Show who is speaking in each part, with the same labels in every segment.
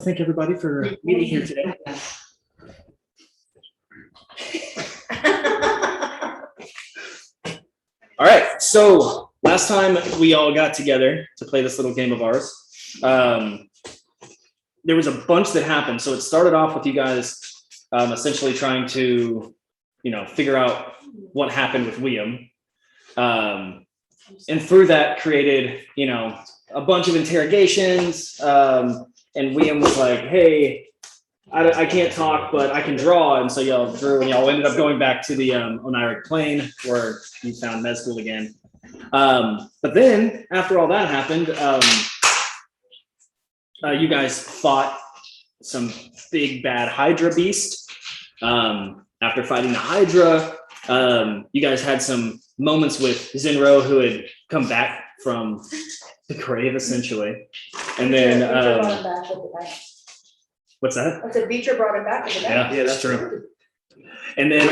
Speaker 1: thank everybody for meeting here today. All right, so last time we all got together to play this little game of ours, there was a bunch that happened. So it started off with you guys essentially trying to, figure out what happened with William. And through that created, a bunch of interrogations. And William was like, hey, I can't talk, but I can draw. And so y'all drew and y'all ended up going back to the Oniric plane where you found Mezgul again. But then after all that happened, you guys fought some big bad Hydra beast. After fighting the Hydra, you guys had some moments with Zinro, who had come back from the grave essentially. And then what's that?
Speaker 2: I said Beecher brought him back with the bag.
Speaker 1: Yeah, that's true. And then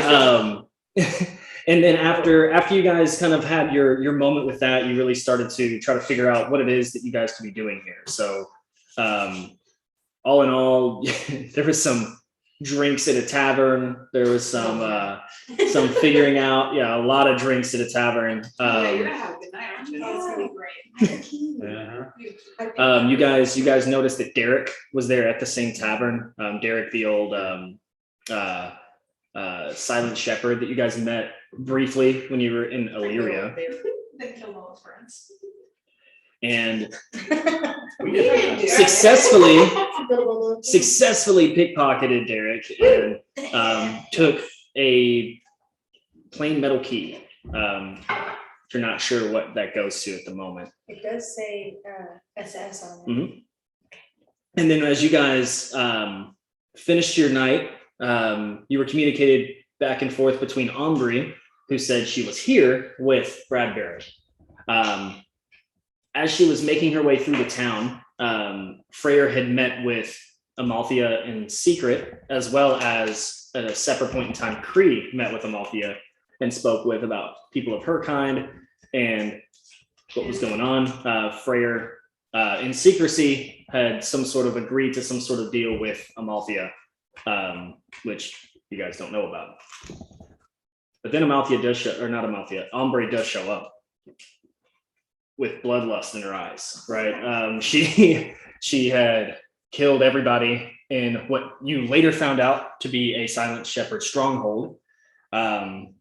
Speaker 1: and then after you guys kind of had your moment with that, you really started to try to figure out what it is that you guys could be doing here. So all in all, there was some drinks at a tavern. There was some figuring out, a lot of drinks at a tavern.
Speaker 3: You're gonna have a good night, aren't you? It's gonna be great.
Speaker 1: You guys noticed that Derek was there at the same tavern. Derek, the old silent shepherd that you guys met briefly when you were in Illyria.
Speaker 3: They killed all his friends.
Speaker 1: And successfully pickpocketed Derek and took a plain metal key. You're not sure what that goes to at the moment.
Speaker 2: It does say SS on it.
Speaker 1: Mm-hmm. And then as you guys finished your night, you were communicated back and forth between Ombre, who said she was here, with Bradbury. As she was making her way through the town, Freyr had met with Amalthea in secret, as well as at a separate point in time, Cree met with Amalthea and spoke with about people of her kind and what was going on. Freyr, in secrecy, had some sort of agreed to some sort of deal with Amalthea, which you guys don't know about. But then Ombre does show up with bloodlust in her eyes, right? She had killed everybody in what you later found out to be a Silent Shepherd stronghold, and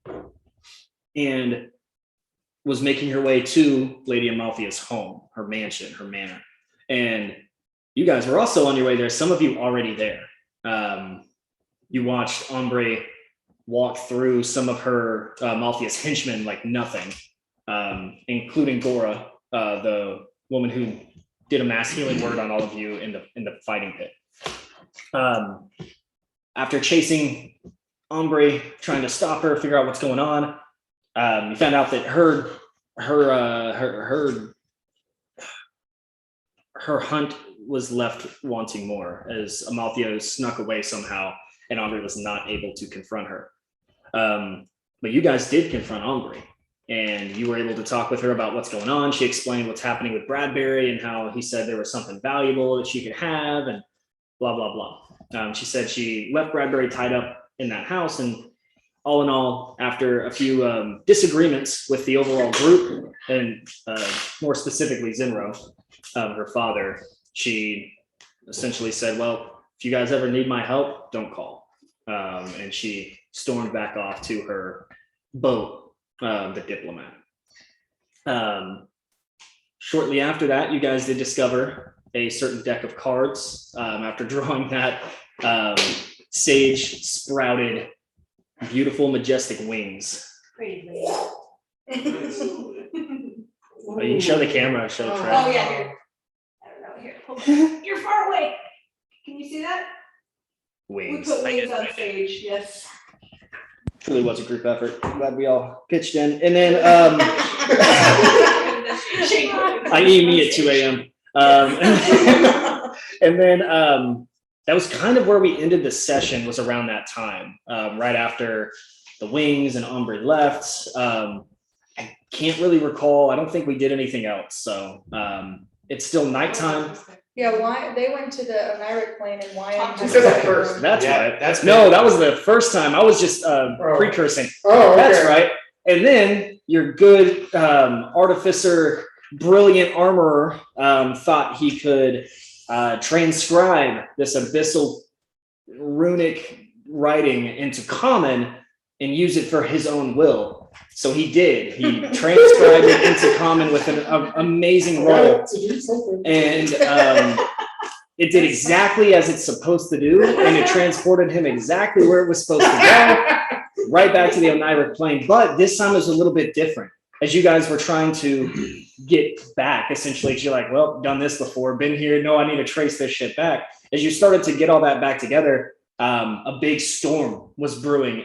Speaker 1: was making her way to Lady Amalthea's home, her mansion, her manor. And you guys were also on your way there. Some of you already there. You watched Ombre walk through some of her Amalthea's henchmen like nothing, including Gora, the woman who did a mass healing word on all of you in the fighting pit. After chasing Ombre, trying to stop her, figure out what's going on, you found out that her hunt was left wanting more, as Amalthea snuck away somehow, and Ombre was not able to confront her. But you guys did confront Ombre, and you were able to talk with her about what's going on. She explained what's happening with Bradbury and how he said there was something valuable that she could have, and blah, blah, blah. She said she left Bradbury tied up in that house, and all in all, after a few disagreements with the overall group, and more specifically Zinro, her father, she essentially said, well, if you guys ever need my help, don't call. And she stormed back off to her boat, the Diplomat. Shortly after that, you guys did discover a certain deck of cards. After drawing that, Sage sprouted beautiful, majestic wings.
Speaker 2: Pretty lady.
Speaker 1: Oh, you can show the camera, show the track.
Speaker 3: Oh yeah, here. I don't know, here. Hold on. You're far away. Can you see that?
Speaker 1: Wings.
Speaker 3: We put wings on stage, yes.
Speaker 1: Truly was a group effort. Glad we all pitched in. And then me at 2 a.m. And then that was kind of where we ended the session, was around that time, right after the wings and Ombre left. Can't really recall. I don't think we did anything else. So it's still nighttime.
Speaker 2: Yeah, why, they went to the Oniric plane and why?
Speaker 4: She said that first.
Speaker 1: That's
Speaker 5: Yeah,
Speaker 1: right.
Speaker 5: that's
Speaker 1: No,
Speaker 5: good.
Speaker 1: that was the first time. I was just precursing.
Speaker 4: Oh,
Speaker 1: That's
Speaker 4: okay.
Speaker 1: right. And then your good artificer, brilliant armorer, thought he could transcribe this abyssal runic writing into common and use it for his own will. So he did. He transcribed it into common with an amazing roll.
Speaker 4: To do something.
Speaker 1: And it did exactly as it's supposed to do, and it transported him exactly where it was supposed to go, right back to the Oniric plane. But this time it was a little bit different. As you guys were trying to get back, essentially, you're like, well, done this before, been here. No, I need to trace this shit back. As you started to get all that back together, a big storm was brewing.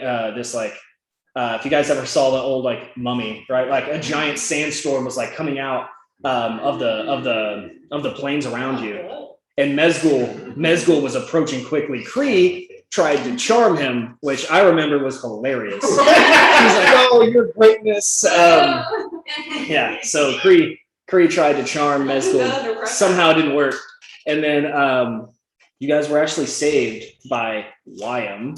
Speaker 1: If you guys ever saw the old like Mummy, right? Like a giant sandstorm was like coming out of the plains around you. And Mezgul was approaching quickly. Kree tried to charm him, which I remember was hilarious. He's like, "Oh, your greatness." Yeah. So Kree tried to charm Mezgul. Somehow it didn't work. And then you guys were actually saved by Wyam.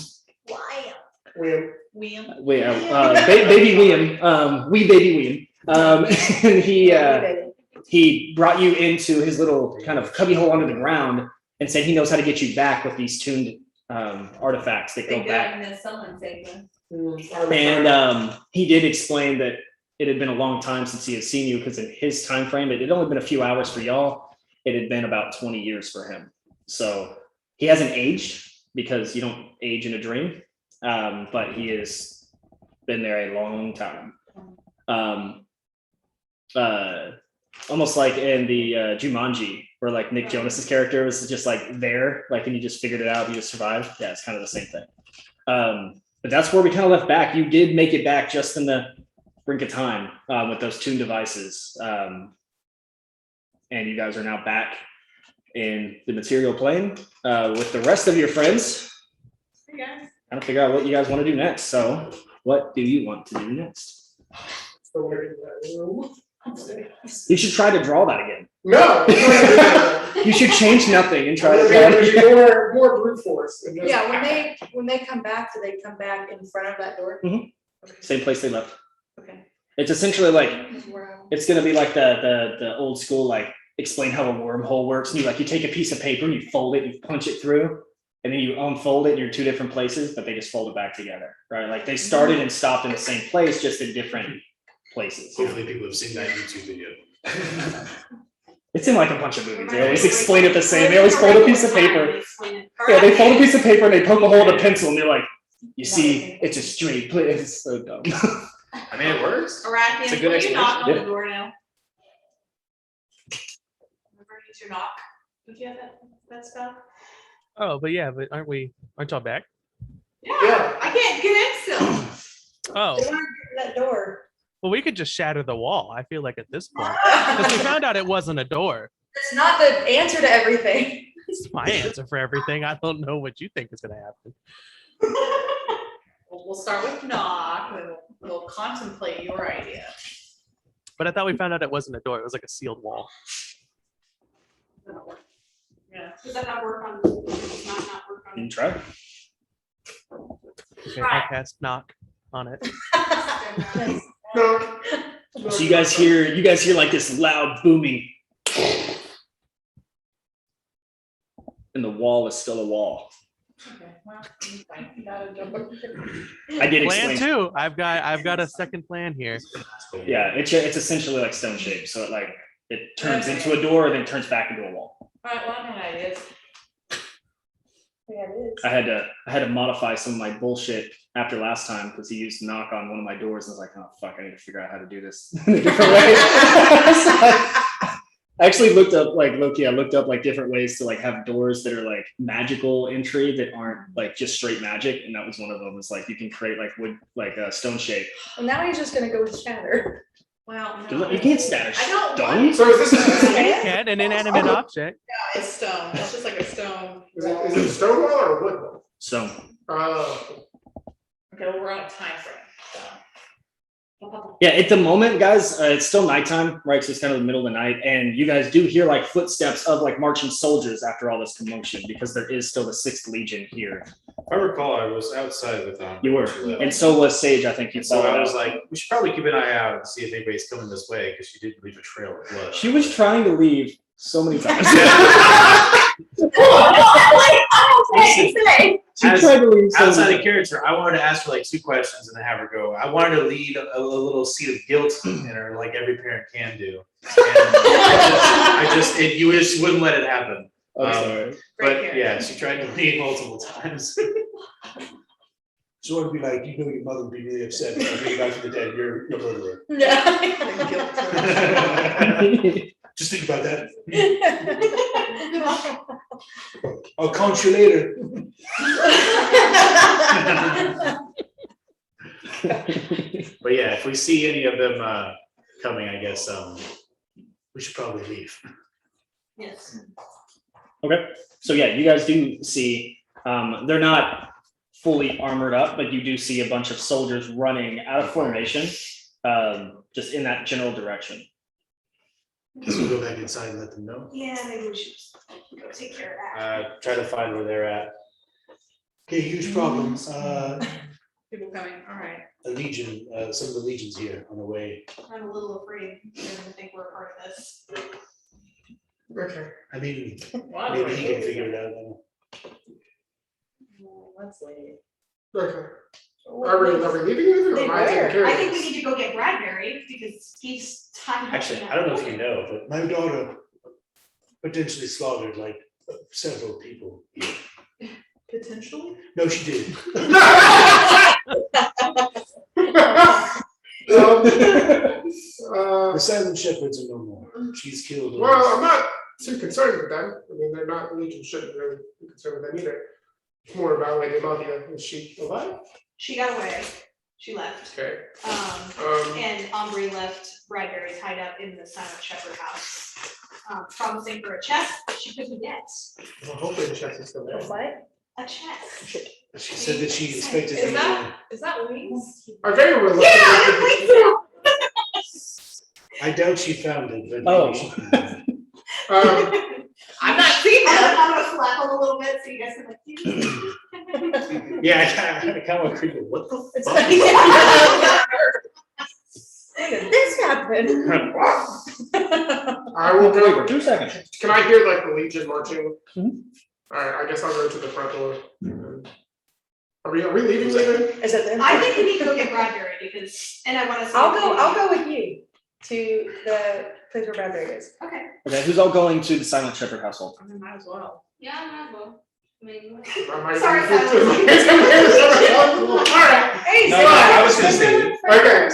Speaker 4: William.
Speaker 1: Baby William. Wee baby William. And he brought you into his little kind of cubbyhole under the ground and said he knows how to get you back with these tuned artifacts that go back.
Speaker 3: Someone saved him.
Speaker 1: And he did explain that it had been a long time since he had seen you, because in his time frame, it had only been a few hours for y'all. It had been about 20 years for him. So he hasn't aged, because you don't age in a dream. But he has been there a long time. Almost like in the Jumanji, where like Nick Jonas's character was just like there, like, and you just figured it out, you just survived. Yeah, it's kind of the same thing. But that's where we kind of left back. You did make it back just in the brink of time with those tuned devices. And you guys are now back in the material plane with the rest of your friends.
Speaker 3: Hey guys.
Speaker 1: Trying to figure out what you guys want to do next. So what do you want to do next?
Speaker 4: So we're in that room.
Speaker 1: You should try to draw that again.
Speaker 4: No.
Speaker 1: You should change nothing and try to draw it
Speaker 4: There's
Speaker 1: again.
Speaker 4: more brute force. and just-
Speaker 2: Yeah, when they come back, do they come back in front of that door?
Speaker 1: Mhm.
Speaker 2: Okay.
Speaker 1: Same place they left.
Speaker 2: Okay.
Speaker 1: It's essentially like,
Speaker 2: This is where I'm-
Speaker 1: it's gonna be like the old school, like, explain how a wormhole works. And you take a piece of paper and you fold it, you punch it through, and then you unfold it and you're two different places, but they just fold it back together, right? Like they started and stopped in the same place, just in different places.
Speaker 5: Hopefully people have seen that YouTube video.
Speaker 1: It's in like a bunch of movies. They always explain it the same. They always fold a piece of paper. Yeah, they fold a piece of paper and they poke a hole in a pencil and they're like, you see, it's a straight plate. It's so dumb.
Speaker 5: I mean, it works.
Speaker 3: Arathi,
Speaker 5: It's a good
Speaker 3: will you knock on
Speaker 1: explanation.
Speaker 3: the door now? Remember, use your knock. Don't you have that spell?
Speaker 6: Oh, but yeah, but aren't y'all back?
Speaker 3: Yeah, I can't get in still.
Speaker 6: Oh,
Speaker 2: They weren't getting that door.
Speaker 6: well, we could just shatter the wall. I feel like at this point, because we found out it wasn't a door.
Speaker 2: It's not the answer to everything.
Speaker 6: It's my answer for everything. I don't know what you think is going to happen.
Speaker 3: We'll start with knock, and we'll contemplate your idea.
Speaker 6: But I thought we found out it wasn't a door. It was like a sealed wall.
Speaker 3: Yeah.
Speaker 7: Does that not work on, does not work
Speaker 1: You
Speaker 7: on?
Speaker 1: can try.
Speaker 6: Okay, I cast knock on it.
Speaker 4: No.
Speaker 1: So you guys hear like this loud booming, and the wall is still a wall.
Speaker 3: Okay, well, it's fine. Not a door.
Speaker 1: I did
Speaker 6: Plan
Speaker 1: explain.
Speaker 6: two. I've got a second plan here.
Speaker 1: Yeah, it's essentially like stone shaped. So it turns into a door and then turns back into a wall.
Speaker 3: All right, well, I have ideas.
Speaker 2: Yeah, it is.
Speaker 1: I had to modify some of my bullshit after last time because he used knock on one of my doors and I was like, oh fuck, I need to figure out how to do this in a different way. I actually looked up like Loki. I looked up like different ways to like have doors that are like magical entry that aren't like just straight magic, and that was one of them. Is like you can create like wood, like a stone shape.
Speaker 2: Well, now he's just gonna go with shatter.
Speaker 3: Well, no.
Speaker 1: You can't stash
Speaker 3: I don't
Speaker 1: stone.
Speaker 3: want-
Speaker 4: So is this
Speaker 2: Yeah.
Speaker 6: Can an inanimate object?
Speaker 3: It's stone. It's just like a stone.
Speaker 4: is it a stone wall or a wood wall?
Speaker 1: Stone.
Speaker 4: Oh,
Speaker 3: Okay, well, we're on a time frame. So.
Speaker 1: Yeah, at the moment, guys, it's still nighttime, right? So it's kind of the middle of the night, and you guys do hear like footsteps of like marching soldiers after all this commotion because there is still the 6th Legion here.
Speaker 5: If I recall, I was outside with
Speaker 1: You were,
Speaker 5: when she left.
Speaker 1: and so was Sage. I think you
Speaker 5: And so
Speaker 1: followed
Speaker 5: I was
Speaker 1: out.
Speaker 5: like, we should probably keep an eye out and see if anybody's coming this way because she did leave a trail of blood.
Speaker 1: She was trying to leave so many times. She
Speaker 5: As-
Speaker 1: tried to leave so
Speaker 5: Outside
Speaker 1: many
Speaker 5: of character, I wanted to ask her like 2 questions and then have her go. I wanted to lead a little seed of guilt in her, like every parent can do. And you just wouldn't let it happen.
Speaker 1: I'm sorry.
Speaker 5: But yeah, she tried to lead multiple times.
Speaker 8: So it would be like, you know, your mother would be really upset when you bring back from the dead, you're a murderer. Just think about that. I'll count you later.
Speaker 5: But yeah, if we see any of them coming, I guess we should probably leave.
Speaker 3: Yes.
Speaker 1: Okay, so yeah, you guys do see, they're not fully armored up, but you do see a bunch of soldiers running out of formation, just in that general direction.
Speaker 8: Guess we'll go back inside and let them know.
Speaker 3: Yeah, maybe we should go take care of that.
Speaker 5: Try to find where they're at.
Speaker 8: Okay, huge problem.
Speaker 7: People coming, all right.
Speaker 8: A legion, some of the legions here on the way.
Speaker 3: I'm a little afraid they're gonna think we're a part of this.
Speaker 4: Okay.
Speaker 8: I mean, maybe he can figure it out.
Speaker 2: Let's leave.
Speaker 4: Okay. Are we leaving anything or am I taking care of
Speaker 3: I think we
Speaker 4: this?
Speaker 3: need to go get Bradbury because he's tied up.
Speaker 5: Actually,
Speaker 3: in that
Speaker 5: I don't know if you
Speaker 3: building.
Speaker 5: know, but
Speaker 8: My daughter potentially slaughtered like several people here.
Speaker 2: Potentially?
Speaker 8: No, she did. The silent shepherds are no more. She's killed.
Speaker 4: Well, I'm not too concerned with them. I mean, they're not, Legion shouldn't really be concerned with them either. It's more about Lady Amalia. Is she alive?
Speaker 3: She got away. She left.
Speaker 4: Okay.
Speaker 3: And Omri left Bradbury tied up in the Silent Shepherd house, promising her a chest that she couldn't get.
Speaker 4: Well, hopefully the chest is still there.
Speaker 2: What?
Speaker 3: A chest.
Speaker 8: She said that she expected.
Speaker 2: Is that wings?
Speaker 4: I'm very reluctant.
Speaker 3: Yeah,
Speaker 8: I doubt she found it, but
Speaker 1: Oh.
Speaker 8: maybe she found it.
Speaker 2: I'm not seeing
Speaker 3: I'm
Speaker 2: that.
Speaker 3: gonna flap them a little bit so you guys can like.
Speaker 5: yeah, I kind of agree. What the
Speaker 2: It's
Speaker 5: fuck?
Speaker 2: like- When did this happen?
Speaker 4: I will
Speaker 1: For
Speaker 4: go.
Speaker 1: 2 seconds.
Speaker 4: Can I hear like the Legion marching?
Speaker 1: Mhm.
Speaker 4: Alright, I guess I'll go to the front door. Are we leaving later?
Speaker 2: Is it there?
Speaker 3: I think we need to go get Bradbury because, and I wanna. see
Speaker 2: I'll
Speaker 3: if
Speaker 2: go,
Speaker 3: we-
Speaker 2: I'll go with you to the place where Bradbury is.
Speaker 3: Okay.
Speaker 1: Okay, who's all going to the Silent Shepherd household?
Speaker 2: I might as well.
Speaker 7: Yeah, might as well. I mean,
Speaker 3: Sorry,
Speaker 4: Alright.
Speaker 2: Hey,
Speaker 5: No,
Speaker 2: so-
Speaker 5: no, I was gonna say-
Speaker 4: Okay,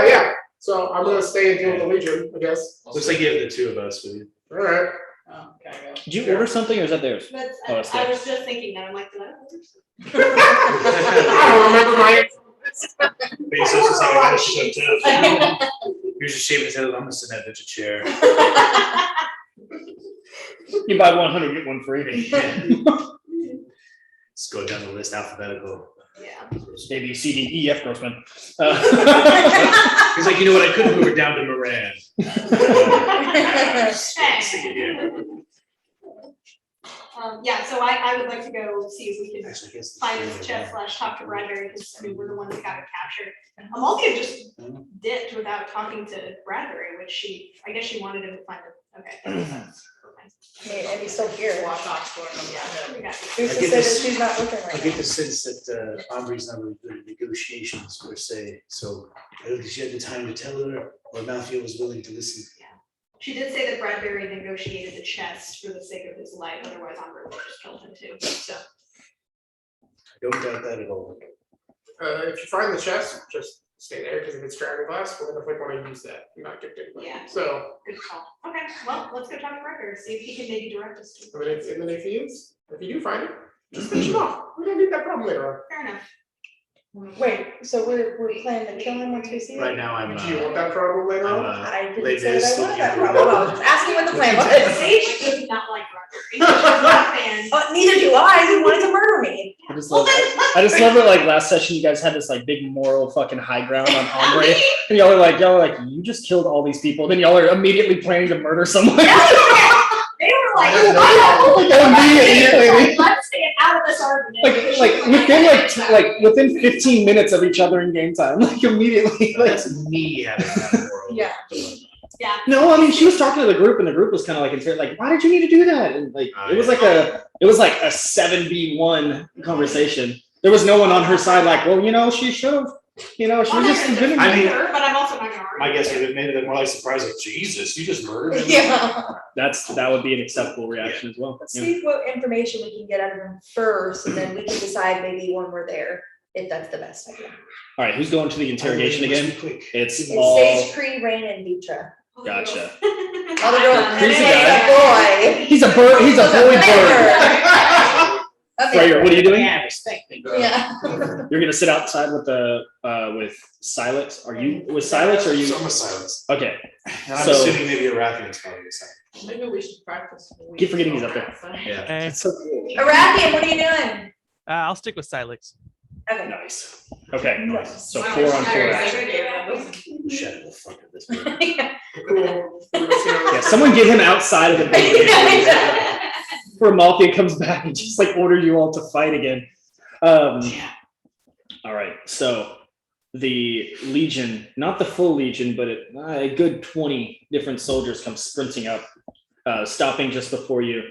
Speaker 4: yeah, so I'm gonna stay and deal with the Legion, I guess.
Speaker 5: Looks like you have the 2 of us with you.
Speaker 4: Alright.
Speaker 2: Oh, okay, go.
Speaker 1: Did you order something or is that theirs?
Speaker 3: That's,
Speaker 1: Oh, it's
Speaker 3: I
Speaker 1: there.
Speaker 3: was just thinking that, I'm like, did I order something?
Speaker 4: I don't remember my.
Speaker 5: Bezos is like, I should have Here's your shaving head. I'm gonna sit in that bitch a chair.
Speaker 1: You buy 100, get one free.
Speaker 5: Let's go down the list alphabetical.
Speaker 3: Yeah.
Speaker 1: A, B, C, D, E, F, Grossman.
Speaker 5: He's like, you know what? I could move her down to Moran.
Speaker 3: Yeah, so I would like to go see if we can
Speaker 8: Actually, I guess.
Speaker 3: find this chest / talk to Bradbury, because I mean, we're the ones that got it captured. Amalthea just dipped without talking to Bradbury, which I guess she wanted him to find it. Okay. that makes sense.
Speaker 2: And he's still here.
Speaker 7: walk off for them.
Speaker 3: Yeah, we got you.
Speaker 2: Who's
Speaker 8: I
Speaker 2: to
Speaker 8: get
Speaker 2: say that
Speaker 8: this-
Speaker 2: she's not looking
Speaker 8: I
Speaker 2: right
Speaker 8: get
Speaker 2: now?
Speaker 8: the sense that Omri's not really good at negotiations per se, so I don't think she had the time to tell her, or Matthew was willing to listen.
Speaker 3: She did say that Bradbury negotiated the chest for the sake of his life, otherwise Omri would have just killed him too, so.
Speaker 8: I don't doubt that at all.
Speaker 4: If you find the chest, just stay there, because if it's dragon glass, we're gonna want to use that, and not give it to anybody.
Speaker 3: Yeah.
Speaker 4: So,
Speaker 3: Good call. Okay, well, let's go talk to Bradbury, see if he can maybe direct us to.
Speaker 4: I mean, and then if you do find it, just finish it off. We don't need that problem later on.
Speaker 3: Fair enough.
Speaker 2: Wait, so we're planning to kill him once we see him?
Speaker 5: Right now, I'm.
Speaker 4: Do you want that problem later on?
Speaker 2: I
Speaker 5: Les
Speaker 2: didn't say that I
Speaker 5: Mis
Speaker 2: wanted that
Speaker 5: looking
Speaker 2: problem.
Speaker 5: for-
Speaker 2: I was just asking what the plan was.
Speaker 3: Sage does not like Bradbury. She's not a fan.
Speaker 2: Neither do I. He wanted to murder me.
Speaker 1: Okay, just love it. I just love it. Like last session, you guys had this like big moral fucking high ground on Ombre, and y'all are like, you just killed all these people. Then y'all are immediately planning to murder someone.
Speaker 3: They were like,
Speaker 1: Immediately.
Speaker 3: let's get out of this argument.
Speaker 1: Within 15 minutes of each other in game time, like immediately. Like,
Speaker 5: That's me having that moral.
Speaker 2: Yeah.
Speaker 3: Yeah.
Speaker 1: no, I mean she was talking to the group, and the group was kind of like, like, why did you need to do that? And like,
Speaker 5: Oh,
Speaker 1: it was
Speaker 5: yeah.
Speaker 1: like a 7v1 conversation. There was no one on her side, like, well, she should have, she was just.
Speaker 5: I mean,
Speaker 3: but I'm also not gonna argue.
Speaker 5: I guess it made it more like surprise, like, Jesus, you just murdered him.
Speaker 2: Yeah.
Speaker 1: That would be an acceptable reaction as well.
Speaker 2: Let's
Speaker 1: Yeah.
Speaker 2: see what information we can get out of them first, and then we can decide maybe when we're there, if that's the best idea.
Speaker 1: All right, who's going to the interrogation again?
Speaker 8: Quick.
Speaker 1: It's
Speaker 2: It's
Speaker 1: all.
Speaker 2: Sage, Cree, Rain, and Vitra.
Speaker 1: Gotcha.
Speaker 2: All the girls.
Speaker 1: Cree's a
Speaker 2: Hey,
Speaker 1: guy.
Speaker 2: boy.
Speaker 1: He's a bird. He's a boy bird.
Speaker 2: Okay.
Speaker 1: Freya, what are you doing?
Speaker 8: Yeah, respect me.
Speaker 2: Yeah.
Speaker 1: You're gonna sit outside with with Silex. Are you with Silex or are you?
Speaker 5: So I'm a silence.
Speaker 1: Okay.
Speaker 5: And I'm
Speaker 1: So-
Speaker 5: assuming maybe Arathian's probably the same.
Speaker 7: Maybe we should practice.
Speaker 1: Keep forgetting he's up there.
Speaker 5: Yeah.
Speaker 6: Okay.
Speaker 1: That's so cool.
Speaker 2: Arathian, what are you doing?
Speaker 6: I'll stick with Silex.
Speaker 2: Okay.
Speaker 1: Nice. Okay.
Speaker 2: Nice.
Speaker 1: So 4 on 4 action.
Speaker 8: Shut the fuck up this one.
Speaker 4: Cool.
Speaker 1: Yeah. Someone get him outside of the building. Before Malthea comes back and just like order you all to fight again. All right. So the Legion, not the full Legion, but a good 20 different soldiers come sprinting up, stopping just before you.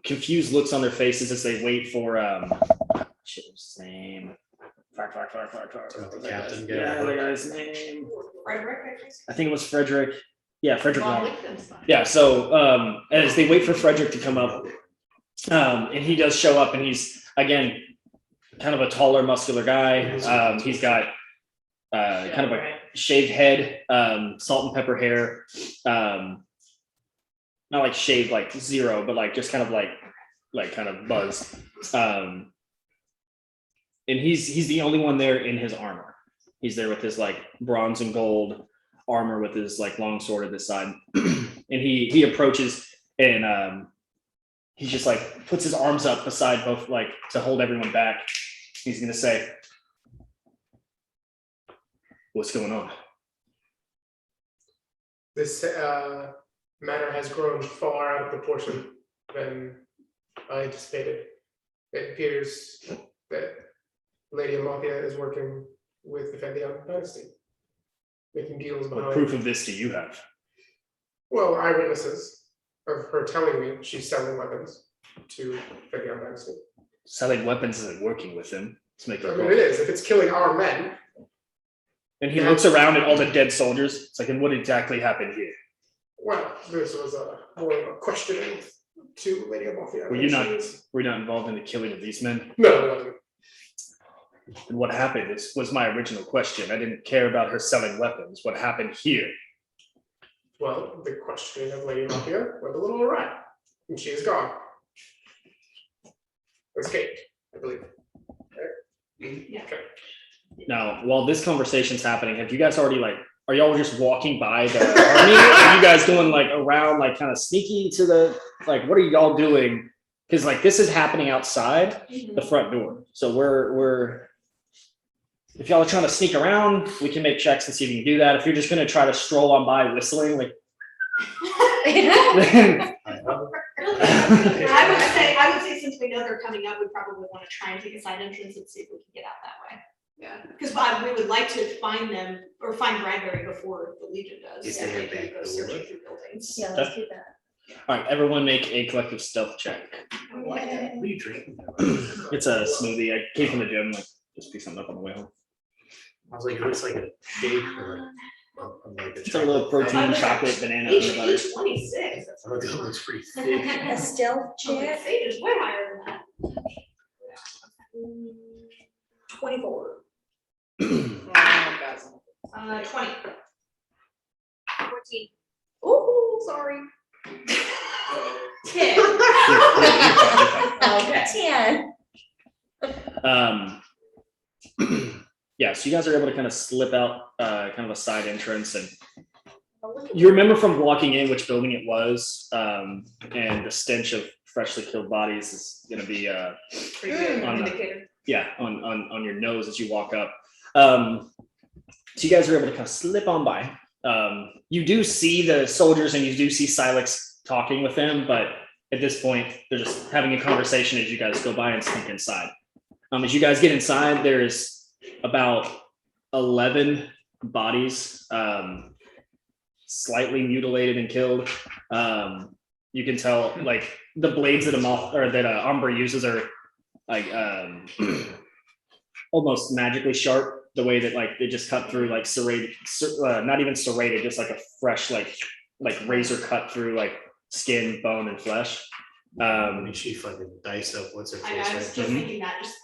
Speaker 1: Confused looks on their faces as they wait for shit, what's his name? Fuck.
Speaker 5: The captain guy.
Speaker 1: Yeah, the guy's name.
Speaker 3: Frederick,
Speaker 1: I think it was Frederick. Yeah, Frederick.
Speaker 7: Well,
Speaker 1: Long.
Speaker 7: Lichtenstein.
Speaker 1: Yeah, so as they wait for Frederick to come up, and he does show up, and he's again kind of a taller, muscular guy. He's got kind of a shaved head, salt and pepper hair, not like shaved like zero, but like just kind of like kind of buzz. And he's the only one there in his armor. He's there with his like bronze and gold armor with his like long sword at this side. And he approaches and he just like puts his arms up beside both like to hold everyone back. He's gonna say, "What's going on?"
Speaker 4: This matter has grown far out of proportion than I anticipated. It appears that Lady Amathia is working with the Fendian dynasty, making deals
Speaker 1: What
Speaker 4: behind.
Speaker 1: proof of this do you have?
Speaker 4: Well, eyewitnesses of her telling me she's selling weapons to Fendian dynasty.
Speaker 1: Selling weapons isn't working with him. Let's make
Speaker 4: I
Speaker 1: it
Speaker 4: mean,
Speaker 1: clear.
Speaker 4: it is. If it's killing our men,
Speaker 1: And he looks around at all the dead soldiers. It's like, and what exactly happened here?
Speaker 4: well, this was more of a questioning to Lady Amathia.
Speaker 1: Were you not involved in the killing of these men?
Speaker 4: No, it wasn't.
Speaker 1: And what happened? This was my original question. I didn't care about her selling weapons. What happened here?
Speaker 4: Well, the questioning of Lady Amathia went a little awry, and she is gone. Escaped, I believe.
Speaker 3: Yeah.
Speaker 4: Okay.
Speaker 1: Now, while this conversation's happening, have you guys already are y'all just walking by the army? Are you guys going like around, like kind of sneaky to the, like, what are y'all doing? Because like this is happening outside the front door. So we're if y'all are trying to sneak around, we can make checks and see if you can do that. If you're just gonna try to stroll on by whistling, like then
Speaker 3: I would say since we know they're coming up, we probably want to try and take a side entrance and see if we can get out that way.
Speaker 7: Yeah.
Speaker 3: Because we would like to find them or find Bradbury before the Legion does.
Speaker 8: Is
Speaker 3: and
Speaker 8: there a
Speaker 3: they can
Speaker 8: back
Speaker 3: go
Speaker 8: door?
Speaker 3: searching through buildings.
Speaker 2: Yeah, let's do that.
Speaker 1: all right, everyone make a collective stealth check.
Speaker 8: What are you drinking?
Speaker 1: It's a smoothie. I came from the gym, like just pick something up on the way home.
Speaker 8: I was like, it looks like a shake or like a
Speaker 1: It's a little protein, chocolate, banana,
Speaker 3: Age
Speaker 1: peanut butter.
Speaker 3: 26.
Speaker 8: I thought it looks pretty thick.
Speaker 2: A stealth
Speaker 3: Okay,
Speaker 2: check,
Speaker 3: Sage is way higher than that.
Speaker 2: 24.
Speaker 3: 20. 14.
Speaker 2: Ooh, sorry.
Speaker 7: 10. Okay.
Speaker 2: 10.
Speaker 1: Yeah, so you guys are able to kind of slip out kind of a side entrance, and you remember from walking in which building it was, and the stench of freshly killed bodies is gonna be
Speaker 7: Pretty good
Speaker 1: On the-
Speaker 7: indicator.
Speaker 1: on your nose as you walk up. So you guys are able to kind of slip on by. You do see the soldiers and you do see Silex talking with them, but at this point, they're just having a conversation as you guys go by and sneak inside. As you guys get inside, there's about 11 bodies, slightly mutilated and killed. You can tell, like, the blades that Umbra uses are like almost magically sharp. The way that, like, they just cut through, like, serrated, not even serrated, just like a fresh, like razor cut through, like, skin, bone, and flesh.
Speaker 8: I mean, she fucking diced up, what's her
Speaker 3: I was
Speaker 8: face,
Speaker 3: just
Speaker 8: right?
Speaker 3: thinking that, just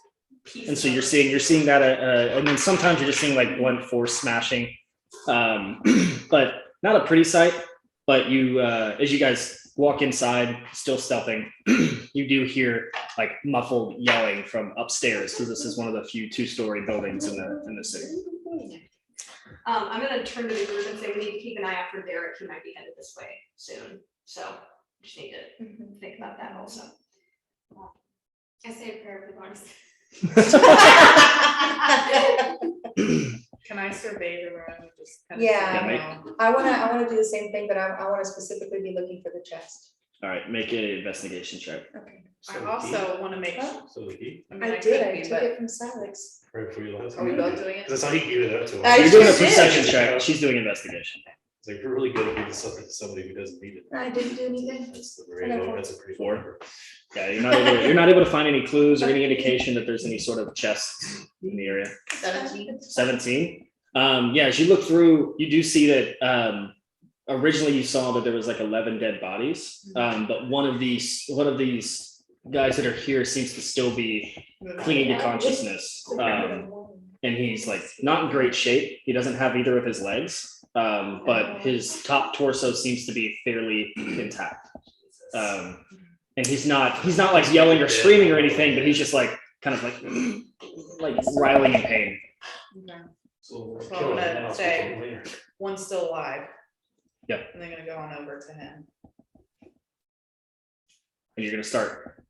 Speaker 3: pieces.
Speaker 1: And so
Speaker 3: of
Speaker 1: you're
Speaker 3: it.
Speaker 1: seeing that, and then sometimes you're just seeing like blunt force smashing, but not a pretty sight. But you, as you guys walk inside, still stealthing, you do hear like muffled yelling from upstairs, because this is one of the few 2-story buildings in the city.
Speaker 3: I'm gonna turn to the group and say we need to keep an eye out for Derek. He might be headed this way soon. So just need to think about that also.
Speaker 7: I say a prayer for the bodies.
Speaker 9: Can I survey the room, just kind of?
Speaker 2: Yeah.
Speaker 1: make-
Speaker 2: I wanna do the same thing, but I wanna specifically be looking for the chest.
Speaker 1: All right, make an investigation check.
Speaker 2: Okay.
Speaker 9: I also wanna make,
Speaker 2: Huh?
Speaker 8: So he,
Speaker 9: I mean,
Speaker 2: I
Speaker 9: could
Speaker 2: did,
Speaker 9: be,
Speaker 2: I took
Speaker 9: but
Speaker 2: it from Silex.
Speaker 8: right before you left.
Speaker 9: are we both doing it?
Speaker 8: That's how he gave it up to him.
Speaker 2: I
Speaker 1: You're doing a
Speaker 2: sure did.
Speaker 1: perception check. She's doing investigation.
Speaker 8: It's like, we're really good at giving something to somebody who doesn't need it.
Speaker 2: I didn't do anything.
Speaker 8: That's a very low, that's a pretty low
Speaker 1: 4.
Speaker 8: number.
Speaker 1: Yeah, you're not able to find any clues or any indication that there's any sort of chests in the area. 17. Yeah, as you look through, you do see that originally you saw that there was like 11 dead bodies, but one of these guys that are here seems to still be clinging to consciousness, and he's like not in great shape. He doesn't have either of his legs, but his top torso seems to be fairly intact. And he's not like yelling or screaming or anything, but he's just like kind of like writhing in pain.
Speaker 9: Okay.
Speaker 8: So
Speaker 9: So I'm gonna say- One's still alive.
Speaker 1: Yeah.
Speaker 9: And they're gonna go on over to him.
Speaker 1: And you're gonna start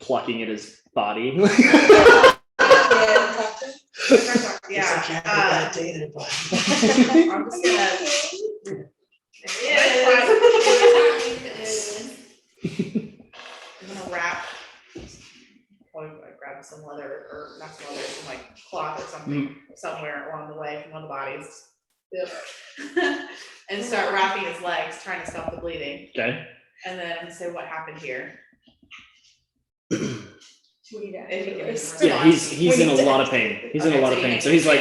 Speaker 1: plucking at his body.
Speaker 9: Yeah.
Speaker 8: day there, bud.
Speaker 9: I'm just gonna, I'm gonna wrap. Or grab some leather, or not some leather, some like cloth or something, somewhere along the way from one of the bodies. And start wrapping his legs, trying to stop the bleeding,
Speaker 1: Okay.
Speaker 9: and then say what happened here.
Speaker 2: We need to-
Speaker 9: If he can respond.
Speaker 1: Yeah, he's in a lot of pain. He's in a lot of pain. So he's like,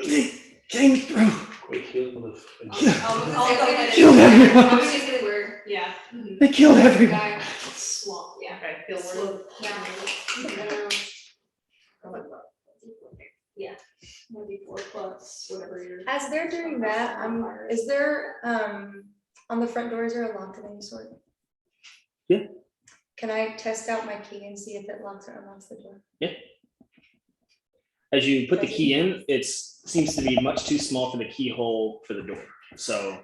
Speaker 1: they came through.
Speaker 8: Wait, he'll live.
Speaker 3: I'll go ahead
Speaker 1: Killed everyone.
Speaker 7: I was just gonna word.
Speaker 3: Yeah.
Speaker 1: They killed everyone.
Speaker 7: Guy.
Speaker 3: Swamp, yeah.
Speaker 9: Okay, feel word.
Speaker 7: Yeah. 1d4 plus whatever you're.
Speaker 2: As they're doing that, is there, on the front door, is there a lock of any sort?
Speaker 1: Yeah.
Speaker 2: Can I test out my key and see if it locks or unlocks the door?
Speaker 1: As you put the key in, it seems to be much too small for the keyhole for the door. So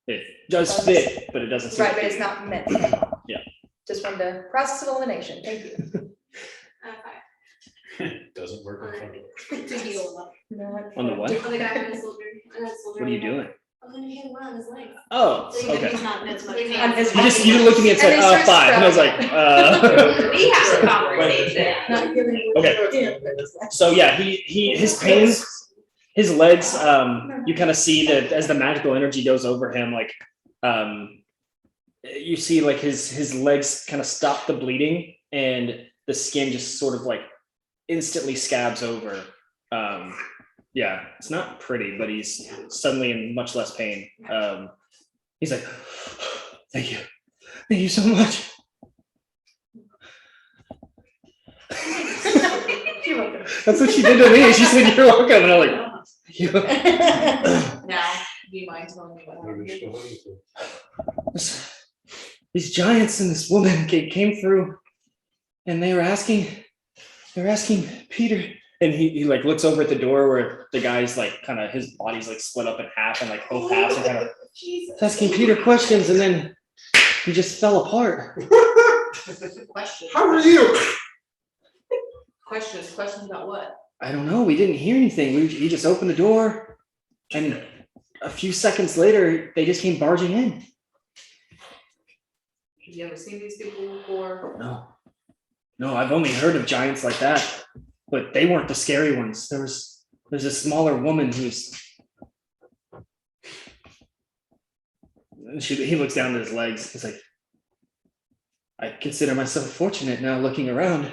Speaker 1: it does fit, but it doesn't. seem
Speaker 2: Right,
Speaker 1: to
Speaker 2: but it's
Speaker 1: be-
Speaker 2: not meant.
Speaker 1: Yeah.
Speaker 2: Just wanted to process of elimination, thank you.
Speaker 8: Doesn't work on front door.
Speaker 7: To heal up.
Speaker 1: On the what?
Speaker 7: On the guy with the soldier.
Speaker 1: What are you doing?
Speaker 7: I'm gonna hit him on his legs.
Speaker 1: Oh,
Speaker 3: So even
Speaker 1: okay.
Speaker 3: he's not meant to
Speaker 7: On
Speaker 3: like.
Speaker 2: his-
Speaker 1: You looked at me and said,
Speaker 2: And then starts
Speaker 1: 5. And I was like,
Speaker 3: We have a conversation.
Speaker 2: Not giving.
Speaker 1: Okay. So yeah, his pains, his legs, you kind of see that as the magical energy goes over him, like, you see like his legs kind of stop the bleeding and the skin just sort of like instantly scabs over. Yeah, it's not pretty, but he's suddenly in much less pain. He's like, thank you so much. That's what she did to me. She said, you're welcome. And I'm like, thank you.
Speaker 9: Now, do you mind telling me what
Speaker 8: Where did
Speaker 9: happened?
Speaker 8: she go?
Speaker 1: These giants and this woman came through, and they were asking Peter, and he like looks over at the door where the guy's like kind of his body's like split up in half and like both halves and kind of asking Peter questions, and then he just fell apart.
Speaker 9: Questions.
Speaker 4: How are you?
Speaker 9: Questions about what?
Speaker 1: I don't know. We didn't hear anything. He just opened the door, and a few seconds later, they just came barging in.
Speaker 9: Have you ever seen these people before?
Speaker 1: No, I've only heard of giants like that, but they weren't the scary ones. There's a smaller woman who's. He looks down at his legs. He's like, I consider myself fortunate now looking around.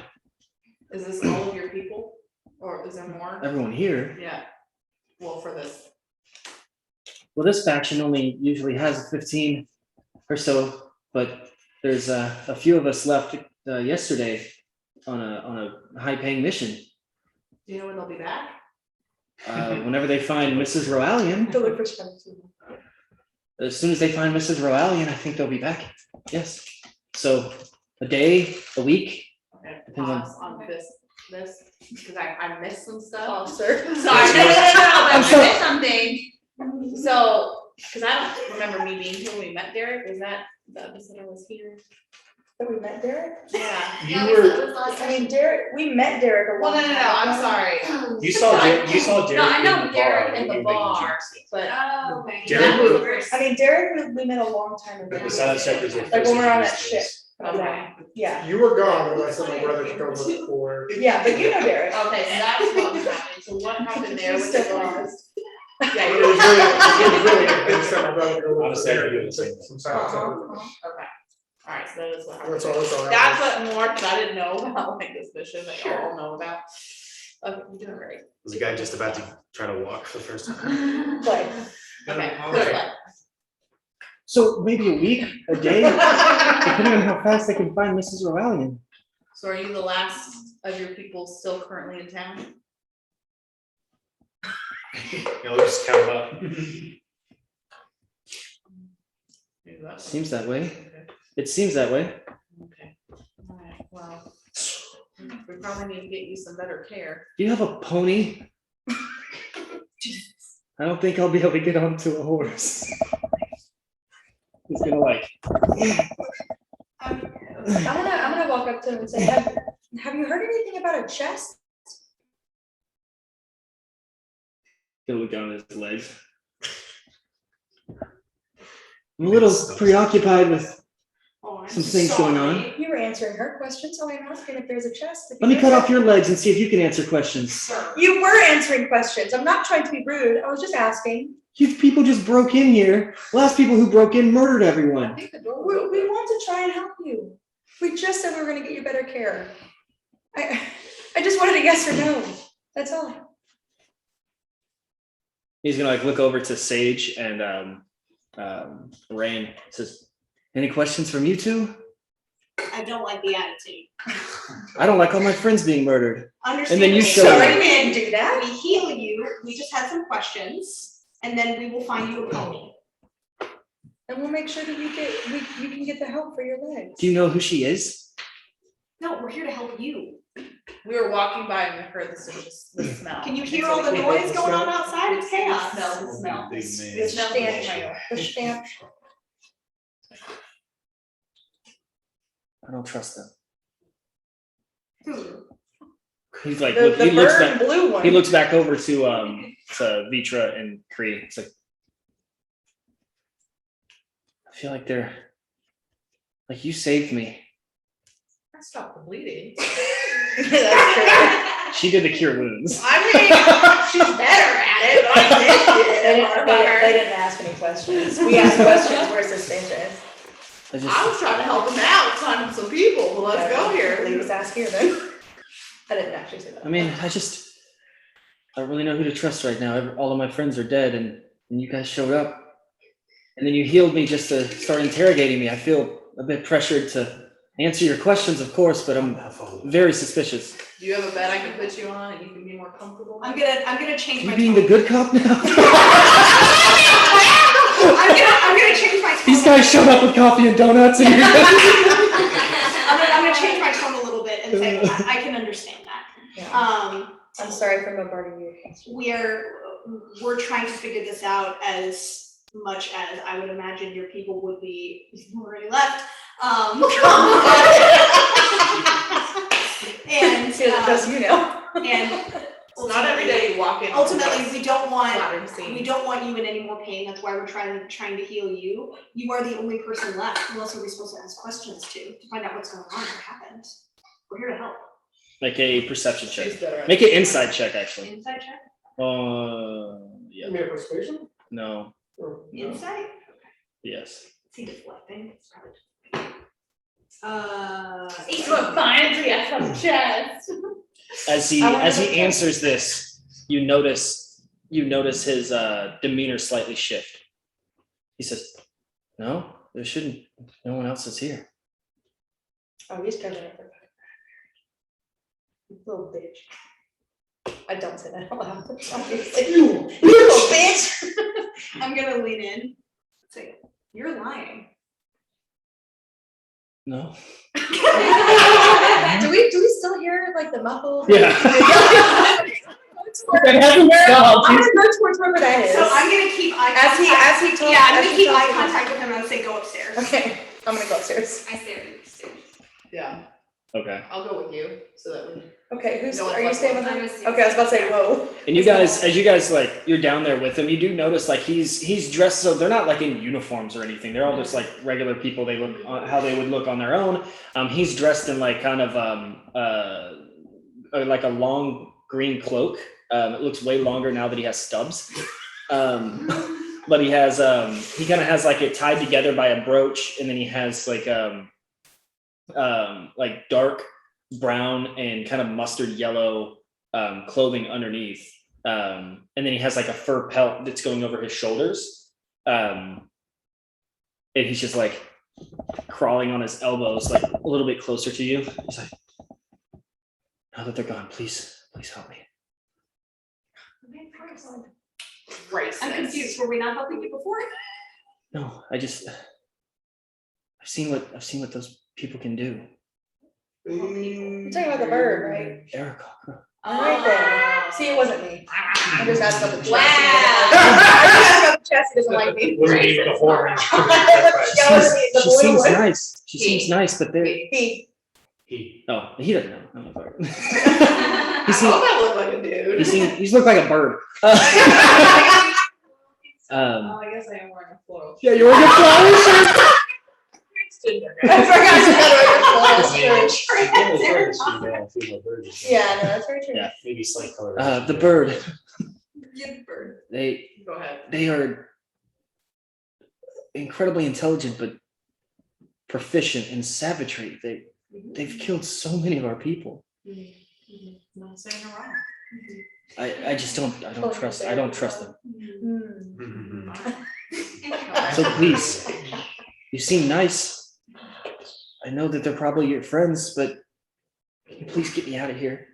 Speaker 9: Is this all of your people? Or is there more?
Speaker 1: Everyone here.
Speaker 9: Yeah. Well, for this.
Speaker 1: Well, this faction only usually has 15 or so, but there's a few of us left yesterday on a high-paying mission.
Speaker 9: Do you know when they'll be back?
Speaker 1: Whenever they find Mrs. Roalian,
Speaker 2: Go look for Spence.
Speaker 1: as soon as they find Mrs. Roalian, I think they'll be back. Yes. So a day, a week.
Speaker 9: Okay,
Speaker 1: Depends on-
Speaker 9: pause on this, because I missed some stuff.
Speaker 2: Oh, sir.
Speaker 9: Sorry, no,
Speaker 1: I'm
Speaker 9: but
Speaker 1: sorry.
Speaker 9: I missed something. So, because I don't remember me being here when we met Derek, was that the episode I was here?
Speaker 2: That we met Derek?
Speaker 9: Yeah.
Speaker 4: You were,
Speaker 2: I mean, Derek, we met Derek a
Speaker 9: Well,
Speaker 2: long
Speaker 9: no,
Speaker 2: time
Speaker 9: I'm
Speaker 2: ago.
Speaker 9: sorry,
Speaker 8: You saw Derek
Speaker 9: No, I know
Speaker 8: in the
Speaker 9: Derek
Speaker 8: bar,
Speaker 9: in the
Speaker 8: you were making
Speaker 9: bar.
Speaker 8: jokes.
Speaker 9: but.
Speaker 3: Oh, okay.
Speaker 4: Derek
Speaker 9: that was the
Speaker 4: was-
Speaker 9: first-
Speaker 2: I mean, Derek, we met a long time ago.
Speaker 8: But the silent checkers are.
Speaker 2: Like when we were on that
Speaker 8: first
Speaker 2: ship.
Speaker 9: Okay.
Speaker 2: Yeah,
Speaker 4: you were gone when I sent my brother to go look for.
Speaker 2: yeah, but you know Derek.
Speaker 9: Okay, so that's what happened, so what happened there with the girls? Yeah,
Speaker 4: It
Speaker 9: you
Speaker 4: was really, it was really, I just sent my brother to go look
Speaker 8: Honestly,
Speaker 4: for
Speaker 8: I could do
Speaker 4: Derek,
Speaker 8: the same
Speaker 4: took some silent checkers.
Speaker 9: Okay, alright, so that is what happened.
Speaker 4: That's all.
Speaker 9: That's what more, cause I didn't know about like this mission that y'all know about. Okay, you're doing great.
Speaker 8: Was the guy just about to try to walk for the first time?
Speaker 2: Like,
Speaker 9: Okay, good luck.
Speaker 1: So maybe a week, a day, depending on how fast they can find Mrs. Roalian.
Speaker 9: So are you the last of your people still currently in town?
Speaker 8: We'll just count them up.
Speaker 9: Maybe that's-
Speaker 1: Seems that way.
Speaker 9: Okay.
Speaker 1: It seems that way.
Speaker 9: Okay, alright, well, we probably need to get you some better care.
Speaker 1: Do you have a pony? I don't think I'll be able to get onto a horse. He's gonna like.
Speaker 2: I'm gonna walk up to him and say, have you heard anything about a chest?
Speaker 1: Gonna look down at his legs. I'm a little preoccupied with
Speaker 3: Oh, I'm
Speaker 1: some things going on.
Speaker 3: sorry.
Speaker 2: You were answering her question, so I'm asking if there's a chest. If
Speaker 1: Let me
Speaker 2: you
Speaker 1: cut
Speaker 2: know.
Speaker 1: off your legs and see if you can answer questions.
Speaker 3: Sir.
Speaker 2: You were answering questions. I'm not trying to be rude. I was just asking.
Speaker 1: You people just broke in here. Last people who broke in murdered
Speaker 9: I
Speaker 1: everyone.
Speaker 9: think the door
Speaker 2: We
Speaker 9: was open.
Speaker 2: want to try and help you. We just said we were gonna get you better care. I just wanted a yes or no. That's all.
Speaker 1: He's gonna like look over to Sage and Rain. Says, "Any questions from you two?
Speaker 3: I don't like the attitude.
Speaker 1: I don't like all my friends being murdered."
Speaker 3: Understand.
Speaker 1: then you
Speaker 3: me.
Speaker 1: show
Speaker 3: So
Speaker 1: up.
Speaker 2: Sorry, we didn't do that.
Speaker 3: We heal you, we just had some questions, and then we will find you a pony.
Speaker 2: And we'll make sure that you can get the help for your legs.
Speaker 1: Do you know who she is?
Speaker 3: No, we're here to help you.
Speaker 9: We were walking by and we heard the smell.
Speaker 3: Can you
Speaker 9: And
Speaker 3: hear
Speaker 9: so
Speaker 3: all the
Speaker 9: we came
Speaker 3: noise
Speaker 9: up-
Speaker 3: going on outside? It's chaos.
Speaker 9: The smell.
Speaker 8: Big
Speaker 9: The
Speaker 8: man.
Speaker 9: smell.
Speaker 2: The stamp.
Speaker 1: I don't trust them.
Speaker 3: Who?
Speaker 1: He's like,
Speaker 2: The
Speaker 1: he looks
Speaker 2: burn
Speaker 1: back.
Speaker 2: blue one.
Speaker 1: He looks back over to Vitra and Kree. It's like, I feel like they're like, you saved me.
Speaker 9: I stopped the bleeding.
Speaker 2: That's
Speaker 1: She did the cure wounds.
Speaker 9: I mean, she's better at it, but I did
Speaker 2: true.
Speaker 9: get
Speaker 2: They
Speaker 9: it.
Speaker 2: didn't, they didn't ask any questions. We asked questions, we're suspicious.
Speaker 1: I
Speaker 9: I
Speaker 1: just,
Speaker 9: was trying to help him out, find him some people, but let's go here.
Speaker 2: Please ask here then. I didn't actually say that.
Speaker 1: I mean, I don't really know who to trust right now. All of my friends are dead, and you guys showed up. And then you healed me just to start interrogating me. I feel a bit pressured to answer your questions, of course, but I'm very suspicious.
Speaker 9: Do you have a bed I can put you on and you can be more comfortable?
Speaker 3: I'm gonna change
Speaker 1: You
Speaker 3: my
Speaker 1: being the
Speaker 3: tone.
Speaker 1: good cop now?
Speaker 3: I'm gonna change my tone.
Speaker 1: These guys showed up with coffee and donuts and you're
Speaker 3: I'm gonna change my tone a little bit and say, I can understand that.
Speaker 2: Yeah. I'm sorry for bombarding you.
Speaker 3: We're trying to figure this out as much as I would imagine your people would be, if you already left. And,
Speaker 2: See, just you know.
Speaker 3: and
Speaker 9: It's not every day you walk in.
Speaker 3: ultimately, we don't want
Speaker 9: Flattering scene.
Speaker 3: we don't want you in any more pain. That's why we're trying to heal you. You are the only person left. Who else are we supposed to ask questions to find out what's going on, what happened? We're here to help.
Speaker 1: Make a perception check.
Speaker 9: She's better at
Speaker 1: Make an insight check, actually.
Speaker 3: Insight check?
Speaker 1: Yeah.
Speaker 4: You mean a persuasion?
Speaker 1: No.
Speaker 4: Or-
Speaker 1: No.
Speaker 3: Insight?
Speaker 1: Yes.
Speaker 3: Is he deflecting? It's probably.
Speaker 7: It's what finds me at the chest.
Speaker 1: As he answers this, you notice his demeanor slightly shift. He says, "No, there shouldn't. No one else is here."
Speaker 2: Oh, he's covering it. Little bitch. I don't say that out loud. You little bitch.
Speaker 3: I'm gonna lean in. Say, you're lying.
Speaker 1: No.
Speaker 2: Do we still hear like the muffled?
Speaker 1: Yeah.
Speaker 2: That hasn't stopped. I'm gonna go towards wherever that is.
Speaker 3: So I'm gonna keep eye
Speaker 2: As
Speaker 3: contact.
Speaker 2: he talks.
Speaker 3: Yeah, I'm
Speaker 2: as
Speaker 3: gonna
Speaker 2: he
Speaker 3: keep
Speaker 2: talks
Speaker 3: eye
Speaker 2: to me.
Speaker 3: contact with him and I'll say, go upstairs.
Speaker 2: Okay, I'm gonna go upstairs.
Speaker 7: I stared at the stairs.
Speaker 9: Yeah,
Speaker 1: Okay.
Speaker 9: I'll go with you so that we.
Speaker 2: Okay, who's,
Speaker 9: No one's
Speaker 2: are you
Speaker 9: left
Speaker 2: staying with
Speaker 7: alone.
Speaker 2: him?
Speaker 7: I'm gonna
Speaker 2: Okay, I was about to say, whoa.
Speaker 1: And you guys, as you guys like, you're down there with him. You do notice like he's dressed so they're not like in uniforms or anything. They're all just like regular people. They look how they would look on their own. He's dressed in like kind of like a long green cloak. It looks way longer now that he has stubs. But he has he kind of has like it tied together by a brooch, and then he has like dark brown and kind of mustard yellow clothing underneath. And then he has like a fur pelt that's going over his shoulders. And he's just like crawling on his elbows, like a little bit closer to you. He's like, now that they're gone, please help me.
Speaker 9: Right.
Speaker 3: I'm confused. Were we not helping you before?
Speaker 1: No, I've seen what those people can do.
Speaker 2: You're talking about the bird, right?
Speaker 1: Erica.
Speaker 2: Right there. See, it wasn't me. I just asked about the chest.
Speaker 3: Wow.
Speaker 2: I just asked about the chest, he doesn't like me.
Speaker 8: Wasn't even the horn.
Speaker 2: Yeah, it wasn't me, the
Speaker 1: She
Speaker 2: boy
Speaker 1: seems
Speaker 2: was.
Speaker 1: nice. She seems nice, but they're
Speaker 2: He.
Speaker 8: He.
Speaker 1: oh, he doesn't know. I don't know.
Speaker 9: I
Speaker 1: He seems
Speaker 9: hope I look like a dude.
Speaker 1: he's looked like a bird.
Speaker 9: Oh, I guess I am wearing a floral.
Speaker 1: Yeah, you're wearing a flower shirt.
Speaker 2: I forgot to Yeah, no, that's very true.
Speaker 1: Yeah.
Speaker 8: Maybe slight color.
Speaker 1: The bird.
Speaker 9: Yeah, the bird.
Speaker 1: They
Speaker 9: Go ahead.
Speaker 1: are incredibly intelligent, but proficient in savagery. They've killed so many of our people.
Speaker 9: Not saying you're wrong.
Speaker 1: I just don't trust them.
Speaker 2: Hmm.
Speaker 1: So please, you seem nice. I know that they're probably your friends, but can you please get me out of here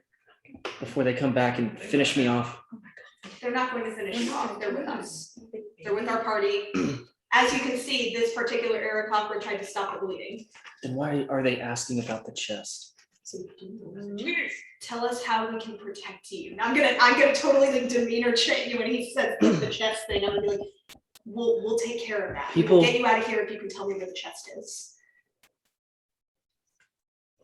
Speaker 1: before they come back and finish me off?
Speaker 3: They're not going to finish you off. They're with us. They're with our party. As you can see, this particular Eric Hopper tried to stop the bleeding.
Speaker 1: Then why are they asking about the chest?
Speaker 3: Tell us how we can protect you. Now, I'm gonna totally like demeanor check you when he says the chest thing. I'm gonna be like, we'll take care of that.
Speaker 1: People-
Speaker 3: We'll get you out of here if you can tell me where the chest is.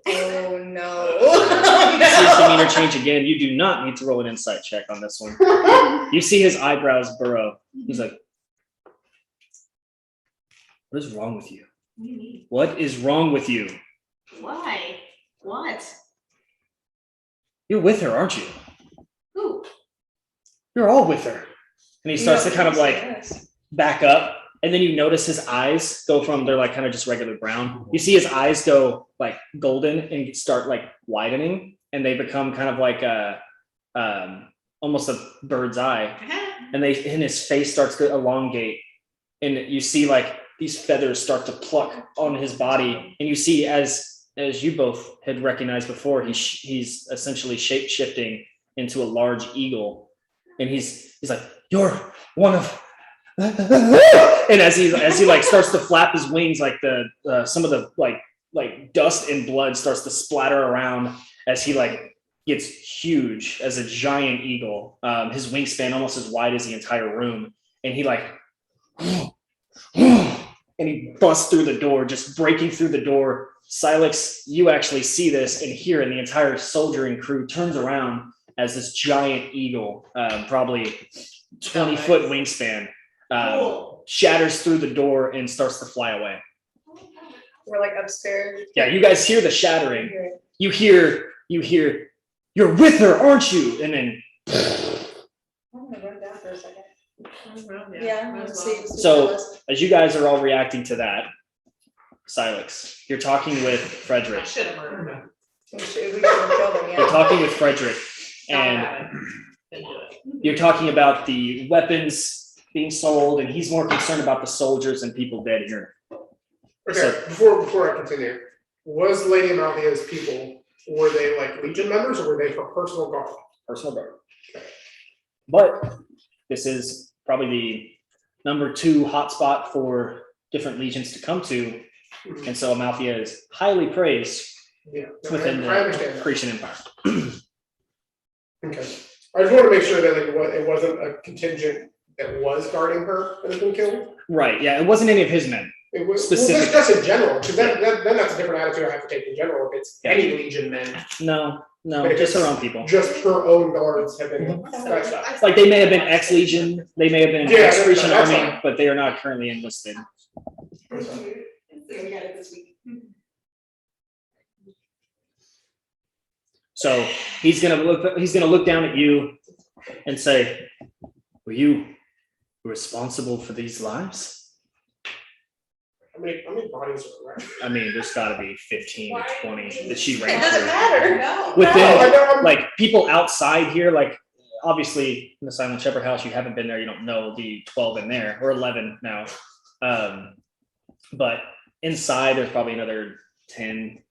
Speaker 2: Oh, no.
Speaker 1: See his demeanor change again. You do not need to roll an insight check on this one. You see his eyebrows burrow. He's like, what is wrong with you?
Speaker 3: What do you mean?
Speaker 1: What is wrong with you?
Speaker 3: Why? What?
Speaker 1: You're with her, aren't you?
Speaker 3: Who?
Speaker 1: You're all with her. And he starts to kind of like back up. And then you notice his eyes go from, they're like kind of just regular brown. You see his eyes go like golden and start like widening. And they become kind of like almost a bird's eye. And his face starts to elongate. And you see like these feathers start to pluck on his body. And you see as you both had recognized before, he's essentially shape shifting into a large eagle. And he's like, you're one of, and as he like starts to flap his wings, like the some of the like dust and blood starts to splatter around as he like gets huge as a giant eagle. His wingspan almost as wide as the entire room. And he like, and and he busts through the door, just breaking through the door. Silex, you actually see this and hear, and the entire soldiering crew turns around as this giant eagle, probably 20-foot wingspan, shatters through the door and starts to fly away.
Speaker 2: We're like upstairs.
Speaker 1: Yeah, you guys hear the shattering. You hear, you're with her, aren't you? And then,
Speaker 2: I'm gonna run down for a second.
Speaker 9: Yeah.
Speaker 2: I'm gonna see.
Speaker 1: So- as you guys are all reacting to that, Silex, you're talking with
Speaker 9: I
Speaker 1: Frederick.
Speaker 9: should have murdered him.
Speaker 2: We should have killed him,
Speaker 1: You're
Speaker 2: yeah.
Speaker 1: talking with Frederick,
Speaker 9: Thought
Speaker 1: and
Speaker 9: about it. Didn't do it.
Speaker 1: you're talking about the weapons being sold, and he's more concerned about the soldiers and people dead here.
Speaker 4: Okay, before I continue, was Lady Amalthea's people, were they like Legion members or were they for personal guard?
Speaker 1: Personal guard. But this is probably the number 2 hotspot for different legions to come to, and so Amalthea is highly praised
Speaker 4: Yeah, no,
Speaker 1: within
Speaker 4: I
Speaker 1: the
Speaker 4: understand that.
Speaker 1: Cretan Empire.
Speaker 4: Okay, I just want to make sure that like it wasn't a contingent that was guarding her that has been killed.
Speaker 1: Right, yeah, it wasn't any of his men.
Speaker 4: It was
Speaker 1: Specific.
Speaker 4: just in general, because then that's a different attitude I have to take in general. If it's any Legion men,
Speaker 1: No,
Speaker 4: But if
Speaker 1: just her
Speaker 4: it's
Speaker 1: own people.
Speaker 4: just her own guards have been
Speaker 1: Mhm.
Speaker 4: scratched out.
Speaker 1: Like they may have been ex-legion, they may have been
Speaker 4: Yeah,
Speaker 1: ex-Cretan
Speaker 4: that's
Speaker 1: army,
Speaker 4: fine.
Speaker 1: but they are not currently enlisted.
Speaker 3: We got it this week.
Speaker 1: So he's gonna look down at you and say, "Were you responsible for these lives?"
Speaker 4: How many bodies are around?
Speaker 1: I mean, there's got to be 15 to 20 that she ran
Speaker 2: It doesn't
Speaker 1: through.
Speaker 2: matter.
Speaker 9: No.
Speaker 1: Within,
Speaker 4: No, I know, I'm-
Speaker 1: like people outside here, like obviously in the Silent Shepherd house, you haven't been there, you don't know the 12 in there, or 11 now. But inside, there's probably another 10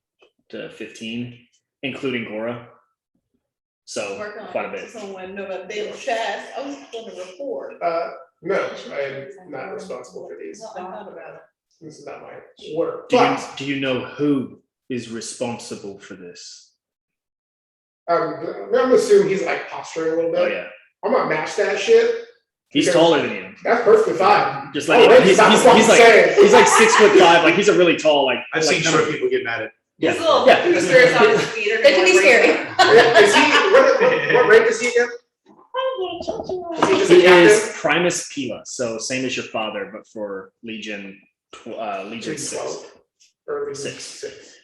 Speaker 1: to 15, including Gora. So
Speaker 9: Working on
Speaker 1: quite a bit.
Speaker 9: Someone know about Dale Chast. I was gonna report.
Speaker 4: No, I am not responsible for these.
Speaker 9: No, I thought about it.
Speaker 4: This is not my work.
Speaker 1: Do
Speaker 4: But
Speaker 1: do you know who is responsible for this?
Speaker 4: I'm gonna assume he's like posturing a little bit.
Speaker 1: Oh yeah,
Speaker 4: I'm gonna match that shit.
Speaker 1: he's
Speaker 4: Because-
Speaker 1: taller than you.
Speaker 4: That's perfectly fine.
Speaker 1: Just like
Speaker 4: right,
Speaker 1: he's
Speaker 4: that's what I'm saying.
Speaker 1: like 6'5", like he's a really tall like.
Speaker 5: I've
Speaker 1: like
Speaker 5: seen short people get mad at.
Speaker 1: Yeah.
Speaker 9: He's a little
Speaker 1: Yeah.
Speaker 9: boosters on his feet.
Speaker 2: They can be scary.
Speaker 4: Is he, what rank is he again? Is he just a
Speaker 1: He
Speaker 4: captain?
Speaker 1: is Primus Pila, so same as your father, but for Legion 6.
Speaker 4: 12, or Legion
Speaker 1: 6.
Speaker 4: 6.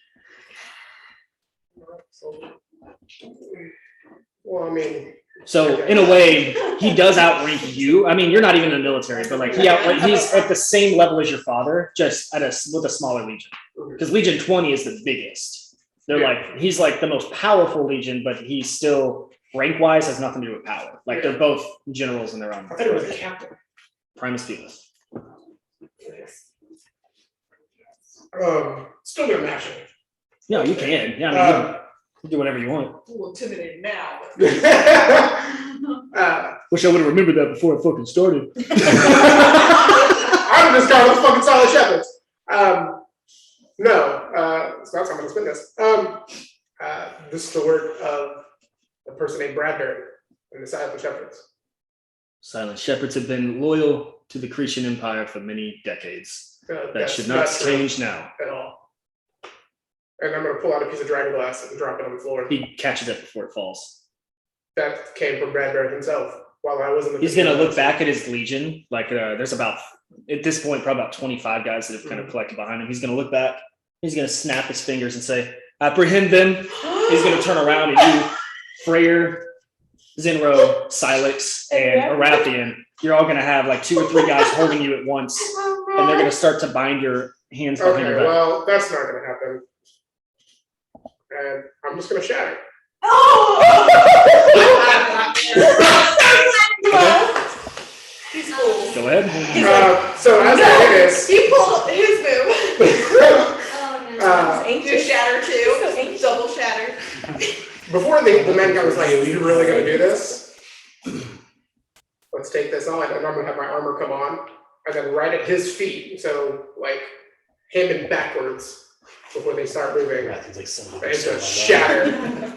Speaker 4: Well, I mean,
Speaker 1: So in a way, he does outrank you. I mean, you're not even in the military, but like he's at the same level as your father, just with a smaller legion. Because Legion 20 is the biggest. They're
Speaker 4: Yeah.
Speaker 1: like he's like the most powerful legion, but he's still rank wise has nothing to do with power. Like they're both generals in their own.
Speaker 4: I thought he was a captain.
Speaker 1: Primus Pila.
Speaker 4: Still gonna match him.
Speaker 1: No, you can. Yeah, I mean, you can do whatever you want.
Speaker 9: A little intimidated now.
Speaker 1: Wish I would have remembered that before I fucking started.
Speaker 4: I'm just going with fucking solid shepherds. No, so that's how I'm gonna spin this. This is the work of a person named Bradbury and the Silent Shepherds.
Speaker 1: Silent Shepherds have been loyal to the Cretan Empire for many decades. That
Speaker 4: That's
Speaker 1: should not
Speaker 4: true
Speaker 1: change now.
Speaker 4: at all. And I'm gonna pull out a piece of dragon glass and drop it on the floor.
Speaker 1: He catches it before it falls.
Speaker 4: That came from Bradbury himself while I was in the.
Speaker 1: He's gonna look back at his legion. Like there's about at this point probably about 25 guys that have kind of collected behind him. He's gonna look back. He's gonna snap his fingers and say, "Apprehend them." He's gonna turn around and you, Freyr, Zenro, Silex, and Arathian. You're all gonna have like 2 or 3 guys holding you at once, and they're gonna start to bind your hands behind
Speaker 4: Okay,
Speaker 1: your back.
Speaker 4: well, that's not gonna happen. And I'm just gonna shatter.
Speaker 9: He's cool.
Speaker 1: Go ahead.
Speaker 4: So as I did this,
Speaker 9: He pulled his move. Do shatter too. Double shatter.
Speaker 4: before the men guy was like, "Are you really gonna do this? Let's take this on," and I'm gonna have my armor come on, and then right at his feet, so like him and backwards before they start moving,
Speaker 8: Rathan's like some.
Speaker 4: and just shatter.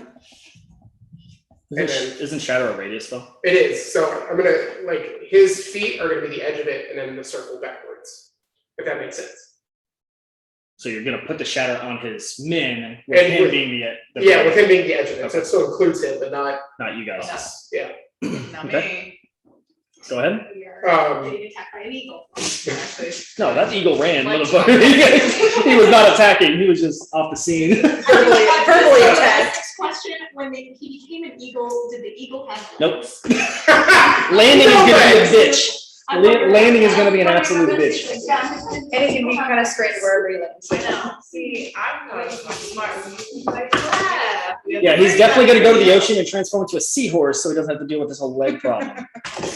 Speaker 1: Isn't Shatter a radius spell?
Speaker 4: It is. So I'm gonna like his feet are gonna be the edge of it, and then the circle backwards, if that makes sense.
Speaker 1: So you're gonna put the shatter on his men, with
Speaker 4: And
Speaker 1: him
Speaker 4: with-
Speaker 1: being the
Speaker 4: Yeah, with him being the edge of it, so it still includes him, but not,
Speaker 1: not you guys.
Speaker 4: yeah.
Speaker 9: Not
Speaker 1: Okay.
Speaker 9: me.
Speaker 1: Go ahead.
Speaker 3: We are
Speaker 4: Um,
Speaker 3: getting attacked by an eagle.
Speaker 9: Actually.
Speaker 1: No, that eagle ran,
Speaker 9: Like-
Speaker 1: motherfucker. He was not attacking. He was just off the scene.
Speaker 2: Verbally attacked.
Speaker 3: Next question, when he became an eagle, did the eagle have
Speaker 1: Nope.
Speaker 3: legs?
Speaker 1: Landing is gonna be a bitch.
Speaker 3: I'm wondering-
Speaker 1: Landing is gonna be an
Speaker 3: I'm
Speaker 1: absolute
Speaker 3: wondering
Speaker 1: bitch.
Speaker 3: if it's-
Speaker 2: And it can be kind of straight wherever he lands.
Speaker 9: No, see, I'm not smart. Like, yeah.
Speaker 1: Yeah, he's definitely gonna go to the ocean and transform into a seahorse, so he doesn't have to deal with this whole leg problem.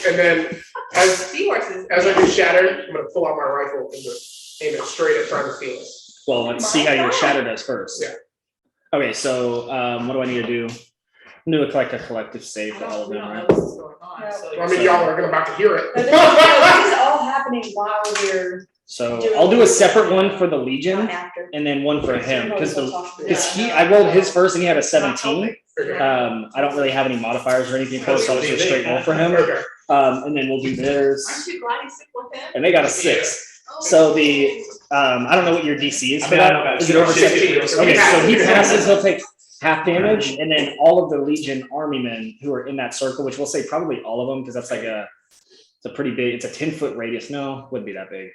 Speaker 4: And then, as
Speaker 9: Seahorses.
Speaker 4: I do shatter, I'm gonna pull out my rifle and just aim it straight at trying to steal it.
Speaker 1: Well, let's see how your shatter does first.
Speaker 4: Yeah.
Speaker 1: Okay, so what do I need to do? I'm gonna do like a collective save for all of
Speaker 9: We
Speaker 1: them,
Speaker 9: don't know
Speaker 1: right?
Speaker 9: this is going on,
Speaker 2: No.
Speaker 9: so.
Speaker 4: I mean, y'all are about to hear it.
Speaker 2: No, this is all happening while we're
Speaker 1: So I'll do a separate one for the
Speaker 2: not
Speaker 1: Legion
Speaker 2: after.
Speaker 1: and then one for him, because
Speaker 9: Yeah.
Speaker 1: I rolled his first and he had a 17.
Speaker 4: Okay.
Speaker 1: I don't really have any modifiers or anything close, so it's just straight roll for him.
Speaker 4: Okay.
Speaker 1: And then we'll do
Speaker 3: Aren't
Speaker 1: theirs,
Speaker 3: you glad he's sick with him?
Speaker 1: and they got a 6. So the I don't know what your DC is for
Speaker 5: I mean, I know
Speaker 1: that.
Speaker 5: about
Speaker 1: Is it over
Speaker 4: 16?
Speaker 1: 16? Okay, so he passes, he'll take half damage, and then all of the Legion army men who are in that circle, which we'll say probably all of them, because that's like it's a pretty big, it's a 10-foot radius. No, wouldn't be that big.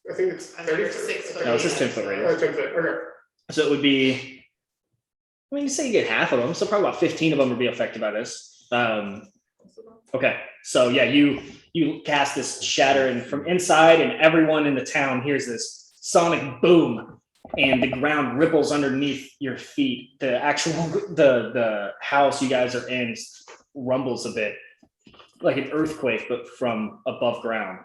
Speaker 4: I think it's
Speaker 9: I think
Speaker 4: 30.
Speaker 9: it's 6 foot.
Speaker 1: No, it's just 10-foot radius.
Speaker 4: 10 foot, okay.
Speaker 1: So it would be, I mean, you say you get half of them, so probably about 15 of them would be affected by this. Okay, so yeah, you cast this shatter, and from inside, and everyone in the town hears this sonic boom, and the ground ripples underneath your feet. The actual the house you guys are in rumbles a bit, like an earthquake, but from above ground.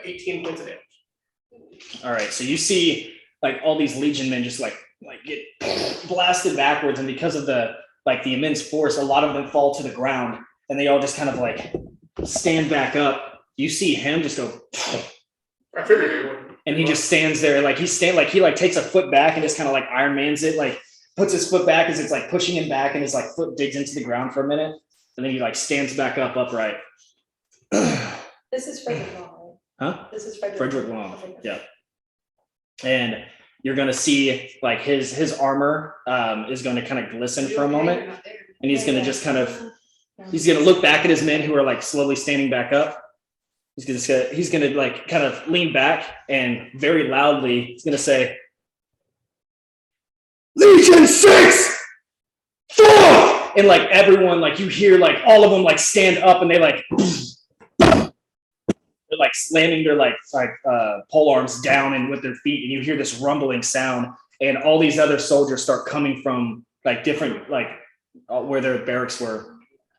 Speaker 4: 18 points of damage.
Speaker 1: All right, so you see like all these Legion men just like get blasted backwards, and because of the immense force, a lot of them fall to the ground, and they all just kind of like stand back up. You see him just go,
Speaker 4: I figured it would.
Speaker 1: and he just stands there like he takes a foot back and just kind of like Iron Man's it, like puts his foot back as it's like pushing him back, and his like foot digs into the ground for a minute, and then he like stands back up upright.
Speaker 2: This is Frederick Long, right?
Speaker 1: Huh?
Speaker 2: This is Frederick.
Speaker 1: Frederick Long, yeah. And you're gonna see like his armor is going to kind of glisten for a moment, and he's gonna just kind of he's gonna look back at his men who are like slowly standing back up. He's gonna like kind of lean back and very loudly he's gonna say, "Legion 6, 4!" And like everyone, like you hear like all of them like stand up, and they like they're like slamming their pole arms down and with their feet, and you hear this rumbling sound, and all these other soldiers start coming from like different where their barracks were.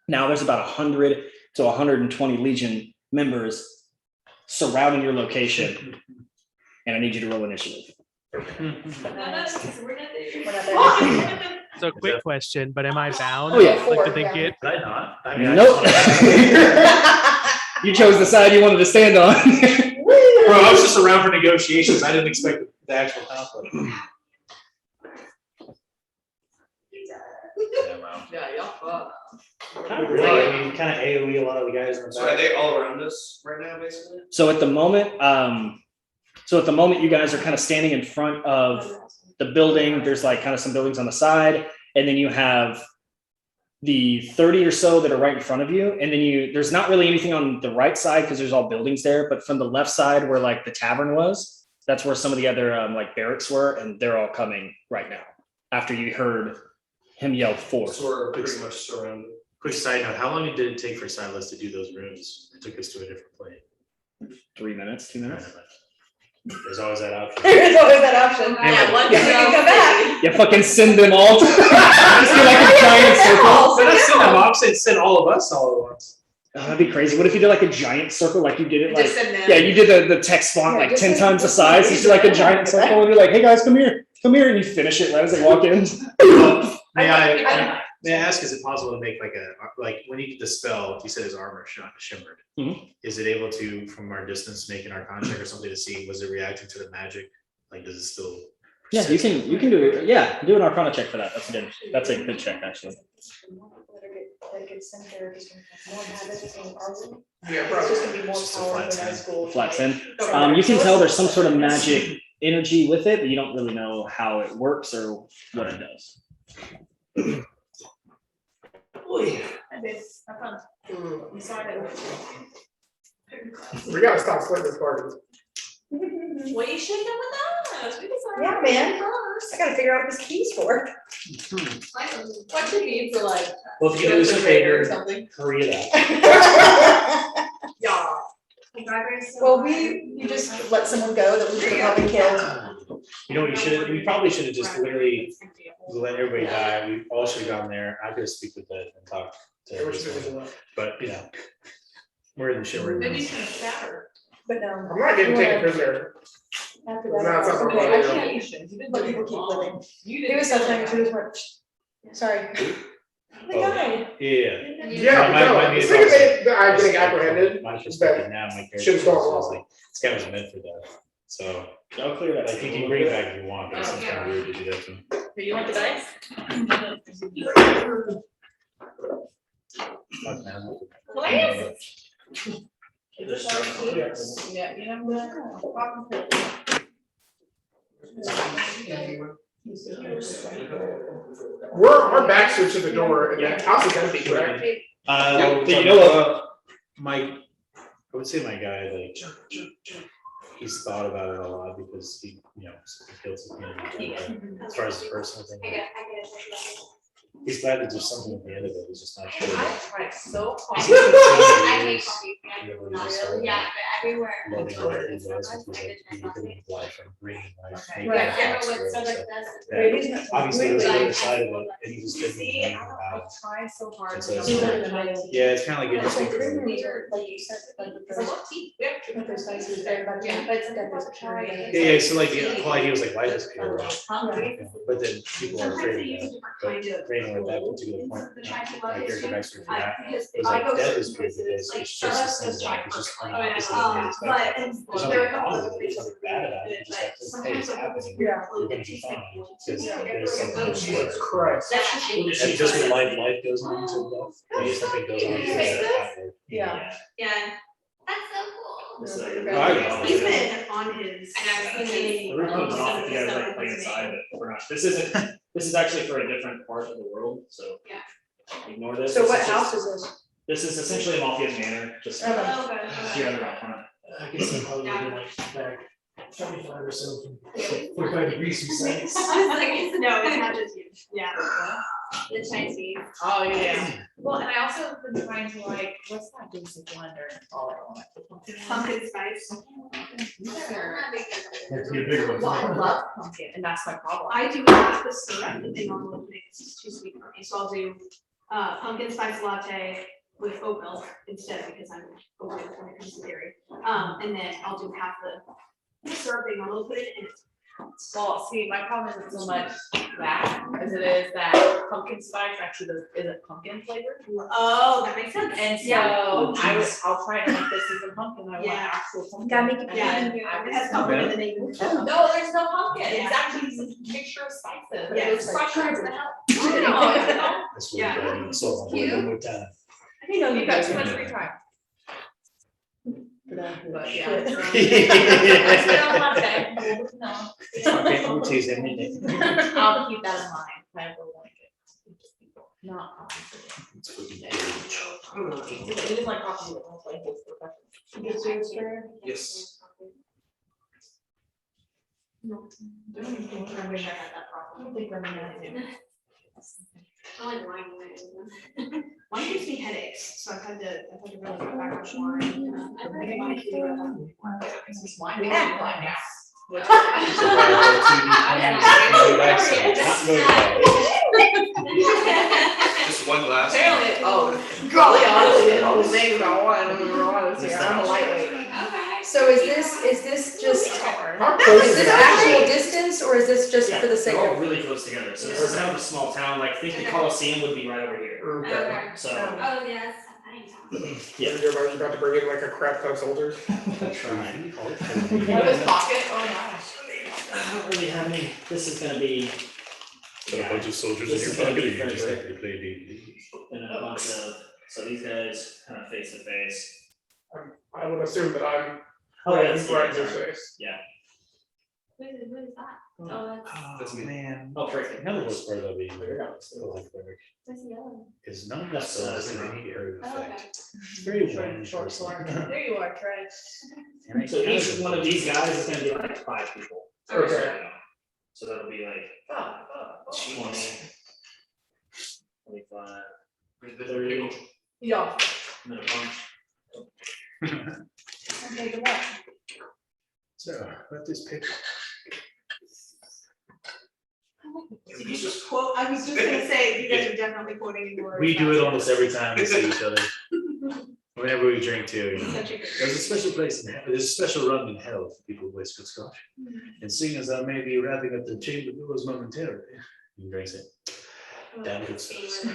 Speaker 1: Now there's about 100 to 120 Legion members surrounding your location, and I need you to roll initiative.
Speaker 3: No, because we're not there.
Speaker 2: We're not there.
Speaker 6: So quick question, but am I bound?
Speaker 1: Oh, yeah.
Speaker 6: Like, did they get,
Speaker 5: Did I not? I mean, I
Speaker 1: Nope. You chose the side you wanted to stand on.
Speaker 5: Bro, I was just around for negotiations. I didn't expect the actual conflict. Yeah, wow.
Speaker 9: Yeah, y'all.
Speaker 8: Not really, I mean, kind of AoE a lot of the guys in the
Speaker 10: So are
Speaker 8: back.
Speaker 10: they all around us right now, basically?
Speaker 1: So at the moment, you guys are kind of standing in front of the building. There's like kind of some buildings on the side, and then you have the 30 or so that are right in front of you, and then there's not really anything on the right side because there's all buildings there, but from the left side where like the tavern was, that's where some of the other like barracks were, and they're all coming right now after you heard him yell force.
Speaker 10: So we're pretty much surrounded.
Speaker 5: Quick side note, how long did it take for Silas to do those rooms? It took us to a different plane.
Speaker 1: 3 minutes, 2 minutes.
Speaker 5: There's always that option.
Speaker 2: There's always that option.
Speaker 9: Yeah, one
Speaker 2: Yeah, we can come back.
Speaker 1: You fucking send them all to just do like a giant circle.
Speaker 5: But I send them off, send all of us all at once.
Speaker 1: Oh, that'd be crazy. What if you did like a giant circle, like you did it like
Speaker 9: Just send them.
Speaker 1: yeah, you did the text font
Speaker 2: Yeah,
Speaker 1: like
Speaker 2: just
Speaker 1: 10
Speaker 2: like-
Speaker 1: times the size. You do like a giant circle, and you're like, "Hey guys, come here," and you finish it right as they walk in.
Speaker 5: May I
Speaker 9: I-
Speaker 5: ask, is it possible to make like when you did the spell, you said his armor shimmered.
Speaker 1: Mhm.
Speaker 5: Is it able to, from our distance, make an arcana check or something to see, was it reacting to the magic? Like, does it still?
Speaker 1: Yeah, you can do it. Yeah, do an Arcana check for that. That's a good check actually.
Speaker 2: like it's in there, just more habits and arguing.
Speaker 4: Yeah,
Speaker 2: It's
Speaker 4: probably.
Speaker 2: just gonna be more
Speaker 1: Just a
Speaker 2: power
Speaker 1: flat
Speaker 2: than our
Speaker 1: 10.
Speaker 2: school.
Speaker 1: Flat 10.
Speaker 2: Okay.
Speaker 1: You can
Speaker 2: So
Speaker 1: tell
Speaker 2: let's-
Speaker 1: there's some sort of magic energy with it, but you don't really know how it works or what it does.
Speaker 9: I did, have fun. I'm sorry.
Speaker 4: We gotta stop splitting this party.
Speaker 9: What you should have with us? We decided.
Speaker 2: Yeah, man, I gotta figure out what this key's for.
Speaker 9: What you need for like.
Speaker 8: Well, if you can do us a
Speaker 9: Or
Speaker 8: favor,
Speaker 9: something.
Speaker 8: hurry it up.
Speaker 9: Yeah.
Speaker 2: Well, we just let someone go that we could have probably killed.
Speaker 8: You know what you should have, we probably should have just literally let everybody die. We all should have gone there. I could speak with it and talk
Speaker 4: Yeah,
Speaker 8: to
Speaker 4: we should do
Speaker 8: everyone.
Speaker 4: that.
Speaker 8: But, you know, we're in the show. we're in the-
Speaker 9: Maybe some shatter.
Speaker 2: But no.
Speaker 4: I'm not getting taken prisoner.
Speaker 2: After
Speaker 4: No,
Speaker 2: that,
Speaker 4: it's not
Speaker 2: okay,
Speaker 4: my
Speaker 2: I
Speaker 4: fault.
Speaker 2: can't, but people keep living.
Speaker 9: You
Speaker 2: He
Speaker 9: didn't.
Speaker 2: was suffering, she was more, sorry. They
Speaker 8: Oh,
Speaker 2: died.
Speaker 8: Yeah.
Speaker 4: Yeah,
Speaker 8: My- my
Speaker 4: no,
Speaker 8: main
Speaker 4: the thing is
Speaker 8: thought
Speaker 4: that I'm getting
Speaker 8: was,
Speaker 4: apprehended,
Speaker 8: My perspective now, my character
Speaker 4: should've gone
Speaker 8: was
Speaker 4: wrong.
Speaker 8: like, this guy was meant for death. So,
Speaker 1: I'll clear that.
Speaker 8: like, you can bring it back if you want, but it seems kind of weird to do that to him.
Speaker 9: Do you want the dice?
Speaker 8: Fuck, man.
Speaker 9: Lance.
Speaker 4: Yes.
Speaker 9: Yeah, you know what?
Speaker 4: Our backs are to the door and the house is empty, correct?
Speaker 8: But you know what? I would say my guy, like, he's thought about it a lot because he, you know, killed some community. But as far as the personal thing, he's glad that there's something at the end of it. He's just not sure.
Speaker 9: I tried so hard.
Speaker 7: I hate coffee. Yeah, but everywhere.
Speaker 8: Loving where he was, because like, he couldn't fly from green life.
Speaker 9: Okay.
Speaker 2: Right.
Speaker 7: Yeah, but what's so much
Speaker 8: Yeah. Obviously, there's
Speaker 7: Really?
Speaker 8: another side of it, and he just didn't
Speaker 9: See,
Speaker 8: think
Speaker 9: I
Speaker 8: about it.
Speaker 9: tried so hard.
Speaker 8: So
Speaker 9: to
Speaker 8: it's-
Speaker 9: try to-
Speaker 8: Yeah, it's kind of like you just
Speaker 2: Like,
Speaker 8: think.
Speaker 2: prison leader, like you said, like with
Speaker 9: It's a
Speaker 2: those,
Speaker 9: lot of teeth. We have to-
Speaker 2: with those guys who's very much.
Speaker 9: Yeah, but it's
Speaker 2: that there's a
Speaker 9: try it.
Speaker 8: Yeah, so like the whole idea was like, why does people rock?
Speaker 9: Hungry.
Speaker 8: But then people are
Speaker 3: Sometimes
Speaker 8: afraid
Speaker 3: they
Speaker 8: of
Speaker 3: use a
Speaker 8: that.
Speaker 3: different
Speaker 8: But
Speaker 3: kind of.
Speaker 8: Raymond at that particular point,
Speaker 3: The Chinese
Speaker 8: my character backstory for that,
Speaker 3: Because
Speaker 8: was
Speaker 3: I
Speaker 8: like,
Speaker 3: go
Speaker 8: death
Speaker 3: certain
Speaker 8: is weird
Speaker 3: places,
Speaker 8: because
Speaker 3: like
Speaker 8: it's just a
Speaker 3: Starbucks
Speaker 8: thing
Speaker 3: does
Speaker 8: that
Speaker 3: try
Speaker 8: it's just
Speaker 3: for-
Speaker 8: unopposite of what you expect.
Speaker 3: but
Speaker 8: There's
Speaker 3: there are
Speaker 8: nothing
Speaker 3: a
Speaker 8: wrong
Speaker 3: couple
Speaker 8: with
Speaker 3: of
Speaker 8: it, there's
Speaker 3: places
Speaker 8: nothing bad about it, you just have to, hey,
Speaker 3: sometimes
Speaker 8: it's
Speaker 3: the
Speaker 8: happening,
Speaker 2: Yeah.
Speaker 8: you're gonna be fine, because there's something else
Speaker 4: Jesus
Speaker 8: where.
Speaker 4: Christ.
Speaker 3: That's just.
Speaker 8: And just when life goes on to death, maybe something goes on to death.
Speaker 9: Yeah.
Speaker 7: Yeah. That's so cool.
Speaker 3: He's been on his.
Speaker 7: And I was thinking.
Speaker 1: The roof comes off if you guys like play inside of it. We're not, this is actually for a different part of the world, so.
Speaker 3: Yeah.
Speaker 1: Ignore this.
Speaker 2: So
Speaker 1: This
Speaker 2: what
Speaker 1: is just-
Speaker 2: house is this?
Speaker 1: This is essentially Malthia's manor, just
Speaker 2: Okay.
Speaker 1: here on the rock front.
Speaker 8: I guess I'm probably looking like back 75 or so from 45 degrees Celsius.
Speaker 3: No, it's not just you, yeah.
Speaker 7: The Chinese.
Speaker 9: Oh, yeah. Well, and I also have been trying to like, what's that basic blender called?
Speaker 3: Pumpkin spice.
Speaker 8: Have to be a bigger one.
Speaker 9: Well, I love pumpkin, and that's my problem.
Speaker 3: I do not the syrup that they normally make, it's just too sweet for me, so I'll do pumpkin spice latte with oat milk instead, because I'm over when it comes to dairy. And then I'll do half the syrup they normally put it in.
Speaker 9: Well, see, my problem isn't so much that as it is that pumpkin spice actually isn't pumpkin flavored.
Speaker 3: Oh, that makes sense.
Speaker 9: And so
Speaker 3: Yeah.
Speaker 9: I'll try to make this as a pumpkin. I want
Speaker 3: Yeah.
Speaker 9: actual pumpkin.
Speaker 2: Gotta make it
Speaker 9: And
Speaker 3: Yeah,
Speaker 9: then I
Speaker 3: it has
Speaker 9: just-
Speaker 3: pumpkin in the name.
Speaker 9: No, there's no pumpkin.
Speaker 3: Yeah.
Speaker 9: It's actually just a mixture of spices.
Speaker 3: Yeah,
Speaker 9: It's
Speaker 2: it's
Speaker 9: fresh
Speaker 2: like
Speaker 9: herbs that help.
Speaker 2: sugar.
Speaker 8: That's what
Speaker 3: Yeah.
Speaker 8: we're doing, so I'm going one more time.
Speaker 2: I didn't know
Speaker 9: You've got too much
Speaker 2: guys-
Speaker 9: free time. But yeah.
Speaker 2: Shit.
Speaker 9: I still love it. No.
Speaker 8: Okay, I'm gonna taste everything.
Speaker 9: I'll keep that in mind. I will like it. Not coffee.
Speaker 8: It's freaking huge.
Speaker 9: It is like coffee, but it's like this perfection.
Speaker 10: Yes.
Speaker 3: I wish I had that
Speaker 9: I
Speaker 3: problem.
Speaker 9: don't think we're gonna do.
Speaker 3: I like wine. Wine gives me headaches, so I've had to really cut back on wine. I think wine gives me
Speaker 9: This is wine. We have wine now. Which-
Speaker 10: Just one glass.
Speaker 9: Apparently, golly, honestly, it always makes about wine, when we were honest, I'm a lightweight.
Speaker 7: Okay.
Speaker 2: So is this just,
Speaker 4: How close
Speaker 2: is
Speaker 4: is
Speaker 2: this
Speaker 4: that?
Speaker 2: actual distance or is this just
Speaker 1: Yeah,
Speaker 2: for the sake
Speaker 1: they're all
Speaker 2: of?
Speaker 1: really close together, so this is kind of a small town, like, think the Coliseum would be right over here,
Speaker 4: Okay.
Speaker 7: Okay.
Speaker 1: so.
Speaker 7: Oh, yes.
Speaker 1: Yeah.
Speaker 4: You're about to bring in like a crap ton of soldiers.
Speaker 1: That's right.
Speaker 9: What is pocket? Oh, nice.
Speaker 1: I don't really have any, this is gonna be
Speaker 8: Got a bunch of soldiers
Speaker 1: This
Speaker 8: in
Speaker 1: is
Speaker 8: your
Speaker 1: gonna
Speaker 8: pocket,
Speaker 1: be
Speaker 8: or you just
Speaker 1: very
Speaker 8: like to play D&D?
Speaker 1: And then a bunch of, so these guys kind of face to face.
Speaker 4: I would assume that I'm
Speaker 1: Oh,
Speaker 4: right
Speaker 1: that's-
Speaker 4: right in your
Speaker 1: sorry.
Speaker 4: face.
Speaker 1: Yeah.
Speaker 3: Who is that? Oh,
Speaker 10: That's me.
Speaker 8: Man.
Speaker 1: Oh, perfect.
Speaker 8: Another worst part about being
Speaker 1: You're not
Speaker 8: a
Speaker 1: still-
Speaker 8: librarian
Speaker 3: that's yellow.
Speaker 8: is none of the
Speaker 1: That's,
Speaker 8: spells
Speaker 1: that's
Speaker 8: have any area
Speaker 3: Oh,
Speaker 8: effect.
Speaker 3: okay.
Speaker 8: It's very one
Speaker 9: Short
Speaker 8: person.
Speaker 9: sword. There you are, Trey.
Speaker 8: And I
Speaker 1: So
Speaker 8: kind
Speaker 1: each
Speaker 8: of-
Speaker 1: one of these guys is gonna be like 5 people.
Speaker 4: Okay.
Speaker 1: So that'll be like 20, 25,
Speaker 10: There's a
Speaker 1: 30,
Speaker 10: pickle.
Speaker 9: Yeah.
Speaker 1: and then a bunch.
Speaker 9: Okay, good luck.
Speaker 8: So, about this picture.
Speaker 3: Did you just quote, I was just gonna say, you guys are definitely quoting your.
Speaker 8: We do it almost every time we see each other. Whenever we drink too, you know.
Speaker 3: Such a good.
Speaker 8: There's a special place in hell, there's a special run in hell for people who play scotch. And seeing as I may be wrapping up the chamber doors momentarily, he drinks it. Damn good stuff.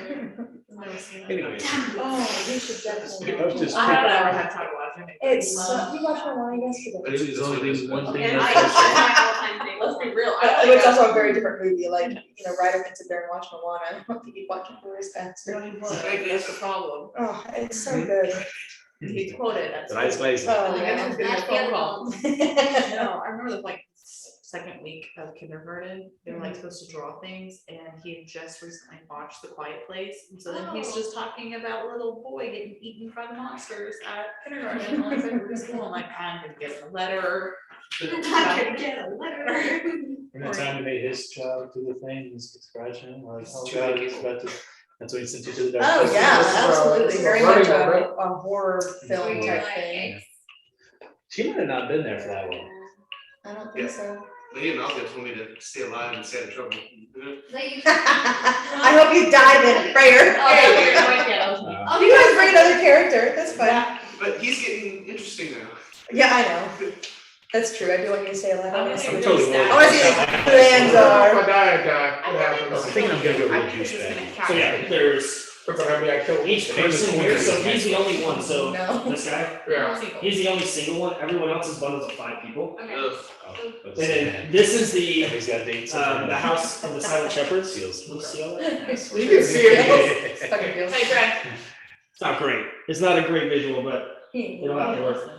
Speaker 8: Anyways.
Speaker 2: Oh, you should definitely.
Speaker 8: I was just-
Speaker 9: I haven't ever had time to watch it.
Speaker 2: It's, you watched my line yesterday.
Speaker 8: There's only been one thing
Speaker 3: And
Speaker 8: that's
Speaker 3: I,
Speaker 8: for
Speaker 3: that's
Speaker 8: sure.
Speaker 3: my all-time thing.
Speaker 9: Let's be real.
Speaker 2: But it was also a very different movie, like, you know, Ryder can sit there and watch Moana, I don't think he'd watch it for his bastard.
Speaker 9: That's the problem.
Speaker 2: Oh, it's so good.
Speaker 9: He quoted.
Speaker 8: But I spicy.
Speaker 2: Oh,
Speaker 9: Like, I
Speaker 2: yeah.
Speaker 9: was getting a
Speaker 3: That's
Speaker 9: phone
Speaker 3: the
Speaker 9: call.
Speaker 3: other
Speaker 9: No, I remember the second week of kindergarten, they were like supposed to draw things, and he had just recently watched The Quiet Place, and so then he's
Speaker 3: Oh.
Speaker 9: just talking about little boy getting eaten by the monsters at kindergarten, and I was like, school, I'm like, I'm gonna get a letter.
Speaker 3: I'm gonna get a letter.
Speaker 8: From the time he made his child do the thing, he's scratching, like, oh God, he's about to, that's when he sent you to the dark.
Speaker 2: Oh,
Speaker 8: place.
Speaker 2: yeah,
Speaker 4: This is,
Speaker 2: absolutely,
Speaker 4: this is
Speaker 2: very
Speaker 4: running
Speaker 2: much
Speaker 4: one, right?
Speaker 2: a horror film
Speaker 8: Yeah.
Speaker 2: type thing.
Speaker 8: She might have not been there for that one.
Speaker 2: I don't think
Speaker 10: Yeah.
Speaker 2: so.
Speaker 10: Lady Malcolm told me to stay alive and stay out of trouble.
Speaker 2: I hope you dive in prayer.
Speaker 8: Uh,
Speaker 2: You guys bring another character, that's fine.
Speaker 10: But he's getting interesting now.
Speaker 2: Yeah, I know. That's true, I do want you to stay alive. I wanna see
Speaker 8: I'm
Speaker 2: what
Speaker 8: totally
Speaker 2: his-
Speaker 8: willing
Speaker 2: I wanna see
Speaker 8: to-
Speaker 2: his plans
Speaker 4: If
Speaker 2: are.
Speaker 4: I die, I die. It
Speaker 8: I
Speaker 4: happens.
Speaker 8: think I'm gonna go
Speaker 9: I
Speaker 8: real
Speaker 9: think it's just gonna
Speaker 8: douchebag.
Speaker 9: catch
Speaker 1: So yeah, there's
Speaker 4: Depends on how many I kill.
Speaker 1: each person here, so he's the only one, so
Speaker 2: No.
Speaker 1: this guy,
Speaker 4: Yeah.
Speaker 1: he's the only single one, everyone else is bundles of 5 people.
Speaker 3: Okay.
Speaker 10: Ugh.
Speaker 8: Oh,
Speaker 1: And then this is the,
Speaker 8: He's got dates.
Speaker 1: the house of the silent shepherds.
Speaker 8: Seals.
Speaker 1: You see all that?
Speaker 4: You can see it.
Speaker 2: Fucking feels-
Speaker 9: Hey, Greg.
Speaker 1: It's not great, it's not a great visual, but it'll have to work.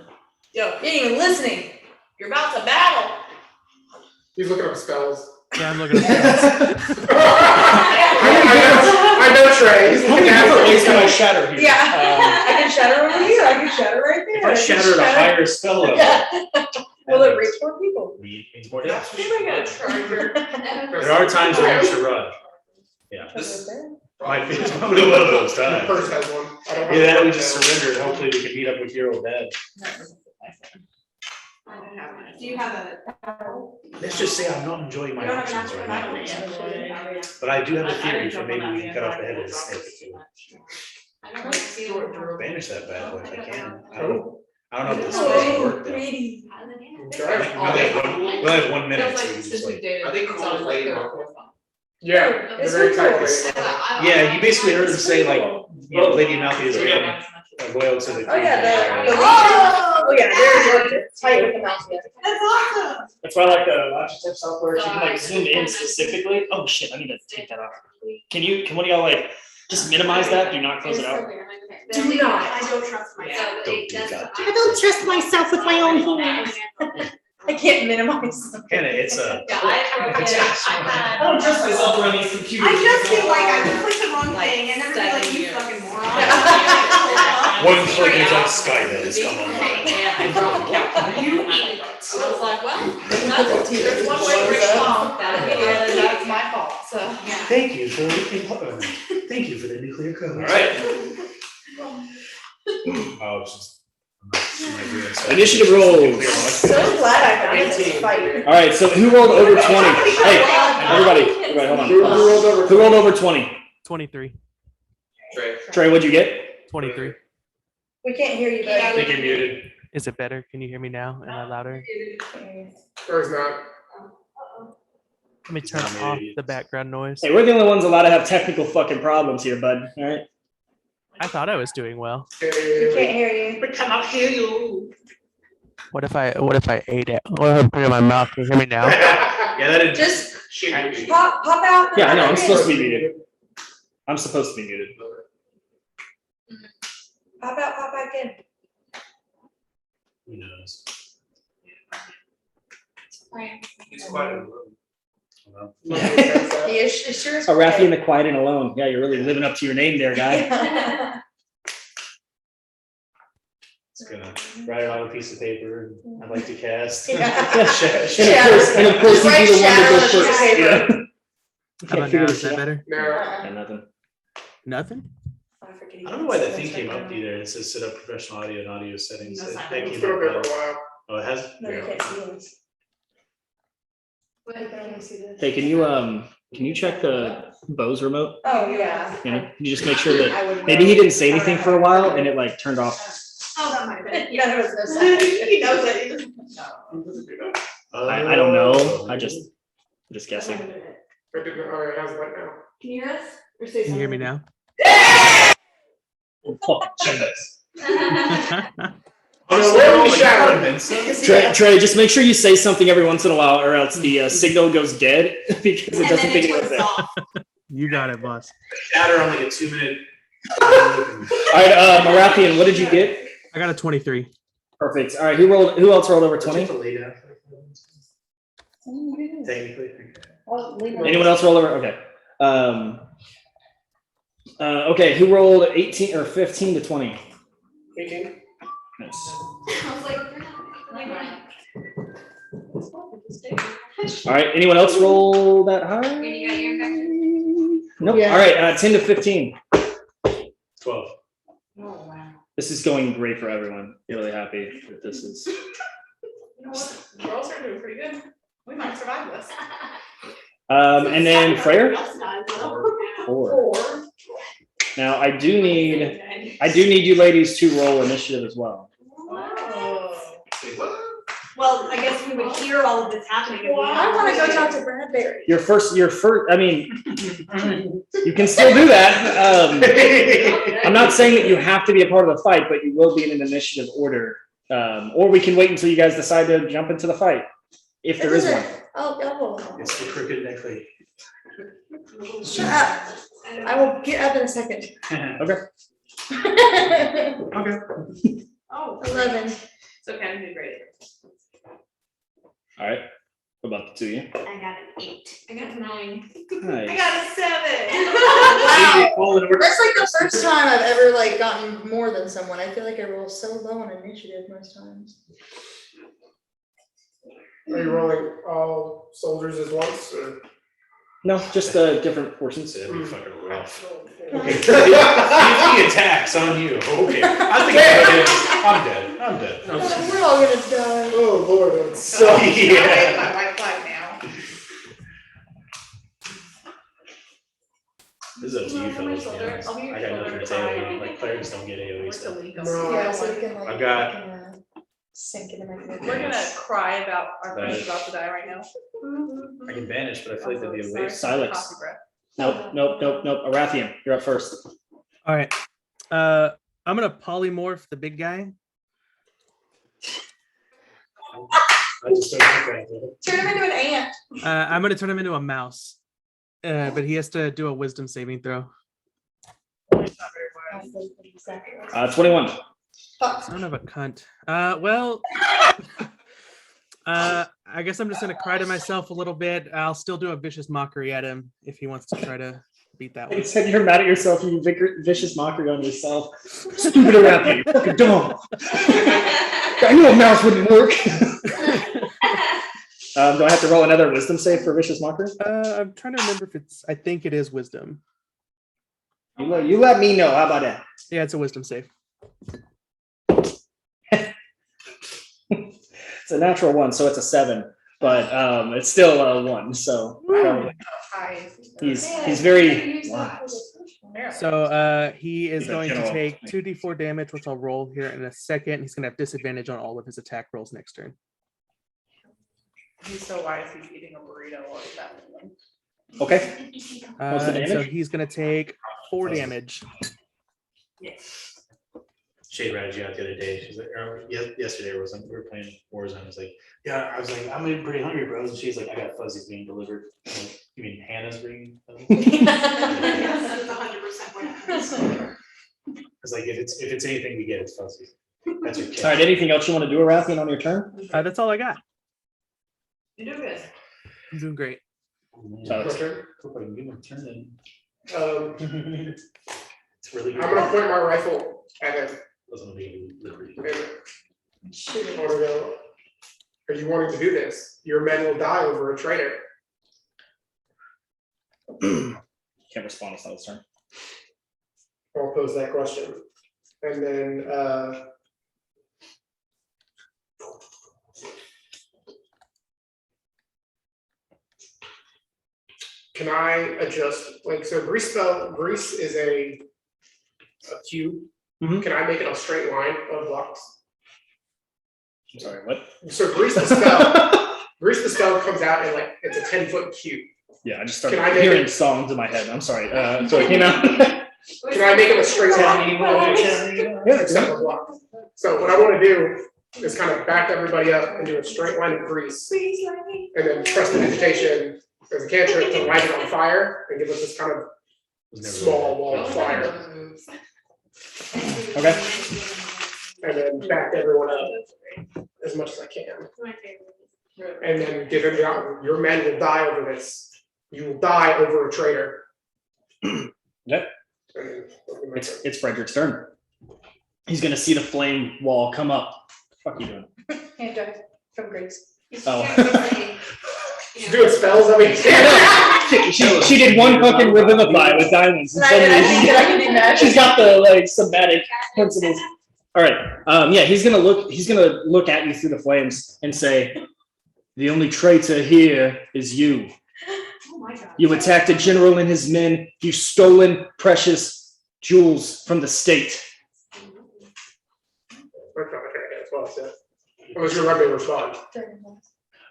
Speaker 9: Yo,
Speaker 2: You ain't even listening.
Speaker 9: you're about to battle.
Speaker 4: He's looking up spells.
Speaker 6: Yeah, I'm looking at
Speaker 4: I know Trey. He's
Speaker 1: How many
Speaker 4: looking at
Speaker 1: different ways can I
Speaker 4: it.
Speaker 1: shatter here?
Speaker 2: Yeah, I can shatter over here, I can shatter right there.
Speaker 8: If I shattered a higher spell level.
Speaker 2: Yeah. Will it reach more people?
Speaker 8: Means more damage.
Speaker 9: I got a charger.
Speaker 8: There are times when you should run. Yeah.
Speaker 4: This-
Speaker 8: Might be probably one of those
Speaker 4: The
Speaker 8: times.
Speaker 4: purse has one. I don't have
Speaker 8: Yeah, that
Speaker 4: one.
Speaker 8: we just surrender and hopefully we can meet up with your old dad.
Speaker 3: Do you have a?
Speaker 8: Let's just say I'm not enjoying my
Speaker 3: You don't have an
Speaker 8: options
Speaker 3: actual
Speaker 8: right now.
Speaker 3: battle?
Speaker 8: But I do have a theory for maybe we can cut off the head of the snake
Speaker 3: I don't know.
Speaker 8: or banish that bad boy if I can.
Speaker 4: Oh.
Speaker 8: I don't know if this supposed to
Speaker 2: Oh,
Speaker 8: work though.
Speaker 2: pretty.
Speaker 4: Try.
Speaker 8: We only have 1 minute, so we can just like.
Speaker 10: I think cool lady Malcolm.
Speaker 4: Yeah,
Speaker 2: It's
Speaker 4: they're very
Speaker 2: cool.
Speaker 4: tight.
Speaker 8: Yeah, you basically heard him say like, you know, Lady Malfi is loyal to the.
Speaker 2: Oh, yeah, the-
Speaker 3: Oh!
Speaker 2: Oh, yeah, there's tight with the mouse, yeah.
Speaker 3: That's awesome.
Speaker 1: That's why I like the Logitech software, you can like zoom in specifically. Oh shit, I need to take that off. Can one of y'all like, just minimize that, do not close it out?
Speaker 2: Do not.
Speaker 3: I don't trust myself.
Speaker 8: Don't do that.
Speaker 2: I don't trust myself with my own hands. I can't minimize.
Speaker 8: Hannah, it's a.
Speaker 3: Yeah, I
Speaker 1: I don't trust myself around these computers.
Speaker 3: I just feel like I would click the wrong thing and then be like, you fucking moron.
Speaker 8: One click is on Skynet has come online.
Speaker 3: You eat it.
Speaker 9: I was like, well, there's one way to respond, that's my fault, so.
Speaker 8: Thank you for, thank you for the nuclear code.
Speaker 1: Alright,
Speaker 8: Oh, it's just.
Speaker 1: initiative rolls.
Speaker 2: So glad I got this fight.
Speaker 1: Alright, so who rolled over 20? Hey, everybody, hold on.
Speaker 4: Who rolled over?
Speaker 1: Who rolled over 20?
Speaker 6: 23.
Speaker 10: Trey.
Speaker 1: Trey, what'd you get?
Speaker 6: 23.
Speaker 2: We can't hear you,
Speaker 8: I
Speaker 2: bud.
Speaker 8: think you're muted.
Speaker 6: Is it better? Can you hear me now? Am I louder?
Speaker 4: Or is not.
Speaker 6: Let me turn off the background noise.
Speaker 1: Hey, we're the only ones allowed to have technical fucking problems here, bud, alright?
Speaker 6: I thought I was doing well.
Speaker 2: We can't hear you.
Speaker 9: We cannot hear you.
Speaker 6: What if I ate it? What if I put it in my mouth? Can you hear me now?
Speaker 8: Yeah, that is.
Speaker 2: Just Pop out.
Speaker 1: Yeah, I know, I'm
Speaker 2: Pop
Speaker 1: supposed to be muted. I'm supposed to be muted.
Speaker 2: out, pop back in.
Speaker 8: Who knows?
Speaker 10: He's quite.
Speaker 8: Well,
Speaker 2: He is, it sure is.
Speaker 1: Arathi in the quiet and alone. Yeah, you're really living up to your name there, guy.
Speaker 8: It's gonna write it on a piece of paper. I'd like to cast.
Speaker 2: Yeah.
Speaker 1: And of course,
Speaker 2: Write
Speaker 1: you'd be the one to
Speaker 2: shadow
Speaker 1: go
Speaker 2: on a piece of
Speaker 1: first.
Speaker 2: paper.
Speaker 1: Yeah.
Speaker 6: How about
Speaker 1: figure
Speaker 6: now?
Speaker 1: this
Speaker 6: Is that
Speaker 1: out.
Speaker 6: better?
Speaker 4: No,
Speaker 1: Yeah, nothing.
Speaker 6: Nothing?
Speaker 8: I don't know why the thing came up either. It says set up professional audio and audio settings.
Speaker 9: No
Speaker 8: That
Speaker 9: sound.
Speaker 8: came
Speaker 4: it's been there
Speaker 8: up.
Speaker 4: for a while.
Speaker 8: Oh, it has?
Speaker 2: No, you can't see us.
Speaker 3: But
Speaker 2: You can only see this.
Speaker 1: Hey, can you check the Bose remote?
Speaker 2: Oh, yeah.
Speaker 1: You know, can you just make sure that
Speaker 2: I would
Speaker 1: maybe
Speaker 2: know.
Speaker 1: he didn't say anything for a while and it like turned off.
Speaker 3: Oh, that might have been.
Speaker 2: None of us know sound.
Speaker 9: He knows it, he doesn't know.
Speaker 1: I don't know. I'm just guessing.
Speaker 4: I didn't know, oh, it has light now.
Speaker 3: Can you hear us? Or say
Speaker 6: Can you hear me now?
Speaker 1: Trey, just make sure you say something every once in a while, or else the signal goes dead because it doesn't think it was there.
Speaker 6: You got it, boss.
Speaker 8: Shatter on like a 2-minute.
Speaker 1: All right, Marathian, what did you get?
Speaker 6: I got a 23.
Speaker 1: Perfect. All right, who else rolled over 20?
Speaker 8: Technically.
Speaker 1: Anyone else roll over? Okay. Okay, who rolled 18 or 15 to 20?
Speaker 4: 18.
Speaker 1: Nice.
Speaker 3: I was like, they're not.
Speaker 1: All right, anyone else roll that high?
Speaker 7: You got your infection?
Speaker 1: Nope.
Speaker 2: Yeah.
Speaker 1: All right, 10 to 15.
Speaker 8: 12.
Speaker 2: Oh, wow.
Speaker 1: This is going great for everyone. Really happy that this is.
Speaker 9: You know what? Girls are doing pretty good. We might survive this.
Speaker 1: And then Freyr,
Speaker 3: That's not, no.
Speaker 1: 4. Now I do need you ladies to roll initiative as well.
Speaker 9: Oh.
Speaker 10: Say what?
Speaker 3: Well, I guess we would hear all of this happening. if we
Speaker 2: Well, I
Speaker 3: had-
Speaker 2: wanna go talk to Bradbury.
Speaker 1: Your first. I mean, you can still do that. I'm not saying that you have to be a part of the fight, but you will be in an initiative order. Or we can wait until you guys decide to jump into the fight, if there is one.
Speaker 2: Oh,
Speaker 8: It's the crooked necklace.
Speaker 2: shut up. I will get up in a second.
Speaker 1: Okay.
Speaker 2: Okay.
Speaker 9: Oh.
Speaker 2: 11.
Speaker 9: It's okay, I'm doing great.
Speaker 1: All right. What about the two of you?
Speaker 3: I got an 8.
Speaker 7: I got 9.
Speaker 9: I
Speaker 1: Nice.
Speaker 9: got a 7.
Speaker 2: Wow. That's like the first time I've ever like gotten more than someone. I feel like I roll so low on initiative most times.
Speaker 4: Are you rolling all soldiers as once, or?
Speaker 1: No, just different portions.
Speaker 8: That'd be fucking rough.
Speaker 2: Okay.
Speaker 8: If he attacks on you, okay. I think I'm dead.
Speaker 2: We're all gonna die.
Speaker 4: Oh, Lord, that's
Speaker 8: So,
Speaker 4: so.
Speaker 9: I'm waiting
Speaker 8: yeah.
Speaker 9: my white flag now.
Speaker 8: This is up to you, fellas. to be honest.
Speaker 9: I'll be your
Speaker 8: I got nothing
Speaker 9: shoulder
Speaker 8: to
Speaker 9: to
Speaker 8: say.
Speaker 9: cry.
Speaker 8: Like players don't get AoE
Speaker 9: We're
Speaker 8: stuff.
Speaker 9: illegal.
Speaker 4: No.
Speaker 2: Yeah, so you can like.
Speaker 8: I've got-
Speaker 2: you can, sink into my.
Speaker 9: We're gonna cry about our friends
Speaker 8: Right.
Speaker 9: about to die right now.
Speaker 8: I can banish, but I feel like that'd be a
Speaker 9: Sorry.
Speaker 8: waste.
Speaker 1: Silence.
Speaker 9: Coffee breath.
Speaker 1: Nope. Arathian, you're up first.
Speaker 6: All right. I'm gonna polymorph the big guy.
Speaker 8: I just don't think that.
Speaker 2: Turn him into an ant.
Speaker 6: I'm gonna turn him into a mouse. But he has to do a wisdom saving throw.
Speaker 9: It's not very well.
Speaker 1: 21.
Speaker 6: Son of a cunt. Well, I guess I'm just gonna cry to myself a little bit. I'll still do a vicious mockery at him if he wants to try to beat that
Speaker 1: You
Speaker 6: one.
Speaker 1: said you're mad at yourself. You vicious mockery on yourself. Stupid Arathian. Fucking dumb. I knew a mouse wouldn't work. Do I have to roll another wisdom save for vicious mockery?
Speaker 6: I'm trying to remember if it's. I think it is wisdom.
Speaker 1: You let me know. How about that?
Speaker 6: Yeah, it's a wisdom save.
Speaker 1: It's a natural 1, so it's a 7, but it's still a 1. So
Speaker 9: Hi.
Speaker 1: he's very wise.
Speaker 6: So he is
Speaker 1: He's a
Speaker 6: going to
Speaker 1: general.
Speaker 6: take 2d4 damage, which I'll roll here in a second. He's going to have disadvantage on all of his attack rolls next turn.
Speaker 9: He's so wise, he's eating a burrito while he's having one.
Speaker 1: Okay. What's the
Speaker 6: And so
Speaker 1: damage?
Speaker 6: he's going to take 4 damage.
Speaker 8: Shade ratted you out the other day. She's like, or yesterday was we were playing Warzone. I was like, yeah, I was like, I'm getting pretty hungry, bros. And she's like, I got fuzzies being delivered. I'm like, you mean Hannah's bringing fuzzies?
Speaker 3: That's 100% what happens.
Speaker 8: I was like, if it's anything we get, it's fuzzies. That's your
Speaker 1: All right, anything else you want to do, Arathian, on your turn?
Speaker 6: That's all I got.
Speaker 9: You're doing good.
Speaker 6: I'm doing great.
Speaker 1: So
Speaker 4: My turn.
Speaker 8: Hope I can get my turn in.
Speaker 4: It's
Speaker 8: really
Speaker 4: I'm
Speaker 8: good.
Speaker 4: gonna point my rifle at him.
Speaker 8: Doesn't be liberty.
Speaker 4: And I wanna go, are you wanting to do this? Your men will die over a traitor.
Speaker 1: can't respond. It's not his turn.
Speaker 4: I'll pose that question. And then, can I adjust, like, so grease is a cube.
Speaker 1: Mhm.
Speaker 4: Can I make it a straight line of blocks?
Speaker 1: I'm sorry, what?
Speaker 4: So grease the spell comes out and like, it's a 10-foot cube.
Speaker 1: Yeah, I just started
Speaker 4: Can I make
Speaker 1: hearing
Speaker 4: it-
Speaker 1: songs in my head. I'm sorry. So it came out.
Speaker 4: Can I make it a straight line? Except for blocks. So what I wanna do is kind of back everybody up and do a straight line of grease. And then press the vegetation as a cantrip to light it on fire and give us this kind of small wall of fire.
Speaker 1: Okay.
Speaker 4: And then back everyone up as much as I can. And then give him your men will die over this. You will die over a traitor.
Speaker 1: Yep. It's Frederick's turn. He's gonna see the flame wall come up. Fuck you doing?
Speaker 2: Hand drive from Grace.
Speaker 1: Oh.
Speaker 4: She's doing spells, I mean.
Speaker 1: She did one fucking rhythmify with diamonds. And suddenly she's got the like somatic principles. All right. Yeah, he's gonna look at you through the flames and say, "The only traitor here is you.
Speaker 3: Oh my God.
Speaker 1: You attacked a general and his men. You've stolen precious jewels from the state."
Speaker 4: Unless you're ready to respond.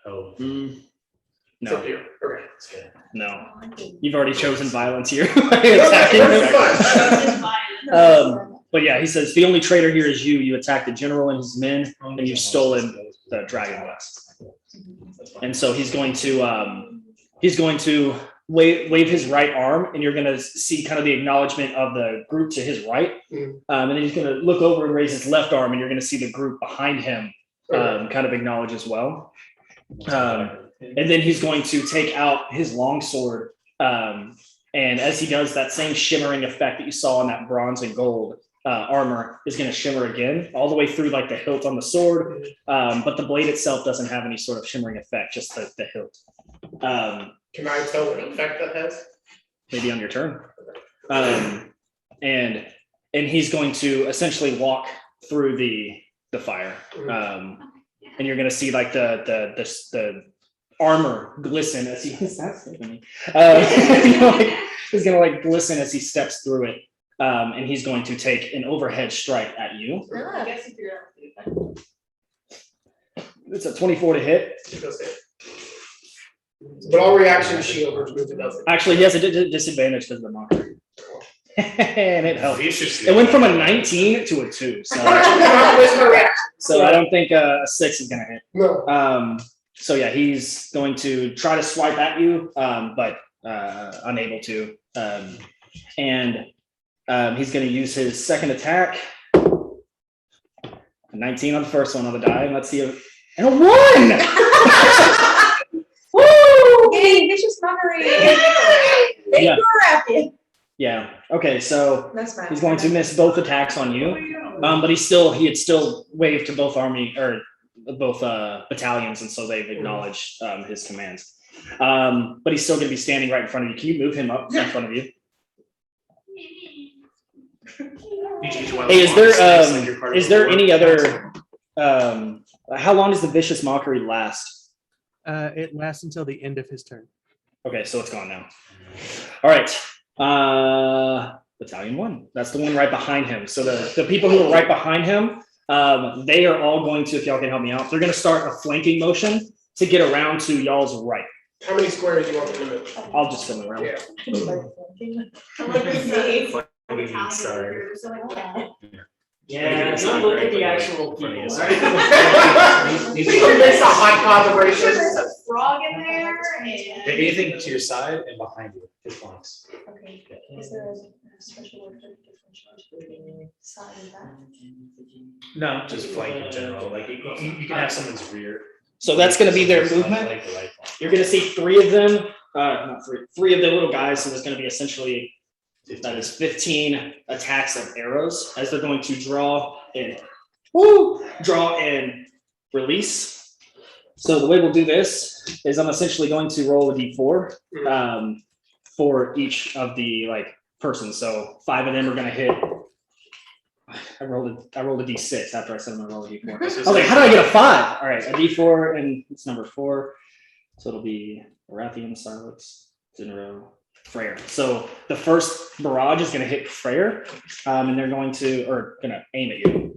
Speaker 8: Oh.
Speaker 4: It's
Speaker 1: No,
Speaker 4: up to you. Okay.
Speaker 8: That's good.
Speaker 1: no. You've already chosen violence here. Attacking him. But yeah, he says, "The only traitor here is you. You attacked the general and his men, and you've stolen the dragon glass." And so he's going to wave his right arm, and you're going to see kind of the acknowledgement of the group to his right. And then he's going to look over and raise his left arm, and you're going to see the group behind him kind of acknowledge as well. And then he's going to take out his longsword. And as he does, that same shimmering effect that you saw on that bronze and gold armor is going to shimmer again all the way through like the hilt on the sword. But the blade itself doesn't have any sort of shimmering effect, just the hilt.
Speaker 4: Can I tell what effect that has?
Speaker 1: Maybe on your turn. And he's going to essentially walk through the fire. And you're going to see like the armor glisten as he is he's going to like glisten as he steps through it. And he's going to take an overhead strike at you.
Speaker 9: I guess you figured out.
Speaker 1: It's a 24 to hit.
Speaker 4: It does hit. But all reaction shield, which means it doesn't.
Speaker 1: Actually, he has a disadvantage because of the mockery. And it helped.
Speaker 8: Viciously.
Speaker 1: It went from a 19 to a 2. So, so I don't think a 6 is going to hit.
Speaker 4: No.
Speaker 1: So yeah, he's going to try to swipe at you, but unable to. And he's going to use his second attack. A 19 on the first one on the die, and let's see if and a 1.
Speaker 2: Woo! Yay, vicious mockery. Thank
Speaker 1: Yeah.
Speaker 2: you, Arathian.
Speaker 1: Yeah. Okay, so
Speaker 2: That's fine.
Speaker 1: he's going to miss both attacks on you, but he had still waved to both battalions, and so they've acknowledged his commands. But he's still going to be standing right in front of you. Can you move him up in front of you? Hey, is there any other? How long does the vicious mockery last?
Speaker 6: It lasts until the end of his turn.
Speaker 1: Okay, so it's gone now. All right. Battalion 1. That's the one right behind him. So the people who are right behind him, they are all going to, if y'all can help me out, they're going to start a flanking motion to get around to y'all's right.
Speaker 4: How many squares do you want to move?
Speaker 1: I'll just spin around.
Speaker 4: Yeah.
Speaker 3: I like this,
Speaker 8: Sorry.
Speaker 3: battalion leader, so like,
Speaker 1: Yeah, don't look at the actual people.
Speaker 5: These-
Speaker 4: That's a hot pot where
Speaker 9: There's
Speaker 4: it's
Speaker 9: a frog in there and.
Speaker 8: Anything to your side and behind you, hit flanks.
Speaker 2: Okay, is there a special word for differentiation? Side and back?
Speaker 8: No, just flank in general, like you can have someone's rear.
Speaker 1: So that's gonna be their
Speaker 8: Someone's
Speaker 1: movement.
Speaker 8: Like the right flank.
Speaker 1: You're gonna see three of them, not three of the little guys, so there's gonna be essentially, that is 15 attacks of arrows as they're going to draw and release. So the way we'll do this is I'm essentially going to roll a d4 for each of the persons. So 5 of them are gonna hit. I rolled a d6 after I said I'm gonna roll a d4. I was like, how do I get a 5? All right, a d4 and it's number 4. So it'll be Arathian, Silence, Zinro, Freyr. So the first barrage is gonna hit Freyr, and they're going to aim at you.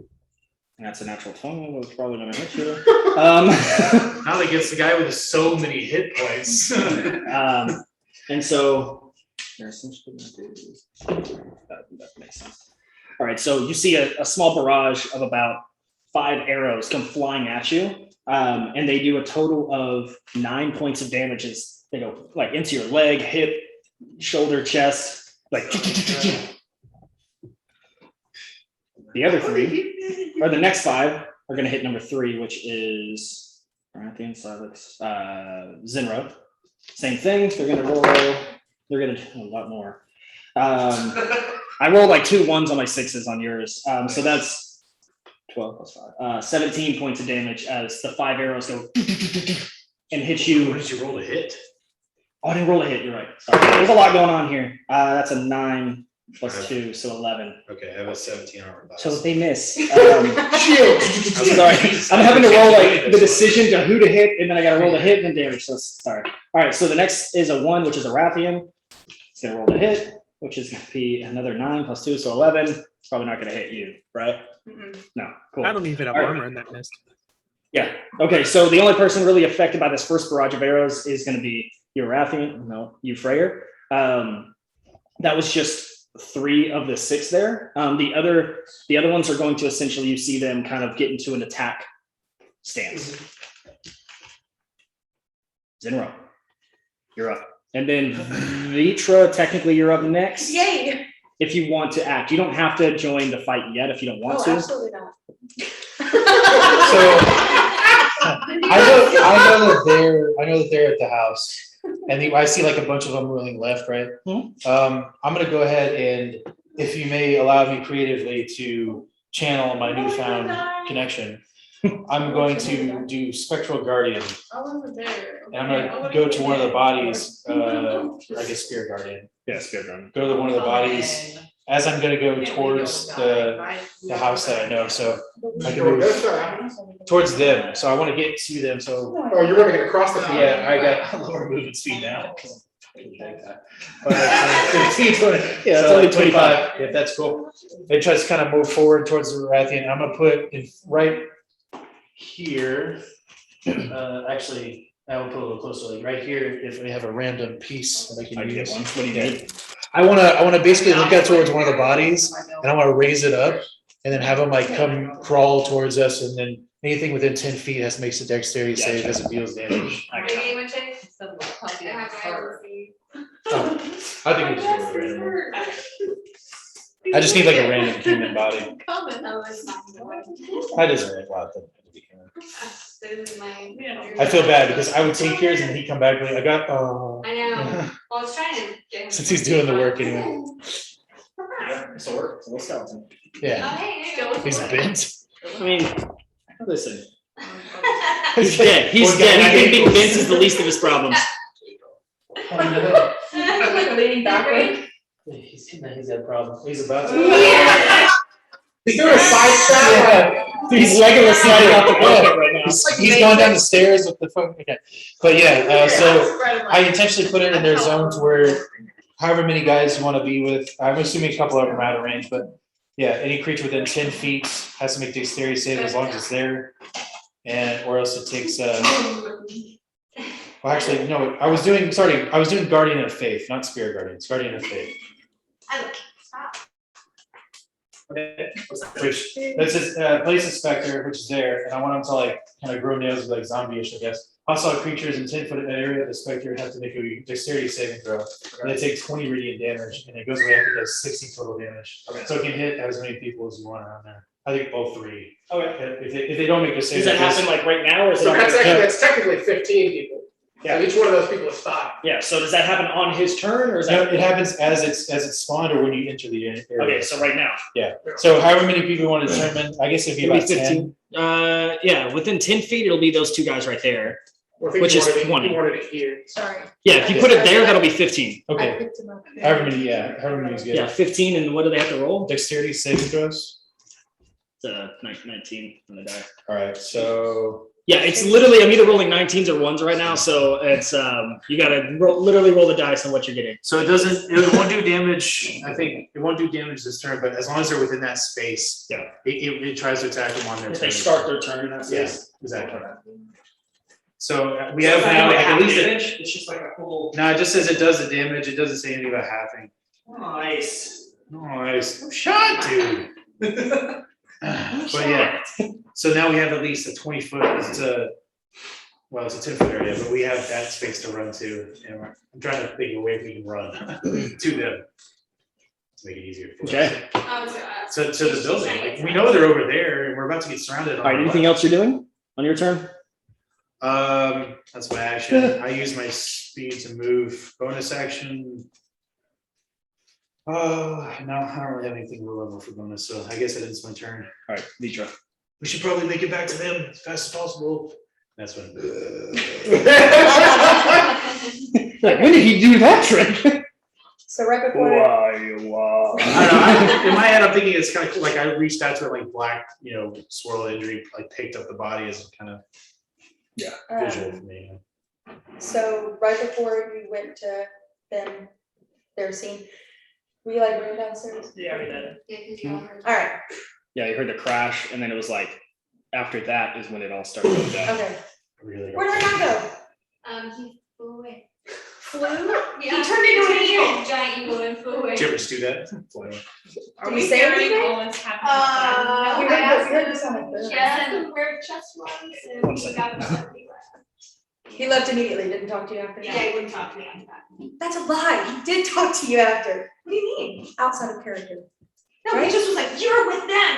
Speaker 1: And that's a natural 20, it's probably gonna hit you.
Speaker 8: Now that gets the guy with so many hit points.
Speaker 1: And so they're essentially gonna do that makes sense. All right, so you see a small barrage of about 5 arrows come flying at you, and they do a total of 9 points of damage as they go into your leg, hip, shoulder, chest, The other 3, or the next 5, are gonna hit number 3, which is Arathian, Silence, Zinro. Same thing, they're gonna roll, they're gonna do a lot more. I rolled 2 1s on my 6s on yours. So that's 12 plus 5. 17 points of damage as the 5 arrows go and hit you.
Speaker 8: What did you roll to hit?
Speaker 1: Oh, I didn't roll a hit, you're right. Sorry. There's a lot going on here. That's a 9 plus 2, so 11.
Speaker 8: Okay, I have a 17 armor class.
Speaker 1: So if they miss. I'm sorry. I'm having to roll the decision to who to hit, and then I gotta roll the hit and then damage. So sorry. All right, so the next is a 1, which is a Arathian. It's gonna roll the hit, which is gonna be another 9 plus 2, so 11. It's probably not gonna hit you, right? No, cool.
Speaker 6: I don't even have
Speaker 1: All right.
Speaker 6: armor in that mist.
Speaker 1: Yeah. Okay. So the only person really affected by this first barrage of arrows is going to be your Arathian. No, you Freyr. That was just 3 of the 6 there. The other ones are going to essentially, you see them kind of get into an attack stance. Zinro, you're up, and then Vitra. Technically, you're up next.
Speaker 2: Yay!
Speaker 1: If you want to act, you don't have to join the fight yet. If you don't want
Speaker 2: Oh,
Speaker 1: to.
Speaker 2: absolutely not.
Speaker 11: So I know that they're at the house, and I see a bunch of them rolling left, right? I'm gonna go ahead and, if you may allow me creatively to channel my newfound connection, I'm going to do Spectral Guardian,
Speaker 9: I wasn't there.
Speaker 11: and I'm gonna go to one of the bodies. I guess Spirit Guardian.
Speaker 1: Yeah, Spirit Guardian.
Speaker 11: Go to one of the bodies as I'm gonna go towards the house that I know. So I can move towards them. So I want to get to them. So
Speaker 4: Oh, you're running it across the field.
Speaker 11: yeah, I got lower movement speed now. 15, 20.
Speaker 1: Yeah, that's
Speaker 11: So
Speaker 1: only
Speaker 11: 25. If that's cool. It tries to kind of move forward towards the Rathian. I'm gonna put in right here. Actually, I will put a little closer, right here. If we have a random piece that I can use.
Speaker 1: What do you need?
Speaker 11: I wanna basically look out towards one of the bodies, and I wanna raise it up, and then have them come crawl towards us, and then anything within 10 feet has to make a dexterity save as it deals damage.
Speaker 7: Are you getting one, Chase?
Speaker 9: Instead of puppy,
Speaker 7: I have
Speaker 9: it's
Speaker 7: my
Speaker 9: hard.
Speaker 7: own seat.
Speaker 11: Oh, I think we just go with a random one. I just need a random human body.
Speaker 9: Coming.
Speaker 7: Oh, it's not.
Speaker 11: I deserve it. Wow,
Speaker 7: This is my.
Speaker 11: I feel bad because I would take yours and he'd come back like, I got,
Speaker 7: I know. Well, I was trying to get him.
Speaker 11: since he's doing the work anyway.
Speaker 1: It's a work. It's a little skeleton.
Speaker 7: Oh,
Speaker 11: Yeah,
Speaker 7: hey, there you go.
Speaker 11: he's bent.
Speaker 1: I mean, listen.
Speaker 11: He's
Speaker 1: He's dead. He's
Speaker 11: Poor
Speaker 1: dead.
Speaker 11: guy.
Speaker 1: I think being bent is the least of his problems.
Speaker 9: Leaning backward.
Speaker 11: He's got a problem. He's about to.
Speaker 7: Yeah.
Speaker 4: He's doing a side step.
Speaker 1: He's Legolas sliding off the bucket right now.
Speaker 11: He's going down the stairs with the phone. Okay. But yeah, so I intentionally put it in their zones where however many guys you want to be with, I'm assuming a couple of them are out of range, but yeah, any creature within 10 feet has to make dexterity save as long as it's there. And or else it takes well actually no, I was doing Guardian of Faith, not Spirit Guardian, it's Guardian of Faith.
Speaker 7: I look, stop.
Speaker 11: Which, that's his, police inspector, which is there, and I want him to like, kind of grow nails like zombie-ish, I guess. Hostile creatures in 10-foot area, the inspector has to make a dexterity saving throw. And they take 20 radiant damage, and it goes away after it does 60 total damage. So it can hit as many people as you want around there. I think both 3.
Speaker 1: Okay.
Speaker 11: If they don't make the save.
Speaker 1: Does that happen like right now or is it?
Speaker 4: So
Speaker 1: on
Speaker 4: that's
Speaker 1: your-
Speaker 4: actually, that's technically 15 people.
Speaker 1: Yeah.
Speaker 4: So each one of those people is 5.
Speaker 1: Yeah, so does that happen on his turn or is
Speaker 11: No,
Speaker 1: that?
Speaker 11: it happens as it's spawned or when you enter the area.
Speaker 1: Okay, so right now.
Speaker 11: So however many people you want to determine, I guess it'd be
Speaker 1: It'll be
Speaker 11: about 10.
Speaker 1: 15. Yeah, within 10 feet, it'll be those 2 guys right there.
Speaker 4: Well, I think
Speaker 1: Which
Speaker 4: you
Speaker 1: is
Speaker 4: wanted it-
Speaker 1: 20.
Speaker 4: You wanted it here.
Speaker 2: Sorry.
Speaker 1: Yeah, if you put it there, that'll be 15.
Speaker 2: I
Speaker 11: Okay,
Speaker 2: picked him up.
Speaker 11: however many is good.
Speaker 1: Yeah, 15, and what do they have to roll?
Speaker 11: Dexterity saving throws.
Speaker 1: It's 19 on the die.
Speaker 11: All right, so
Speaker 1: Yeah, it's literally, I'm either rolling 19s or 1s right now, so it's, you gotta literally roll the dice on what you're getting.
Speaker 5: So it won't do damage, I think, it won't do damage this turn, but as long as they're within that space.
Speaker 1: Yeah.
Speaker 5: It tries to attack them on their
Speaker 1: If
Speaker 5: turn.
Speaker 1: they start their turn, that's it.
Speaker 5: Yes, exactly. So we have now
Speaker 1: like
Speaker 5: at least,
Speaker 1: damage, it's just like a full.
Speaker 5: no, it just says it does the damage, it doesn't say anything about halving.
Speaker 1: Nice.
Speaker 5: Nice, I'm shot, dude. But yeah, so now we have at least a 20-foot, it's a 10-foot area, but we have that space to run to. And I'm trying to think of a way we can run to them. To make it easier for us.
Speaker 1: Okay.
Speaker 5: So to the building, like, we know they're over there and we're about to get surrounded.
Speaker 1: All right, anything else you're doing on your turn?
Speaker 5: That's my action. I use my speed to move. Bonus action. No, I don't really have anything low level for bonus, so I guess that ends my turn.
Speaker 1: All right, Vitra.
Speaker 5: We should probably make it back to them as fast as possible. That's when.
Speaker 1: Like, when did he do that trick?
Speaker 2: So right before.
Speaker 5: I don't know. In my head, I'm thinking it's kind of cool. Like I reached out to it, like black, swirl injury, like picked up the body as kind of visual for me.
Speaker 2: So right before you went to them, their scene, were you like running downstairs?
Speaker 1: Yeah, we did.
Speaker 2: All right,
Speaker 1: Yeah, you heard the crash, and then it was like, after that is when it all started going down.
Speaker 2: okay.
Speaker 5: Really.
Speaker 2: Where did I go?
Speaker 7: He flew away.
Speaker 2: Flew?
Speaker 7: Yeah,
Speaker 3: He turned into an eagle.
Speaker 7: Giant eagle and flew away.
Speaker 5: Did you ever just do that?
Speaker 9: Are
Speaker 2: Did
Speaker 9: we
Speaker 2: he say
Speaker 9: carrying
Speaker 2: anything?
Speaker 9: all this happening?
Speaker 2: We heard this on the phone.
Speaker 7: She asked him where the chest was and
Speaker 1: One
Speaker 7: he
Speaker 1: second.
Speaker 7: got upset when he left.
Speaker 2: He left immediately, didn't talk to you after?
Speaker 3: Yeah, he wouldn't talk to me after that.
Speaker 2: That's a lie, he did talk to you after. What do you mean? Outside of character.
Speaker 3: No, he
Speaker 2: Right?
Speaker 3: just was like, you're with them,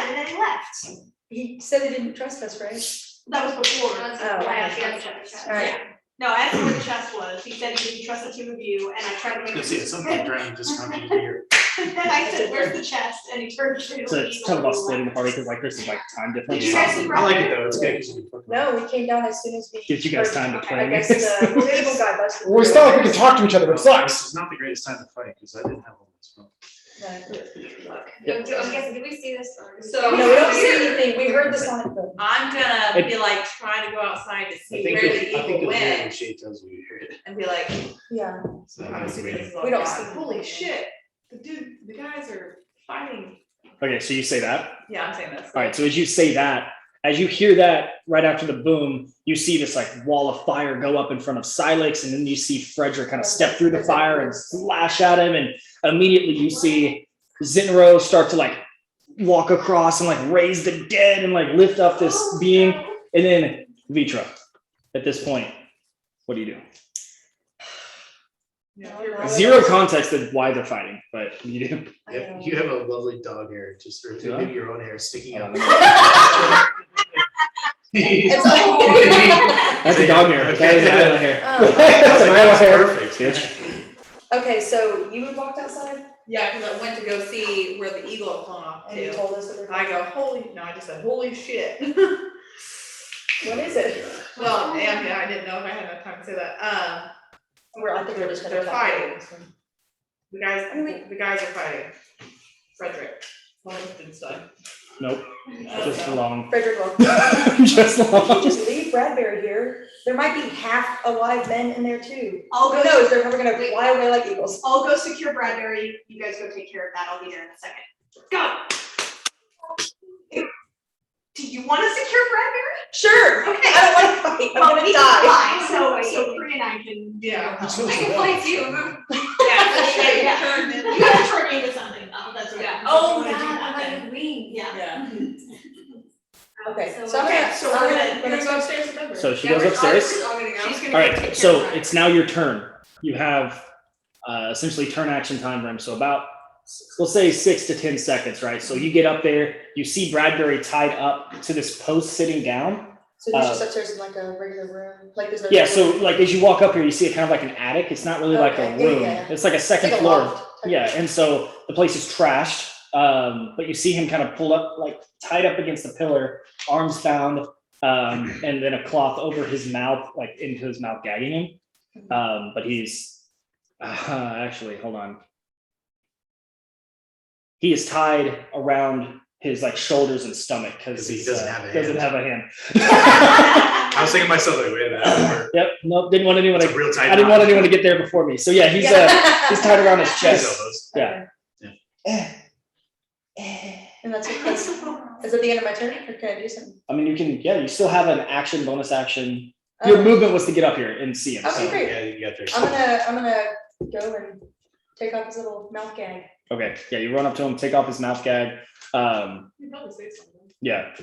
Speaker 3: and then he left.
Speaker 2: He said he didn't trust us, right?
Speaker 3: That was before.
Speaker 7: That's
Speaker 2: Oh,
Speaker 3: I
Speaker 2: okay.
Speaker 3: asked him to check the chest.
Speaker 2: All right.
Speaker 3: Yeah. No, I asked him where the chest was. He said he didn't trust the two of you, and I tried to make
Speaker 5: Let's see, at some point, Dragon just come in here.
Speaker 3: And then I said, where's the chest? And he turned to.
Speaker 1: So it's kind of about splitting the party, because like there's some like time difference.
Speaker 3: Did you guys see
Speaker 5: I like it though, it's good because you can.
Speaker 2: No, we came down as soon as we.
Speaker 1: Gives you guys time to
Speaker 2: I
Speaker 1: train.
Speaker 2: guess the political guy busted.
Speaker 11: Well, it's not like we can talk to each other, but it sucks.
Speaker 5: This is not the greatest time to fight because I didn't have one. So.
Speaker 7: I'm guessing, did we see this?
Speaker 9: So-
Speaker 2: No, we don't see anything, we heard the sonic boom.
Speaker 9: I'm gonna be like trying to go outside to
Speaker 5: I
Speaker 9: see
Speaker 5: think
Speaker 9: where
Speaker 5: the
Speaker 9: the eagle
Speaker 5: hearing
Speaker 9: went
Speaker 5: shade tells me you hear it.
Speaker 9: and be like,
Speaker 2: Yeah,
Speaker 5: So
Speaker 9: I'm
Speaker 5: I'm
Speaker 9: assuming this
Speaker 5: waiting.
Speaker 9: is all
Speaker 2: We don't
Speaker 9: God.
Speaker 2: see
Speaker 9: Holy shit, the guys are fighting.
Speaker 1: Okay, so you say that.
Speaker 9: Yeah, I'm saying this.
Speaker 1: All right, so as you say that, as you hear that right after the boom, you see this like wall of fire go up in front of Silex, and then you see Frederick kind of step through the fire and slash at him, and immediately you see Zinro start to like walk across and like raise the dead and like lift up this being, and then Vitra. At this point, what do you do?
Speaker 9: Yeah.
Speaker 1: Zero context of why they're fighting, but you do.
Speaker 5: Yeah, you have a lovely dog hair, just or
Speaker 1: Do I?
Speaker 5: maybe your own hair sticking out.
Speaker 2: It's like-
Speaker 1: That's a dog hair. That is Iowa hair.
Speaker 2: Oh.
Speaker 1: That's an Iowa hair.
Speaker 5: Perfect, bitch.
Speaker 2: Okay, so you had walked outside
Speaker 9: Yeah, because I went to go see where the eagle had flown off
Speaker 2: and you
Speaker 9: to.
Speaker 2: told us that we're.
Speaker 9: I go, I just said, holy shit.
Speaker 2: What is it?
Speaker 9: Well, yeah, I didn't know if I had enough time to say that.
Speaker 2: I think we're just gonna.
Speaker 9: They're fighting. The
Speaker 2: I mean,
Speaker 9: guys, the guys are fighting. Frederick, Liechtenstein.
Speaker 1: Nope, just long.
Speaker 2: Frederick, well,
Speaker 1: Just long.
Speaker 2: just leave Bradbury here. There might be half alive men in there too.
Speaker 3: I'll
Speaker 2: Who
Speaker 3: go,
Speaker 2: knows? They're never gonna fly away like eagles.
Speaker 3: I'll go secure Bradbury. You guys go take care of that. I'll be there in a second. Go. Do you want to secure Bradbury?
Speaker 2: Sure.
Speaker 3: Okay.
Speaker 2: I don't wanna fight. I'm
Speaker 3: Well,
Speaker 2: gonna
Speaker 3: he can
Speaker 2: die.
Speaker 3: fly, so Pri and I can.
Speaker 9: Yeah.
Speaker 3: I
Speaker 7: I can fly too.
Speaker 3: Yeah, for sure, yeah. You have to turn me into something, though, that's right.
Speaker 9: Yeah. Oh,
Speaker 2: Okay, so I'm
Speaker 9: Okay,
Speaker 2: gonna,
Speaker 9: so
Speaker 2: I'm
Speaker 9: we're
Speaker 2: gonna,
Speaker 9: gonna, you're gonna go upstairs with them?
Speaker 1: So she
Speaker 3: Yeah,
Speaker 1: goes
Speaker 3: we're-
Speaker 1: upstairs.
Speaker 3: She's gonna
Speaker 1: All
Speaker 3: go
Speaker 1: right,
Speaker 3: take
Speaker 1: so
Speaker 3: care of
Speaker 1: it's now your turn. You have essentially turn action time frame. So about, we'll say 6 to 10 seconds, right? So you get up there, you see Bradbury tied up to this post sitting down.
Speaker 2: so he's just upstairs in like a regular room, like there's no.
Speaker 1: Yeah, so like as you walk up here, you see it kind of like an attic. It's not really like a
Speaker 2: Okay, yeah,
Speaker 1: room.
Speaker 2: yeah.
Speaker 1: It's like a second
Speaker 2: Like a
Speaker 1: floor.
Speaker 2: loft type
Speaker 1: Yeah,
Speaker 2: of-
Speaker 1: and so the place is trashed. But you see him kind of pull up, like tied up against the pillar, arms bound, and then a cloth over his mouth, like into his mouth, gagging him. But he's actually, hold on. He is tied around his like shoulders and stomach because
Speaker 5: He doesn't have a
Speaker 1: doesn't
Speaker 5: hand.
Speaker 1: have a hand.
Speaker 5: I was thinking to myself, like, wait, that
Speaker 1: Yep, nope, didn't want anyone
Speaker 5: it's
Speaker 1: to.
Speaker 5: a real tight.
Speaker 1: I didn't want
Speaker 5: knot.
Speaker 1: anyone to get there before me. So yeah, he's tied around his
Speaker 5: His
Speaker 1: chest.
Speaker 5: elbows.
Speaker 1: Yeah.
Speaker 2: And that's, is that the end of my turn, or can I do something?
Speaker 1: I mean, you can, yeah, you still have an action, bonus action. Your
Speaker 2: Um,
Speaker 1: movement was to get up here and see him.
Speaker 2: Okay,
Speaker 1: So,
Speaker 2: great.
Speaker 5: Yeah, you got there.
Speaker 2: I'm gonna go and take off his little mouth gag.
Speaker 1: okay, yeah, you run up to him, take off his mouth gag.
Speaker 9: You probably say something.
Speaker 1: Yeah.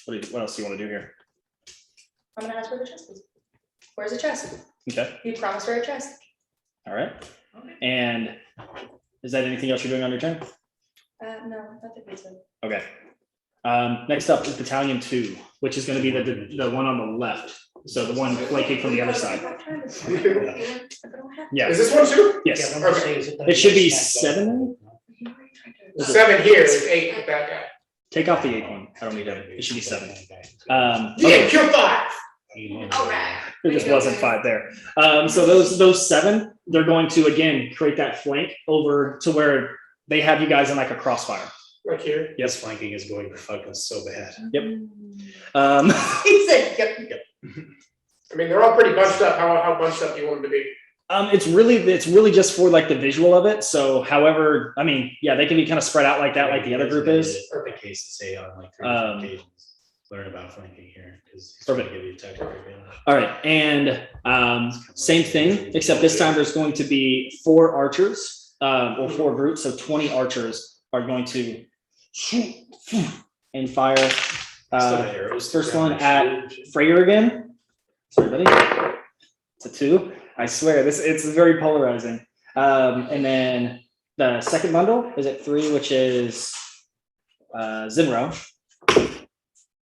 Speaker 1: What else do you want to do here?
Speaker 2: I'm gonna ask where the chest is. Where's the chest?
Speaker 1: Okay,
Speaker 2: You promised her a chest.
Speaker 1: all right. And is that anything else you're doing on your turn?
Speaker 2: No, I think it's a.
Speaker 1: Okay. Next up is Battalion 2, which is going to be the one on the left. So the one flanking from the other side. Yeah.
Speaker 4: Is this one too?
Speaker 1: Yes.
Speaker 4: Okay.
Speaker 1: It should be 7. Is it-
Speaker 4: 7 here, it's 8 with that guy.
Speaker 1: Take off the 8 one. I don't need that. It should be 7.
Speaker 4: Yeah,
Speaker 1: Okay.
Speaker 4: kill 5.
Speaker 3: All right.
Speaker 1: There just wasn't 5 there. So those 7, they're going to again create that flank over to where they have you guys in like a crossfire.
Speaker 4: Like here.
Speaker 5: Yes, flanking is going to fuck us so bad.
Speaker 2: He said, yep.
Speaker 4: I mean, they're all pretty bunched up. How bunched up do you want them to be?
Speaker 1: It's really just for like the visual of it. So however, I mean, yeah, they can be kind of spread out like that, like the other group is.
Speaker 5: Perfect case to say on like 3 different occasions. Learn about flanking here because he's going to give you tactical advantage.
Speaker 1: All right, and same thing, except this time there's going to be 4 archers, or 4 groups, so 20 archers are going to shoot and fire.
Speaker 5: Still got arrows.
Speaker 1: First one at Freyer again. Sorry, buddy. It's a 2. I swear, it's very polarizing. And then the second bundle is at 3, which is Zinro.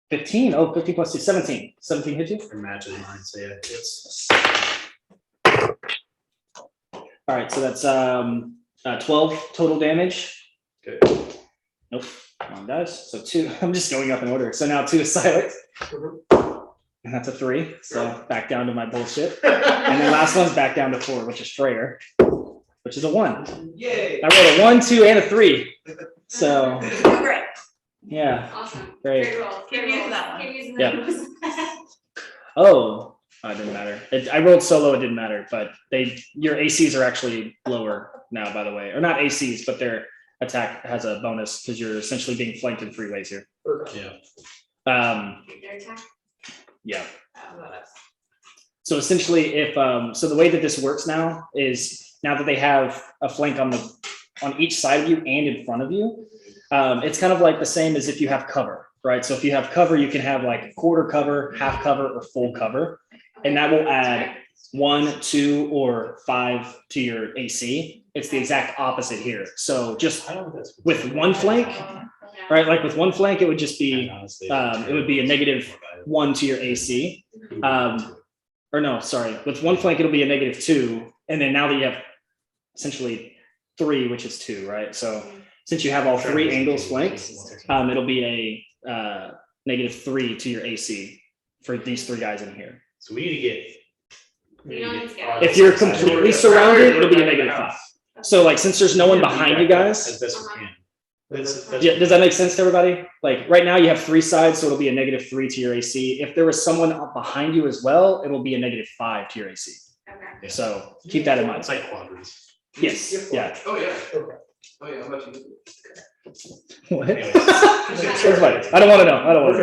Speaker 1: 15. Oh, 15 plus 2, 17. 17 hit you?
Speaker 5: It matches mine, so yeah, it's
Speaker 1: All right, so that's 12 total damage.
Speaker 5: good.
Speaker 1: Nope. Come on, guys. So 2. I'm just going up in order. So now 2 is silent. And that's a 3. So back down to my bullshit. And then last one's back down to 4, which is Freyer, which is a 1.
Speaker 10: Yay.
Speaker 1: I rolled a 1, 2, and a 3. So
Speaker 3: Great.
Speaker 1: yeah,
Speaker 3: Awesome.
Speaker 1: great.
Speaker 3: roll.
Speaker 9: Keep using that one.
Speaker 3: Keep using
Speaker 1: Yeah.
Speaker 3: that.
Speaker 1: Oh, it didn't matter. I rolled solo, it didn't matter, but your ACs are actually lower now, by the way. Or not ACs, but their attack has a bonus because you're essentially being flanked in 3 ways here.
Speaker 5: Yeah.
Speaker 3: Their attack.
Speaker 1: Yeah.
Speaker 3: Oh, that's-
Speaker 1: So essentially, if so, the way that this works now is now that they have a flank on each side of you and in front of you, it's kind of like the same as if you have cover, right? So if you have cover, you can have like quarter cover, half cover, or full cover, and that will add 1, 2, or 5 to your AC. It's the exact opposite here. So just
Speaker 5: I don't know if that's
Speaker 1: with one flank, right? Like with one flank, it would just be
Speaker 5: honestly,
Speaker 1: it would be a -1 to your AC. Or no, sorry. With one flank, it'll be a -2. And then now that you have essentially 3, which is 2, right? So since you have all 3 angles flanked, it'll be a -3 to your AC for these 3 guys in here.
Speaker 5: So we need to get.
Speaker 1: If you're completely surrounded, it'll be a -5. So like, since there's no one behind you guys,
Speaker 5: As best we can. That's
Speaker 1: yeah, does that make sense to everybody? Like right now you have 3 sides, so it'll be a -3 to your AC. If there was someone up behind you as well, it'll be a -5 to your AC.
Speaker 3: Okay.
Speaker 1: So keep that in mind.
Speaker 5: It's like quadrants.
Speaker 1: Yes, yeah.
Speaker 10: Oh, yeah.
Speaker 4: Okay.
Speaker 10: Oh, yeah, how much you?
Speaker 1: What?
Speaker 5: Anyways.
Speaker 1: That's fine. I don't want to know. I don't want to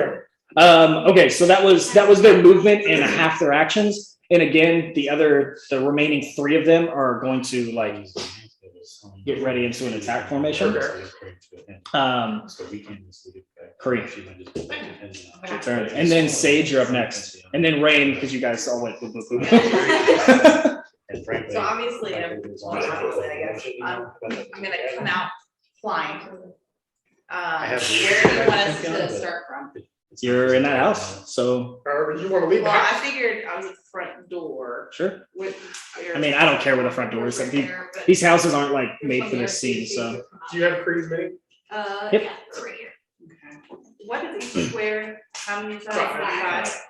Speaker 1: know. Okay, so that was their movement and half their actions. And again, the remaining 3 of them are going to like get ready into an attack formation.
Speaker 4: Okay.
Speaker 1: Um,
Speaker 5: So we can just leave it back.
Speaker 1: Curry.
Speaker 9: Okay.
Speaker 1: Turn. And then Sage, you're up next. And then Rain, because you guys all went boop, boop, boop.
Speaker 8: And frankly.
Speaker 9: So obviously, obviously, I guess, I'm gonna come out flying.
Speaker 8: have-
Speaker 9: Where do you want us to start from?
Speaker 1: You're in that house, so
Speaker 4: However, you wanna leave the
Speaker 9: Well, I
Speaker 4: house.
Speaker 9: figured I was at the front door
Speaker 1: sure.
Speaker 9: with.
Speaker 1: I mean, I don't care where the front door is. These houses aren't like made for this scene, so.
Speaker 4: Do you have Creed's mini?
Speaker 1: Yep.
Speaker 3: Yeah, it's right here.
Speaker 9: What is each square? How many sides?
Speaker 4: Five.
Speaker 9: Five?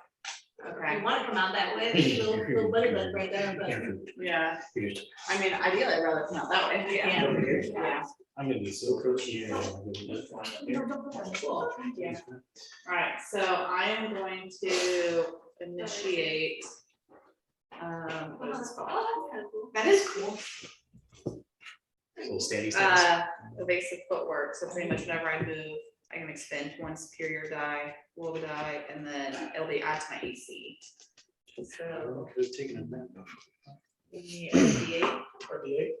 Speaker 3: If
Speaker 9: Okay,
Speaker 3: you wanna come out that way, there's a little bit of it right there, but.
Speaker 9: yeah, I mean, ideally, I'd rather come out that way. Yeah.
Speaker 8: I'm gonna be so coachy.
Speaker 3: Don't put that in the wall.
Speaker 9: Yeah. Alright, so I am going to initiate. What is this called?
Speaker 3: That is cool.
Speaker 8: Little standing stance.
Speaker 9: Evasive footwork, so pretty much whenever I move, I can expend one superior die, roll the die, and then it'll be add to my AC. So,
Speaker 8: Could've taken a nap.
Speaker 9: give me a D8.
Speaker 4: RDA?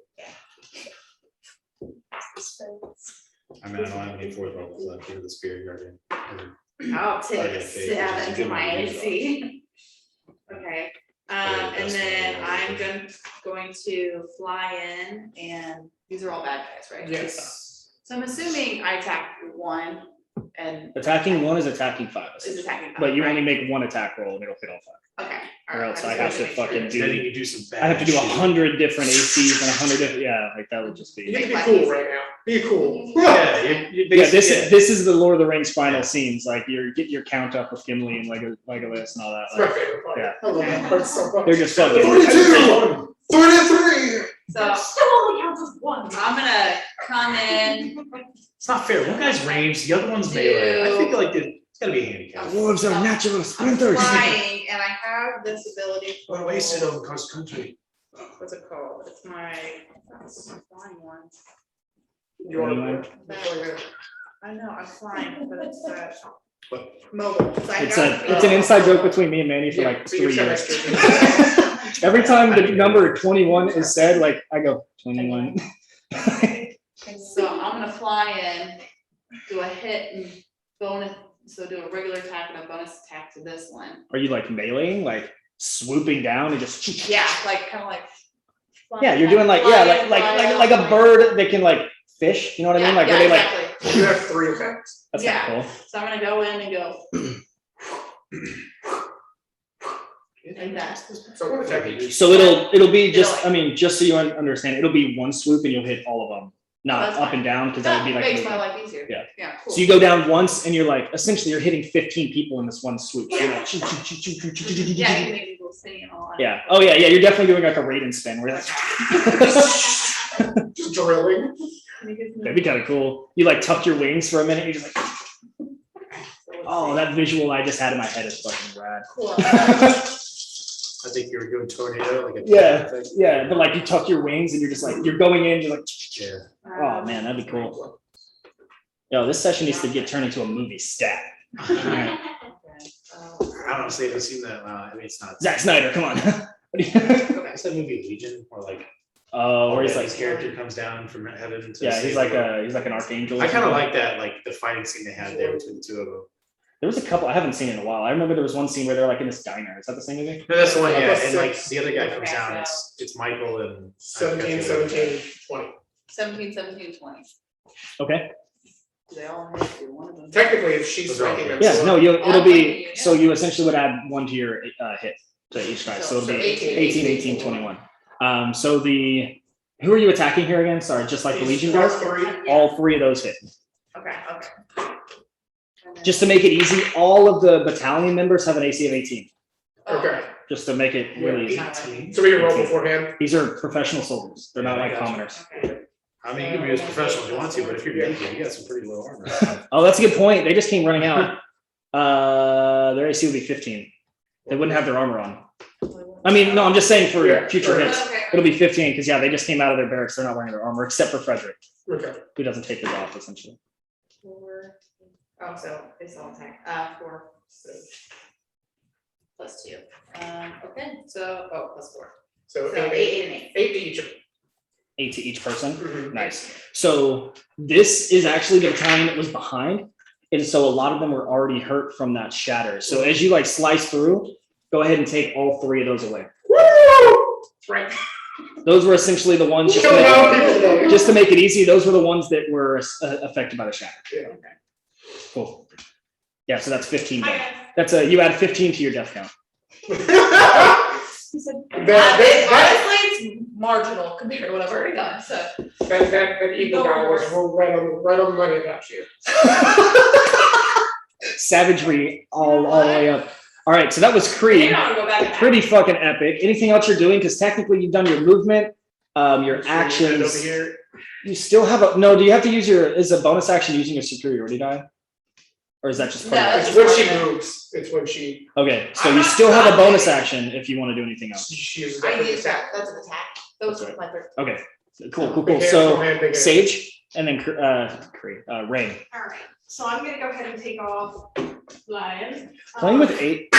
Speaker 8: I mean, I don't have any fourth levels left for the spirit guardian.
Speaker 9: I'll take
Speaker 8: Okay,
Speaker 9: 7 to my
Speaker 8: good.
Speaker 9: AC. Okay, and then I'm going to fly in, and these are all bad guys, right?
Speaker 4: Yes.
Speaker 9: So I'm assuming I attack 1 and
Speaker 1: Attacking 1 is attacking 5.
Speaker 9: is attacking 5,
Speaker 1: But you
Speaker 9: right?
Speaker 1: only make 1 attack roll and it'll hit all 5.
Speaker 9: Okay.
Speaker 1: Or
Speaker 9: alright,
Speaker 1: else
Speaker 9: just
Speaker 1: I have
Speaker 9: wanted
Speaker 1: to
Speaker 9: make sure.
Speaker 1: fucking
Speaker 8: Then
Speaker 1: do.
Speaker 8: you can do some bad.
Speaker 1: I have to do
Speaker 8: shit.
Speaker 1: 100 different ACs and 100 different, yeah, like that would just
Speaker 4: You
Speaker 1: be.
Speaker 4: need to be cool right now. Be cool.
Speaker 8: Yeah, you
Speaker 1: Yeah, this
Speaker 8: basically-
Speaker 1: this is the Lord of the Rings final scenes. Like you're get your count up with Gimli and Legolas and all that.
Speaker 4: It's my
Speaker 1: Like,
Speaker 4: favorite part.
Speaker 1: Yeah.
Speaker 4: I love that part so much.
Speaker 1: they're just fucking.
Speaker 4: 42! 33!
Speaker 9: So
Speaker 3: Still only counts as one.
Speaker 9: I'm gonna come in.
Speaker 8: It's not fair. One guy's ranged, the other one's melee. I think like it's gotta be a handicap.
Speaker 1: Wolves are natural
Speaker 9: I'm
Speaker 1: sprinters.
Speaker 9: flying, and I have this ability.
Speaker 8: What wasted on cross country.
Speaker 9: What's it called? It's my flying one.
Speaker 4: You wanna
Speaker 9: I know, I'm flying, but it's
Speaker 8: What?
Speaker 9: mobile. So I
Speaker 1: It's
Speaker 9: got-
Speaker 1: it's an inside joke between me and Manny for like
Speaker 4: so you
Speaker 1: 3
Speaker 4: have
Speaker 1: years.
Speaker 4: extra.
Speaker 1: Every time the number 21 is said, like I go 21.
Speaker 9: So I'm gonna fly in, do a hit and bonus, so do a regular attack and a bonus attack to this one.
Speaker 1: Are you like meleeing, like swooping down and just?
Speaker 9: Yeah, like kind of like.
Speaker 1: Yeah, you're doing like like a bird that can like fish. You know what I mean? Like where they like.
Speaker 9: exactly.
Speaker 4: You have 3 attacks.
Speaker 1: That's
Speaker 9: Yeah.
Speaker 1: kind of cool.
Speaker 9: So I'm gonna go in and go. Like that.
Speaker 4: So 1 attack each.
Speaker 1: So it'll be just,
Speaker 9: It'll-
Speaker 1: I mean, just so you understand, it'll be 1 swoop and you'll hit all of them, not
Speaker 9: That's
Speaker 1: up
Speaker 9: fine.
Speaker 1: and down, because that would be
Speaker 9: That
Speaker 1: like.
Speaker 9: makes my life easier.
Speaker 1: Yeah.
Speaker 9: Yeah, cool.
Speaker 1: So you go down once and you're like, essentially you're hitting 15 people in this 1 swoop. So you're like, choo, choo, choo, choo, choo, choo, choo, choo, choo,
Speaker 9: Yeah, you
Speaker 1: choo.
Speaker 9: make people sing and all that.
Speaker 1: Yeah. Oh yeah, you're definitely doing like a Raiden spin where you're like.
Speaker 4: Just drilling.
Speaker 1: That'd be kind of cool. You like tuck your wings for a minute, you're just like, oh, that visual I just had in my head is fucking rad.
Speaker 9: Cool.
Speaker 8: I think you were doing tornado, like a.
Speaker 1: Yeah, yeah, but like you tuck your wings and you're just like, you're going in, you're like,
Speaker 8: Yeah.
Speaker 1: oh man, that'd be cool. Yo, this session needs to get turned into a movie stat. Alright.
Speaker 8: I honestly haven't seen that, I mean, it's not.
Speaker 1: Zack Snyder, come on.
Speaker 8: What's that movie Legion, or like,
Speaker 1: Where he's
Speaker 8: his
Speaker 1: like,
Speaker 8: character comes down from heaven to.
Speaker 1: yeah,
Speaker 8: save
Speaker 1: he's like
Speaker 8: the world.
Speaker 1: he's like an archangel. or
Speaker 8: I kind of
Speaker 1: something.
Speaker 8: like that, like the fighting scene they had there between the two of them.
Speaker 1: There was a couple, I haven't seen it in a while. I remember there was one scene where they're like in this diner. Is that the same movie?
Speaker 8: No, that's the one, yeah,
Speaker 4: Plus
Speaker 8: and like
Speaker 4: 6.
Speaker 8: the other guy comes
Speaker 9: Okay,
Speaker 8: down,
Speaker 9: so-
Speaker 8: it's Michael and.
Speaker 4: 17, 17, 20.
Speaker 9: 17, 17, 20.
Speaker 1: Okay.
Speaker 9: They all have to, one of them.
Speaker 4: Technically, if she's
Speaker 8: Those are all
Speaker 4: ranking them.
Speaker 1: Yeah,
Speaker 4: so-
Speaker 1: no, it'll be,
Speaker 9: Yeah.
Speaker 1: so you essentially would add 1 to your hit to each die. So it'll be 18, 18, 21. So who are you attacking here again? Sorry, just like the Legion guys?
Speaker 4: 3.
Speaker 1: All 3 of those hit.
Speaker 9: Okay.
Speaker 1: Just to make it easy, all of the battalion members have an AC of 18,
Speaker 4: Okay.
Speaker 1: just to make it really easy.
Speaker 8: 18.
Speaker 4: So we can roll beforehand.
Speaker 1: These are professional soldiers. They're not
Speaker 8: Yeah, I
Speaker 1: like
Speaker 8: got you.
Speaker 1: commoners.
Speaker 8: I mean, you can be as professional as you want to, but if you're naked, you got some pretty low armor.
Speaker 1: Oh, that's a good point. They just came running out. Their AC would be 15. They wouldn't have their armor on. I mean, no, I'm just saying for
Speaker 4: Yeah,
Speaker 1: future
Speaker 4: sure.
Speaker 1: hits, it'll be 15 because yeah, they just came out of their barracks. They're not wearing their armor except for Frederick,
Speaker 4: Okay.
Speaker 1: who doesn't take his off essentially.
Speaker 9: 4. Oh, so it's all attack. 4. So plus 2. Okay, so plus 4.
Speaker 4: So
Speaker 9: So 8 and 8.
Speaker 4: 8 to each of them.
Speaker 1: 8 to each person.
Speaker 4: Mhm.
Speaker 1: Nice. So this is actually the battalion that was behind. And so a lot of them were already hurt from that shatter. So as you like slice through, go ahead and take all 3 of those away.
Speaker 4: Right.
Speaker 1: Those were essentially the ones, just to make it easy, those were the ones that were affected by the shatter.
Speaker 4: Yeah.
Speaker 1: Cool. Yeah, so that's 15
Speaker 3: Hi,
Speaker 1: then.
Speaker 3: guys.
Speaker 1: That's you add 15 to your death count.
Speaker 9: Honestly, it's marginal compared to what I've already done, so.
Speaker 4: That eagle guy was right on the money about you.
Speaker 1: Savagery all the way up. All right, so that was Creed.
Speaker 9: Maybe I wanna go back and
Speaker 1: Pretty fucking epic. Anything else you're doing? Because technically you've done your movement, your actions.
Speaker 4: Over here.
Speaker 1: You still have a no. Do you have to use is a bonus action using your superiority die, or is that just part
Speaker 9: No,
Speaker 1: of
Speaker 4: It's
Speaker 1: it?
Speaker 4: when she moves. It's when she
Speaker 1: Okay, so
Speaker 9: I'm
Speaker 1: you
Speaker 9: not
Speaker 1: still have a
Speaker 9: stopping.
Speaker 1: bonus action if you want to do anything else.
Speaker 4: she uses
Speaker 9: I
Speaker 4: that.
Speaker 9: use that, that's an attack. Those
Speaker 1: That's
Speaker 9: are my first.
Speaker 1: Okay, cool.
Speaker 4: Big hand,
Speaker 1: So
Speaker 4: small hand, big hand.
Speaker 1: Sage and then Rain.
Speaker 3: All right, so I'm gonna go ahead and take off Lion.
Speaker 1: Playing with 8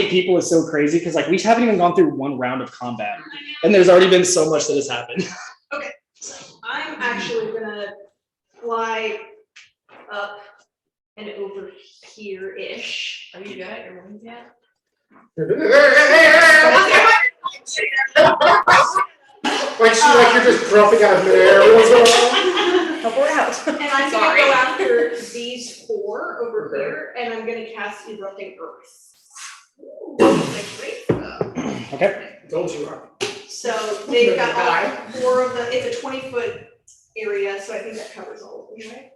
Speaker 1: people is so crazy because like we haven't even gone through one round of combat, and there's already been so much that has happened.
Speaker 3: So I'm actually gonna fly up and over here-ish.
Speaker 9: Are you good at your wings yet?
Speaker 4: Like you're just dropping out of midair. What's going on?
Speaker 9: Help her out.
Speaker 3: And I'm gonna
Speaker 9: Sorry.
Speaker 3: go after these 4 over here, and I'm gonna cast Erupting Earth.
Speaker 1: Okay.
Speaker 4: Told you are.
Speaker 3: So they've got all 4 of the, it's a 20-foot area, so I think that covers all of them, right?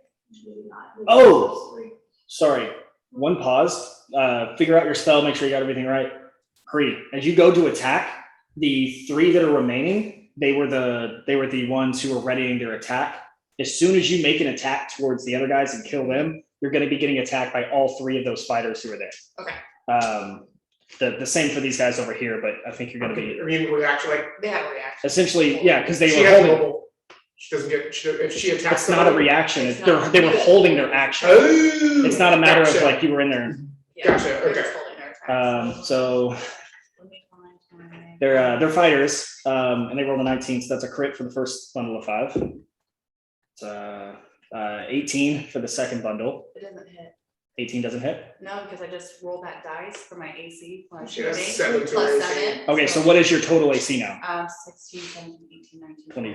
Speaker 3: Maybe not. Maybe
Speaker 1: Oh.
Speaker 3: just 3.
Speaker 1: Sorry. One pause. Figure out your spell. Make sure you got everything right. Kree, as you go to attack, the 3 that are remaining, they were the ones who were readying their attack. As soon as you make an attack towards the other guys and kill them, you're going to be getting attacked by all 3 of those fighters who are there.
Speaker 9: Okay.
Speaker 1: The same for these guys over here, but I think you're going to be
Speaker 4: I mean, reaction like
Speaker 9: They have a reaction.
Speaker 1: essentially, yeah, because they
Speaker 4: she
Speaker 1: were
Speaker 4: has
Speaker 1: holding.
Speaker 4: mobile. She doesn't get. If she attacks.
Speaker 1: It's not a reaction.
Speaker 9: It's
Speaker 1: They
Speaker 9: not.
Speaker 1: were holding their action.
Speaker 4: Oh,
Speaker 1: It's not a matter of
Speaker 4: gotcha.
Speaker 1: like you were in there.
Speaker 9: Yeah,
Speaker 4: Gotcha,
Speaker 9: they're
Speaker 4: okay.
Speaker 9: just holding their attacks.
Speaker 1: So
Speaker 9: Let me find my-
Speaker 1: they're fighters, and they rolled a 19, so that's a crit for the first bundle of 5. It's 18 for the second bundle.
Speaker 9: It doesn't hit.
Speaker 1: 18 doesn't hit.
Speaker 9: No, because I just rolled that dice for my AC. When I was
Speaker 4: She has
Speaker 9: shooting,
Speaker 4: 7 to
Speaker 9: plus
Speaker 4: her AC.
Speaker 9: 7.
Speaker 1: Okay, so what is your total AC now?
Speaker 9: 16, 17, 18, 19,
Speaker 1: 20,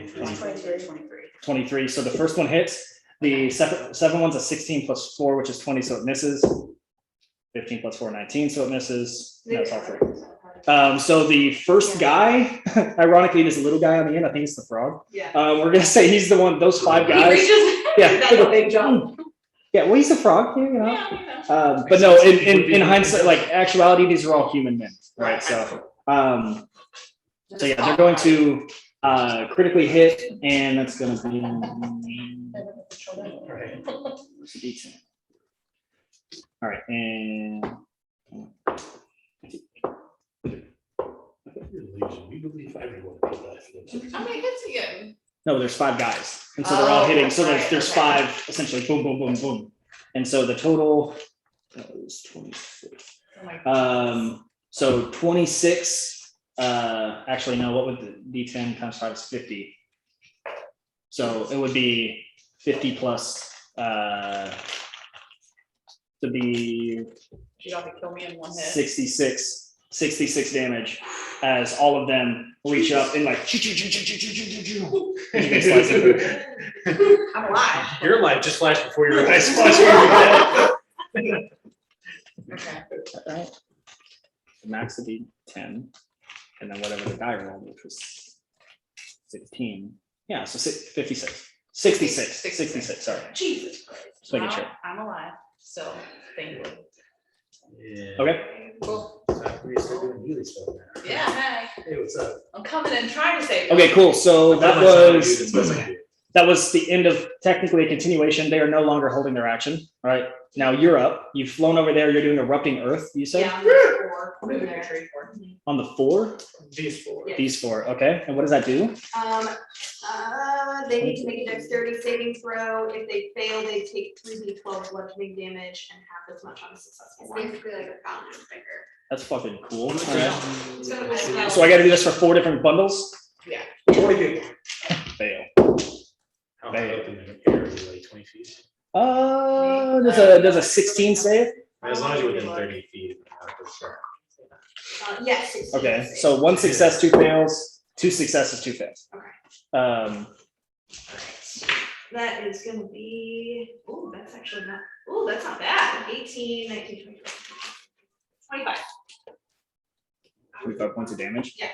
Speaker 9: 23.
Speaker 1: 23. So the first one hits. The second one's a 16 plus 4, which is 20, so it misses. 15 plus 4, 19, so it misses. No, it's all 3. So the first guy, ironically, this little guy on the end, I think it's the frog.
Speaker 3: Yeah.
Speaker 1: We're gonna say he's the one. Those 5
Speaker 9: He
Speaker 1: guys.
Speaker 9: reaches.
Speaker 1: Yeah.
Speaker 9: That's a big jump.
Speaker 1: Yeah, well, he's a frog, you know.
Speaker 9: Yeah, you know.
Speaker 1: But no, in hindsight, like actuality, these are all human men, right? So, so yeah, they're going to critically hit, and that's going to be
Speaker 5: Right.
Speaker 1: D10. All right, and
Speaker 8: We believe everyone will die.
Speaker 9: How many hits you getting?
Speaker 1: no, there's 5 guys, and so they're all
Speaker 9: Oh,
Speaker 1: hitting. So
Speaker 9: right,
Speaker 1: there's
Speaker 9: okay.
Speaker 1: 5 essentially, boom, boom, boom, boom, and so the total was 26.
Speaker 9: Oh my goodness.
Speaker 1: So 26. Actually, no. What would the D10 times 5 is 50. So it would be 50 plus to be
Speaker 9: You got to kill me in one hit.
Speaker 1: 66 damage as all of them reach up and like and you can slice it through.
Speaker 9: I'm alive.
Speaker 5: Your life just flashed before your eyes. Flashed.
Speaker 9: Okay.
Speaker 1: Alright. The max would be 10, and then whatever the die rolled, which was 16. Yeah, so 66. 66, sorry.
Speaker 9: Jesus Christ.
Speaker 1: Just making
Speaker 9: Well,
Speaker 1: sure.
Speaker 9: I'm alive, so thank you.
Speaker 5: Yeah.
Speaker 1: Okay.
Speaker 9: Cool.
Speaker 5: We start doing melee stuff now.
Speaker 9: Yeah, hey,
Speaker 5: Hey, what's up?
Speaker 9: I'm coming and trying to save you.
Speaker 1: Okay, cool. So that
Speaker 5: That's what I
Speaker 1: was
Speaker 5: do, that's what I do.
Speaker 1: that was the end of technically a continuation. They are no longer holding their action. All right. Now you're up. You've flown over there. You're doing erupting earth, you said?
Speaker 3: Yeah, I'm gonna 4
Speaker 9: I'm
Speaker 3: over
Speaker 9: moving
Speaker 3: there.
Speaker 9: a tree for it.
Speaker 1: On the 4?
Speaker 4: These 4.
Speaker 3: Yeah.
Speaker 1: These 4. Okay. And what does that do?
Speaker 3: They need to make a dexterity saving throw. If they fail, they take 3d12 bludgeoning damage and half as much on a successful
Speaker 7: It's
Speaker 3: one.
Speaker 7: basically like a fountain finger.
Speaker 1: That's fucking cool. All
Speaker 3: It's gonna be
Speaker 1: right. So I got to do this for 4 different bundles?
Speaker 4: 20 people.
Speaker 1: Fail.
Speaker 5: How high up in the air are we, like 20 feet?
Speaker 1: Does a 16 save?
Speaker 8: As long as you're within 30 feet. For sure.
Speaker 3: Yes. it's-
Speaker 1: Okay, so 1 success, 2 fails, 2 successes, 2 fails.
Speaker 3: Okay. That is gonna be, oh, that's actually not, oh, that's not bad. 18, 19, 20, 25.
Speaker 1: 25 points of damage.
Speaker 3: Yeah.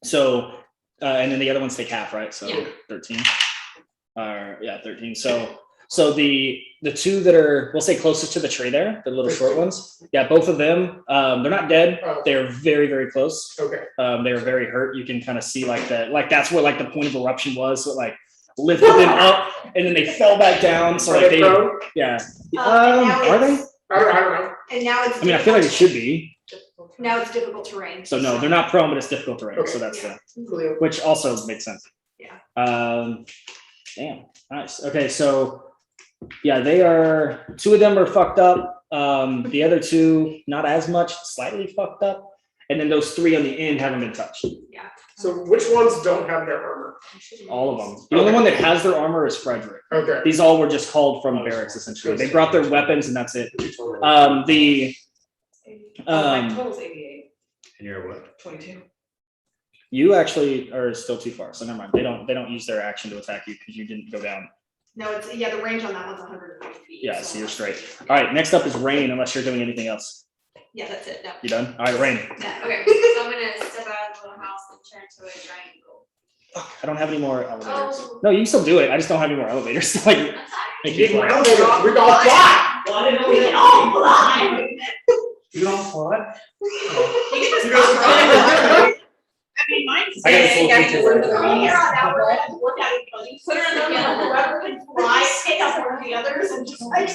Speaker 1: So, and then the other ones take half, right? So
Speaker 3: Yeah.
Speaker 1: 13. Yeah, 13. So the two that are, we'll say closest to the tree there, the little short ones. Yeah, both of them. They're not dead.
Speaker 4: Oh,
Speaker 1: They're very, very close.
Speaker 4: okay.
Speaker 1: They were very hurt. You can kind of see like that's what like the point of eruption was. So it, like lifted them up, and then they fell back down. So
Speaker 4: Are
Speaker 1: like
Speaker 4: they
Speaker 1: they,
Speaker 4: prone?
Speaker 1: yeah.
Speaker 3: And now
Speaker 1: Are they?
Speaker 3: it's-
Speaker 4: I don't know.
Speaker 3: And now it's.
Speaker 1: I mean, I feel like it should be.
Speaker 3: Now it's difficult terrain.
Speaker 1: So no, they're not prone, but it's difficult terrain. So
Speaker 4: Okay.
Speaker 1: that's
Speaker 3: Yeah.
Speaker 4: Coolio.
Speaker 1: which also makes sense.
Speaker 3: Yeah.
Speaker 1: Damn, nice. Okay, so yeah, they are, 2 of them are fucked up. The other 2, not as much, slightly fucked up. And then those 3 on the end haven't been touched.
Speaker 4: So which ones don't have their armor?
Speaker 1: All of them. The only one that has their armor is Frederick.
Speaker 4: Okay.
Speaker 1: These all were just called from barracks essentially. They brought their weapons and that's it.
Speaker 9: My total's 88,
Speaker 8: And you're what?
Speaker 9: 22.
Speaker 1: You actually are still too far, so never mind. They don't use their action to attack you because you didn't go down.
Speaker 3: No, it's, yeah, the range on that one's 150 feet.
Speaker 1: Yeah, so you're straight. All right, next up is Rain, unless you're doing anything else.
Speaker 3: Yeah, that's it, no.
Speaker 1: You done? All right, Rain.
Speaker 3: Yeah,
Speaker 7: Okay, so I'm gonna step out of the little house and turn to a triangle.
Speaker 1: I don't have any more elevators.
Speaker 7: Oh.
Speaker 1: No, you can still do it. I just don't have any more elevators. Like,
Speaker 7: I'm sorry.
Speaker 1: make you fly.
Speaker 4: We can all fly.
Speaker 3: We can all fly.
Speaker 5: You don't fly?
Speaker 3: You can just
Speaker 4: You guys-
Speaker 3: fly.
Speaker 9: I mean, mine's.
Speaker 5: I got a full
Speaker 9: Yeah,
Speaker 5: feature
Speaker 9: you
Speaker 5: for
Speaker 9: learn
Speaker 5: it.
Speaker 9: the
Speaker 3: When
Speaker 9: rules.
Speaker 3: you're on that one, look at it, you put her in the middle, whoever can fly, pick up one of the others and just like.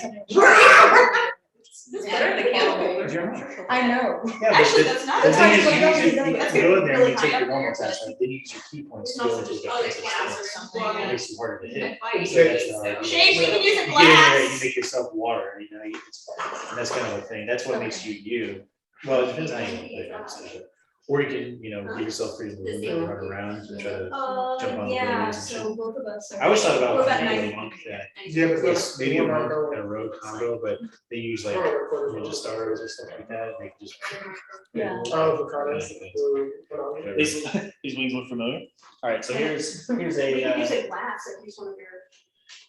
Speaker 9: It's better than a candle holder.
Speaker 2: I know.
Speaker 5: Yeah,
Speaker 3: Actually,
Speaker 5: but
Speaker 3: that's not.
Speaker 5: the
Speaker 2: That's
Speaker 5: thing
Speaker 2: why
Speaker 5: is,
Speaker 2: it's
Speaker 5: you
Speaker 2: like,
Speaker 5: use
Speaker 2: oh,
Speaker 5: it- you go in there and
Speaker 3: really
Speaker 5: you take
Speaker 3: high
Speaker 5: your
Speaker 3: up
Speaker 5: normal
Speaker 3: there,
Speaker 5: attacks, right? Then you use your key points
Speaker 3: It's
Speaker 5: to
Speaker 3: not
Speaker 5: go into
Speaker 3: supposed
Speaker 5: the
Speaker 3: to- oh, there's
Speaker 5: defensive
Speaker 3: gas or
Speaker 5: stance.
Speaker 3: something.
Speaker 5: It makes it harder to hit.
Speaker 3: Fighting.
Speaker 5: So that's the idea.
Speaker 3: Shane, we can use a
Speaker 5: You get in there,
Speaker 3: glass.
Speaker 5: you make yourself water, you know, and that's kind of the thing, that's what makes you you. Well, it depends on how you want to play it, obviously, but- or you can, you know, give yourself freedom to move and run around and try to jump on the
Speaker 3: Yeah,
Speaker 5: buildings and shit.
Speaker 3: so both of us are.
Speaker 5: I always thought about
Speaker 3: We're about
Speaker 5: maybe a
Speaker 3: 90.
Speaker 5: monk that,
Speaker 4: Yeah, but
Speaker 5: yes, maybe a monk
Speaker 4: Rogue.
Speaker 5: and a rogue combo, but they use like ninja stars or stuff like that, and they can just.
Speaker 2: Yeah.
Speaker 4: Oh, Vakana.
Speaker 1: These wings look familiar. All right, so here's
Speaker 3: We
Speaker 1: a.
Speaker 3: can use a glass if you want to wear.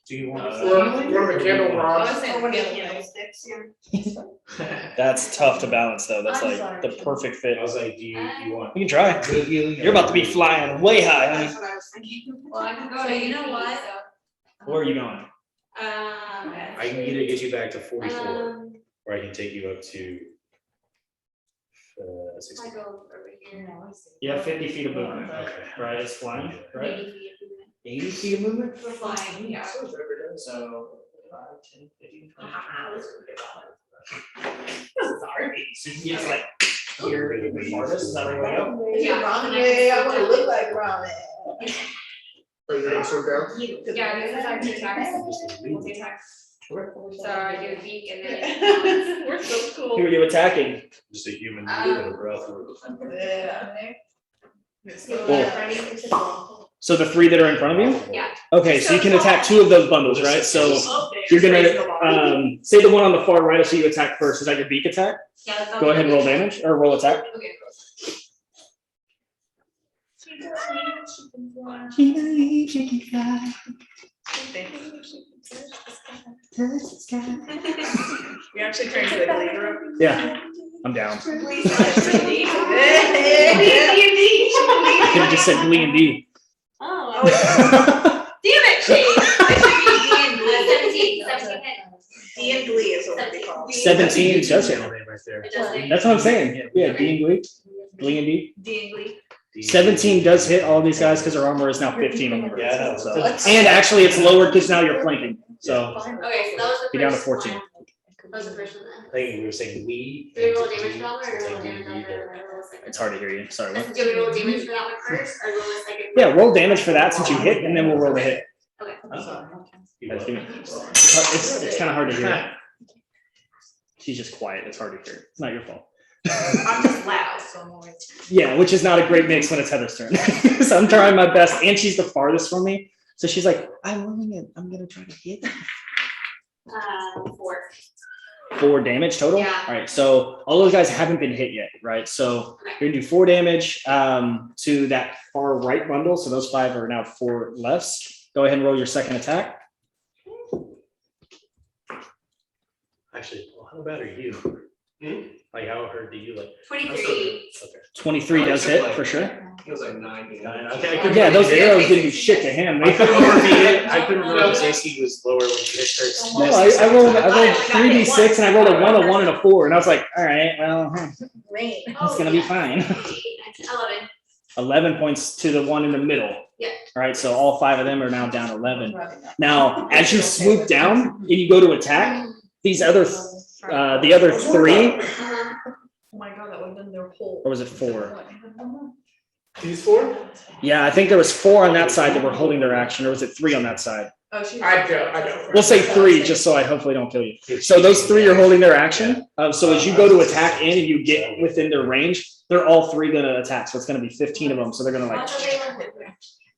Speaker 5: Do you want?
Speaker 4: Or one of the candle
Speaker 9: I
Speaker 4: rods.
Speaker 9: was saying
Speaker 3: Or one of the
Speaker 9: candle
Speaker 3: candlesticks, yeah.
Speaker 1: That's tough to balance though. That's
Speaker 2: I'm
Speaker 1: like
Speaker 2: sorry.
Speaker 1: the perfect fit.
Speaker 5: I was like, do you want?
Speaker 1: You can try.
Speaker 5: good healing or-
Speaker 1: You're about to be flying way high.
Speaker 3: That's what I was thinking.
Speaker 7: Well, I can go
Speaker 2: So
Speaker 7: to
Speaker 2: you know
Speaker 7: 80
Speaker 2: what?
Speaker 7: feet,
Speaker 1: Where are you going?
Speaker 7: so,
Speaker 5: I can either get you back to 44,
Speaker 7: um,
Speaker 5: or I can take you up to.
Speaker 7: I
Speaker 5: 60.
Speaker 7: go over here.
Speaker 1: You have 50 feet of movement,
Speaker 5: Okay.
Speaker 1: right? It's flying, right?
Speaker 7: 80 feet of movement.
Speaker 1: 80 feet of movement?
Speaker 7: We're flying, yeah.
Speaker 1: So 5, 10, 15, 20.
Speaker 2: Sorry.
Speaker 1: So you can get like here in the farthest, is that where you go?
Speaker 7: Yeah.
Speaker 9: Ramen, I wanna look like ramen.
Speaker 4: Are you gonna swim down?
Speaker 7: Yeah, this is our two attacks. Multi-attacks. So I do a beak and then.
Speaker 9: We're so cool.
Speaker 1: Who are you attacking?
Speaker 5: Just a human
Speaker 7: Um,
Speaker 5: with a breath.
Speaker 9: Yeah.
Speaker 1: So the 3 that are in front of you?
Speaker 7: Yeah.
Speaker 1: Okay, so you can attack 2 of those bundles, right? So you're gonna, say the one on the far right, so you attack first. Is that your beak attack?
Speaker 7: Yeah, that's
Speaker 1: Go ahead and roll damage or roll attack.
Speaker 7: Okay.
Speaker 9: You're actually trying to like lead her up.
Speaker 1: Yeah, I'm down. I
Speaker 9: Hey.
Speaker 1: could have just said Glee and D.
Speaker 3: Oh, damn it, Shane. I should be D and Glee.
Speaker 7: 17 hit.
Speaker 9: D and Glee is what we call.
Speaker 1: 17 does hit.
Speaker 5: Right there.
Speaker 7: It does hit.
Speaker 1: That's what I'm saying. Yeah, D and Glee. Glee and D.
Speaker 3: D and Glee.
Speaker 1: 17 does hit all these guys because their armor is now 15 on the
Speaker 5: Yeah, I know.
Speaker 1: so. And actually it's lowered because now you're flanking. So
Speaker 7: Okay, so that was the
Speaker 1: Be down to
Speaker 7: first
Speaker 1: 14.
Speaker 7: one. That was the first one then.
Speaker 5: I think we were saying we.
Speaker 7: Do we roll damage for that one or do we roll damage on the second?
Speaker 1: it's hard to hear you. Sorry. What?
Speaker 7: Do we roll damage for that one first or roll the second?
Speaker 1: Yeah, roll damage for that since you hit and then we'll roll the hit.
Speaker 7: Okay.
Speaker 1: It's kind of hard to hear. She's just quiet. It's hard to hear. It's not your fault.
Speaker 9: I'm just loud, so I'm always.
Speaker 1: Yeah, which is not a great mix when it's Heather's turn. So I'm trying my best, and she's the farthest from me. So she's like, I'm rolling it. I'm gonna try to hit.
Speaker 7: 4.
Speaker 1: 4 damage total?
Speaker 7: Yeah.
Speaker 1: All right, so all those guys haven't been hit yet, right? So you're gonna do 4 damage to that far right bundle. So those 5 are now 4 lefts. Go ahead and roll your second attack.
Speaker 8: Actually, well, how bad are you? Like, how hurt do you like?
Speaker 7: 23.
Speaker 8: Okay.
Speaker 1: 23 does hit for sure.
Speaker 10: It was like 9.
Speaker 8: Okay, I couldn't
Speaker 1: Yeah, those
Speaker 8: remember
Speaker 1: arrows didn't do shit to him.
Speaker 8: I couldn't remember if he hit, I couldn't remember if his AC was lower when you hit first.
Speaker 1: No, I rolled 3d6 and I rolled a 1, a 1, and a 4, and I was like, all right, well,
Speaker 2: Great.
Speaker 1: it's gonna be fine.
Speaker 7: 11.
Speaker 1: 11 points to the one in the middle.
Speaker 7: Yeah.
Speaker 1: All right, so all 5 of them are now down 11. Now, as you swoop down and you go to attack, these other, the other 3,
Speaker 9: Oh my god, that would have been their whole.
Speaker 1: or was it 4?
Speaker 4: These 4?
Speaker 1: Yeah, I think there was 4 on that side that were holding their action, or was it 3 on that side?
Speaker 9: Oh, she.
Speaker 4: I don't.
Speaker 1: We'll say 3, just so I hopefully don't kill you. So those 3 are holding their action. So as you go to attack in and you get within their range, they're all 3 gonna attack. So it's gonna be 15 of them. So they're gonna like,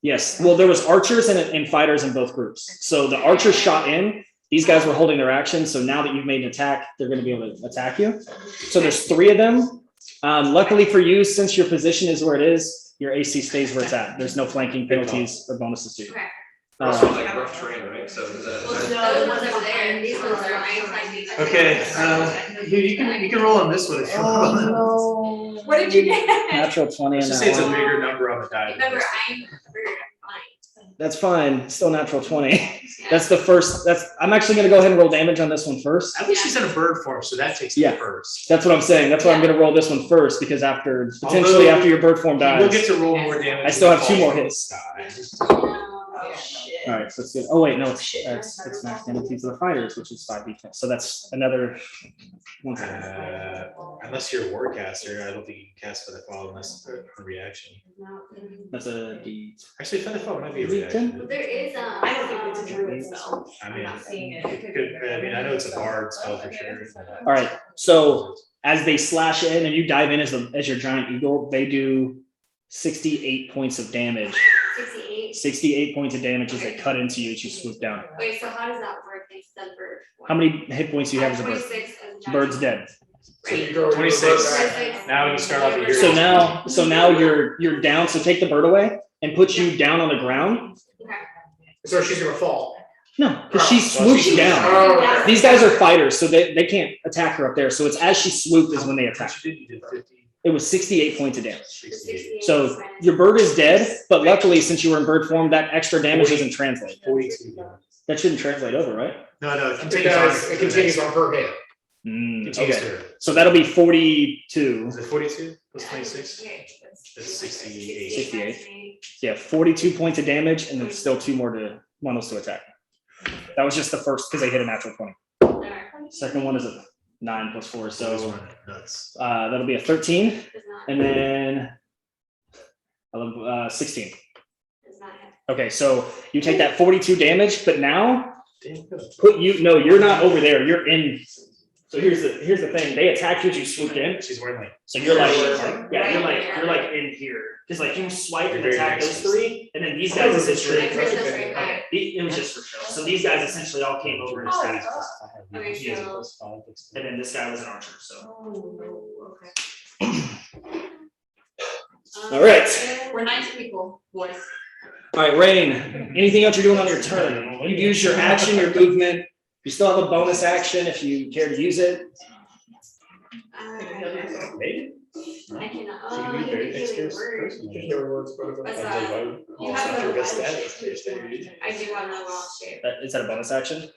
Speaker 1: yes. Well, there was archers and fighters in both groups. So the archers shot in. These guys were holding their action. So now that you've made an attack, they're gonna be able to attack you. So there's 3 of them. Luckily for you, since your position is where it is, your AC stays where it's at. There's no flanking penalties or bonuses to you.
Speaker 7: Okay.
Speaker 10: Also like rough terrain, right? So is that?
Speaker 7: Those ones over there, these ones are ice.
Speaker 5: Okay, you can roll on this one if you want.
Speaker 7: What did you get?
Speaker 1: Natural 20
Speaker 5: Let's
Speaker 1: and
Speaker 5: just say it's a
Speaker 1: that one.
Speaker 5: bigger number on the die.
Speaker 7: Remember, I'm fine.
Speaker 1: That's fine. Still natural 20. That's the first. I'm actually gonna go ahead and roll damage on this one first.
Speaker 5: At least she's in a bird form, so that takes
Speaker 1: Yeah.
Speaker 5: it first.
Speaker 1: That's what I'm saying. That's why I'm gonna roll this one first, because potentially after your bird form
Speaker 5: We'll get
Speaker 1: dies.
Speaker 5: to roll more damage.
Speaker 1: I still have 2
Speaker 5: when
Speaker 1: more
Speaker 5: we
Speaker 1: hits.
Speaker 7: Oh,
Speaker 2: shit.
Speaker 1: All right, so that's good. Oh wait, no, it's max penalty to the fighters, which is 5d10. So that's another. One second.
Speaker 5: Unless you're a warcaster, I don't think you can cast Featherfall unless a reaction.
Speaker 1: That's a d.
Speaker 5: Actually, Featherfall might be a
Speaker 1: D10?
Speaker 5: reaction.
Speaker 7: There is
Speaker 9: I don't think it's a druid spell.
Speaker 5: I mean,
Speaker 9: not seeing it.
Speaker 5: it could, I mean, I know it's a bard spell for sure.
Speaker 1: All right, so as they slash in and you dive in as your giant eagle, they do 68 points of damage.
Speaker 7: 68.
Speaker 1: 68 points of damage as they cut into you as you swoop down.
Speaker 7: Wait, so how does that work? It's the bird.
Speaker 1: How many hit points do you have as a bird?
Speaker 7: 26 as a giant.
Speaker 1: Bird's dead.
Speaker 4: So you go.
Speaker 5: 26. Now you start off with your.
Speaker 1: So now you're down. So take the bird away and put you down on the ground.
Speaker 7: Okay.
Speaker 4: So she's gonna fall.
Speaker 1: No, because she
Speaker 5: Well,
Speaker 1: swoops down.
Speaker 4: Oh,
Speaker 1: These guys are fighters, so they can't attack her up there. So it's as she swooped is when they attack.
Speaker 5: You did 50,
Speaker 1: It was 68 points of damage.
Speaker 5: 68,
Speaker 1: So your bird is dead, but luckily since you were in bird form, that extra damage doesn't translate.
Speaker 5: 42.
Speaker 1: That shouldn't translate over, right?
Speaker 5: No, it
Speaker 4: It
Speaker 5: continues
Speaker 4: does,
Speaker 5: on.
Speaker 4: it continues on her hit.
Speaker 5: Continues
Speaker 1: Okay,
Speaker 5: to-
Speaker 1: so that'll be 42.
Speaker 5: Is it 42 plus 26? That's 68.
Speaker 1: 68. Yeah, 42 points of damage, and then still 2 more to one else to attack. That was just the first because they hit a natural 20. Second one is a 9 plus 4,
Speaker 5: Those
Speaker 1: so
Speaker 5: were nuts.
Speaker 1: that'll be a 13, and then 16. Okay, so you take that 42 damage, but now
Speaker 5: Damn good.
Speaker 1: you're not over there. You're in. So here's the thing. They attacked you as you swooped in.
Speaker 5: She's wearing like.
Speaker 1: So you're like you're like in here. Because like you swipe and attack those 3, and then these guys essentially. It was just for show. So these guys essentially all came over and attacked.
Speaker 7: Okay, so.
Speaker 1: And then this guy was an archer. So.
Speaker 7: Oh, okay.
Speaker 1: All right.
Speaker 7: We're nice people, boys.
Speaker 1: All right, Rain. Anything else you're doing on your turn? You use your action, your movement. You still have a bonus action if you care to use it.
Speaker 5: Maybe.
Speaker 7: I cannot.
Speaker 5: She can be very dexterous person.
Speaker 4: Healing words, but-
Speaker 7: What's
Speaker 5: And
Speaker 7: that?
Speaker 5: the vote.
Speaker 7: You
Speaker 5: It's
Speaker 7: have
Speaker 5: not your
Speaker 7: a
Speaker 5: best
Speaker 7: wild
Speaker 5: stat,
Speaker 7: shape.
Speaker 5: it's your stat.
Speaker 7: I do have no wild shape.
Speaker 1: Is that a bonus action?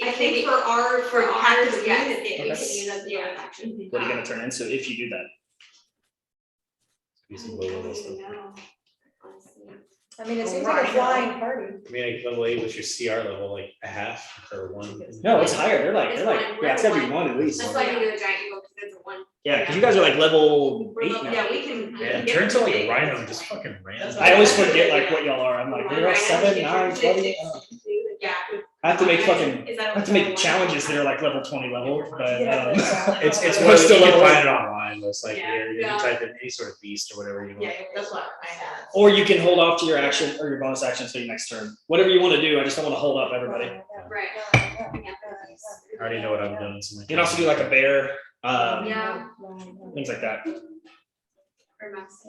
Speaker 7: I think for ours, yes, we
Speaker 1: Okay.
Speaker 7: can use that as a bonus action.
Speaker 1: What are you gonna turn into if you do that?
Speaker 5: Be some low level stuff.
Speaker 2: I mean, it seems like a flying party.
Speaker 5: I mean, like level 8 was your CR level, like a half or 1.
Speaker 1: No, it's higher. They're like
Speaker 7: It's
Speaker 1: it's gotta be 1 at least.
Speaker 7: That's why I do a giant eagle, because it's a 1.
Speaker 1: Yeah, because you guys are like level 8 now.
Speaker 9: Yeah, we can.
Speaker 5: Yeah, turn to like a rhino and just fucking ran.
Speaker 1: I always forget like what y'all are. I'm like, we're at 7, 9, 20.
Speaker 7: Yeah.
Speaker 1: I have to make fucking.
Speaker 7: Is
Speaker 1: I
Speaker 7: that
Speaker 1: have to make challenges that are like level 20 level, but
Speaker 5: It's
Speaker 1: We're
Speaker 5: what
Speaker 1: still
Speaker 5: you can
Speaker 1: level
Speaker 5: find it online, most likely,
Speaker 7: Yeah.
Speaker 5: or you can type in any sort of beast or whatever you want.
Speaker 9: Yeah, that's what I had.
Speaker 1: or you can hold off to your action or your bonus action until your next turn. Whatever you want to do. I just don't want to hold up everybody.
Speaker 7: Right. Yeah.
Speaker 8: already know what I'm doing. So
Speaker 1: You can also do like a bear,
Speaker 7: Yeah.
Speaker 1: things like that.
Speaker 7: Or mouse.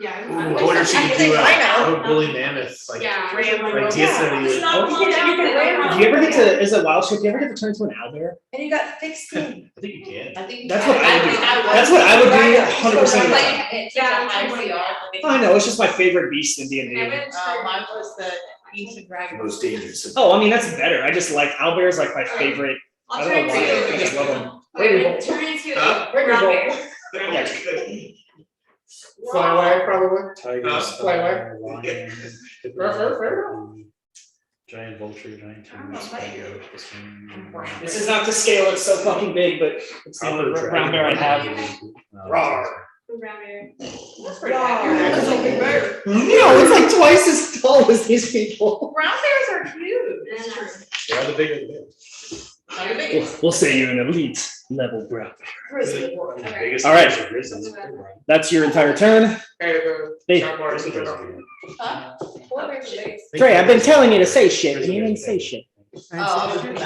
Speaker 3: Yeah.
Speaker 8: Ooh, I wonder if she could do a woolly mammoth, like,
Speaker 7: Yeah.
Speaker 8: like
Speaker 3: It's
Speaker 8: TSW.
Speaker 3: not
Speaker 2: You can-
Speaker 1: Do you ever get to, is it wild shape? Do you ever get to turn into an owlbear?
Speaker 2: And you got thick skin.
Speaker 8: I think you can.
Speaker 9: I think.
Speaker 1: That's what I would do. That's what I would do 100% of the time. I know, it's just my favorite beast in D&D.
Speaker 9: Mine was the ancient dragon.
Speaker 8: Most dangerous.
Speaker 1: Oh, I mean, that's better. I just like, owlbear is like my favorite. I
Speaker 7: I'll
Speaker 1: don't know
Speaker 7: turn
Speaker 1: why,
Speaker 7: into.
Speaker 1: I just love them.
Speaker 7: I'm gonna turn into
Speaker 10: Huh?
Speaker 7: a brown bear.
Speaker 4: Fly away, probably.
Speaker 8: Tiger,
Speaker 4: Fly away.
Speaker 8: lion,
Speaker 4: Ruff.
Speaker 8: giant vulture, giant tiger, spider,
Speaker 1: This is not to scale, it's so fucking big, but it's the only brown bear I have. Rawr.
Speaker 7: Brown bear.
Speaker 9: That's pretty accurate.
Speaker 2: That's a big bird.
Speaker 1: No, it's like twice as tall as these people.
Speaker 9: Brown bears are cute.
Speaker 8: They are the bigger the bears.
Speaker 9: Not the biggest.
Speaker 1: We'll say you're an elite level brown bear.
Speaker 9: Grizzly bear.
Speaker 8: The biggest
Speaker 1: All right.
Speaker 8: bears are grizzlies.
Speaker 1: That's your entire turn.
Speaker 4: Hey,
Speaker 1: Hey.
Speaker 4: John Morris,
Speaker 8: Grizzly bears
Speaker 4: you
Speaker 8: are
Speaker 4: know.
Speaker 8: bigger.
Speaker 9: Huh? What bear's the biggest?
Speaker 1: Trey, I've been telling you to say shit, and you didn't say shit.
Speaker 9: Oh.
Speaker 2: There we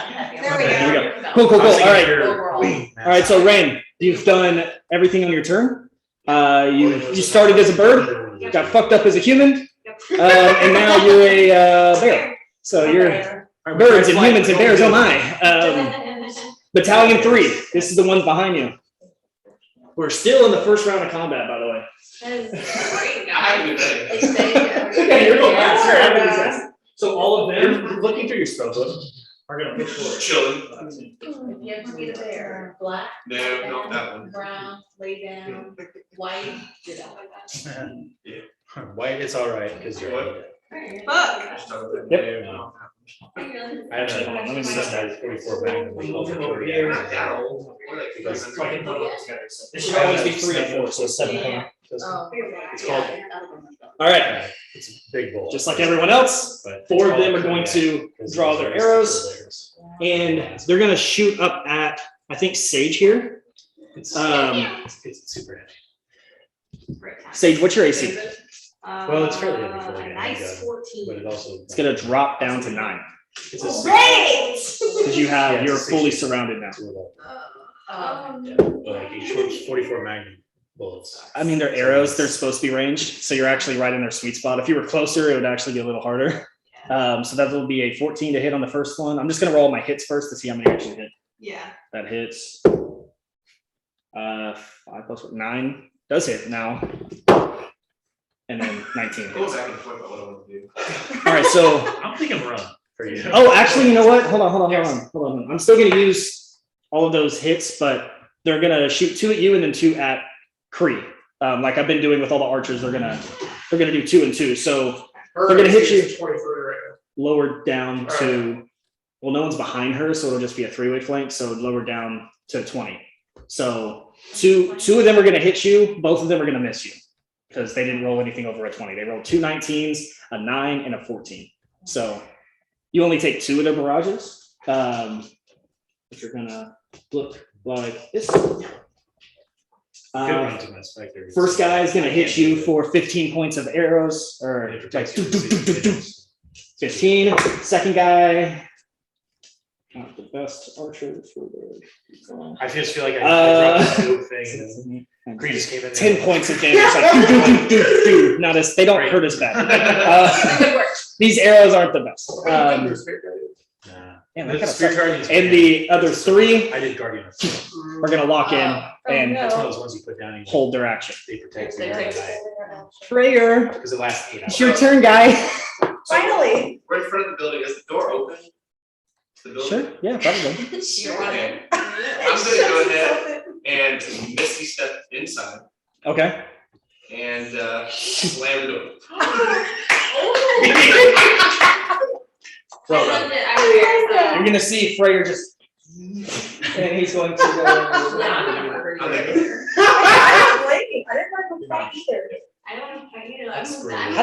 Speaker 1: Here we
Speaker 2: go.
Speaker 1: go. Cool, cool, cool. All right.
Speaker 9: Overall.
Speaker 1: All right, so Rain, you've done everything on your turn. You started as a bird, got fucked up as a human, and now you're a bear. So you're birds and humans and bears, oh my. Battalion 3, this is the ones behind you. We're still in the first round of combat, by the way.
Speaker 7: That is great.
Speaker 10: I have a good day.
Speaker 1: Okay, you're going last. Sure, I think it's nice. So all of them, looking through your spell book, are gonna push forward.
Speaker 10: Chilling.
Speaker 9: If you have to be the bear, black.
Speaker 10: No, not that one.
Speaker 9: Brown, lay down, white, ditto.
Speaker 8: White, it's all right, because you're.
Speaker 10: What?
Speaker 7: Fuck.
Speaker 1: Yep.
Speaker 8: I have
Speaker 1: Actually, hold on, let me see.
Speaker 8: a 44 Magnum.
Speaker 1: It should always be 3 and 4, so 7 total.
Speaker 9: Oh.
Speaker 8: It's called,
Speaker 1: All right,
Speaker 8: it's a big bowl.
Speaker 1: just like everyone else,
Speaker 8: But
Speaker 1: 4 of
Speaker 8: it's
Speaker 1: them are
Speaker 8: called
Speaker 1: going to
Speaker 8: because
Speaker 1: draw
Speaker 8: those
Speaker 1: their
Speaker 8: are
Speaker 1: arrows,
Speaker 8: layers.
Speaker 1: and they're gonna shoot up at, I think, Sage here.
Speaker 8: It's it's super heavy.
Speaker 1: Sage, what's your AC?
Speaker 8: Well, it's fairly heavy for like a
Speaker 3: Nice
Speaker 8: handgun,
Speaker 3: 14.
Speaker 8: but it also.
Speaker 1: It's gonna drop down to 9,
Speaker 8: It's a
Speaker 3: Great!
Speaker 1: because you're fully surrounded now.
Speaker 8: Like a short 44 Magnum bullets.
Speaker 1: I mean, they're arrows, they're supposed to be ranged, so you're actually right in their sweet spot. If you were closer, it would actually be a little harder. So that will be a 14 to hit on the first one. I'm just gonna roll my hits first to see how many actually hit.
Speaker 3: Yeah.
Speaker 1: That hits. 5 plus 9 does hit now. And then 19
Speaker 10: Go
Speaker 1: hits.
Speaker 10: back and forth about what I want to do.
Speaker 1: All right, so,
Speaker 8: I'm thinking run for you.
Speaker 1: oh, actually, you know what? Hold on. I'm still gonna use all of those hits, but they're gonna shoot 2 at you and then 2 at Kree. Like I've been doing with all the archers, they're gonna do 2 and 2. So
Speaker 4: Her
Speaker 1: They're gonna hit
Speaker 4: AC is
Speaker 1: you.
Speaker 4: 23 right
Speaker 1: lower down to, well, no one's behind her, so it'll just be a 3-way flank, so lower down to 20. So two of them are gonna hit you, both of them are gonna miss you, because they didn't roll anything over a 20. They rolled 2 19s, a 9, and a 14. So you only take 2 of the barrages, which are gonna look like this.
Speaker 8: Good run to my specter.
Speaker 1: First guy is gonna hit you for 15 points of arrows, or
Speaker 8: It
Speaker 1: like
Speaker 8: protects you.
Speaker 1: 15. Second guy, not the best archer for the.
Speaker 8: I just feel like I dropped the scope thing and then Kree just came in. there.
Speaker 1: 10 points of damage, like not as, they don't hurt as bad. These arrows aren't the best.
Speaker 8: Nah.
Speaker 1: Man,
Speaker 8: The
Speaker 1: that kinda
Speaker 8: Spirit
Speaker 1: sucks.
Speaker 8: Guardian is
Speaker 1: And
Speaker 8: pretty
Speaker 1: the other 3
Speaker 8: I did Guardian.
Speaker 1: are gonna lock in and
Speaker 8: That's one of those ones you put down and
Speaker 1: hold their action.
Speaker 8: they protect you.
Speaker 9: They take-
Speaker 1: Freyer,
Speaker 8: Because it lasts 8 hours.
Speaker 1: it's your turn, guy.
Speaker 2: Finally.
Speaker 10: Right in front of the building, is the door open? The building?
Speaker 1: Sure, yeah, probably.
Speaker 10: Okay. I'm gonna go ahead and Misty step inside
Speaker 1: Okay.
Speaker 10: and slam the door.
Speaker 1: Well
Speaker 7: I
Speaker 1: done.
Speaker 7: loved it. I
Speaker 1: You're gonna see Freyer just, and he's going to go.
Speaker 2: I don't blame you. I didn't want to fight either.
Speaker 7: I don't want to fight you.
Speaker 8: That's
Speaker 7: I'm
Speaker 8: great.
Speaker 1: I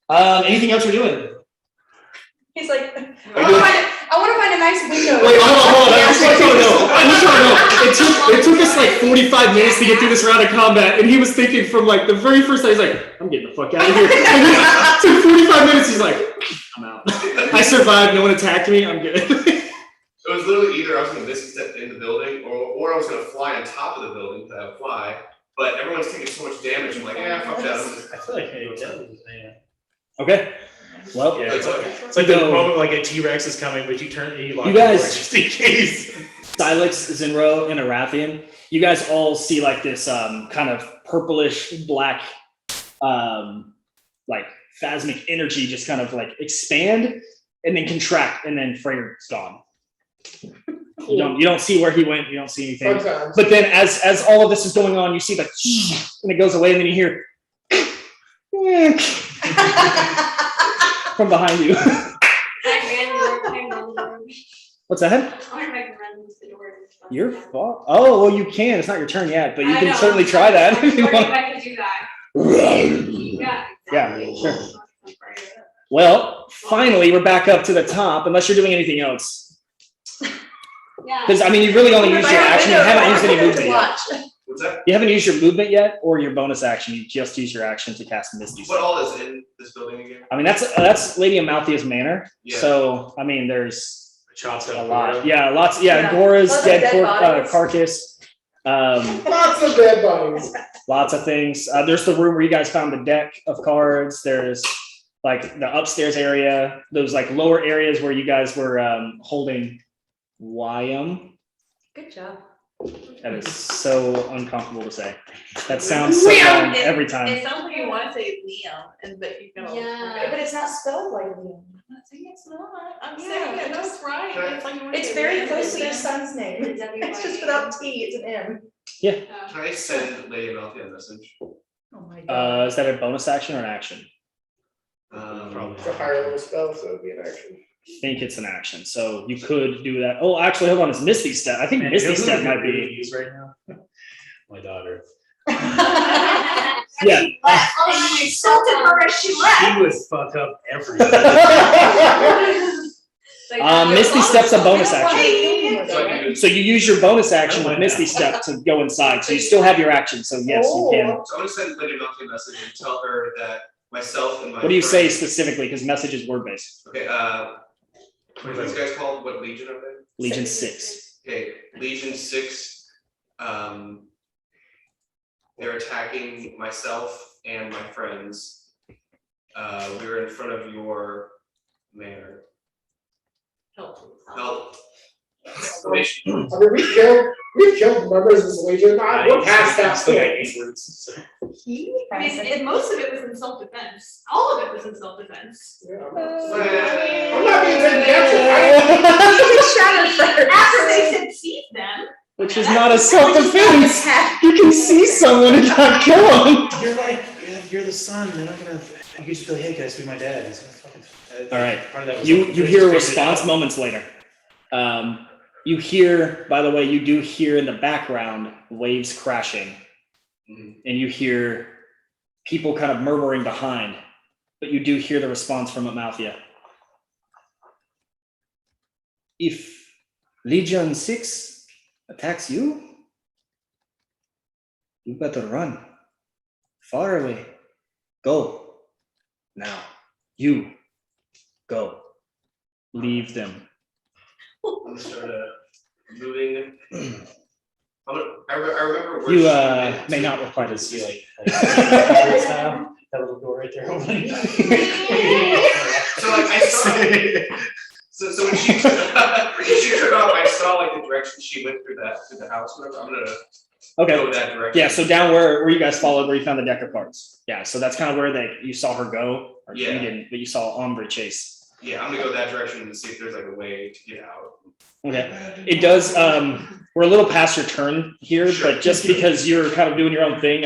Speaker 1: don't. Anything else you're doing?
Speaker 2: He's like,
Speaker 1: doing-
Speaker 2: I want to find a nice window.
Speaker 1: Wait, hold on. I just want you to know. It took us like 45 minutes to get through this round of combat, and he was thinking from like the very first time, he's like, I'm getting the fuck out of here. And then it took 45 minutes, he's like, I'm out. I survived, no one attacked me, I'm good.
Speaker 10: was literally either I was gonna Misty Step in the building, or I was gonna fly on top of the building, because I would fly, but everyone's taking so much damage, I'm like, yeah, fuck that. I'm just-
Speaker 8: I feel like, hey, that was, yeah.
Speaker 1: Okay. Well,
Speaker 8: Yeah,
Speaker 10: Wait, what?
Speaker 8: it's like the moment like a T-Rex is coming, but you turn, you lock
Speaker 1: You
Speaker 8: the door
Speaker 1: guys-
Speaker 8: just in case.
Speaker 1: Silex, Zinro, and Arathian, you guys all see like this kind of purplish black like phasmic energy just kind of like expand and then contract, and then Freyr's gone. You don't see where he went, you don't see anything.
Speaker 4: Fun times.
Speaker 1: But then as all of this is going on, you see the and it goes away, and then you hear from behind you. What's that? Your fault. Oh, well, you can. It's not your turn yet, but you
Speaker 7: I
Speaker 1: can
Speaker 7: know.
Speaker 1: certainly try that if you
Speaker 7: If
Speaker 1: want.
Speaker 7: I could do that. Yeah.
Speaker 1: Yeah,
Speaker 7: exactly.
Speaker 1: sure. Well, finally, we're back up to the top, unless you're doing anything else.
Speaker 7: Yeah.
Speaker 1: Because, I mean, you really only used your action. You haven't used any movement yet.
Speaker 2: Watch.
Speaker 10: What's that?
Speaker 1: You haven't used your movement yet, or your bonus action. You just used your action to cast Misty
Speaker 10: What
Speaker 1: Step.
Speaker 10: all is in this building again?
Speaker 1: I mean, that's Lady Amalthea's manor.
Speaker 10: Yeah.
Speaker 1: So, I mean, there's
Speaker 8: Chops
Speaker 1: a
Speaker 8: up.
Speaker 1: lot. Yeah, lots. Yeah,
Speaker 2: Yeah.
Speaker 1: Gora's
Speaker 2: Lots of
Speaker 1: dead
Speaker 2: dead bodies.
Speaker 1: carcass.
Speaker 4: Lots of dead bodies.
Speaker 1: Lots of things. There's the room where you guys found the deck of cards. There's like the upstairs area. Those like lower areas where you guys were holding Wyam.
Speaker 2: Good job.
Speaker 1: That is so uncomfortable to say. That sounds so wrong every time.
Speaker 9: It sounds like you want to say Liam, and but you know.
Speaker 7: Yeah.
Speaker 2: But it's not spelled like Liam.
Speaker 9: I'm not saying it's not. I'm
Speaker 2: Yeah,
Speaker 9: saying it
Speaker 2: it
Speaker 9: just
Speaker 2: just-
Speaker 9: right.
Speaker 10: Okay.
Speaker 9: It's like you want to
Speaker 2: It's
Speaker 9: say
Speaker 2: very
Speaker 9: Liam,
Speaker 2: close to
Speaker 9: but
Speaker 2: your
Speaker 9: then-
Speaker 2: son's name. It's just without T, it's an M.
Speaker 10: Can I send Lady Amalthea a message?
Speaker 2: Oh my god.
Speaker 1: Is that a bonus action or an action?
Speaker 8: Probably.
Speaker 4: It's a higher level spell, so it'd be an action.
Speaker 1: I think it's an action. So you could do that. Oh, actually, hold on. It's Misty Step. I think
Speaker 8: Man,
Speaker 1: Misty
Speaker 8: you know who
Speaker 1: Step
Speaker 8: I
Speaker 1: might
Speaker 8: could really
Speaker 1: be.
Speaker 8: use right now? My daughter.
Speaker 1: Yeah.
Speaker 7: I insulted her as she left.
Speaker 8: She would fuck up everything.
Speaker 1: Misty Step's a bonus action.
Speaker 10: So I can do-
Speaker 1: So you use your bonus action with Misty Step to go inside. So you still have your action. So yes, you can.
Speaker 10: So I'm gonna send Lady Amalthea a message and tell her that myself and my.
Speaker 1: What do you say
Speaker 10: friends-
Speaker 1: specifically? Because message is word based.
Speaker 10: Okay, what are these guys called? What legion are they?
Speaker 1: Legion 6.
Speaker 10: Okay, Legion 6, they're attacking myself and my friends. We were in front of your manor. Help. Exclamation.
Speaker 4: I mean, we've killed members of this legion. We're past that stage.
Speaker 9: I mean, most of it was in self-defense. All of it was in self-defense.
Speaker 4: Yeah. I'm
Speaker 10: Well,
Speaker 4: not being taken captive.
Speaker 9: After they said seize them.
Speaker 1: Which is not a self defense. You can see someone and not kill them.
Speaker 8: You're like, you're the son. They're not gonna. You just be like, hey guys, be my dad. He's gonna fucking.
Speaker 1: All right.
Speaker 8: Part of that was
Speaker 1: You
Speaker 8: like,
Speaker 1: hear a
Speaker 8: just figured it
Speaker 1: response
Speaker 8: out.
Speaker 1: moments later. You hear, by the way, you do hear in the background waves crashing,
Speaker 10: Mhm.
Speaker 1: and you hear people kind of murmuring behind, but you do hear the response from Amalthea. If Legion 6 attacks you, you better run far away. Go now. You go. Leave them.
Speaker 10: I'm gonna start moving. I remember where
Speaker 1: You
Speaker 10: she went
Speaker 1: may
Speaker 10: to.
Speaker 1: not reply to
Speaker 8: See,
Speaker 1: this.
Speaker 8: that little door right there opening.
Speaker 10: So like I saw. So when she took off, I saw like the direction she went through the house. Whatever. I'm gonna go
Speaker 1: Okay.
Speaker 10: that direction.
Speaker 1: Yeah, so down where you guys followed, where you found the deck of cards. Yeah, so that's kind of where you saw her go. Or
Speaker 10: Yeah.
Speaker 1: you didn't, but you saw Ombre chase.
Speaker 10: Yeah, I'm gonna go that direction and see if there's like a way to get out.
Speaker 1: Okay. It does, we're a little past your turn here,
Speaker 10: Sure.
Speaker 1: but just because you're kind of doing your own thing,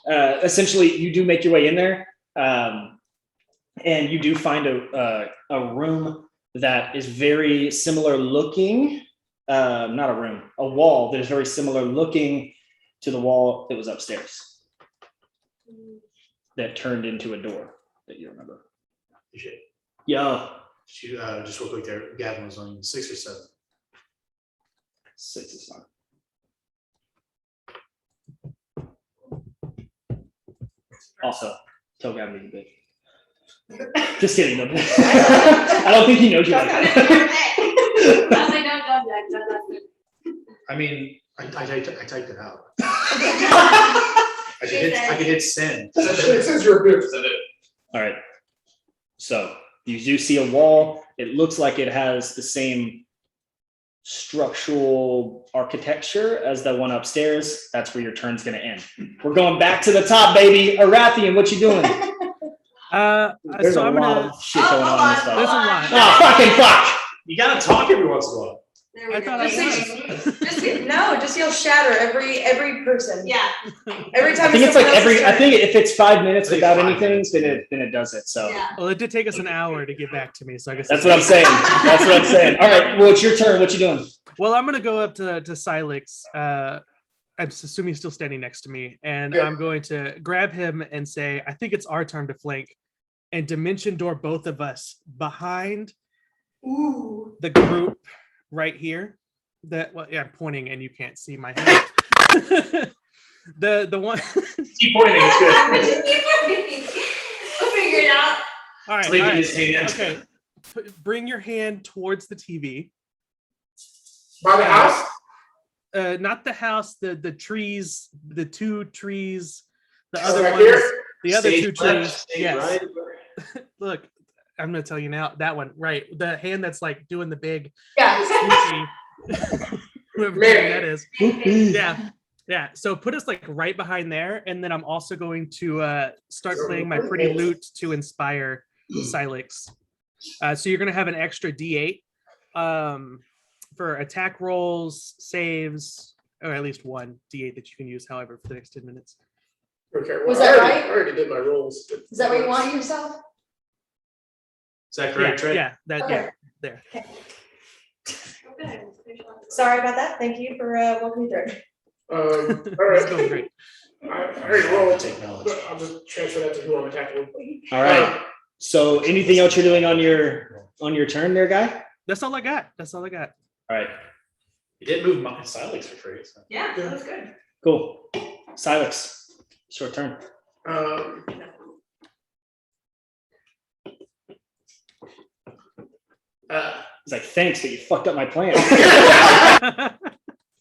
Speaker 1: essentially you do make your way in there. And you do find a room that is very similar looking, not a room, a wall that is very similar looking to the wall that was upstairs. That turned into a door that you remember. Yeah.
Speaker 8: She, just real quick there, Gavin was on 6 or 7.
Speaker 1: 6 is fine. Also, tell Gavin he's a bitch. Just kidding. No. I don't think he knows you like that.
Speaker 7: like, no,
Speaker 5: I mean, I typed it out. I could hit send.
Speaker 4: It says you're good.
Speaker 1: All right. So you do see a wall. It looks like it has the same structural architecture as the one upstairs. That's where your turn's gonna end. We're going back to the top, baby. Arathian, what you doing? There's
Speaker 6: So
Speaker 1: a
Speaker 6: I'm
Speaker 1: lot
Speaker 6: gonna.
Speaker 1: of shit going on in this stuff.
Speaker 6: There's a lot.
Speaker 1: Oh, fucking fuck!
Speaker 5: You gotta talk every once in a while.
Speaker 7: There we
Speaker 6: I
Speaker 7: go.
Speaker 6: thought I
Speaker 2: Just yell shatter every person.
Speaker 3: Yeah.
Speaker 2: Every time.
Speaker 1: I think it's like
Speaker 2: someone else's
Speaker 1: I
Speaker 2: turn.
Speaker 1: think if it's 5 minutes
Speaker 5: Like
Speaker 1: without
Speaker 5: 5
Speaker 1: anything,
Speaker 5: minutes.
Speaker 1: then it does it. So
Speaker 3: Yeah.
Speaker 6: Well, it did take us an hour to get back to me, so I guess
Speaker 1: that's what I'm saying. That's what I'm saying. All right, well, it's your turn. What you doing?
Speaker 6: Well, I'm gonna go up to Silex. I'm assuming he's still standing next to me, and
Speaker 4: Yeah.
Speaker 6: I'm going to grab him and say, "I think it's our turn to flank, and dimension door both of us behind
Speaker 2: Ooh.
Speaker 6: the group right here." I'm pointing, and you can't see my hand. the one.
Speaker 5: Keep pointing, it's good.
Speaker 7: We'll figure it out.
Speaker 6: All right.
Speaker 5: Leave
Speaker 6: all
Speaker 5: it in
Speaker 6: right.
Speaker 5: his hand.
Speaker 6: Okay. Bring your hand towards the TV.
Speaker 4: By the house?
Speaker 6: Not the house, the trees, the two trees, the
Speaker 4: Oh,
Speaker 6: other
Speaker 4: back
Speaker 6: ones,
Speaker 4: here?
Speaker 6: the other
Speaker 8: Stage
Speaker 6: two
Speaker 8: left,
Speaker 6: trees.
Speaker 8: stage
Speaker 6: Yes.
Speaker 8: right.
Speaker 6: Look, I'm gonna tell you now. That one, right? The hand that's like doing the big
Speaker 2: Yeah.
Speaker 6: squishy. Whoever
Speaker 4: Man.
Speaker 6: that is. Yeah. Yeah. So put us like right behind there, and then I'm also going to start playing my pretty lute to inspire Silex. So you're gonna have an extra D8 for attack rolls, saves, or at least one D8 that you can use, however, for the next 10 minutes.
Speaker 4: Okay, well,
Speaker 2: Was that
Speaker 4: I
Speaker 2: right?
Speaker 4: already did my rolls.
Speaker 2: Is that what you want yourself?
Speaker 8: Is that correct, Trey?
Speaker 6: Yeah, that
Speaker 2: Okay.
Speaker 6: yeah, there.
Speaker 2: Sorry about that. Thank you for walking me through.
Speaker 4: All
Speaker 6: It's
Speaker 4: right.
Speaker 6: going great.
Speaker 4: I already rolled.
Speaker 8: Technology.
Speaker 4: I'll just transfer that to who I'm attacking.
Speaker 1: All right. So anything else you're doing on your turn there, guy?
Speaker 6: That's all I got. That's all I got.
Speaker 1: All right.
Speaker 8: You did move my Silex for free. So.
Speaker 3: Yeah, that was good.
Speaker 1: Cool. Silex, short turn. He's like, thanks, but you fucked up my plan.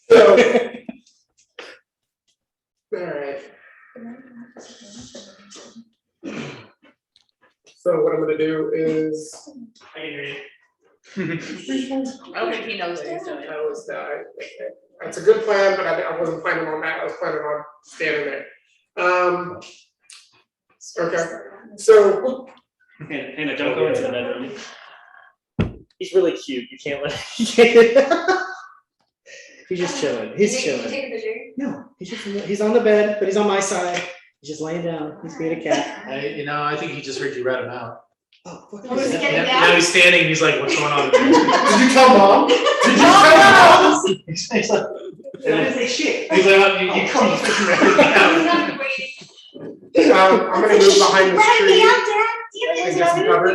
Speaker 4: So, all right. So what I'm gonna do is.
Speaker 5: I can hear you.
Speaker 9: I don't think he knows what he's doing.
Speaker 4: That's a good plan, but I wasn't planning on that. I was planning on standing there. Okay, so
Speaker 1: Hannah, don't go into the bedroom. He's really cute. You can't let him. He's just chilling. He's chilling.
Speaker 7: Take a picture.
Speaker 1: No, he's on the bed, but he's on my side. He's just laying down. He's being a cat.
Speaker 8: I think he just heard you read him out.
Speaker 1: Oh, fuck
Speaker 7: Oh, he's
Speaker 1: you.
Speaker 7: getting
Speaker 5: Now
Speaker 7: down.
Speaker 5: he's standing, and he's like, what's going on?
Speaker 4: did you tell mom? Did you tell mom?
Speaker 5: He's like,
Speaker 10: I didn't say shit.
Speaker 5: he's like, oh, you come.
Speaker 7: I'm waiting.
Speaker 4: I'm gonna move behind this tree and get some cover.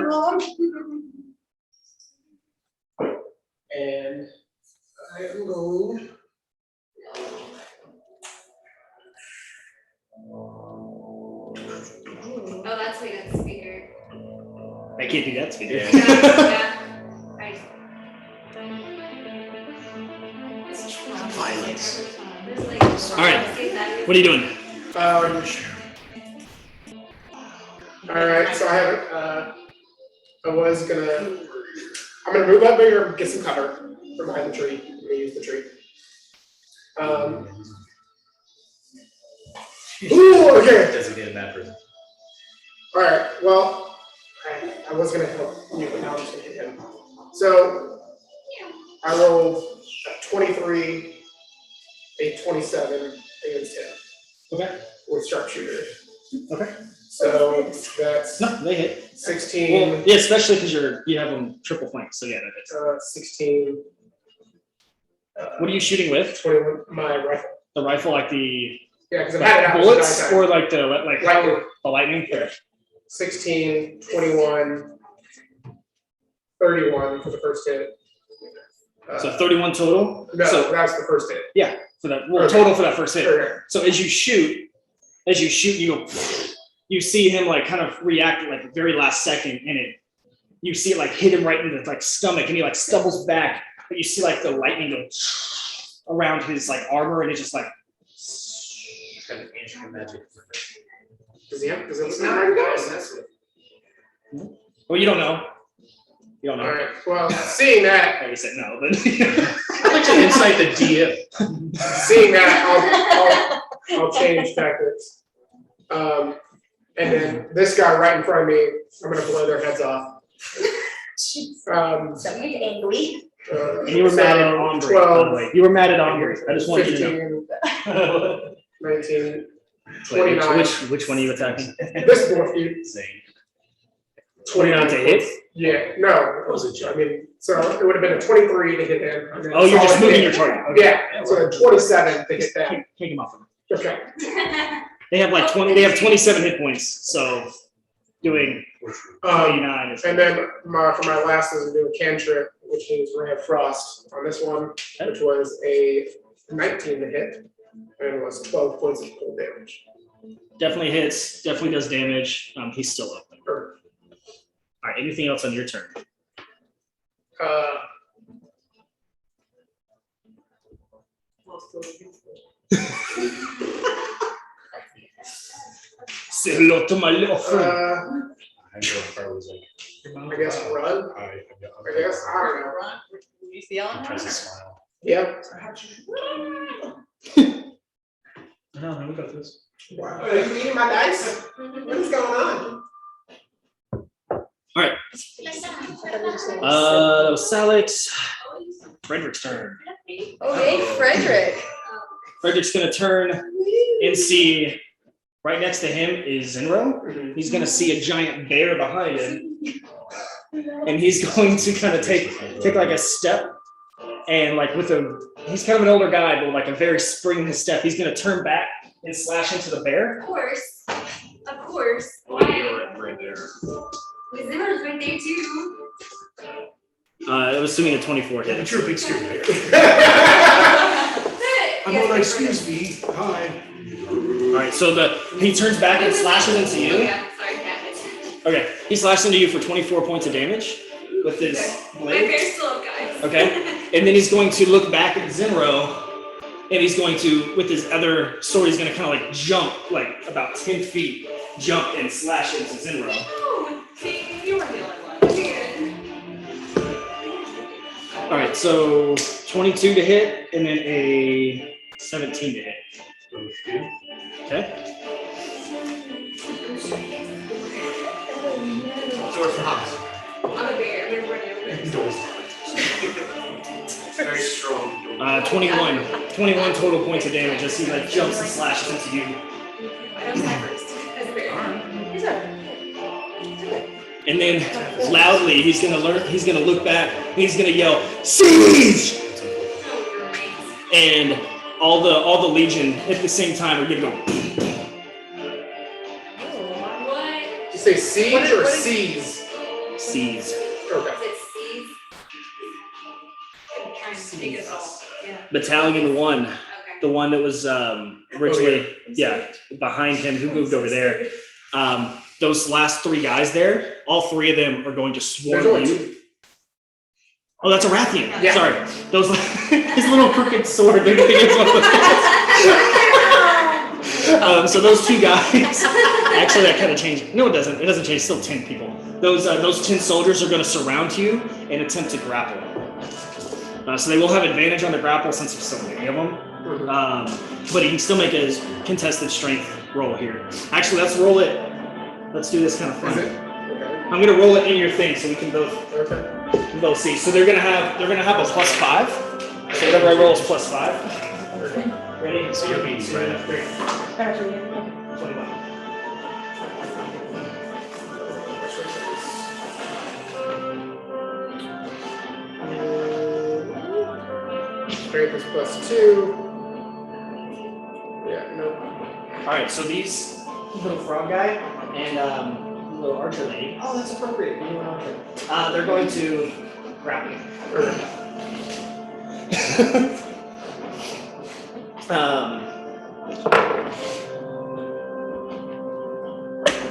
Speaker 4: And I am going.
Speaker 7: Oh, that's me, that's the speaker.
Speaker 1: I can't do that speaker.
Speaker 7: Yeah, yeah. Nice.
Speaker 8: Violence.
Speaker 1: All right. What are you doing?
Speaker 4: All right, so I'm gonna move up here and get some cover from behind the tree. I'm gonna use the tree. Ooh, okay.
Speaker 8: Designated that person.
Speaker 4: All right, well, I was gonna help you, but now I'm just gonna hit him. So I rolled a 23, a 27 against him.
Speaker 1: Okay.
Speaker 4: With sharpshooter.
Speaker 1: Okay.
Speaker 4: So that's
Speaker 1: No, they hit.
Speaker 4: 16.
Speaker 1: Well, yeah, especially because you have them triple flanks. So yeah, that hits.
Speaker 4: 16.
Speaker 1: What are you shooting with?
Speaker 4: 21. My rifle.
Speaker 1: The rifle, like the
Speaker 4: Yeah, because I've had it out.
Speaker 1: bullets, or like the like
Speaker 4: Lightning.
Speaker 1: the lightning? Okay.
Speaker 4: 16, 21, 31 for the first hit.
Speaker 1: So 31 total.
Speaker 4: No,
Speaker 1: So
Speaker 4: that's the first hit.
Speaker 1: yeah, for that well,
Speaker 4: Okay.
Speaker 1: total for that first hit.
Speaker 4: Okay.
Speaker 1: So as you shoot, you go, you see him like kind of react at like the very last second, and you see it like hit him right in the like stomach, and he like stumbles back, but you see like the lightning go around his like armor, and it's just like.
Speaker 8: Kind of ancient magic.
Speaker 4: Does he have, does it look
Speaker 10: It's
Speaker 4: like
Speaker 10: not
Speaker 4: that,
Speaker 10: a
Speaker 4: guys?
Speaker 10: ghost, that's what.
Speaker 1: Well, you don't know. You don't know.
Speaker 4: Alright, well, seeing that,
Speaker 1: Like I said, no, but
Speaker 11: I'd like to insight the DM.
Speaker 4: seeing that, I'll change tactics. And then this guy right in front of me, I'm gonna blow their heads off.
Speaker 2: Someone's angry.
Speaker 1: and you were mad at Andre, by the way. You were mad at Andre. I just wanted you to know.
Speaker 4: 15, 19, 29.
Speaker 1: Which one are you attacking?
Speaker 4: This dwarf, you,
Speaker 8: Zane.
Speaker 1: 29 to hit?
Speaker 4: yeah, no,
Speaker 8: was a joke.
Speaker 4: I mean, so it would have been a 23 to hit him. and then
Speaker 1: Oh, you're just
Speaker 4: solid
Speaker 1: moving
Speaker 4: hit.
Speaker 1: your target. Okay.
Speaker 4: Yeah, so a 27 to hit them.
Speaker 1: Take him off.
Speaker 4: Okay.
Speaker 1: They have like 20. They have 27 hit points. So doing 29 is.
Speaker 4: And then for my last is do a cantrip, which is Ray of Frost on this one, which was a 19 to hit, and it was 12 points of cold damage.
Speaker 1: Definitely hits. Definitely does damage. He's still up.
Speaker 4: Or,
Speaker 1: All right. Anything else on your turn? Say hello to my little friend.
Speaker 8: I know if I was like.
Speaker 4: I guess run. I guess, I don't know.
Speaker 9: Run. You see Ellen?
Speaker 8: Tries to smile.
Speaker 4: Yeah.
Speaker 8: No, we got this.
Speaker 4: Wow. Are you eating my dice? What is going on?
Speaker 1: That was Salix. Frederick's turn.
Speaker 2: Okay, Frederick.
Speaker 1: Frederick's gonna turn and see right next to him is Zenro. He's gonna see a giant bear behind him. And he's going to kind of take like a step and like he's kind of an older guy, but like a very springy step. He's gonna turn back and slash into the bear.
Speaker 7: Of course.
Speaker 10: Oh, you're right there.
Speaker 7: Zimmer's right there too.
Speaker 1: It was assuming a 24 hit.
Speaker 8: You're a big scary bear. I'm all like, excuse me, hi.
Speaker 1: All right, so he turns back and slashes into you.
Speaker 7: Yeah, sorry, Cat.
Speaker 1: Okay, he slashes into you for 24 points of damage with his
Speaker 7: My
Speaker 1: blade.
Speaker 7: bear's still up, guys.
Speaker 1: Okay, and then he's going to look back at Zenro, and he's going to, with his other sword, he's going to kind of like jump like about 10 feet, jump and slash into Zenro.
Speaker 7: Oh, see, you were the only one. Weird.
Speaker 1: All right, so 22 to hit, and then a 17 to hit. Okay.
Speaker 10: Doors and hops.
Speaker 7: I'm a bear. I'm gonna run over.
Speaker 10: Very strong.
Speaker 1: 21 total points of damage as he like jumps and slashes into you.
Speaker 7: I don't die first. As a bear.
Speaker 2: He's a-
Speaker 1: And then loudly, he's gonna look back, and he's gonna yell, "Siege!" And all the Legion at the same time are gonna go.
Speaker 7: What?
Speaker 4: Did you say siege or seize?
Speaker 1: Seize.
Speaker 4: Okay.
Speaker 7: Is it C's? I'm trying to take us all. Yeah.
Speaker 1: Battalion 1,
Speaker 7: Okay.
Speaker 1: the one that was originally, behind him, who moved over there. Those last 3 guys there, all 3 of them are going to swarm
Speaker 4: There's only
Speaker 1: you.
Speaker 4: 2.
Speaker 1: Oh, that's a Rathian.
Speaker 4: Yeah.
Speaker 1: Sorry. Those his little crooked sword. So those 2 guys. Actually, that kind of changed. No, it doesn't. It doesn't change. It's still 10 people. Those 10 soldiers are going to surround you and attempt to grapple. So they will have advantage on the grapple since there's so many of them. But he can still make a contested strength roll here. Actually, let's roll it. Let's do this kind of
Speaker 4: Is
Speaker 1: fun.
Speaker 4: it? Okay.
Speaker 1: I'm gonna roll it in your thing so we can both
Speaker 4: Okay.
Speaker 1: see. So they're gonna have a +5. So whatever I roll is +5. Ready?
Speaker 8: So you'll be right after.
Speaker 1: 21.
Speaker 4: Strength is +2. Yeah, no.
Speaker 1: All right. So these little frog guy and little archer lady. Oh, that's appropriate. You know an archer. They're going to grapple.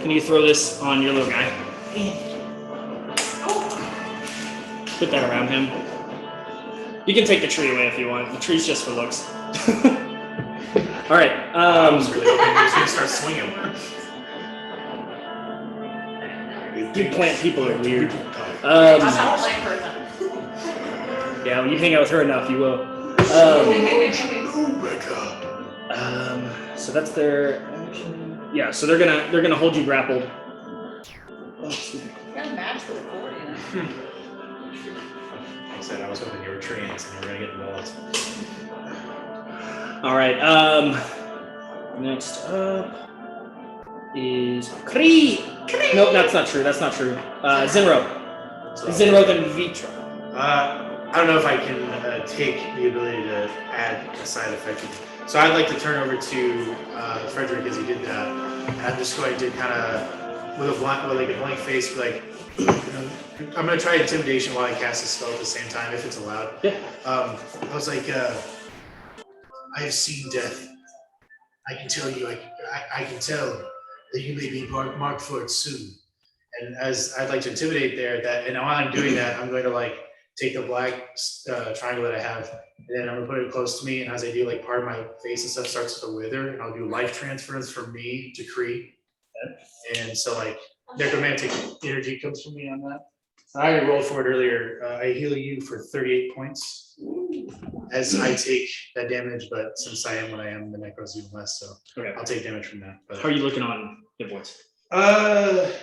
Speaker 1: Can you throw this on your little guy? Put that around him. You can take the tree away if you want. The tree's just for looks. All right.
Speaker 5: I was really hoping he was gonna start swinging.
Speaker 1: You plant people are weird.
Speaker 9: I'm not a plant person.
Speaker 1: Yeah, when you hang out with her enough, you will. So that's their action. Yeah, so they're gonna hold you grappled. Oh, excuse me.
Speaker 9: Got a match for the accordion.
Speaker 5: Like I said, I was hoping you were trains and you were gonna get involved.
Speaker 1: All right. Next up is Kree. Nope, that's not true. That's not true. Zinro. Zinro then Vitra.
Speaker 5: I don't know if I can take the ability to add a side effect. So I'd like to turn over to Frederick as he did that. And I'm just going to kind of, with a blank face, be like, I'm going to try intimidation while I cast a spell at the same time, if it's allowed.
Speaker 1: Yeah.
Speaker 5: I was like, I have seen death. I can tell you, I can tell that you may be marked for it soon. And as I'd like to intimidate there, and while I'm doing that, I'm going to like take the black triangle that I have, and then I'm gonna put it close to me. And as I do, like part of my face and stuff starts to wither, and I'll do life transference from me to Kree. And so like necromantic energy comes from me on that. I already rolled for it earlier. I heal you for 38 points as I take that damage, but since I am what I am, the necro's even less, so
Speaker 1: Okay.
Speaker 5: I'll take damage from that. But
Speaker 1: How are you looking on hit points?
Speaker 5: well,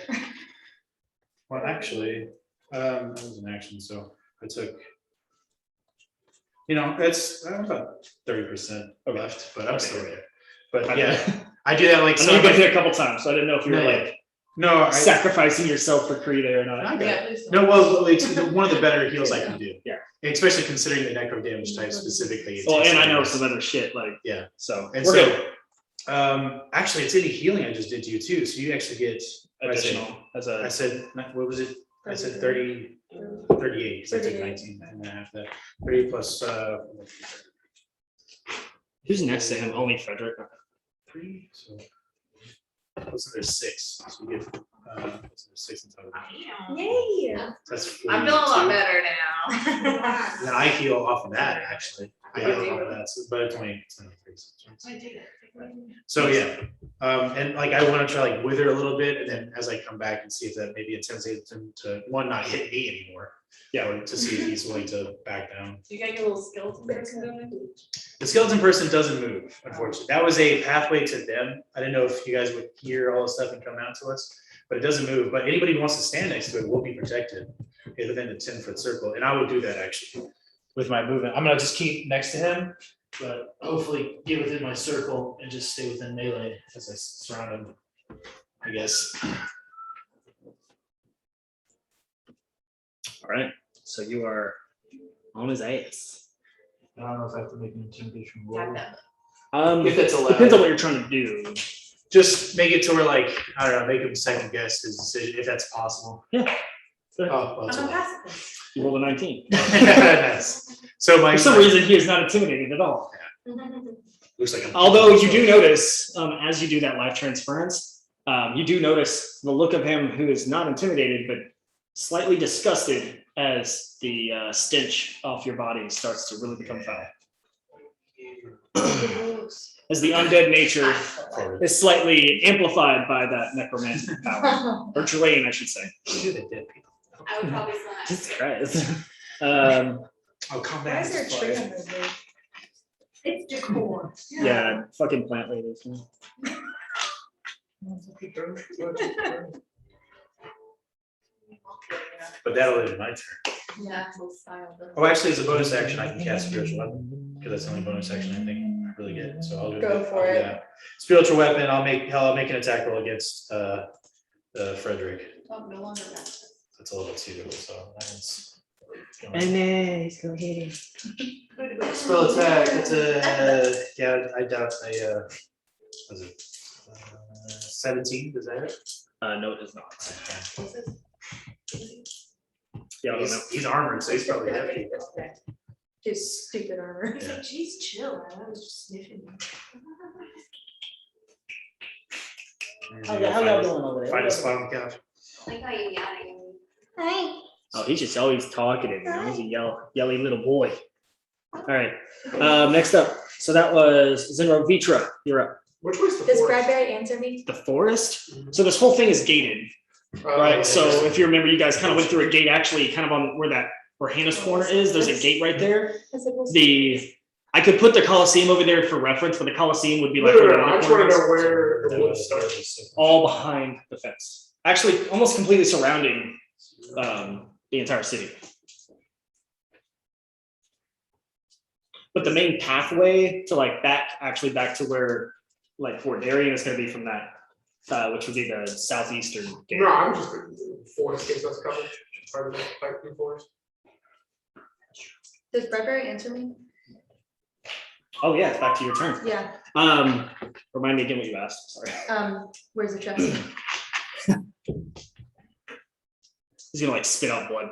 Speaker 5: actually, that was an action, so I took, that's about 30% left, but I'm still there. But yeah, I do that like.
Speaker 1: I know you've been here a couple times, so I didn't know if you were like
Speaker 5: No,
Speaker 1: sacrificing yourself for Kree there or not.
Speaker 5: I got
Speaker 9: Yeah,
Speaker 5: it.
Speaker 9: please.
Speaker 5: No, well, it's one of the better heals I can do.
Speaker 1: Yeah.
Speaker 5: Especially considering the necro damage type specifically. it
Speaker 1: Well,
Speaker 5: takes
Speaker 1: and I know
Speaker 5: damage.
Speaker 1: some other shit, like,
Speaker 5: Yeah.
Speaker 1: so
Speaker 5: And
Speaker 1: we're
Speaker 5: so,
Speaker 1: good.
Speaker 5: actually, it's any healing I just did to you too. So you actually get
Speaker 1: Additional as
Speaker 5: I
Speaker 1: a,
Speaker 5: said, what was it? I said 38, because I took
Speaker 2: 38.
Speaker 5: 19 and a half that. 30 plus
Speaker 1: who's next to him? Only Frederick.
Speaker 5: 3, so there's 6. So you get there's 6 in total.
Speaker 2: Yay.
Speaker 5: So that's
Speaker 9: I'm feeling a lot
Speaker 5: 42.
Speaker 9: better now.
Speaker 5: And then I heal off of that actually. I heal off of that, but it's only 3. So yeah, and like I want to try like wither a little bit, and then as I come back and see if that maybe intimidates him to one, not hit me anymore. Yeah, or to see if he's willing to back down.
Speaker 9: You got your little skeleton person going?
Speaker 5: The skeleton person doesn't move, unfortunately. That was a pathway to them. I didn't know if you guys would hear all the stuff and come out to us, but it doesn't move. But anybody who wants to stand next to it will be protected within the 10-foot circle, and I will do that actually with my movement. I'm gonna just keep next to him, but hopefully get within my circle and just stay within melee as I surround him, I guess.
Speaker 1: All right, so you are on his ass.
Speaker 5: I don't know if I have to make an intimidation roll.
Speaker 1: If
Speaker 5: that's allowed.
Speaker 1: Depends on what you're trying to do.
Speaker 5: Just make it to where like, I don't know, make him second guess his decision if that's possible.
Speaker 1: Yeah.
Speaker 5: Oh, well,
Speaker 2: I'm
Speaker 5: it's
Speaker 2: a
Speaker 5: allowed.
Speaker 2: pacifist.
Speaker 1: You rolled a 19.
Speaker 5: Nice. So
Speaker 1: For some reason, he is not intimidated at all.
Speaker 5: Looks like I'm.
Speaker 1: Although you do notice, as you do that life transference, you do notice the look of him who is not intimidated, but slightly disgusted as the stench off your body starts to really become foul. As the undead nature is slightly amplified by that necromantic power, or terrain, I should say.
Speaker 5: Do the dead people.
Speaker 7: I would probably still not.
Speaker 1: Jesus Christ.
Speaker 5: Oh, come
Speaker 2: Why
Speaker 5: back.
Speaker 2: is there a tree on this roof?
Speaker 7: It's decor.
Speaker 1: Yeah, fucking plant ladies.
Speaker 5: But that'll end my turn.
Speaker 9: Natural style.
Speaker 5: Oh, actually, as a bonus action, I can cast spiritual weapon, because that's the only bonus action I think I really get, so I'll do.
Speaker 2: Go for
Speaker 5: I'll do
Speaker 2: it.
Speaker 5: that. Spiritual weapon, I'll make an attack roll against Frederick.
Speaker 9: Oh, no longer that.
Speaker 5: That's a level 2, so that's.
Speaker 1: Inez, go hit him.
Speaker 5: Spell attack, that's yeah, I doubt was it 17, is that it?
Speaker 1: No, it is not.
Speaker 9: What's this?
Speaker 1: Yeah, I don't know.
Speaker 5: He's armored, so he's probably heavy.
Speaker 2: His stupid armor.
Speaker 5: Yeah.
Speaker 3: Geez, chill, I was just sniffing.
Speaker 1: How y'all doing over there?
Speaker 5: Find a spot on the couch.
Speaker 7: Like how you yelling.
Speaker 2: Hi.
Speaker 1: Oh, he's just always talkative, you know, he's a yelly little boy. All right. Next up. So that was Zenro Vitra. You're up.
Speaker 4: Which was the
Speaker 2: Does
Speaker 4: forest?
Speaker 2: Bradbury answer me?
Speaker 1: The forest. So this whole thing is gated, right? So if you remember, you guys kind of went through a gate actually kind of on where Hannah's corner is. There's a gate right there. I could put the Coliseum over there for reference, but the Coliseum would be
Speaker 4: No,
Speaker 1: like.
Speaker 4: no,
Speaker 1: where
Speaker 4: no,
Speaker 1: the
Speaker 4: I
Speaker 1: other
Speaker 4: just wanna
Speaker 1: corner is.
Speaker 4: know where the wood starts.
Speaker 1: All behind the fence. Actually, almost completely surrounding the entire city. But the main pathway to like back to where like Fort Darien is going to be from that, which would be the southeastern gate.
Speaker 4: No, I'm just, forest gives us cover, part of the Pike Forest.
Speaker 2: Does Bradbury answer me?
Speaker 1: Oh yeah, it's back to your turn.
Speaker 2: Yeah.
Speaker 1: Remind me again what you asked. Sorry.
Speaker 2: Where's the chest?
Speaker 1: He's gonna like spit out blood.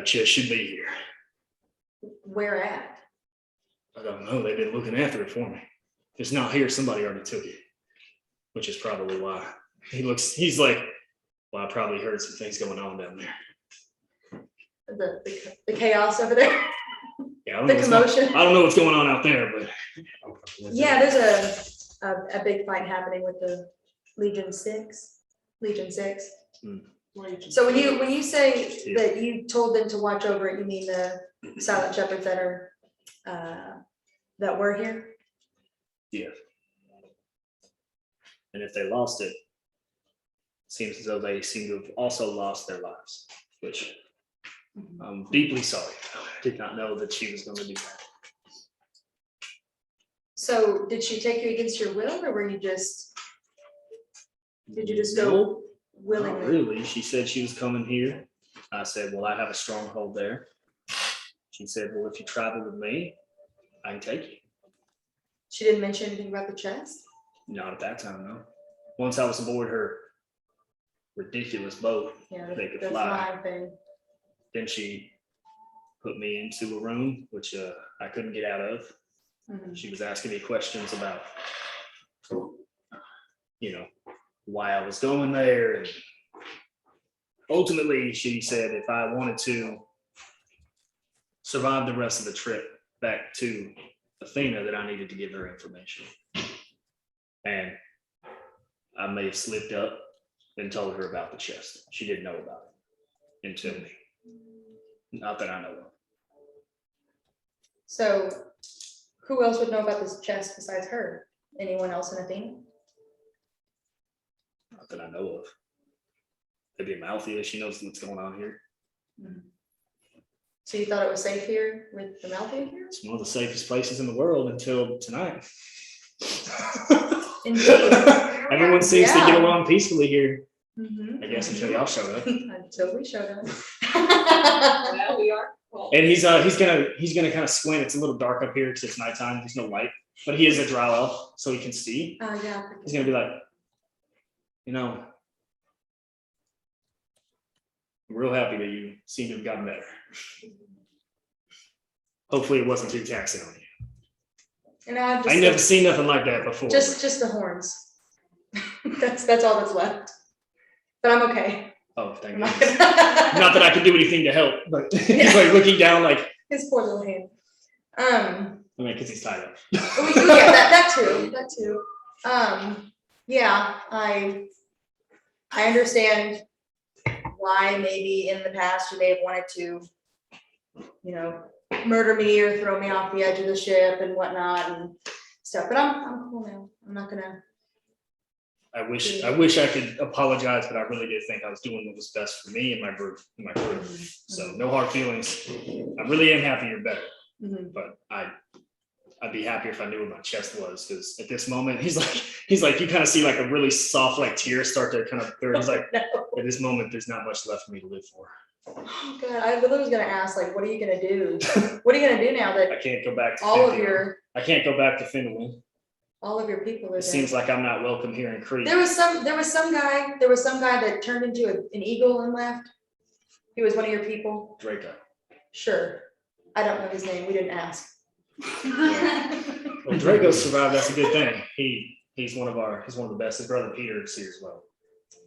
Speaker 1: Chest should be here.
Speaker 2: Where at?
Speaker 1: I don't know. They've been looking after it for me. If it's not here, somebody already took it. Which is probably why. He's like, well, I probably heard some things going on down there.
Speaker 2: The chaos over there?
Speaker 1: Yeah, I don't
Speaker 2: The
Speaker 1: know
Speaker 2: commotion?
Speaker 1: I don't know what's going on out there, but
Speaker 2: Yeah, there's a big fight happening with the Legion 6. So when you say that you told them to watch over it, you mean the silent shepherds that are that were here?
Speaker 1: yeah. And if they lost it, seems as though they seem to have also lost their lives, which I'm deeply sorry. I did not know that she was going to do that.
Speaker 2: So did she take you against your will, or did you just go
Speaker 1: Nope, not
Speaker 2: willingly?
Speaker 1: really. She said she was coming here. I said, well, I have a stronghold there. She said, well, if you travel with me, I can take you.
Speaker 2: She didn't mention anything about the chest?
Speaker 1: Not at that time, no. Once I was aboard her ridiculous boat,
Speaker 2: Yeah,
Speaker 1: They could
Speaker 2: that's
Speaker 1: fly.
Speaker 2: my thing.
Speaker 1: then she put me into a room, which I couldn't get out of.
Speaker 2: Mhm.
Speaker 1: She was asking me questions about, why I was going there. And ultimately, she said if I wanted to survive the rest of the trip back to Athena, that I needed to give her information. And I may have slipped up and told her about the chest. She didn't know about it until me. Not that I know of.
Speaker 2: So who else would know about this chest besides her? Anyone else in Athena?
Speaker 1: Not that I know of. Maybe Malthea, she knows what's going on here.
Speaker 2: So you thought it was safe here with the Malthea here?
Speaker 1: It's one of the safest places in the world until tonight.
Speaker 2: Indeed.
Speaker 1: Everyone seems to
Speaker 2: Yeah.
Speaker 1: get along peacefully here,
Speaker 2: Mhm.
Speaker 1: I guess, until y'all showed up.
Speaker 2: Until we showed up.
Speaker 7: Well, we are. Well,
Speaker 1: And he's gonna kind of squint. It's a little dark up here because it's nighttime. There's no light, but he is a drow elf, so he can see.
Speaker 2: Oh, yeah.
Speaker 1: He's gonna be like, I'm real happy that you seem to have gotten better. Hopefully, it wasn't too taxing on you.
Speaker 2: And I've
Speaker 1: I never seen nothing like that before.
Speaker 2: just the horns. That's all that's left. But I'm okay.
Speaker 1: Oh, thank
Speaker 2: I'm
Speaker 1: you.
Speaker 2: not gonna-
Speaker 1: Not that I can do anything to help, but he's
Speaker 2: Yeah.
Speaker 1: like looking down, like,
Speaker 2: His poor little hand.
Speaker 1: because he's tied up.
Speaker 2: Yeah, that too. Yeah, I understand why maybe in the past you may have wanted to, murder me or throw me off the edge of the ship and whatnot and stuff, but I'm cool now. I'm not gonna.
Speaker 1: I wish I could apologize, but I really did think I was doing what was best for me and my group. So no hard feelings. I really am happy you're better,
Speaker 2: Mhm.
Speaker 1: but I'd be happier if I knew where my chest was, because at this moment he's like you kind of see like a really soft like tear start to kind of. He's like,
Speaker 2: No.
Speaker 1: at this moment there's not much left for me to live for.
Speaker 2: Oh God, I literally was gonna ask, like, what are you gonna do? What are you gonna do now
Speaker 1: I
Speaker 2: that
Speaker 1: can't go back to
Speaker 2: all of
Speaker 1: Fenton. I can't go back to Fenton.
Speaker 2: people are
Speaker 1: It
Speaker 2: there?
Speaker 1: seems like I'm not welcome here in Crete.
Speaker 2: There was some guy that turned into an eagle and left. He was one of your people.
Speaker 1: Draco.
Speaker 2: Sure. I don't know his name. We didn't ask.
Speaker 1: Well, Draco survived. That's a good thing. He's one of the best. His brother Peter is here as well.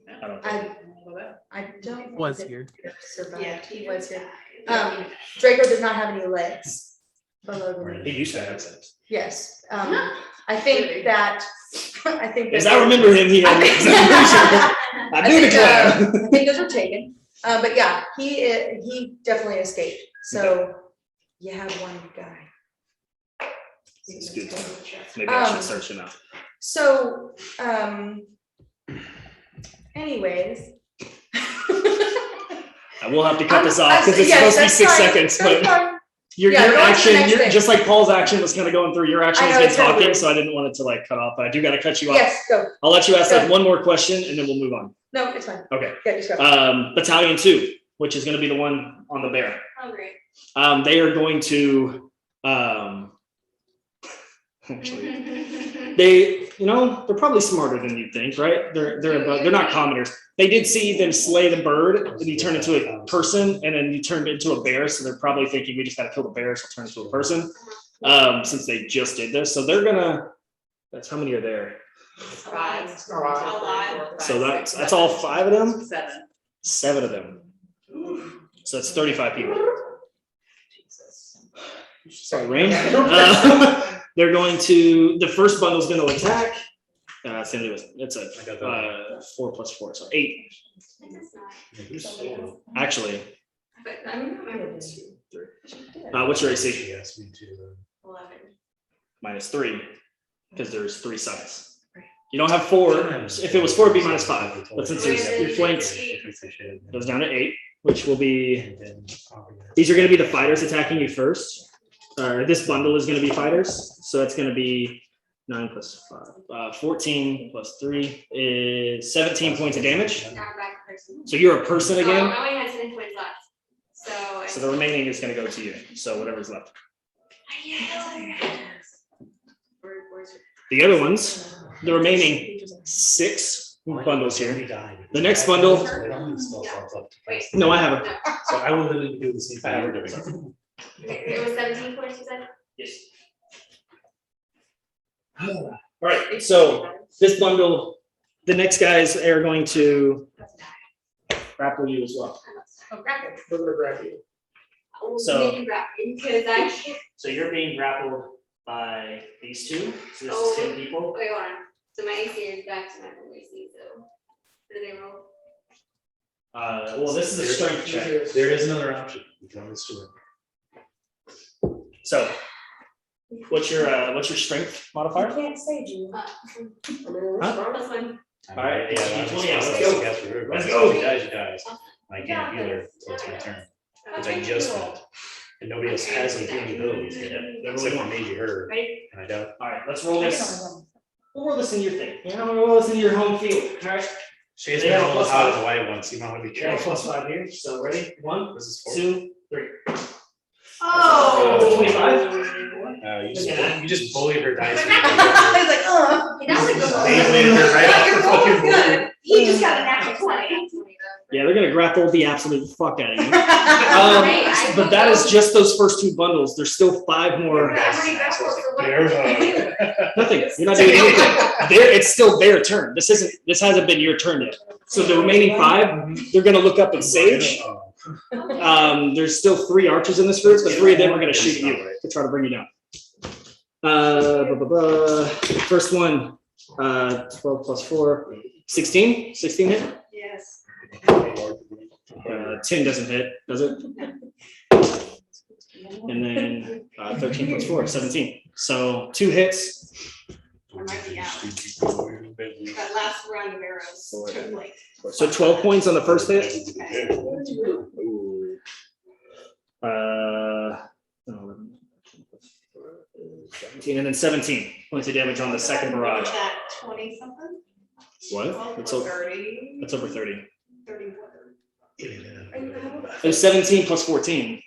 Speaker 1: I don't
Speaker 2: I,
Speaker 1: think.
Speaker 2: I don't.
Speaker 6: Was
Speaker 2: think
Speaker 6: here.
Speaker 2: it survived.
Speaker 3: Yeah,
Speaker 2: He was here.
Speaker 3: died.
Speaker 2: Draco does not have any legs below the knee.
Speaker 1: He used to have sense.
Speaker 2: Yes, I think that, I think.
Speaker 1: As
Speaker 2: that-
Speaker 1: I remember him, he had legs. I'm pretty sure. I do
Speaker 2: think,
Speaker 1: declare.
Speaker 2: I think those are taken, but yeah, he definitely escaped, so you had one guy.
Speaker 1: It's good. Maybe I should
Speaker 2: Um,
Speaker 1: search him out.
Speaker 2: So, anyways.
Speaker 1: I will have to cut this
Speaker 2: I'm-
Speaker 1: off because it's
Speaker 2: yes,
Speaker 1: supposed to be
Speaker 2: that's
Speaker 1: 6
Speaker 2: fine,
Speaker 1: seconds,
Speaker 2: that's
Speaker 1: but
Speaker 2: fine.
Speaker 1: your
Speaker 2: Yeah, go on to the
Speaker 1: action,
Speaker 2: next thing.
Speaker 1: just like Paul's action was kind of going through, your action
Speaker 2: I
Speaker 1: has
Speaker 2: know,
Speaker 1: been
Speaker 2: it's kinda
Speaker 1: talking,
Speaker 2: weird.
Speaker 1: so I didn't want it to like cut off, but I do gotta cut you off.
Speaker 2: Yes, go,
Speaker 1: I'll let you ask like
Speaker 2: Go.
Speaker 1: one more question and then we'll move on.
Speaker 2: no, it's fine,
Speaker 1: Okay.
Speaker 2: yeah, just go.
Speaker 1: Battalion 2, which is gonna be the one on the bear.
Speaker 3: Oh, great.
Speaker 1: They are going to, actually, they, they're probably smarter than you think, right? They're not commoners. They did see them slay the bird, and you turn into a person, and then you turned into a bear. So they're probably thinking we just gotta kill the bear, so turn into a person. Since they just did this, so they're gonna. That's how many are there?
Speaker 9: 5.
Speaker 3: A lot.
Speaker 1: So that's all 5 of them.
Speaker 9: 7.
Speaker 1: 7 of them. So that's 35 people. Sorry, Rain. They're going to. The first bundle's going to attack. It's a 4 plus 4, so 8. Actually,
Speaker 3: But I don't remember.
Speaker 1: what's your AC?
Speaker 5: She asked me to.
Speaker 3: 11.
Speaker 1: -3, because there's 3 sides. You don't have 4. If it was 4, it'd be -5. But since you're flanked, it goes down to 8, which will be. These are going to be the fighters attacking you first. This bundle is going to be fighters, so it's going to be 9 plus 5. 14 plus 3 is 17 points of damage.
Speaker 7: Now I'm back person.
Speaker 1: So you're a person
Speaker 7: Oh,
Speaker 1: again.
Speaker 7: I only had 10 points left. So.
Speaker 1: So the remaining is going to go to you. So whatever's left. The other ones, the remaining 6 bundles here. The next bundle. No, I haven't.
Speaker 5: So I will literally do the same thing we're doing.
Speaker 7: It was 17 points, you said?
Speaker 1: Yes. All right. So this bundle, the next guys are going to grapple you as well.
Speaker 7: Oh, grapple.
Speaker 4: We're gonna grab you.
Speaker 7: Oh,
Speaker 1: So-
Speaker 7: maybe grapple, because I can't.
Speaker 1: So you're being grappled by these 2. So this
Speaker 7: Oh.
Speaker 1: is 10 people.
Speaker 7: Wait, hold on. So my AC is back to my normal AC, so. Did they roll?
Speaker 1: Well, this is a strength check.
Speaker 5: There is another option. You can always do it.
Speaker 1: So what's your strength modifier?
Speaker 2: Can't save you.
Speaker 7: Plus 1.
Speaker 1: All right,
Speaker 5: Yeah,
Speaker 1: it's
Speaker 5: that's
Speaker 1: D20,
Speaker 5: just-
Speaker 1: let's go.
Speaker 5: that's for her.
Speaker 1: Let's go.
Speaker 5: If she dies. I can't heal her until it's my turn, which I just went. And nobody else has any healing abilities yet, except for maybe her,
Speaker 7: Ready?
Speaker 5: and I doubt.
Speaker 1: All right, let's roll this. We'll roll this in your thing. Roll this in your home field. All right.
Speaker 5: She has
Speaker 1: They
Speaker 5: been
Speaker 1: have
Speaker 5: all
Speaker 1: plus
Speaker 5: hot
Speaker 1: five.
Speaker 5: and white once, you know how to be
Speaker 1: You have
Speaker 5: careful.
Speaker 1: +5 here. So ready? 1,
Speaker 5: This is 4.
Speaker 1: 2, 3.
Speaker 3: Oh.
Speaker 1: 25.
Speaker 5: You just bullied her dice.
Speaker 2: I was like,
Speaker 7: That was a good one.
Speaker 5: They laid her right off the fucking board.
Speaker 3: He just got a natural 20.
Speaker 1: Yeah, they're gonna grapple the absolute fuck out of you.
Speaker 7: I
Speaker 1: But that is just those first 2 bundles. There's still 5 more.
Speaker 7: How many grapples? So what?
Speaker 5: Bear hug.
Speaker 1: Nothing. You're not doing anything. It's still their turn. This hasn't been your turn yet. So the remaining 5, they're gonna look up and sage. There's still 3 archers in this group, but 3 of them are gonna shoot you to try to bring you down. First one, 12 plus 4, 16. 16 hit.
Speaker 3: Yes.
Speaker 1: 10 doesn't hit, does it? And then 13 plus 4, 17. So 2 hits.
Speaker 3: I might be out. That last round of arrows took like.
Speaker 1: So 12 points on the first hit. No, 17, and then 17 points of damage on the second barrage.
Speaker 3: That 20 something?
Speaker 1: What? That's over
Speaker 3: 30.
Speaker 1: 30.
Speaker 3: 30 what?
Speaker 1: It's 17 plus 14.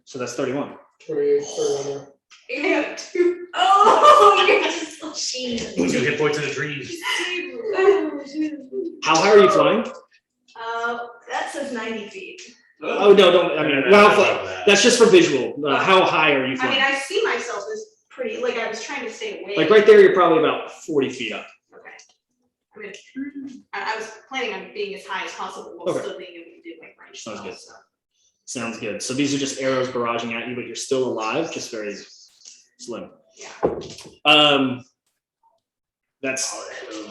Speaker 1: So that's 31.
Speaker 4: 28, 31.
Speaker 3: Yeah, 2. Oh, you're just so cheap.
Speaker 5: 2 hit points in a dream.
Speaker 1: How high are you flying?
Speaker 3: That says 90 feet.
Speaker 1: Oh, no, don't. I mean, well, that's just for visual. How high are you
Speaker 3: I mean,
Speaker 1: flying?
Speaker 3: I see myself as pretty, like I was trying to stay away.
Speaker 1: Like right there, you're probably about 40 feet up.
Speaker 3: Okay. I mean, I was planning on being as high as possible while
Speaker 1: Okay.
Speaker 3: still being able to do like range.
Speaker 1: Sounds good.
Speaker 3: spells, so.
Speaker 1: Sounds good. So these are just arrows barraging at you, but you're still alive, just very slim.
Speaker 3: Yeah.
Speaker 1: That's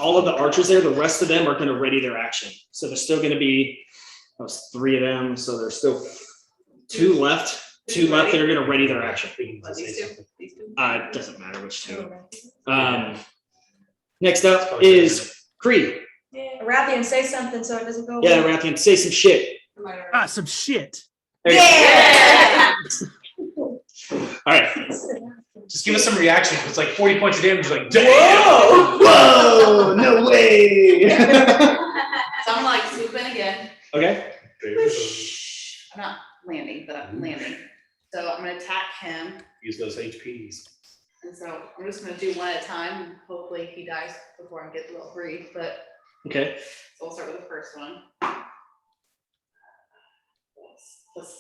Speaker 1: all of the archers there. The rest of them are going to ready their action. So there's still going to be those 3 of them. So there's still 2 left. 2 left that are going to ready their action.
Speaker 3: What, these two? These two?
Speaker 1: It doesn't matter which 2. Next up is Cree.
Speaker 2: Rathian, say something so it doesn't go.
Speaker 1: Yeah,
Speaker 2: away.
Speaker 1: Rathian, say some shit.
Speaker 6: Some shit.
Speaker 1: There you go.
Speaker 2: Yeah.
Speaker 1: All right.
Speaker 11: Just give us some reaction. If it's like 40 points of damage, you're like,
Speaker 1: Whoa! Whoa! No way!
Speaker 9: So I'm like swooping again.
Speaker 1: Okay.
Speaker 9: I'm not landing, but I'm landing. So I'm gonna attack him.
Speaker 8: Use those HPs.
Speaker 9: And so I'm just gonna do one at a time. And hopefully he dies before I get a little breathe, but
Speaker 1: Okay.
Speaker 9: so we'll start with the first one. Plus,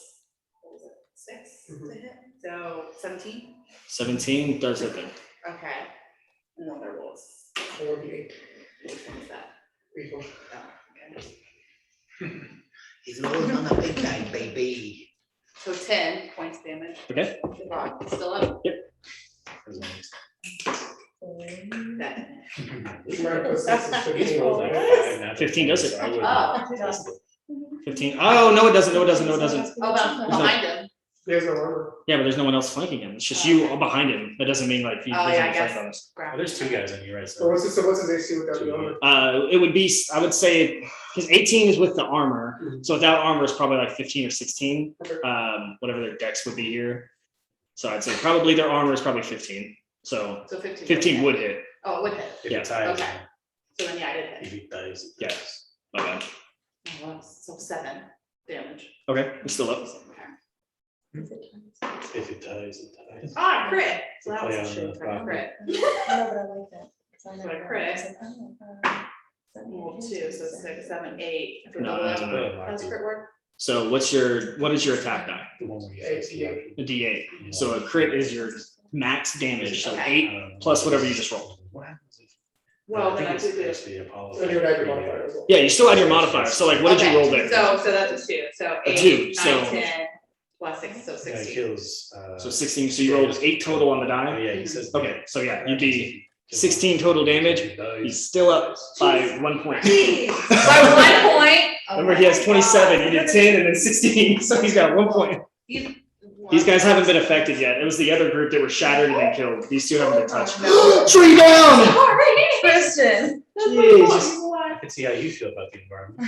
Speaker 9: what was it, 6 to hit? So 17?
Speaker 1: 17 does hit them.
Speaker 9: Okay. And then there was,
Speaker 4: 48.
Speaker 9: which one is that?
Speaker 4: Equal.
Speaker 9: Oh, okay.
Speaker 8: He's rolling on the big guy, baby.
Speaker 9: So 10 points damage.
Speaker 1: Okay.
Speaker 9: The rock is still up. That.
Speaker 4: Minus 6 is 15.
Speaker 8: He's rolled like 5 now.
Speaker 1: 15 does it.
Speaker 8: So I wouldn't-
Speaker 9: Oh.
Speaker 1: 15. Oh, no, it doesn't. No, it doesn't. No, it doesn't.
Speaker 9: Oh, but I'm behind him.
Speaker 4: He has no armor.
Speaker 1: Yeah, but there's no one else flanking him. It's just you all behind him. That doesn't mean like he
Speaker 9: Oh,
Speaker 1: doesn't
Speaker 9: yeah, I
Speaker 1: have
Speaker 9: guess.
Speaker 1: flank bonus.
Speaker 8: Oh, there's 2 guys on you, right?
Speaker 4: So what's his AC without the armor?
Speaker 1: It would be, I would say, because 18 is with the armor. So without armor is probably like 15 or 16.
Speaker 4: Okay.
Speaker 1: Whatever their dex would be here. So I'd say probably their armor is probably 15. So
Speaker 9: So 15.
Speaker 1: 15 would hit.
Speaker 9: Oh, it would hit.
Speaker 8: If
Speaker 1: Yeah.
Speaker 8: he ties,
Speaker 9: Okay. So then, yeah, I did
Speaker 8: if
Speaker 9: hit.
Speaker 8: he ties.
Speaker 1: Yeah. My bad.
Speaker 9: Oh, well, so 7 damage.
Speaker 1: Okay, it's still up.
Speaker 9: Okay.
Speaker 8: If he ties, it ties.
Speaker 9: Ah, crit. So that was
Speaker 8: Play
Speaker 9: a
Speaker 8: on
Speaker 9: shit
Speaker 8: the
Speaker 9: for a crit.
Speaker 2: No, but I like that.
Speaker 9: So a crit. Well, 2, so 6, 7, 8. If we
Speaker 1: No,
Speaker 9: double
Speaker 1: no,
Speaker 9: it,
Speaker 1: no.
Speaker 9: that's crit work.
Speaker 1: So what is your attack die?
Speaker 8: The one where you
Speaker 4: Eight,
Speaker 8: face
Speaker 4: yeah.
Speaker 1: A D8. So a crit is your max damage. So
Speaker 9: Okay.
Speaker 1: 8 plus whatever you just rolled.
Speaker 8: What happens if?
Speaker 9: Well,
Speaker 8: I
Speaker 9: then I
Speaker 8: think
Speaker 9: do
Speaker 8: it's
Speaker 9: this.
Speaker 8: the Apollo.
Speaker 4: Then you would add your modifier as well.
Speaker 1: Yeah, you still add your modifier. So like, what did you
Speaker 9: Okay,
Speaker 1: roll there?
Speaker 9: So that's a 2, so
Speaker 1: A
Speaker 9: 8,
Speaker 1: 2,
Speaker 9: 9,
Speaker 1: so-
Speaker 9: 10, plus 6, so
Speaker 8: Yeah, it
Speaker 9: 16.
Speaker 8: kills.
Speaker 1: So 16. So you rolled 8 total on the
Speaker 8: Oh,
Speaker 1: die.
Speaker 8: yeah, he says.
Speaker 1: Okay, so yeah, you'd be 16 total damage. He's still up by 1 point.
Speaker 2: By 1 point.
Speaker 1: Remember, he has 27. You did 10 and then 16. So he's got 1 point. These guys haven't been affected yet. It was the other group that were shattered and then killed. These 2 haven't been touched. Tree down!
Speaker 2: Kristen.
Speaker 1: Jesus.
Speaker 8: I can see how you feel about the environment.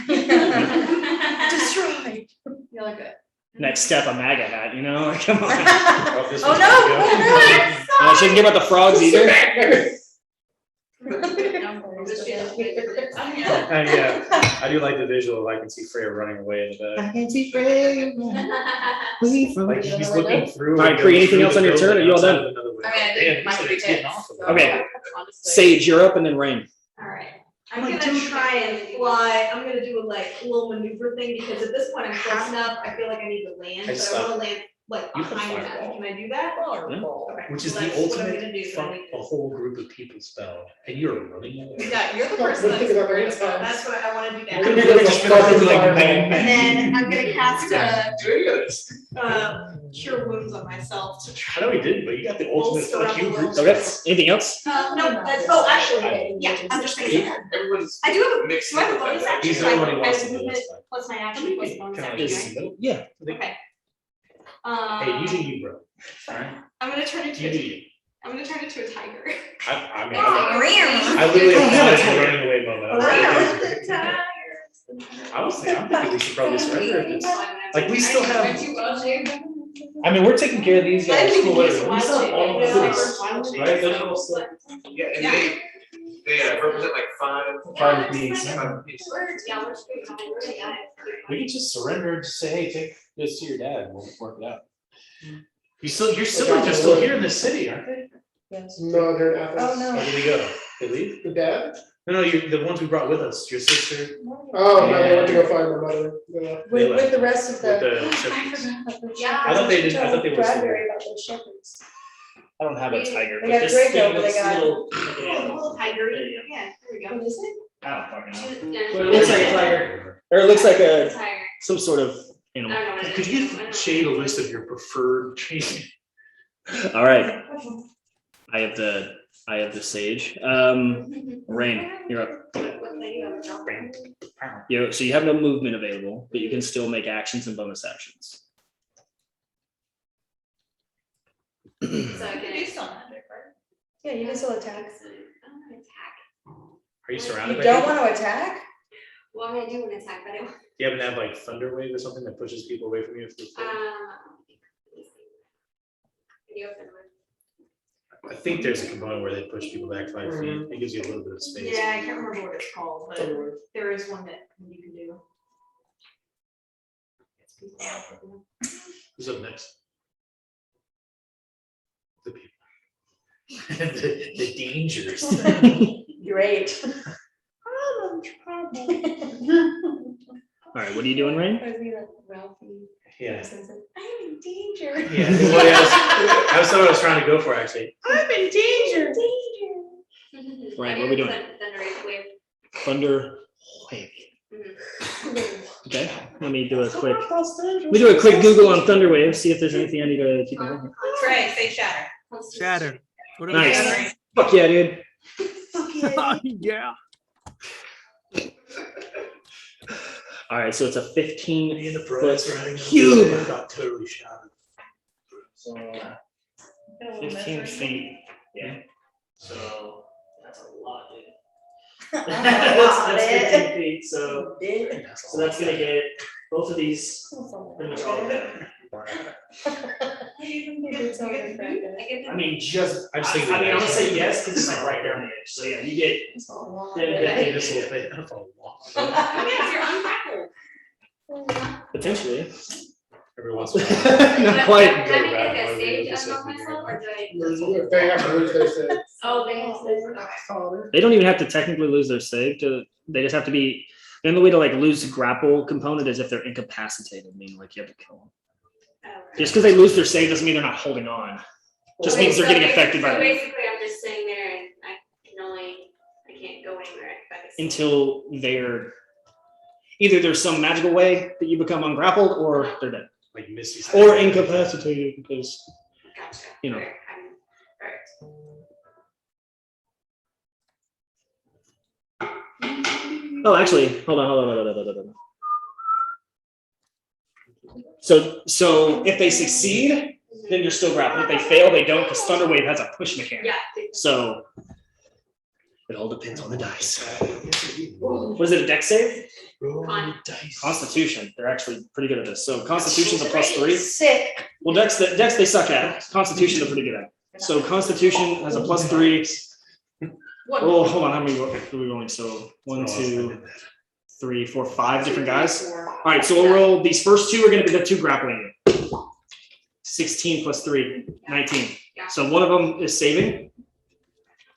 Speaker 2: Destroyed.
Speaker 9: You look good.
Speaker 1: Next step, a MAGA hat, you know? Like, come on.
Speaker 8: This
Speaker 2: Oh,
Speaker 8: was
Speaker 2: no.
Speaker 8: good.
Speaker 1: I shouldn't give about the frogs either.
Speaker 8: Yeah, I do like the visual. I can see Freya running away in the back.
Speaker 1: can see Freya.
Speaker 8: Like he's looking through.
Speaker 1: All right,
Speaker 8: and
Speaker 1: Cree,
Speaker 8: goes
Speaker 1: anything
Speaker 8: through
Speaker 1: else
Speaker 8: the
Speaker 1: on your turn?
Speaker 8: building
Speaker 1: Are you all
Speaker 8: outside
Speaker 1: done?
Speaker 8: of another window.
Speaker 9: I mean, I
Speaker 8: Damn,
Speaker 9: did my
Speaker 8: he's like
Speaker 9: 3
Speaker 8: getting
Speaker 9: hits.
Speaker 8: off of it.
Speaker 9: so
Speaker 1: Okay.
Speaker 9: honestly-
Speaker 1: Sage, you're up and then Rain.
Speaker 3: All right, I'm gonna try and fly, I'm gonna do a like little maneuver thing, because at this point I'm close enough, I feel like I need to land,
Speaker 8: I
Speaker 3: but I wanna land like
Speaker 8: You can
Speaker 3: behind
Speaker 8: fly
Speaker 3: that,
Speaker 8: ball.
Speaker 3: can I do that? Okay,
Speaker 8: Which is
Speaker 3: so
Speaker 8: the
Speaker 3: that's what I'm
Speaker 8: ultimate
Speaker 3: gonna do, so
Speaker 8: from
Speaker 3: I need
Speaker 8: a whole group of people spell, and you're running away.
Speaker 9: Yeah, you're the
Speaker 4: Well,
Speaker 9: person
Speaker 4: think
Speaker 9: that's
Speaker 4: about
Speaker 9: worried
Speaker 4: it,
Speaker 9: about
Speaker 3: That's what I wanna do
Speaker 4: It could be
Speaker 3: that.
Speaker 4: like
Speaker 8: Just
Speaker 4: a
Speaker 8: fucking like
Speaker 4: fireball.
Speaker 8: bang,
Speaker 3: And then I'm gonna cast
Speaker 10: Do any of this.
Speaker 3: cure wounds on myself to
Speaker 8: I
Speaker 3: try.
Speaker 8: know he did, but you got the ultimate
Speaker 3: Bolster up
Speaker 8: fuck you
Speaker 3: a
Speaker 8: group
Speaker 3: little.
Speaker 1: Okay,
Speaker 8: spell.
Speaker 1: anything else?
Speaker 3: No, that's, oh, actually, yeah, I'm just gonna do that.
Speaker 10: Everyone's
Speaker 3: I do have a,
Speaker 10: mixed.
Speaker 3: do I have a bonus action?
Speaker 8: He's the
Speaker 3: So I
Speaker 8: only one
Speaker 3: can
Speaker 8: who wants to
Speaker 3: my
Speaker 8: do
Speaker 3: movement
Speaker 8: this.
Speaker 3: plus my action plus bonus
Speaker 8: Kinda
Speaker 3: action,
Speaker 8: just-
Speaker 3: right?
Speaker 1: Yeah.
Speaker 3: Okay.
Speaker 8: Hey, you do you, bro. Alright?
Speaker 3: I'm gonna turn
Speaker 8: You do
Speaker 3: into,
Speaker 8: you.
Speaker 3: I'm gonna turn into a tiger.
Speaker 8: I mean,
Speaker 3: Oh,
Speaker 8: I literally
Speaker 1: Oh,
Speaker 8: have
Speaker 1: yeah.
Speaker 8: a running away moment. I was like, I was thinking, I'm thinking we should probably surrender if it's, like, we still have.
Speaker 11: I mean, we're taking care of these guys. Cool, whatever.
Speaker 8: We still have all of this, right? Those are all still-
Speaker 10: Yeah, and they represent like 5
Speaker 11: Five apiece.
Speaker 10: 5 apiece.
Speaker 11: We can just surrender and just say, hey, take this to your dad, and we'll work it out.
Speaker 8: Your siblings are still here in this city, aren't they?
Speaker 2: Yes.
Speaker 4: No, they're in Athens.
Speaker 2: Oh, no.
Speaker 8: Where did they go? They leave?
Speaker 4: The dad?
Speaker 8: No, the ones we brought with us, your sister,
Speaker 4: Oh, no, they went to go find their mother. Yeah.
Speaker 2: With the rest of
Speaker 8: with
Speaker 2: the.
Speaker 8: the
Speaker 2: I
Speaker 8: shepherds.
Speaker 2: forgot about those
Speaker 3: Yeah.
Speaker 8: I thought they did, I thought they were still
Speaker 2: Bradbury
Speaker 8: there.
Speaker 2: about those shepherds.
Speaker 1: I don't have a tiger,
Speaker 2: They
Speaker 1: but
Speaker 2: got
Speaker 1: this
Speaker 2: Draco,
Speaker 1: thing
Speaker 2: but they
Speaker 1: looks a
Speaker 2: got-
Speaker 1: little.
Speaker 3: Yeah, the little tiger,
Speaker 1: There you go.
Speaker 3: yeah, there we go.
Speaker 2: What is it?
Speaker 1: I don't fucking know.
Speaker 7: Yeah,
Speaker 1: But it looks like a tiger, or it looks like
Speaker 7: It's
Speaker 1: a
Speaker 7: a tiger.
Speaker 1: some sort of
Speaker 7: I
Speaker 1: animal.
Speaker 7: don't know what it
Speaker 8: Could
Speaker 7: is.
Speaker 8: you
Speaker 7: I don't know.
Speaker 8: shade a list of your preferred training?
Speaker 1: All right, I have the sage. Rain, you're up. So you have no movement available, but you can still make actions and bonus actions.
Speaker 7: So I
Speaker 9: You
Speaker 7: can
Speaker 9: do still magic, right?
Speaker 2: Yeah, you can still attack.
Speaker 7: I don't know, attack.
Speaker 8: Are you surrounded
Speaker 2: You
Speaker 8: by
Speaker 2: don't
Speaker 8: people?
Speaker 2: want to attack?
Speaker 7: Well, I mean, I do want to attack, but I don't.
Speaker 8: Do you happen to have like thunder wave or something that pushes people away from you if they fall?
Speaker 7: Let me see. Video open with-
Speaker 8: I think there's a component where they push people back 5 feet. It gives you a little bit of space.
Speaker 3: Yeah, I can't remember what it's called, but there is one that you can do.
Speaker 8: Who's up next? The people. The dangers.
Speaker 2: Great.
Speaker 1: All right, what are you doing, Rain?
Speaker 2: Ralphie.
Speaker 8: Yeah.
Speaker 2: I'm in danger.
Speaker 8: Yeah, well, yeah, that's what I was trying to go for actually.
Speaker 2: I'm in danger.
Speaker 1: Right, what are we doing?
Speaker 7: Thunder wave.
Speaker 1: Thunder wave.
Speaker 7: Mhm.
Speaker 1: Okay, let me do a quick Google on thunder wave, see if there's anything I need to keep in mind.
Speaker 9: Trey, say shatter.
Speaker 6: Shatter. What are we
Speaker 1: Nice.
Speaker 6: shattering?
Speaker 1: Fuck yeah, dude.
Speaker 6: Yeah.
Speaker 1: All right, so it's a 15
Speaker 8: Me and the
Speaker 1: foot
Speaker 8: pros running.
Speaker 1: cube.
Speaker 8: Got totally shot.
Speaker 1: So 15 feet. Yeah. So that's a lot, dude. That's 15 feet. So that's gonna get both of these pretty much all of them. I mean, just
Speaker 8: I'm just
Speaker 1: I
Speaker 8: thinking
Speaker 1: mean, I'm gonna
Speaker 8: that.
Speaker 1: say yes because it's like right there on the edge. So yeah, you get
Speaker 8: Hey, this will fit. That's a lot.
Speaker 7: Yes, you're ungrappled.
Speaker 1: potentially.
Speaker 8: Every once in a while.
Speaker 1: Not quite.
Speaker 7: Do I make like a stage unlock myself or do I?
Speaker 4: They have to lose their save.
Speaker 7: Oh, they have to.
Speaker 1: They don't even have to technically lose their save to. They just have to be. The only way to like lose the grapple component is if they're incapacitated, meaning like you have to kill them. Just because they lose their save doesn't mean they're not holding on. Just
Speaker 7: Okay,
Speaker 1: means they're
Speaker 7: so
Speaker 1: getting affected by
Speaker 7: so
Speaker 1: the
Speaker 7: basically, I'm just sitting there and I can't go anywhere. By the
Speaker 1: until they're either there's some magical way that you become ungrappled or they're dead
Speaker 8: Like Misty.
Speaker 1: or incapacitated because
Speaker 7: Gotcha.
Speaker 1: you know.
Speaker 7: Okay, alright.
Speaker 1: Oh, actually, hold on. So if they succeed, then you're still grappled. If they fail, they don't, because Thunder Wave has a push mechanic.
Speaker 7: Yeah.
Speaker 1: So it all depends on the dice. Was it a dex save?
Speaker 7: Con.
Speaker 1: Constitution. They're actually pretty good at this. So Constitution's a +3.
Speaker 2: Sick.
Speaker 1: Well, dex they suck at. Constitution they're pretty good at. So Constitution has a +3. Oh, hold on. How many are we rolling? So 1, 2, 3, 4, 5 different guys. All right. So we'll roll. These first two are going to be the two grappling. 16 + 3, 19. So one of them is saving.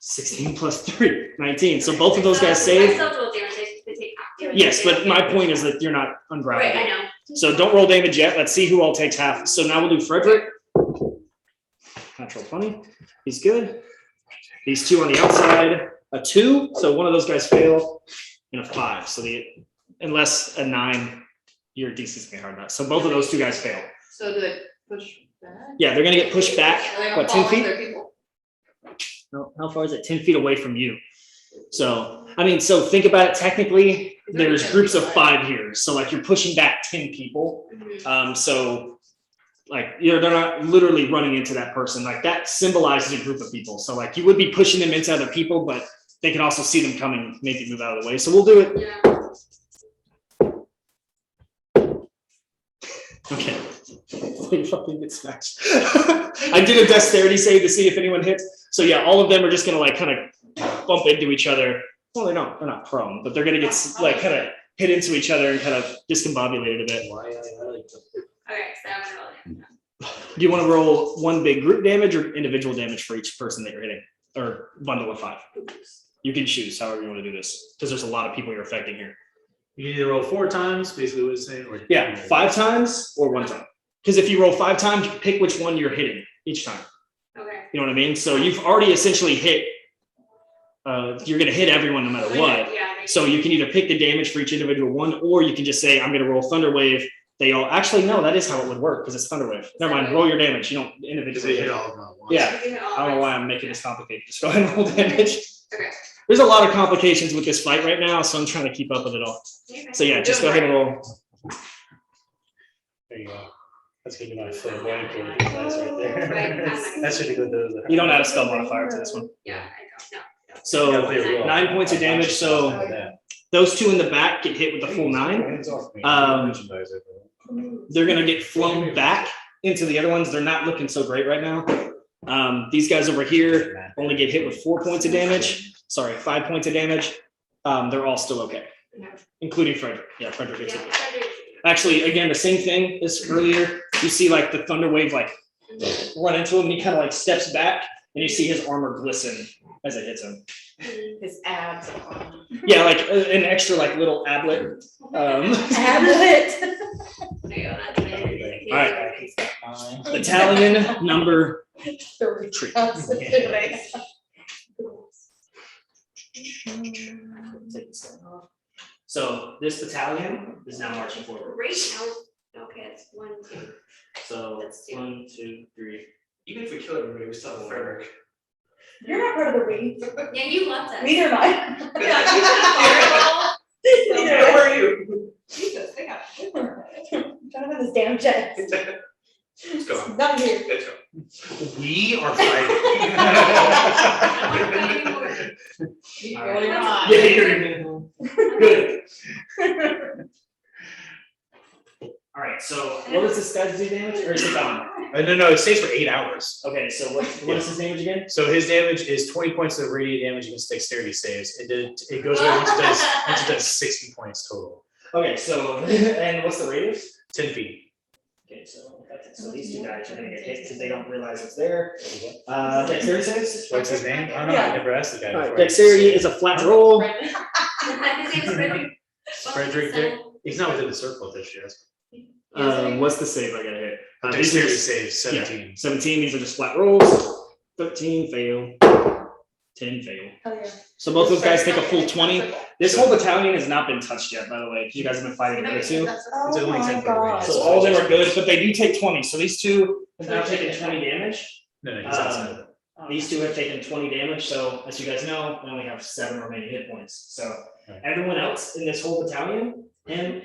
Speaker 1: 16 + 3, 19. So both of those guys
Speaker 7: I
Speaker 1: save.
Speaker 7: still roll damage. They take half damage.
Speaker 1: Yes, but my point is that you're not
Speaker 7: Right,
Speaker 1: ungrappling.
Speaker 7: I know.
Speaker 1: So don't roll damage yet. Let's see who all takes half. So now we'll do Frederick. Natural 20. He's good. These two on the outside, a 2. So one of those guys fail, and a 5. So unless a 9, your DC's gonna be hard enough. So both of those two guys fail.
Speaker 9: So do they push back?
Speaker 1: Yeah, they're gonna get pushed back.
Speaker 9: Are they gonna
Speaker 1: What, 10
Speaker 9: fall
Speaker 1: feet?
Speaker 9: into their people?
Speaker 1: No, how far is it? 10 feet away from you. So, I mean, so think about it technically, there's groups of 5 here. So like you're pushing back 10 people. So like, they're not literally running into that person. Like that symbolizes a group of people. So like you would be pushing them into other people, but they can also see them coming, maybe move out of the way. So we'll do it.
Speaker 7: Yeah.
Speaker 1: Okay. They fucking get smashed. I did a dexterity save to see if anyone hits. So yeah, all of them are just gonna like kind of bump into each other. Well, they're not prone, but they're gonna get like kind of hit into each other and kind of discombobulated a bit.
Speaker 7: Okay, so I'm gonna roll it.
Speaker 1: Do you want to roll one big group damage or individual damage for each person that you're hitting, or bundle of 5? You can choose however you want to do this because there's a lot of people you're affecting here.
Speaker 8: You can either roll 4 times, basically what it's saying, or
Speaker 1: Yeah, 5 times or 1 time. Because if you roll 5 times, you pick which one you're hitting each time.
Speaker 7: Okay.
Speaker 1: You know what I mean? So you've already essentially hit you're gonna hit everyone no matter what.
Speaker 7: Yeah.
Speaker 1: So you can either pick the damage for each individual one, or you can just say, I'm gonna roll Thunder Wave. They all, actually, no, that is how it would work, because it's Thunder Wave. Never mind, roll your damage, you don't
Speaker 8: Because
Speaker 1: individually
Speaker 8: they hit
Speaker 1: hit.
Speaker 8: all of them at once.
Speaker 1: Yeah, I don't know why I'm making this complicated, just go ahead and roll damage.
Speaker 7: Okay.
Speaker 1: There's a lot of complications with this fight right now, so I'm trying to keep up with it all. So yeah, just go ahead and roll.
Speaker 8: There you go. That's gonna be my flamboyant ability dice right there. That should be good.
Speaker 1: You don't add a spell modifier to this one.
Speaker 7: Yeah, I don't know.
Speaker 1: So 9 points of damage, so those two in the back get hit with the full 9. They're gonna get flown back into the other ones. They're not looking so great right now. These guys over here only get hit with 4 points of damage. Sorry, 5 points of damage. They're all still okay, including Frederick. Yeah, Frederick gets hit. Actually, again, the same thing as earlier. You see like the Thunder Wave like run into him, and he kind of like steps back, and you see his armor glisten as it hits him.
Speaker 9: His abs.
Speaker 1: Yeah, like an extra like little ablet.
Speaker 2: Ablet.
Speaker 1: All right. Battalion number 3. So this battalion is now marching forward.
Speaker 7: Right now, okay, it's 1, 2.
Speaker 1: So
Speaker 7: Let's do it.
Speaker 1: 1, 2, 3.
Speaker 10: Even if we kill everybody, we still have Frederick.
Speaker 2: You're not part of the we.
Speaker 7: Yeah, you love that.
Speaker 2: Neither am I.
Speaker 10: Yeah, where are you?
Speaker 9: Jesus, they got.
Speaker 2: Trying to have this damn chest.
Speaker 10: Let's go.
Speaker 2: Not here.
Speaker 10: Let's go.
Speaker 8: We are fighting.
Speaker 9: No, you're not.
Speaker 1: Yeah, you're good. All right. So what does this guy do damage, or is it gone?
Speaker 8: No, it stays for 8 hours.
Speaker 1: Okay. So what is his damage again?
Speaker 8: So his damage is 20 points of radiant damage against dexterity saves. It goes around and does 60 points total.
Speaker 1: Okay. So and what's the radius?
Speaker 8: 10 feet.
Speaker 1: Okay, so these two guys are gonna get hit because they don't realize it's there. Dexterity saves?
Speaker 8: What's his name? I don't know. I never asked the guy
Speaker 1: All right,
Speaker 8: before.
Speaker 1: dexterity is a flat roll.
Speaker 7: His name's Frederick.
Speaker 8: Frederick, he's not within the circle this year.
Speaker 1: What's the save I gotta hit?
Speaker 8: Dexterity save 17.
Speaker 1: Yeah, 17, these are just flat rolls. 13 fail. 10 fail.
Speaker 2: Oh, yeah.
Speaker 1: So both those guys take a full 20. This whole battalion has not been touched yet, by the way. You guys have been fighting the other two.
Speaker 2: Oh
Speaker 8: only
Speaker 2: my
Speaker 8: 10 for
Speaker 2: God.
Speaker 1: So all of them are good, but they do take 20. So these two have now taken 20 damage.
Speaker 8: No, he's outside of it.
Speaker 1: These two have taken 20 damage. So as you guys know, they only have 7 remaining hit points. So
Speaker 8: Right.
Speaker 1: everyone else in this whole battalion, him,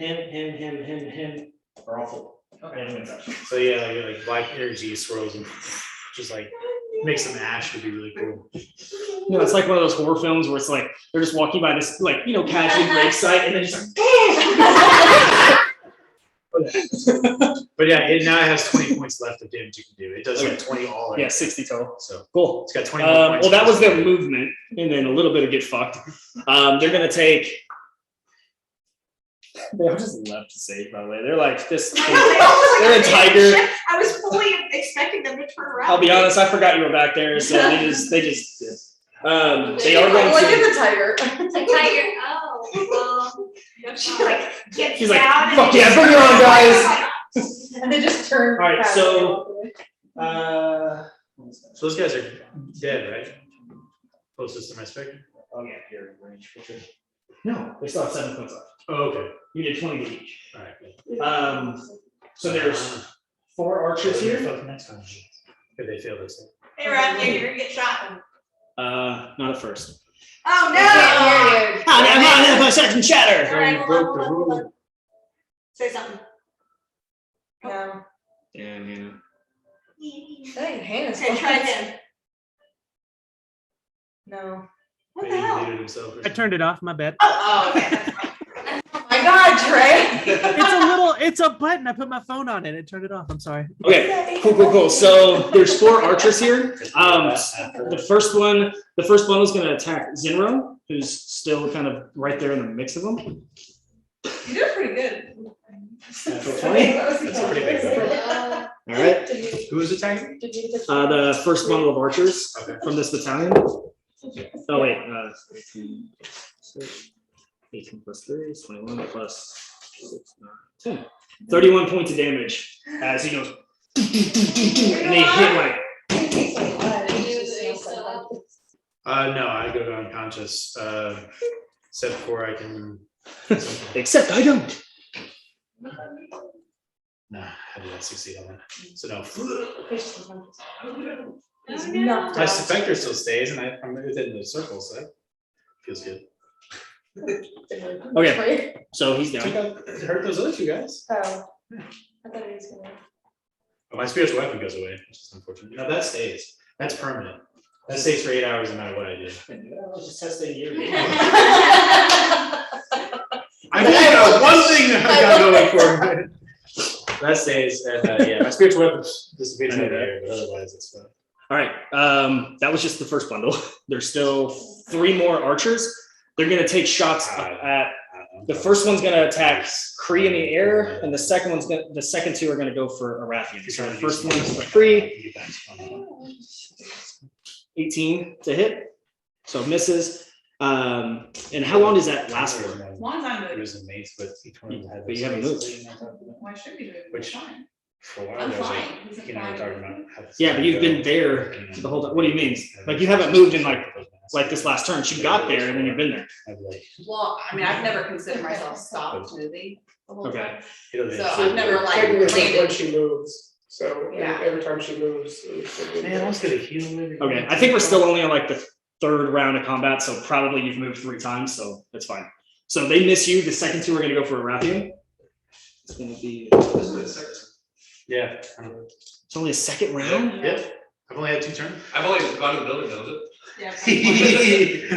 Speaker 1: are all full. They haven't been touched.
Speaker 8: So yeah, like black energy swirls and just like make some ash would be really cool.
Speaker 1: You know, it's like one of those horror films where it's like they're just walking by this, like, you know, casual grave site, and then just like,
Speaker 8: But yeah, it now has 20 points left of damage you can do. It does like 20 all.
Speaker 1: yeah, 60 total.
Speaker 8: So
Speaker 1: Cool.
Speaker 8: it's got 20 more points.
Speaker 1: Well, that was their movement, and then a little bit of get fucked. They're gonna take. They all just left to save, by the way. They're like this. They're a tiger.
Speaker 9: I was fully expecting them to turn around.
Speaker 1: I'll be honest, I forgot you were back there, so they just did. They are going
Speaker 2: Like
Speaker 1: to.
Speaker 2: it's a tiger.
Speaker 7: It's a tiger. Oh, well.
Speaker 9: She like gets
Speaker 1: She's like,
Speaker 9: down and
Speaker 1: "Fuck
Speaker 9: then
Speaker 1: yeah,
Speaker 9: just-
Speaker 1: bring it on, guys."
Speaker 2: And they just turn.
Speaker 1: All right,
Speaker 2: past
Speaker 1: so-
Speaker 2: it.
Speaker 8: So those guys are dead, right? Closest to my spectrum.
Speaker 1: Oh yeah, you're in range for sure. No, they still have 7 points left.
Speaker 8: Oh, okay.
Speaker 1: You did 20 to each.
Speaker 8: All right.
Speaker 1: So there's 4 archers here.
Speaker 8: Next time. If they fail this thing.
Speaker 9: Hey, Ron, you're gonna get shot.
Speaker 1: Not at first.
Speaker 9: Oh, no.
Speaker 1: I'm a second shatter.
Speaker 7: All right,
Speaker 8: broke the
Speaker 7: hold on, hold on.
Speaker 8: rule.
Speaker 9: Say something.
Speaker 2: No.
Speaker 1: Yeah, man.
Speaker 2: Hey, Hannah's.
Speaker 9: Okay, try again.
Speaker 2: No.
Speaker 9: What
Speaker 8: Maybe
Speaker 9: the
Speaker 8: he
Speaker 9: hell?
Speaker 8: muted himself or
Speaker 6: I turned it off, my bad.
Speaker 9: Oh, okay.
Speaker 2: Oh my God, Trey.
Speaker 6: It's a button. I put my phone on it. It turned it off. I'm sorry.
Speaker 1: Okay, cool. So there's 4 archers here. The first one is gonna attack Zinro, who's still kind of right there in the mix of them.
Speaker 2: You did pretty good.
Speaker 1: Natural 20.
Speaker 8: That's a pretty big
Speaker 7: Uh,
Speaker 1: All right.
Speaker 8: Who is attacking?
Speaker 1: The first bundle of archers
Speaker 8: Okay.
Speaker 1: from this battalion. Oh wait, 18 plus 3 is 21 plus 6, 9, 10. 31 points of damage as he goes, and they hit like.
Speaker 5: No, I go unconscious, except for I can.
Speaker 1: Except I don't.
Speaker 5: No, I did not succeed on that. So no. My specter still stays and I'm within the circle, so that feels good.
Speaker 1: Okay, so he's
Speaker 5: Took
Speaker 1: down.
Speaker 5: out, hurt those other two guys.
Speaker 2: Oh. I thought he was gonna.
Speaker 5: Oh, my spiritual weapon goes away, which is unfortunate. No, that stays. That's permanent. That stays for 8 hours no matter what I do.
Speaker 1: I was just testing you.
Speaker 5: I only got one thing that I got going for me. That stays, and yeah, my spiritual weapon dissipates
Speaker 1: I know
Speaker 5: over
Speaker 1: that.
Speaker 5: here, but otherwise it's fine.
Speaker 1: All right, that was just the first bundle. There's still 3 more archers. They're gonna take shots at, the first one's gonna attack Kree in the air, and the second the second 2 are gonna go for Arathian. So the first one is for Kree, 18 to hit, so misses. And how long does that last for?
Speaker 9: As long as I'm
Speaker 5: It
Speaker 9: moving,
Speaker 5: was a mace, but each one had.
Speaker 1: But you haven't moved.
Speaker 9: why should we move?
Speaker 5: Which-
Speaker 9: Fine.
Speaker 5: For a while,
Speaker 9: I'm
Speaker 5: there was
Speaker 9: fine.
Speaker 5: like,
Speaker 9: He's
Speaker 5: you know, we're
Speaker 9: fine.
Speaker 5: talking about. how to
Speaker 1: Yeah, but you've been there the whole time. What do you mean? Like, you haven't moved in, like this last turn. She got there and then you've been there.
Speaker 5: I'd be like,
Speaker 9: Well, I mean, I've never considered myself stopped moving the whole
Speaker 1: Okay.
Speaker 9: time.
Speaker 5: you know, they-
Speaker 9: So I've never like
Speaker 4: Technically, it's when
Speaker 9: landed.
Speaker 4: she moves, so
Speaker 9: Yeah.
Speaker 4: every time she moves. it's-
Speaker 5: Man, I was gonna heal maybe.
Speaker 1: Okay, I think we're still only on like the 3rd round of combat, so probably you've moved 3 times, so that's fine. So they miss you. The second 2 are gonna go for Arathian. It's gonna be,
Speaker 10: This is the second.
Speaker 5: Yeah.
Speaker 1: it's only a second round?
Speaker 5: Yep, I've only had 2 turns.
Speaker 10: I've only gone to the building, knows it.
Speaker 9: Yeah.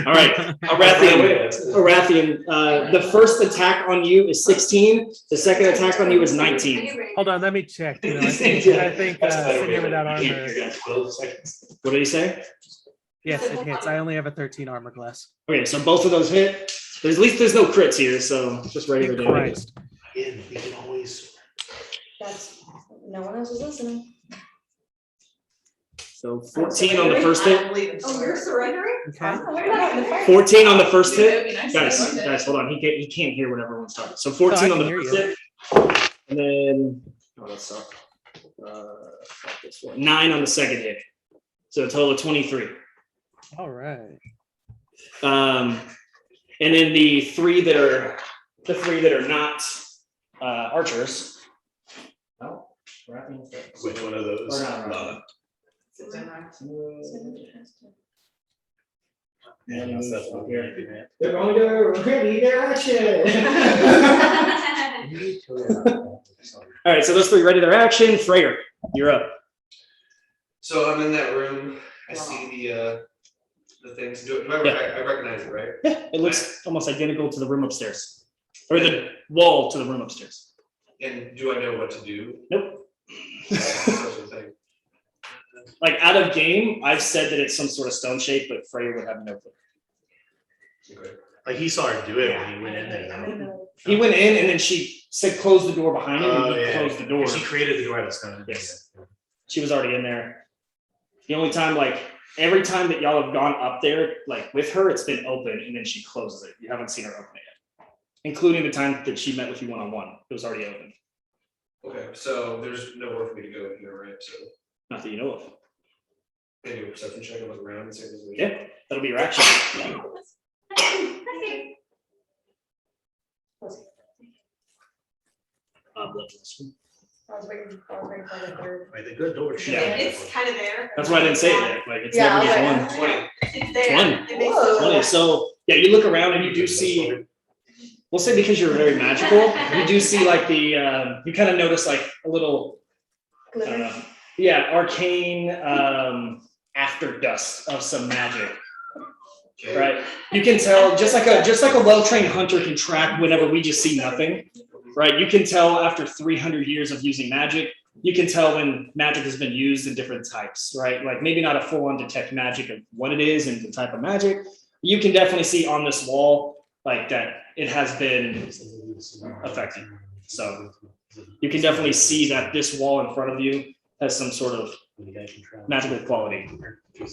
Speaker 1: All right, Arathian, the first attack on you is 16. The second attack on you is 19.
Speaker 6: Hold on, let me check. You know, I think
Speaker 5: That's better
Speaker 6: sitting here without armor.
Speaker 5: You got 12 seconds.
Speaker 1: What did he say?
Speaker 6: Yes, it hits. I only have a 13 armor class.
Speaker 1: Okay, so both of those hit. At least there's no crits here, so just regular damage.
Speaker 6: Christ.
Speaker 5: Again, we can always.
Speaker 2: That's, no one else is listening.
Speaker 1: So 14 on the first hit.
Speaker 9: Oh, you're surrendering?
Speaker 6: Okay.
Speaker 2: Oh, we're not in the fight.
Speaker 1: 14 on the first hit.
Speaker 9: It'd be nice to
Speaker 1: Guys,
Speaker 9: know.
Speaker 1: guys, hold on. He can't hear what everyone's talking. So 14
Speaker 6: No, I
Speaker 1: on the
Speaker 6: can
Speaker 1: first
Speaker 6: hear
Speaker 1: hit. And then, oh, that sucked. Fuck this one. 9 on the second hit. So a total of 23.
Speaker 6: All right.
Speaker 1: And then the three that are not archers. Oh,
Speaker 5: Which one of those?
Speaker 1: Or not.
Speaker 5: Yeah, no, that's not good, man.
Speaker 1: They're going to ready their action. All right, so those 3 ready their action. Freyr, you're up.
Speaker 10: So I'm in that room, I see the things, I recognize it, right?
Speaker 1: Yeah, it looks almost identical to the room upstairs, or the wall to the room upstairs.
Speaker 10: And do I know what to do?
Speaker 1: Nope.
Speaker 10: That's the thing.
Speaker 1: Like out of game, I've said that it's some sort of stone shape, but Freyr would have no clue.
Speaker 10: Okay.
Speaker 5: Like he saw her do it when he went in there.
Speaker 1: He went in and then she said, close the door behind him, and he closed the door.
Speaker 5: She created the door out of stone.
Speaker 1: Yes. She was already in there. The only time, like, every time that y'all have gone up there, like with her, it's been open and then she closes it. You haven't seen her open it yet. Including the time that she met with you one-on-one. It was already open.
Speaker 10: Okay, so there's nowhere for me to go here, right? So
Speaker 1: Not that you know of.
Speaker 10: I do a perception check and look around and see if there's any.
Speaker 1: Yeah, that'll be your action.
Speaker 2: I was waiting for the third.
Speaker 5: Like the good door.
Speaker 1: Yeah.
Speaker 3: It's kind of there.
Speaker 1: That's why I didn't say it yet. Like, it's
Speaker 2: Yeah,
Speaker 1: never
Speaker 2: I
Speaker 1: just
Speaker 2: was
Speaker 1: one.
Speaker 2: like,
Speaker 10: 20.
Speaker 3: It's there.
Speaker 1: 20.
Speaker 3: It makes
Speaker 2: Whoa.
Speaker 3: sense.
Speaker 1: 20. So, yeah, you look around and you do see, we'll say because you're very magical, you do see like the, you kind of notice like a little, I don't
Speaker 2: Glitter.
Speaker 1: know. Yeah, arcane after dust of some magic,
Speaker 10: Okay.
Speaker 1: right? You can tell just like a well-trained hunter can track whenever we just see nothing, right? You can tell after 300 years of using magic, you can tell when magic has been used in different types, right? Like maybe not a full-on detect magic of what it is and the type of magic. You can definitely see on this wall like that it has been affected. So you can definitely see that this wall in front of you has some sort of magical quality.
Speaker 10: Okay,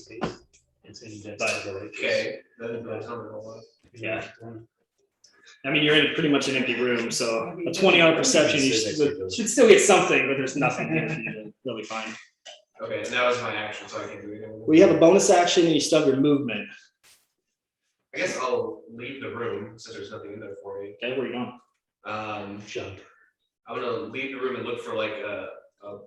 Speaker 10: then that's not a whole lot.
Speaker 1: Yeah. I mean, you're in pretty much an empty room, so a 20 on perception, you should still get something, but there's nothing there for you to really find.
Speaker 10: Okay, and that was my action, so I can't do anything.
Speaker 1: Well, you have a bonus action and you still have your movement.
Speaker 10: I guess I'll leave the room since there's nothing in there for me.
Speaker 1: Okay, where are you going?
Speaker 8: Jump.
Speaker 10: I'm gonna leave the room and look for like a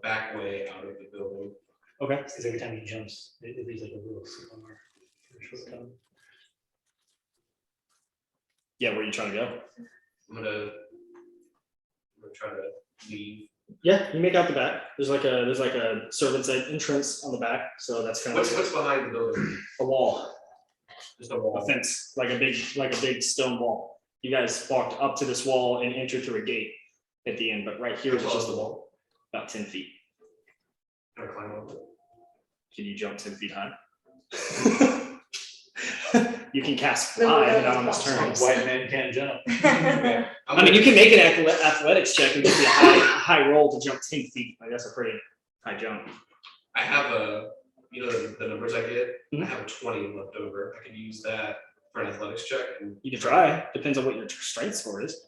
Speaker 10: back way out of the building.
Speaker 1: Okay.
Speaker 8: Because every time he jumps, it leaves like a little scar. for a short time.
Speaker 1: Yeah, where are you trying to go?
Speaker 10: I'm gonna try to leave.
Speaker 1: Yeah, you make out the back. There's like a servant's entrance on the back, so that's kind of
Speaker 10: What's behind the building?
Speaker 1: a wall,
Speaker 10: Just a
Speaker 1: a
Speaker 10: wall.
Speaker 1: fence, like a big stone wall. You guys walked up to this wall and entered through a gate at the end, but right here is just a wall, about 10 feet.
Speaker 10: Can I climb over it?
Speaker 1: Can you jump 10 feet high? You can cast fly without on his turns.
Speaker 8: White man can't jump.
Speaker 10: Yeah.
Speaker 1: I mean, you can make an athletics check and get a high roll to jump 10 feet. Like that's a pretty high jump.
Speaker 10: I have the numbers I get,
Speaker 1: Mhm.
Speaker 10: I have a 20 left over. I could use that for an athletics check and
Speaker 1: You can try. Depends on what your strength score is.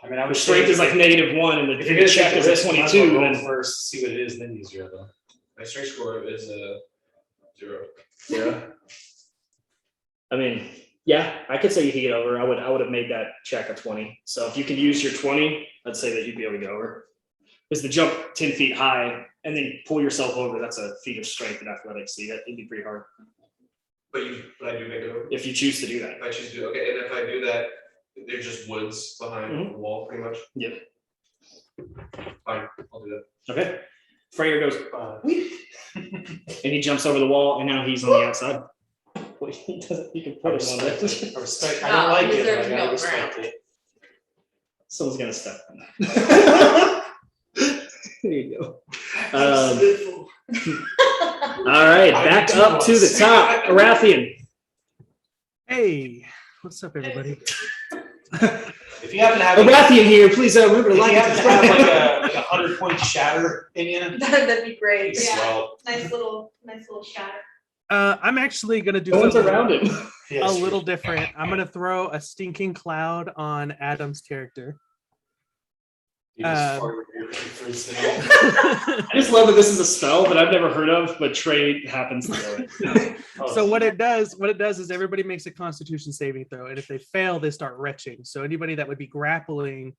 Speaker 8: I mean, I
Speaker 1: Your
Speaker 8: would
Speaker 1: strength is like -1, and
Speaker 8: if
Speaker 1: the
Speaker 8: you're gonna
Speaker 1: check
Speaker 8: check
Speaker 1: is
Speaker 8: the
Speaker 1: a
Speaker 8: risk,
Speaker 1: 22.
Speaker 8: roll
Speaker 1: Then
Speaker 8: first, see what it is, then use your other.
Speaker 10: my strength score is 0.
Speaker 1: yeah. I mean, yeah, I could say you could get over. I would have made that check a 20. So if you can use your 20, I'd say that you'd be able to get over. Because the jump 10 feet high and then pull yourself over, that's a feat of strength and athletics. So it'd be pretty hard
Speaker 10: But I do make it over.
Speaker 1: if you choose to do that.
Speaker 10: If I choose to do, okay, and if I do that, there's just woods behind
Speaker 1: Mhm.
Speaker 10: the wall, pretty much.
Speaker 1: Yep.
Speaker 10: Fine, I'll do that.
Speaker 1: Okay. Freyr goes, and he jumps over the wall, and now he's on the outside. Wait, he doesn't. You can
Speaker 8: I
Speaker 1: put him on
Speaker 8: respect
Speaker 1: there.
Speaker 8: it. I respect. I
Speaker 9: No,
Speaker 8: don't like
Speaker 9: he
Speaker 8: it, but
Speaker 9: deserves
Speaker 8: I
Speaker 9: to
Speaker 8: gotta
Speaker 9: go
Speaker 8: respect
Speaker 9: around.
Speaker 8: it.
Speaker 1: Someone's gonna step on that. There you go. All right, back up to the top. Arathian.
Speaker 6: Hey, what's up, everybody?
Speaker 8: If you happen to have,
Speaker 1: Arathian here. Please remember to
Speaker 8: if
Speaker 1: like
Speaker 8: you
Speaker 1: and
Speaker 8: happen to have
Speaker 1: subscribe.
Speaker 8: like a 100-point shatter in you,
Speaker 2: That'd be great.
Speaker 3: Yeah.
Speaker 8: well,
Speaker 3: Nice little shatter.
Speaker 6: I'm actually gonna do
Speaker 1: No one's
Speaker 6: something
Speaker 1: around him.
Speaker 6: a
Speaker 8: yes,
Speaker 6: little different. I'm gonna throw a stinking cloud on Adam's character.
Speaker 8: you just
Speaker 6: Um,
Speaker 8: fart your fruits in.
Speaker 1: I just love that this is a spell that I've never heard of, but Trey happens to know it.
Speaker 6: So what it does is everybody makes a Constitution saving throw, and if they fail, they start retching. So anybody that would be grappling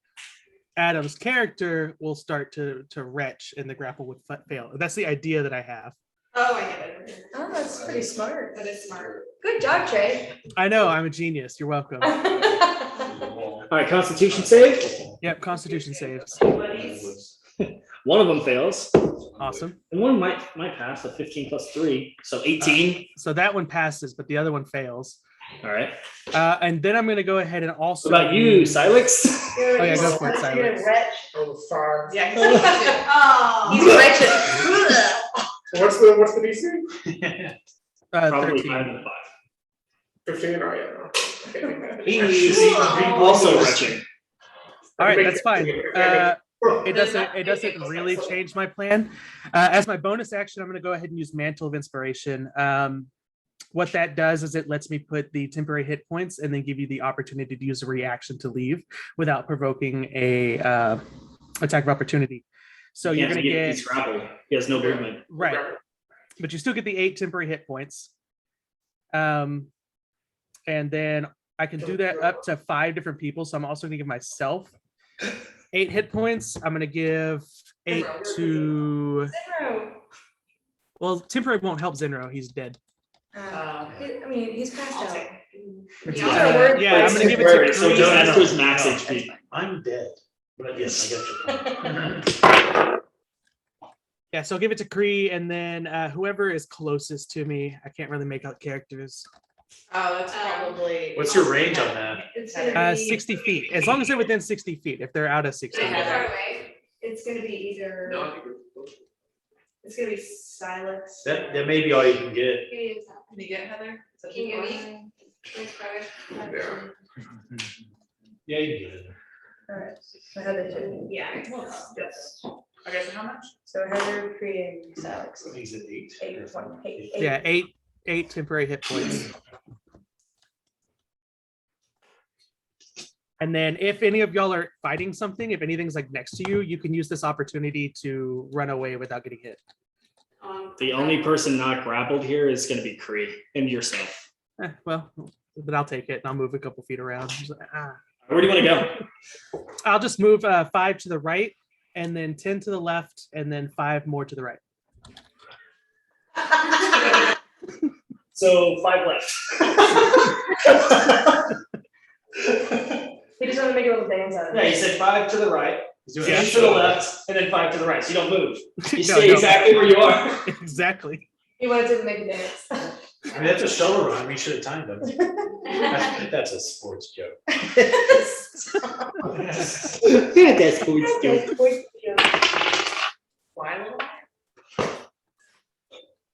Speaker 6: Adam's character will start to retch, and the grapple would fail. That's the idea that I have.
Speaker 3: Oh, I get it.
Speaker 2: Oh, that's pretty smart.
Speaker 3: That is smart.
Speaker 2: Good job, Trey.
Speaker 6: I know, I'm a genius. You're welcome.
Speaker 1: All right, Constitution save.
Speaker 6: Yep, Constitution saves.
Speaker 3: Buddies.
Speaker 1: One of them fails,
Speaker 6: Awesome.
Speaker 1: and one might pass. A 15 plus 3, so 18.
Speaker 6: So that one passes, but the other one fails.
Speaker 1: All right.
Speaker 6: And then I'm gonna go ahead and also.
Speaker 1: What about you, Silex?
Speaker 6: Oh, yeah, go for it, Silas.
Speaker 4: Oh, 5.
Speaker 9: Yeah, he's like,
Speaker 3: Oh.
Speaker 2: He's wretched.
Speaker 4: What's the DC?
Speaker 1: Probably
Speaker 6: 13.
Speaker 1: 5 and 5.
Speaker 4: 15. Oh yeah. No.
Speaker 1: He's
Speaker 2: Whoa.
Speaker 1: also retching.
Speaker 6: All right, that's fine. It doesn't really change my plan. As my bonus action, I'm going to go ahead and use Mantle of Inspiration. What that does is it lets me put the temporary hit points and then give you the opportunity to use a reaction to leave without provoking a attack of opportunity. So you're going to get
Speaker 1: He's grappled. He has no movement.
Speaker 6: right, but you still get the 8 temporary hit points. And then I can do that up to 5 different people. So I'm also going to give myself 8 hit points. I'm going to give 8 to. Well, temporary won't help Zenro. He's dead.
Speaker 2: I mean, he's passed
Speaker 9: I'll
Speaker 2: out.
Speaker 9: take
Speaker 6: Yeah, I'm going to give it to
Speaker 1: So
Speaker 6: Kree.
Speaker 1: just ask for his max HP.
Speaker 8: I'm dead. But yes, I get your point.
Speaker 6: Yeah, so I'll give it to Kree, and then whoever is closest to me. I can't really make out characters.
Speaker 9: Oh, that's probably.
Speaker 8: What's your range on that?
Speaker 3: It's gonna be.
Speaker 6: 60 feet. As long as they're within 60 feet. If they're out of 60
Speaker 3: Far
Speaker 6: feet.
Speaker 3: away. It's gonna be either,
Speaker 10: No, I think we're.
Speaker 3: it's gonna be Silex.
Speaker 8: That may be all you can get.
Speaker 3: Can you
Speaker 9: Can you get Heather? Is that
Speaker 3: Can you
Speaker 9: too
Speaker 3: give
Speaker 9: far?
Speaker 3: me? Thanks, brother.
Speaker 8: Yeah, you can get it.
Speaker 2: Alright, so Heather too.
Speaker 3: Yeah.
Speaker 9: Yes. Okay, so how much?
Speaker 2: So Heather, Kree, and Alex.
Speaker 8: I think he's at 8.
Speaker 2: 8, 1, 8.
Speaker 6: Yeah, eight temporary hit points. And then if any of y'all are fighting something, if anything's like next to you, you can use this opportunity to run away without getting hit.
Speaker 1: The only person not grappled here is going to be Kree and yourself.
Speaker 6: Well, but I'll take it and I'll move a couple feet around. Just like,
Speaker 1: Where do you want to
Speaker 6: I'll just move 5 to the right and then 10 to the left and then 5 more to the right.
Speaker 1: go? So 5 left.
Speaker 2: He just wanted to make a little dance out of
Speaker 1: Yeah,
Speaker 2: it.
Speaker 1: you said 5 to the right,
Speaker 5: He's doing
Speaker 1: 10
Speaker 5: a
Speaker 1: to the
Speaker 5: show.
Speaker 1: left, and then 5 to the right. So you don't move. You
Speaker 6: No,
Speaker 1: stay
Speaker 6: no.
Speaker 1: exactly where you are.
Speaker 6: Exactly.
Speaker 2: He wanted to make a dance.
Speaker 5: I mean, that's a show run. We should have timed him. That's a sports joke.
Speaker 1: That's
Speaker 9: Fly a little.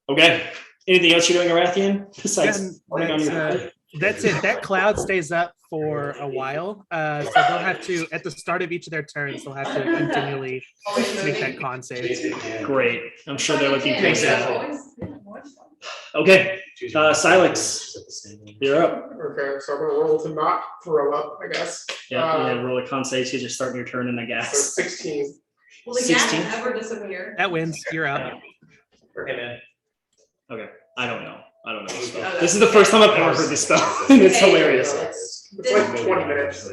Speaker 1: Okay. Anything else you're doing, Arathian? Besides
Speaker 6: Then
Speaker 1: working on your
Speaker 6: that's it. That cloud stays up for a while. So they'll have to, at the start of each of their turns, they'll have to continually make that con save.
Speaker 1: Great. I'm sure they're looking for
Speaker 5: Exactly.
Speaker 1: Okay,
Speaker 5: Choose your-
Speaker 1: Silex. you're up.
Speaker 4: Okay, so I'm gonna roll to not throw up, I guess.
Speaker 1: Yeah, yeah, roll a con save. So you're just starting your turn in, I
Speaker 4: So
Speaker 1: guess.
Speaker 4: 16.
Speaker 7: Will the gas
Speaker 1: 16.
Speaker 7: ever disappear?
Speaker 6: That wins. You're up.
Speaker 5: Hey, man.
Speaker 1: I don't know. I don't know this spell. This is the first time I've ever heard this spell. It's hilarious.
Speaker 4: It's like 20 minutes.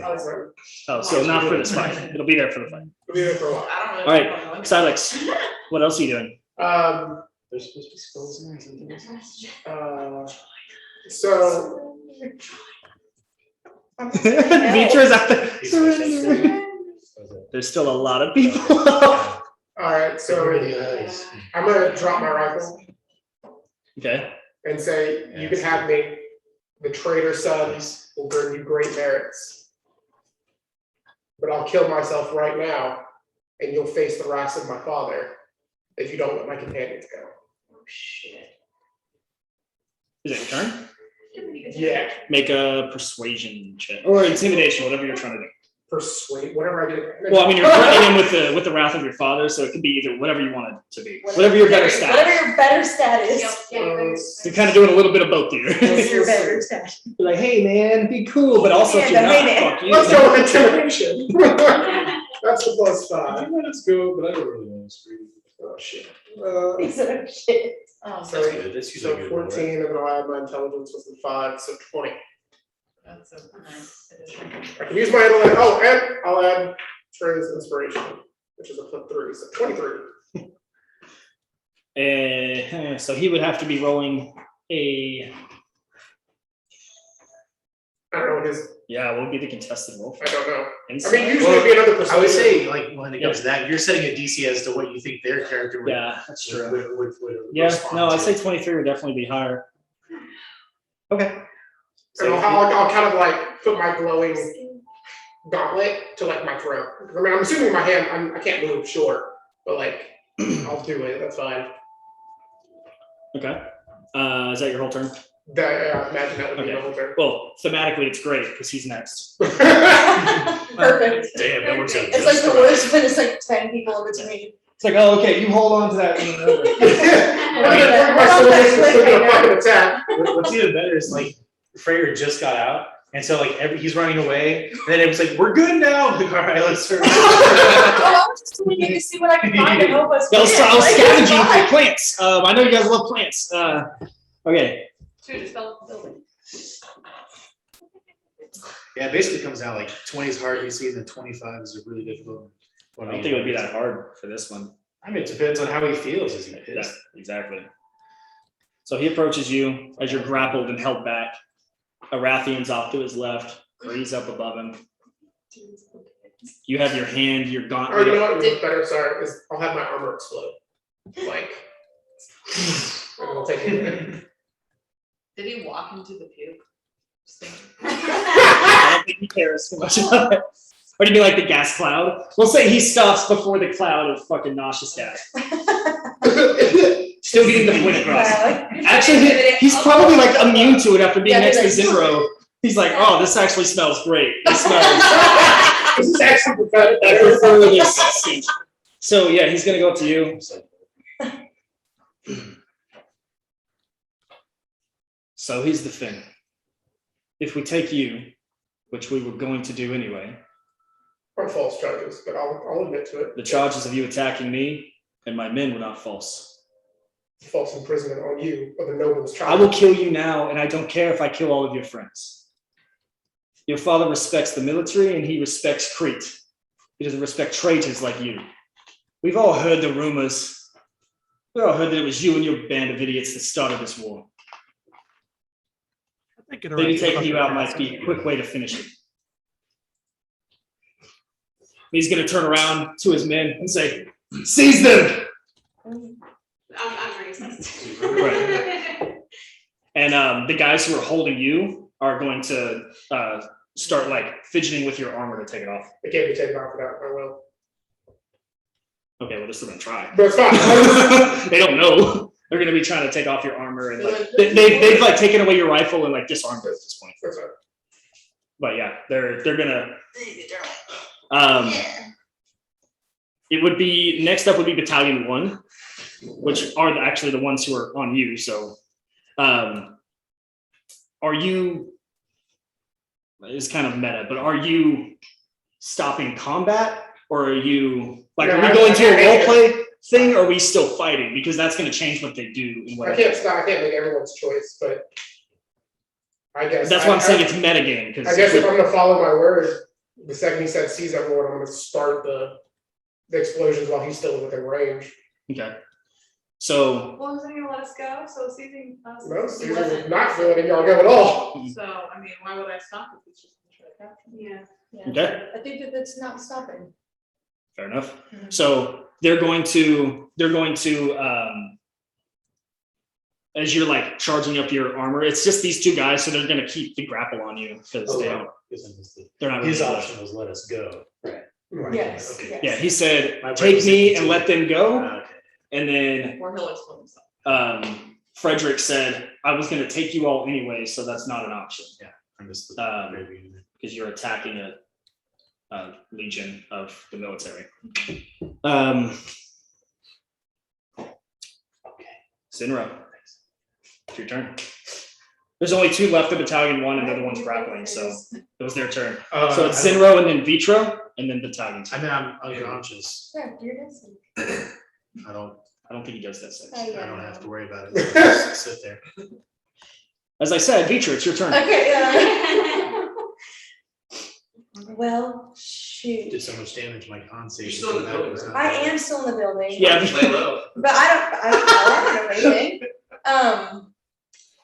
Speaker 1: Oh, so not for this fight. It'll be there for the fight.
Speaker 4: We'll be there for a while.
Speaker 9: I don't
Speaker 1: All
Speaker 9: know.
Speaker 1: right, Silex. What else are you doing?
Speaker 5: There's supposed to be spells in there, something else.
Speaker 4: So
Speaker 1: Vitra out there.
Speaker 5: He's supposed to-
Speaker 1: There's still a lot of people.
Speaker 4: all right,
Speaker 5: So
Speaker 4: so
Speaker 5: where the eyes?
Speaker 4: I'm gonna drop my rifle
Speaker 1: Okay.
Speaker 4: and say, you can have me. The traitor sons will bring you great merits. But I'll kill myself right now, and you'll face the wrath of my father if you don't let my companions go.
Speaker 1: Is it your turn?
Speaker 4: Yeah,
Speaker 1: Make a persuasion check or intimidation, whatever you're trying to do.
Speaker 4: persuade, whatever I do.
Speaker 1: Well, I mean, you're threatening him with the wrath of your father, so it could be either whatever you want it to be, whatever your better stat.
Speaker 2: Whatever your better stat is.
Speaker 1: You're kind of doing a little bit of both here.
Speaker 2: What's your better stat?
Speaker 1: You're like, hey man, be cool, but also if you're
Speaker 2: Yeah,
Speaker 1: not,
Speaker 2: hey, man.
Speaker 1: fuck you.
Speaker 4: Let's go with intimidation. That's the +5.
Speaker 5: Let's go, but I don't really want to scream.
Speaker 4: Oh, shit.
Speaker 2: He said, oh, shit.
Speaker 4: So,
Speaker 5: That's good. That's usually
Speaker 4: so
Speaker 5: good.
Speaker 4: 14, and then I'll add my intelligence was 5, so 20.
Speaker 9: That's a nice addition.
Speaker 4: I can use my intellect. Oh, and I'll add Trey's inspiration, which is a +3, so 23.
Speaker 1: So he would have to be rolling a,
Speaker 4: I don't know what his,
Speaker 1: what would be the contested roll?
Speaker 4: I don't know. I
Speaker 1: Insight?
Speaker 4: mean, usually it'd be another
Speaker 5: I would
Speaker 4: persuasion.
Speaker 5: say, like, when it comes to that, you're setting a DC as to what you think their character would.
Speaker 1: Yeah, that's true.
Speaker 5: would
Speaker 1: Yeah,
Speaker 5: respond
Speaker 1: no, I'd
Speaker 5: to.
Speaker 1: say 23 would definitely be higher. Okay.
Speaker 4: And I'll kind of like put my glowing gauntlet to like my throat. I mean, I'm assuming my hand, I can't move, sure, but like, I'll do it, that's fine.
Speaker 1: Okay. Is that your whole turn?
Speaker 4: I imagine that would be the
Speaker 1: Okay.
Speaker 4: whole turn.
Speaker 1: Well, thematically, it's great because he's next.
Speaker 2: Perfect.
Speaker 5: Damn, that works out.
Speaker 2: It's like the worst when it's like 10 people in between.
Speaker 1: It's like, oh, okay, you hold on to that.
Speaker 4: My sword is still gonna fucking attack.
Speaker 5: What's even better is like Freyr just got out, and so like he's running away, and then it was like, we're good now. Like, all right, let's start.
Speaker 2: Oh, I was just looking to see what I could find to help us.
Speaker 1: I was
Speaker 2: win. Like,
Speaker 1: scavenging
Speaker 2: it's
Speaker 1: for plants. I know you guys love plants. Okay.
Speaker 7: Should just fell off the building.
Speaker 5: Yeah, it basically comes down like 20 is hard, you see, and then 25 is a really difficult.
Speaker 1: I don't think it would be that hard for this one.
Speaker 5: I mean, it depends on how he feels. Is he
Speaker 1: Yeah,
Speaker 5: pissed?
Speaker 1: exactly. So he approaches you as you're grappled and held back. Arathian's off to his left. Grease up above him. You have your hand, your
Speaker 4: Oh,
Speaker 1: gauntlet.
Speaker 4: you know what would be better, sorry, is I'll have my armor explode. Like, and it'll take me.
Speaker 9: Did he walk into the puke? Just thinking.
Speaker 1: I don't think he cares too much about it. Or do you mean like the gas cloud? We'll say he stops before the cloud of fucking nauseous gas. Still getting the point across. Actually, he's probably like immune to it after being
Speaker 2: Yeah,
Speaker 1: next to
Speaker 2: he's like-
Speaker 1: Zinro. He's like, oh, this actually smells great. This smells.
Speaker 4: This is actually better.
Speaker 1: I prefer this scene. So yeah, he's gonna go up to you. So here's the thing. If we take you, which we were going to do anyway,
Speaker 4: Or false charges, but I'll admit to it.
Speaker 1: the charges of you attacking me and my men were not false.
Speaker 4: false imprisonment on you of a noble's
Speaker 1: I
Speaker 4: child.
Speaker 1: will kill you now, and I don't care if I kill all of your friends. Your father respects the military, and he respects Crete. He doesn't respect traitors like you. We've all heard the rumors. We all heard that it was you and your band of idiots that started this war.
Speaker 6: I think it
Speaker 1: Maybe
Speaker 6: already
Speaker 1: taking
Speaker 6: fucking
Speaker 1: you out
Speaker 6: passed.
Speaker 1: might be a quick way to finish it. He's gonna turn around to his men and say, "Seize them!"
Speaker 3: I'm racist.
Speaker 1: Right. And the guys who are holding you are going to start like fidgeting with your armor to take it off.
Speaker 4: It can't be taken off without my will.
Speaker 1: Okay, well, they're still gonna try.
Speaker 4: But it's fine.
Speaker 1: They don't know. They're gonna be trying to take off your armor and like they've like taken away your rifle and like disarmed it at this point.
Speaker 4: That's fine.
Speaker 1: But yeah, they're gonna. It would be next up would be Battalion 1, which are actually the ones who are on you. So, are you? It's kind of meta, but are you stopping combat, or are you like are we going to a role play thing, or are we still fighting? Because that's going to change what they do and
Speaker 4: I
Speaker 1: whatever.
Speaker 4: can't stop, I can't make everyone's choice, but I guess.
Speaker 1: That's why I'm saying it's metagame.
Speaker 4: I guess if I'm gonna follow my word, the second he said seize everyone, I'm gonna start the explosions while he's still within range.
Speaker 1: Okay. So
Speaker 9: Well, isn't he gonna let us go? So seizing us.
Speaker 4: No,
Speaker 9: he
Speaker 4: Caesar
Speaker 9: wasn't.
Speaker 4: would not letting y'all go at all.
Speaker 9: So, I mean, why would I stop if he's just gonna try to capture me?
Speaker 3: Yeah.
Speaker 1: okay,
Speaker 2: I think that that's not stopping.
Speaker 1: fair enough.
Speaker 2: Mhm.
Speaker 1: So they're going to as you're like charging up your armor, it's just these two guys, so they're gonna keep the grapple on you because they don't. They're not.
Speaker 8: His
Speaker 1: really
Speaker 8: option was let us go. Right.
Speaker 2: Yes,
Speaker 8: Okay.
Speaker 2: yes.
Speaker 1: Yeah, he said,
Speaker 8: My
Speaker 1: "Take
Speaker 8: purpose
Speaker 1: me
Speaker 8: is
Speaker 1: and
Speaker 8: to-
Speaker 1: let them go."
Speaker 8: Okay.
Speaker 1: And then
Speaker 9: Or he'll explode himself.
Speaker 1: Frederick said, "I was going to take you all anyway, so that's not an option
Speaker 8: I'm just
Speaker 1: because you're attacking a legion of the military." Sinro, it's your turn. There's only two left of Battalion 1, and they're the ones grappling, so it was their turn. So it's Sinro and then Vitro, and then Battalion 2.
Speaker 8: I mean, I'm unconscious.
Speaker 2: Yeah, you're dancing.
Speaker 8: I don't
Speaker 1: think he does that sex.
Speaker 2: Oh, yeah.
Speaker 8: I don't have to worry about it. Just sit there.
Speaker 1: As I said, Vitro, it's your turn.
Speaker 2: Okay, well, shoot.
Speaker 8: Did so much damage, my con save.
Speaker 10: You're still in the building, right?
Speaker 2: I am still in the building.
Speaker 1: Yeah,
Speaker 10: Lay low.
Speaker 2: But I don't know anything.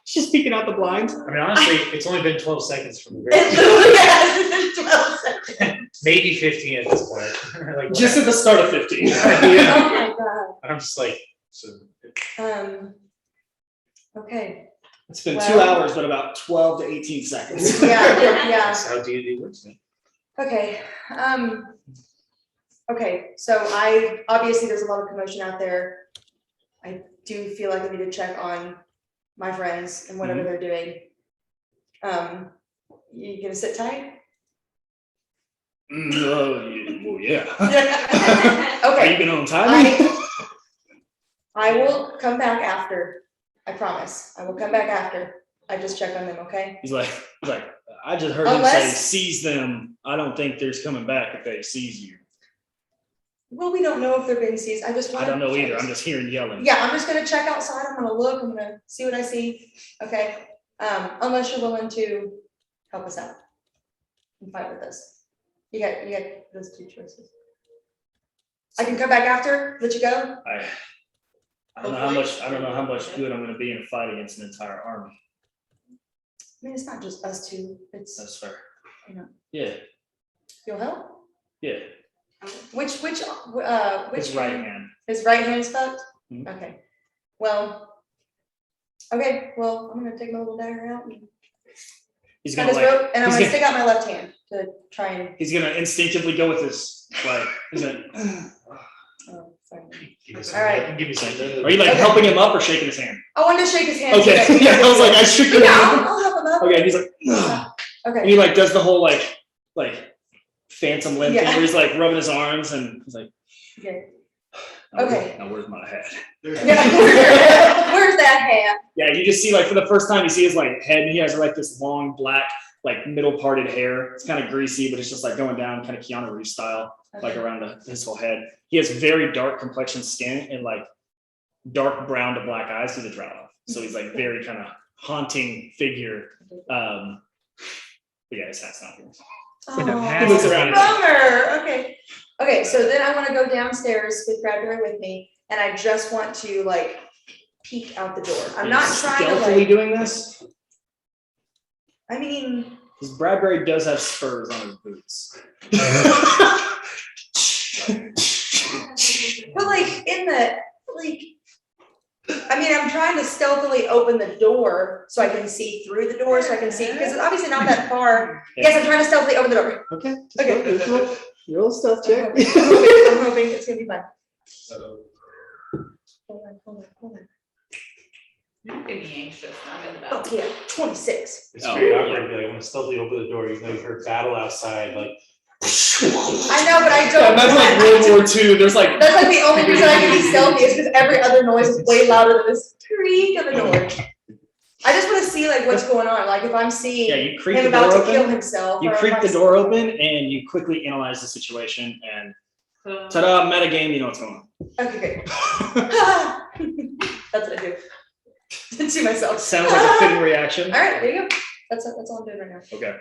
Speaker 1: she's peeking out the blind.
Speaker 8: I mean, honestly, it's only been 12 seconds from the
Speaker 2: It
Speaker 8: very,
Speaker 2: literally has been 12 seconds.
Speaker 8: maybe 15 at this point. Like,
Speaker 1: Just at the start of 15.
Speaker 2: Oh my god.
Speaker 8: I'm just like, so
Speaker 2: Okay,
Speaker 1: It's been
Speaker 2: Well-
Speaker 1: 2 hours, but about 12 to 18 seconds.
Speaker 2: yeah,
Speaker 8: that's how D&D works, man.
Speaker 2: okay, okay, so obviously there's a lot of commotion out there. I do feel like I need to check on my friends and whatever they're doing. You gonna sit tight?
Speaker 1: Well, yeah. Are
Speaker 2: Okay.
Speaker 1: you gonna untie me?
Speaker 2: I will come back after, I promise, I will come back after, I just check on them, okay?
Speaker 1: He's like, I just heard him say,
Speaker 2: Unless-
Speaker 1: seize them. I don't think there's coming back if they seize you.
Speaker 2: Well, we don't know if they're being seized, I just want
Speaker 1: I
Speaker 2: to.
Speaker 1: don't know either. I'm just hearing yelling.
Speaker 2: Yeah, I'm just gonna check outside, I'm gonna look, I'm gonna see what I see, okay? Unless you're willing to help us out and fight with us. You got those two choices. I can come back after, let you go?
Speaker 1: I don't know how much good I'm gonna be in a fight against an entire army.
Speaker 2: I mean, it's not just us two, it's,
Speaker 1: That's fair.
Speaker 2: you know,
Speaker 1: Yeah,
Speaker 2: you'll help?
Speaker 1: yeah.
Speaker 2: Which
Speaker 1: His right
Speaker 2: hand?
Speaker 1: hand.
Speaker 2: His right hand's fucked?
Speaker 1: Mhm.
Speaker 2: Okay, well, okay, well, I'm gonna take my little dagger out and
Speaker 1: He's
Speaker 2: cut
Speaker 1: gonna
Speaker 2: his
Speaker 1: like,
Speaker 2: rope, and I'm
Speaker 1: he's
Speaker 2: gonna
Speaker 1: gonna-
Speaker 2: stick out my left hand to try and,
Speaker 1: he's gonna instinctively go with his, like, he's gonna,
Speaker 2: oh, sorry.
Speaker 8: Give me some,
Speaker 2: All right.
Speaker 8: give me some.
Speaker 1: are you like
Speaker 2: Okay.
Speaker 1: helping him up or shaking his hand?
Speaker 2: I wanted to shake his hand.
Speaker 1: Okay, yeah, I was like, I shook your
Speaker 2: Yeah,
Speaker 1: hand.
Speaker 2: I'll help him up.
Speaker 1: Okay, he's like, ugh. And
Speaker 2: Okay,
Speaker 1: he like does the whole like phantom limb thing
Speaker 2: Yeah.
Speaker 1: where he's like rubbing his arms and he's like,
Speaker 2: okay.
Speaker 1: now where-
Speaker 2: Okay.
Speaker 1: now where's my head?
Speaker 2: Yeah. Where's that hand?
Speaker 1: Yeah, you just see like for the first time you see his like head and he has like this long black like middle parted hair. It's kind of greasy, but it's just like going down kind of Keanu Reeves style, like around his whole head. He has very dark complexion skin and like dark brown to black eyes through the drow. So he's like very kind of haunting figure. But yeah, his hat's not here.
Speaker 2: Oh,
Speaker 6: He looks around.
Speaker 2: bummer. Okay, so then I want to go downstairs with Bradbury with me, and I just want to like peek out the door. I'm not trying to
Speaker 1: Stealthily
Speaker 2: like,
Speaker 1: doing this.
Speaker 2: I mean,
Speaker 1: Because Bradbury does have spurs on his boots.
Speaker 2: but like in the, like, I mean, I'm trying to stealthily open the door so I can see through the door, so I can see, because it's obviously not that far. Yes, I'm trying to stealthily open the door.
Speaker 1: Okay.
Speaker 2: Okay.
Speaker 1: Roll stealth check.
Speaker 2: I'm hoping it's gonna be fun. Hold on.
Speaker 9: You can be anxious, I'm in the
Speaker 2: Oh,
Speaker 9: back.
Speaker 2: yeah, 26.
Speaker 8: It's very awkward to be like, I'm gonna stealthily open the door, even though you heard battle outside, like.
Speaker 2: I know, but I don't.
Speaker 1: That's like World War II. There's like
Speaker 2: That's like the only reason I can be stealthy is because every other noise is way louder than this creak of a door. I just want to see like what's going on. Like if I'm seeing
Speaker 1: you creep
Speaker 2: him
Speaker 1: the
Speaker 2: about
Speaker 1: door
Speaker 2: to kill
Speaker 1: open.
Speaker 2: himself.
Speaker 1: You
Speaker 2: or if
Speaker 1: creep
Speaker 2: I'm
Speaker 1: the
Speaker 2: seeing-
Speaker 1: door open and you quickly analyze the situation and ta-da, metagame, you know what's going on.
Speaker 2: Okay, great. That's what I do. To myself.
Speaker 1: Sounds like a fitting reaction.
Speaker 2: All right, there you go. That's all I'm doing right now.
Speaker 1: Okay.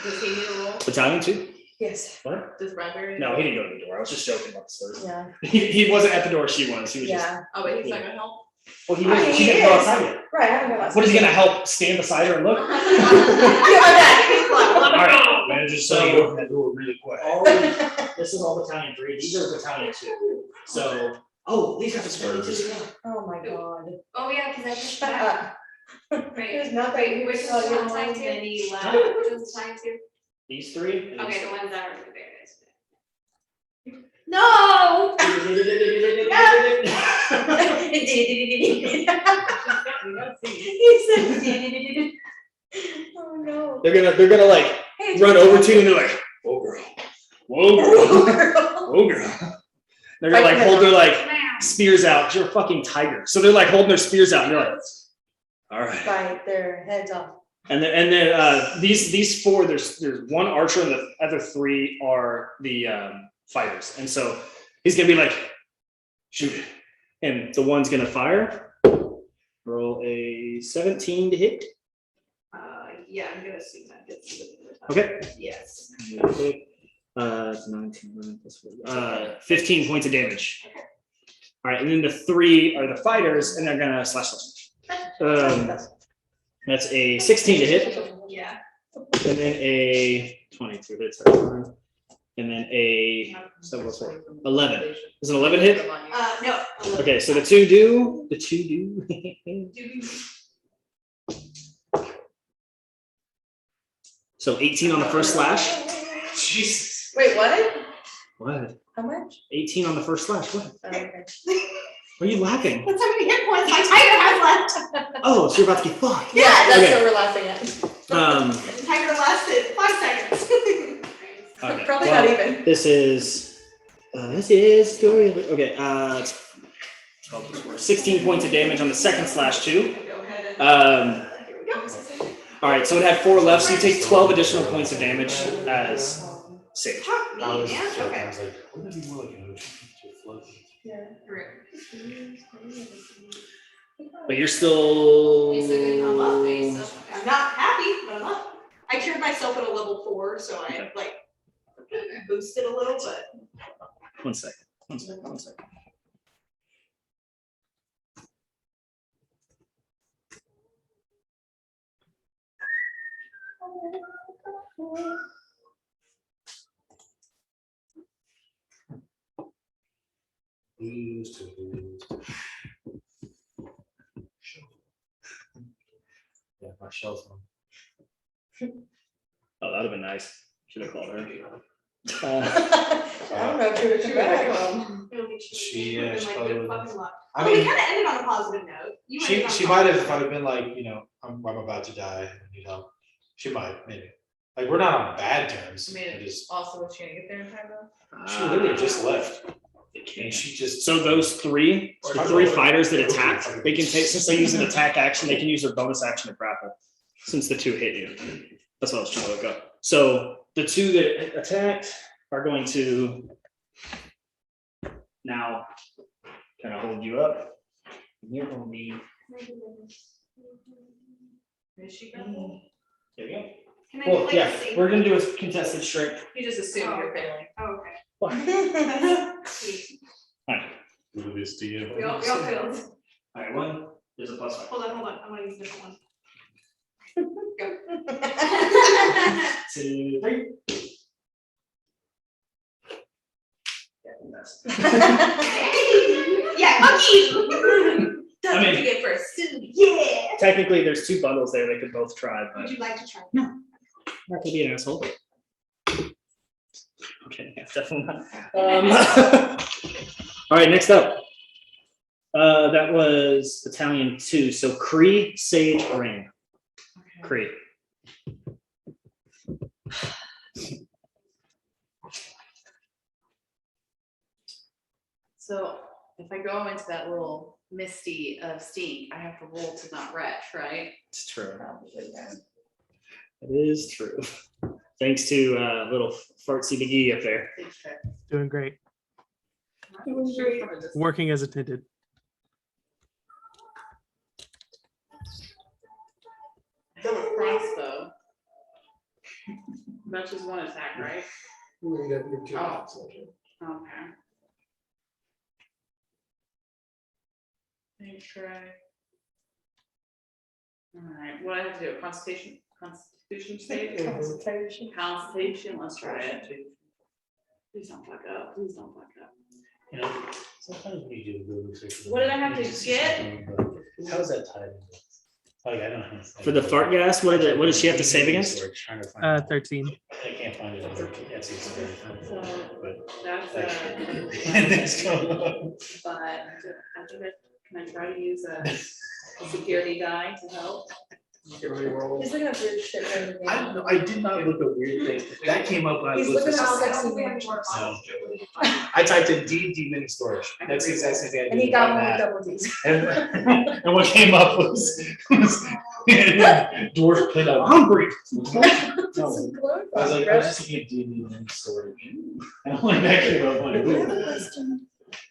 Speaker 9: Does he need a roll?
Speaker 1: Battalion 2?
Speaker 2: Yes.
Speaker 1: What?
Speaker 9: Does Bradbury?
Speaker 1: No, he didn't go to the door. I was just joking about the spurs.
Speaker 2: Yeah.
Speaker 1: He wasn't at the door, she was. He was just.
Speaker 2: Yeah.
Speaker 9: Oh, but he's not gonna help?
Speaker 1: Well, he
Speaker 2: I mean,
Speaker 1: was.
Speaker 2: he
Speaker 1: She didn't go
Speaker 2: is.
Speaker 1: outside yet.
Speaker 2: Right. I haven't got
Speaker 1: What is he gonna help stand beside her and look?
Speaker 2: Get my back.
Speaker 1: All right.
Speaker 8: Man, just
Speaker 1: So-
Speaker 8: so you open that door really quick.
Speaker 1: This is all Battalion 3. These are Battalion 2. So. Oh, these have the spurs.
Speaker 2: Oh my god.
Speaker 7: Oh, yeah, because I just.
Speaker 2: Shut up. There's nothing.
Speaker 7: Wait, which
Speaker 2: Oh,
Speaker 7: one's
Speaker 2: you're
Speaker 7: the time
Speaker 2: lying.
Speaker 7: to?
Speaker 9: Any left?
Speaker 7: Which one's the time to?
Speaker 1: These 3. and
Speaker 7: Okay,
Speaker 1: these
Speaker 7: the ones that are in the bear.
Speaker 2: No. He said. Oh no.
Speaker 1: They're gonna like
Speaker 2: Hey,
Speaker 1: run over to you and they're like, whoa girl. Whoa girl. Whoa girl. They're gonna like hold their like spears out. You're a fucking tiger. So they're like holding their spears out and you're like, all right.
Speaker 2: Bite their heads off.
Speaker 1: And then these 4, there's one archer and the other 3 are the fighters. And so he's gonna be like, shoot it. And the one's gonna fire. Roll a 17 to hit.
Speaker 9: Yeah, I'm gonna assume that gets.
Speaker 1: Okay.
Speaker 9: Yes.
Speaker 1: It's 19, 11 plus 4, 15 points of damage. All right, and then the 3 are the fighters, and they're gonna slash. That's a 16 to hit,
Speaker 9: Yeah.
Speaker 1: and then a 22. That's and then a 11. Is it 11 hit?
Speaker 9: No.
Speaker 1: Okay, so the two do. So 18 on the first slash.
Speaker 8: Jesus.
Speaker 2: Wait, what?
Speaker 1: What?
Speaker 2: How much?
Speaker 1: 18 on the first slash. What?
Speaker 2: Oh, okay.
Speaker 1: Why are you laughing?
Speaker 9: That's how many hit points my tiger has left.
Speaker 1: Oh, so you're about to get fucked.
Speaker 2: Yeah, that's
Speaker 1: Okay.
Speaker 2: what we're laughing at.
Speaker 9: The tiger lasted 5 seconds.
Speaker 1: Okay,
Speaker 2: Probably
Speaker 1: well,
Speaker 2: not even.
Speaker 1: This is story. Okay, it's 12 plus 4, 16 points of damage on the second slash too. All right, so it had 4 left, so you take 12 additional points of damage as sage.
Speaker 8: I was
Speaker 9: Yeah,
Speaker 8: joking,
Speaker 9: okay.
Speaker 8: I was like, wouldn't that be more like an ocean to float?
Speaker 1: But you're still.
Speaker 7: I'm up, so.
Speaker 9: I'm not happy, but I'm up. I turned myself at a level 4, so I
Speaker 1: Okay.
Speaker 9: like boosted a little, but.
Speaker 1: One second.
Speaker 8: Lose to lose. Yeah, my shell's on.
Speaker 1: Oh, that'd have been nice. Should have called her.
Speaker 2: I don't know if she would come back.
Speaker 8: She probably would've-
Speaker 9: Well,
Speaker 8: I
Speaker 9: we
Speaker 8: mean,
Speaker 9: kind of ended on a positive note. You ended on a
Speaker 8: she might have, if
Speaker 9: positive
Speaker 8: I'd have been like, you know, I'm about to die, I need help. She might, maybe. Like, we're not on bad terms.
Speaker 9: I mean,
Speaker 8: I just,
Speaker 9: Also, was she gonna get there in time though?
Speaker 8: she literally just left. And she just.
Speaker 1: So those 3, the 3 fighters that attacked, they can take, since they use an attack action, they can use their bonus action to grapple. Since the 2 hit you. That's what I was trying to look up. So the 2 that attacked are going to now kind of hold you up. You're gonna be,
Speaker 9: Is she going?
Speaker 1: there you go.
Speaker 3: Can I
Speaker 1: Well,
Speaker 3: like
Speaker 1: yeah,
Speaker 3: see?
Speaker 1: we're gonna do a contested strength.
Speaker 9: You just assume you're failing.
Speaker 3: Oh, okay. Sweet.
Speaker 8: Look at this, do you?
Speaker 3: We all failed.
Speaker 1: All right, one, there's a +5.
Speaker 3: Hold on, I wanna use this one.
Speaker 1: 2, 3.
Speaker 3: Yeah, fuck you.
Speaker 1: I mean-
Speaker 3: You get first. Yeah.
Speaker 1: Technically, there's 2 bundles there, they could both try, but
Speaker 3: Would you like to try?
Speaker 1: not gonna be an asshole. Okay, yeah, definitely not. All right, next up. That was Battalion 2, so Cree, Sage, Rain. Cree.
Speaker 9: So if I go into that little misty of stink, I have to roll to not retch, right?
Speaker 1: It's true.
Speaker 9: Probably, yeah.
Speaker 1: It is true. Thanks to little fartsy McGee up there.
Speaker 9: Big check.
Speaker 6: Doing great.
Speaker 9: Doing great. From a distance.
Speaker 6: Working as intended.
Speaker 9: I have a crossbow. That's just one attack, right?
Speaker 4: You get your 2
Speaker 9: Oh.
Speaker 4: attacks, okay.
Speaker 9: Okay. Make sure I. Alright, what do I have to do, constitution save?
Speaker 2: Concentration.
Speaker 9: Constitution, let's try it. Please don't fuck up, please don't fuck up.
Speaker 8: You know, sometimes when you do Google search.
Speaker 9: What did I have to
Speaker 8: you just see
Speaker 9: get?
Speaker 8: something, but How's that tied? Like, I don't know.
Speaker 1: For the fart gas, what does she have to save against?
Speaker 8: We're trying to find it.
Speaker 6: 13.
Speaker 8: I can't find it. on Etsy, so very fun.
Speaker 9: So
Speaker 8: But
Speaker 9: that's
Speaker 8: and it's going on.
Speaker 9: but I think that, can I try to use a security die to help?
Speaker 4: Get ready to roll.
Speaker 2: He's looking up weird shit. during the
Speaker 8: I
Speaker 2: game.
Speaker 8: don't know, I did not look at weird things. That came up when I
Speaker 2: He's
Speaker 8: looked
Speaker 2: looking
Speaker 8: at
Speaker 2: up
Speaker 8: something.
Speaker 2: sexy man.
Speaker 8: No. I typed in D mini storage. That's the exact same thing. I
Speaker 2: And he
Speaker 8: did
Speaker 2: got
Speaker 8: on
Speaker 2: one with
Speaker 8: that.
Speaker 2: double D's.
Speaker 8: And what came up was dwarf pit of hungry. I was like, I was just thinking of D mini storage. And I'm like, that came up. I'm like,
Speaker 12: I have a
Speaker 8: ooh.
Speaker 12: question.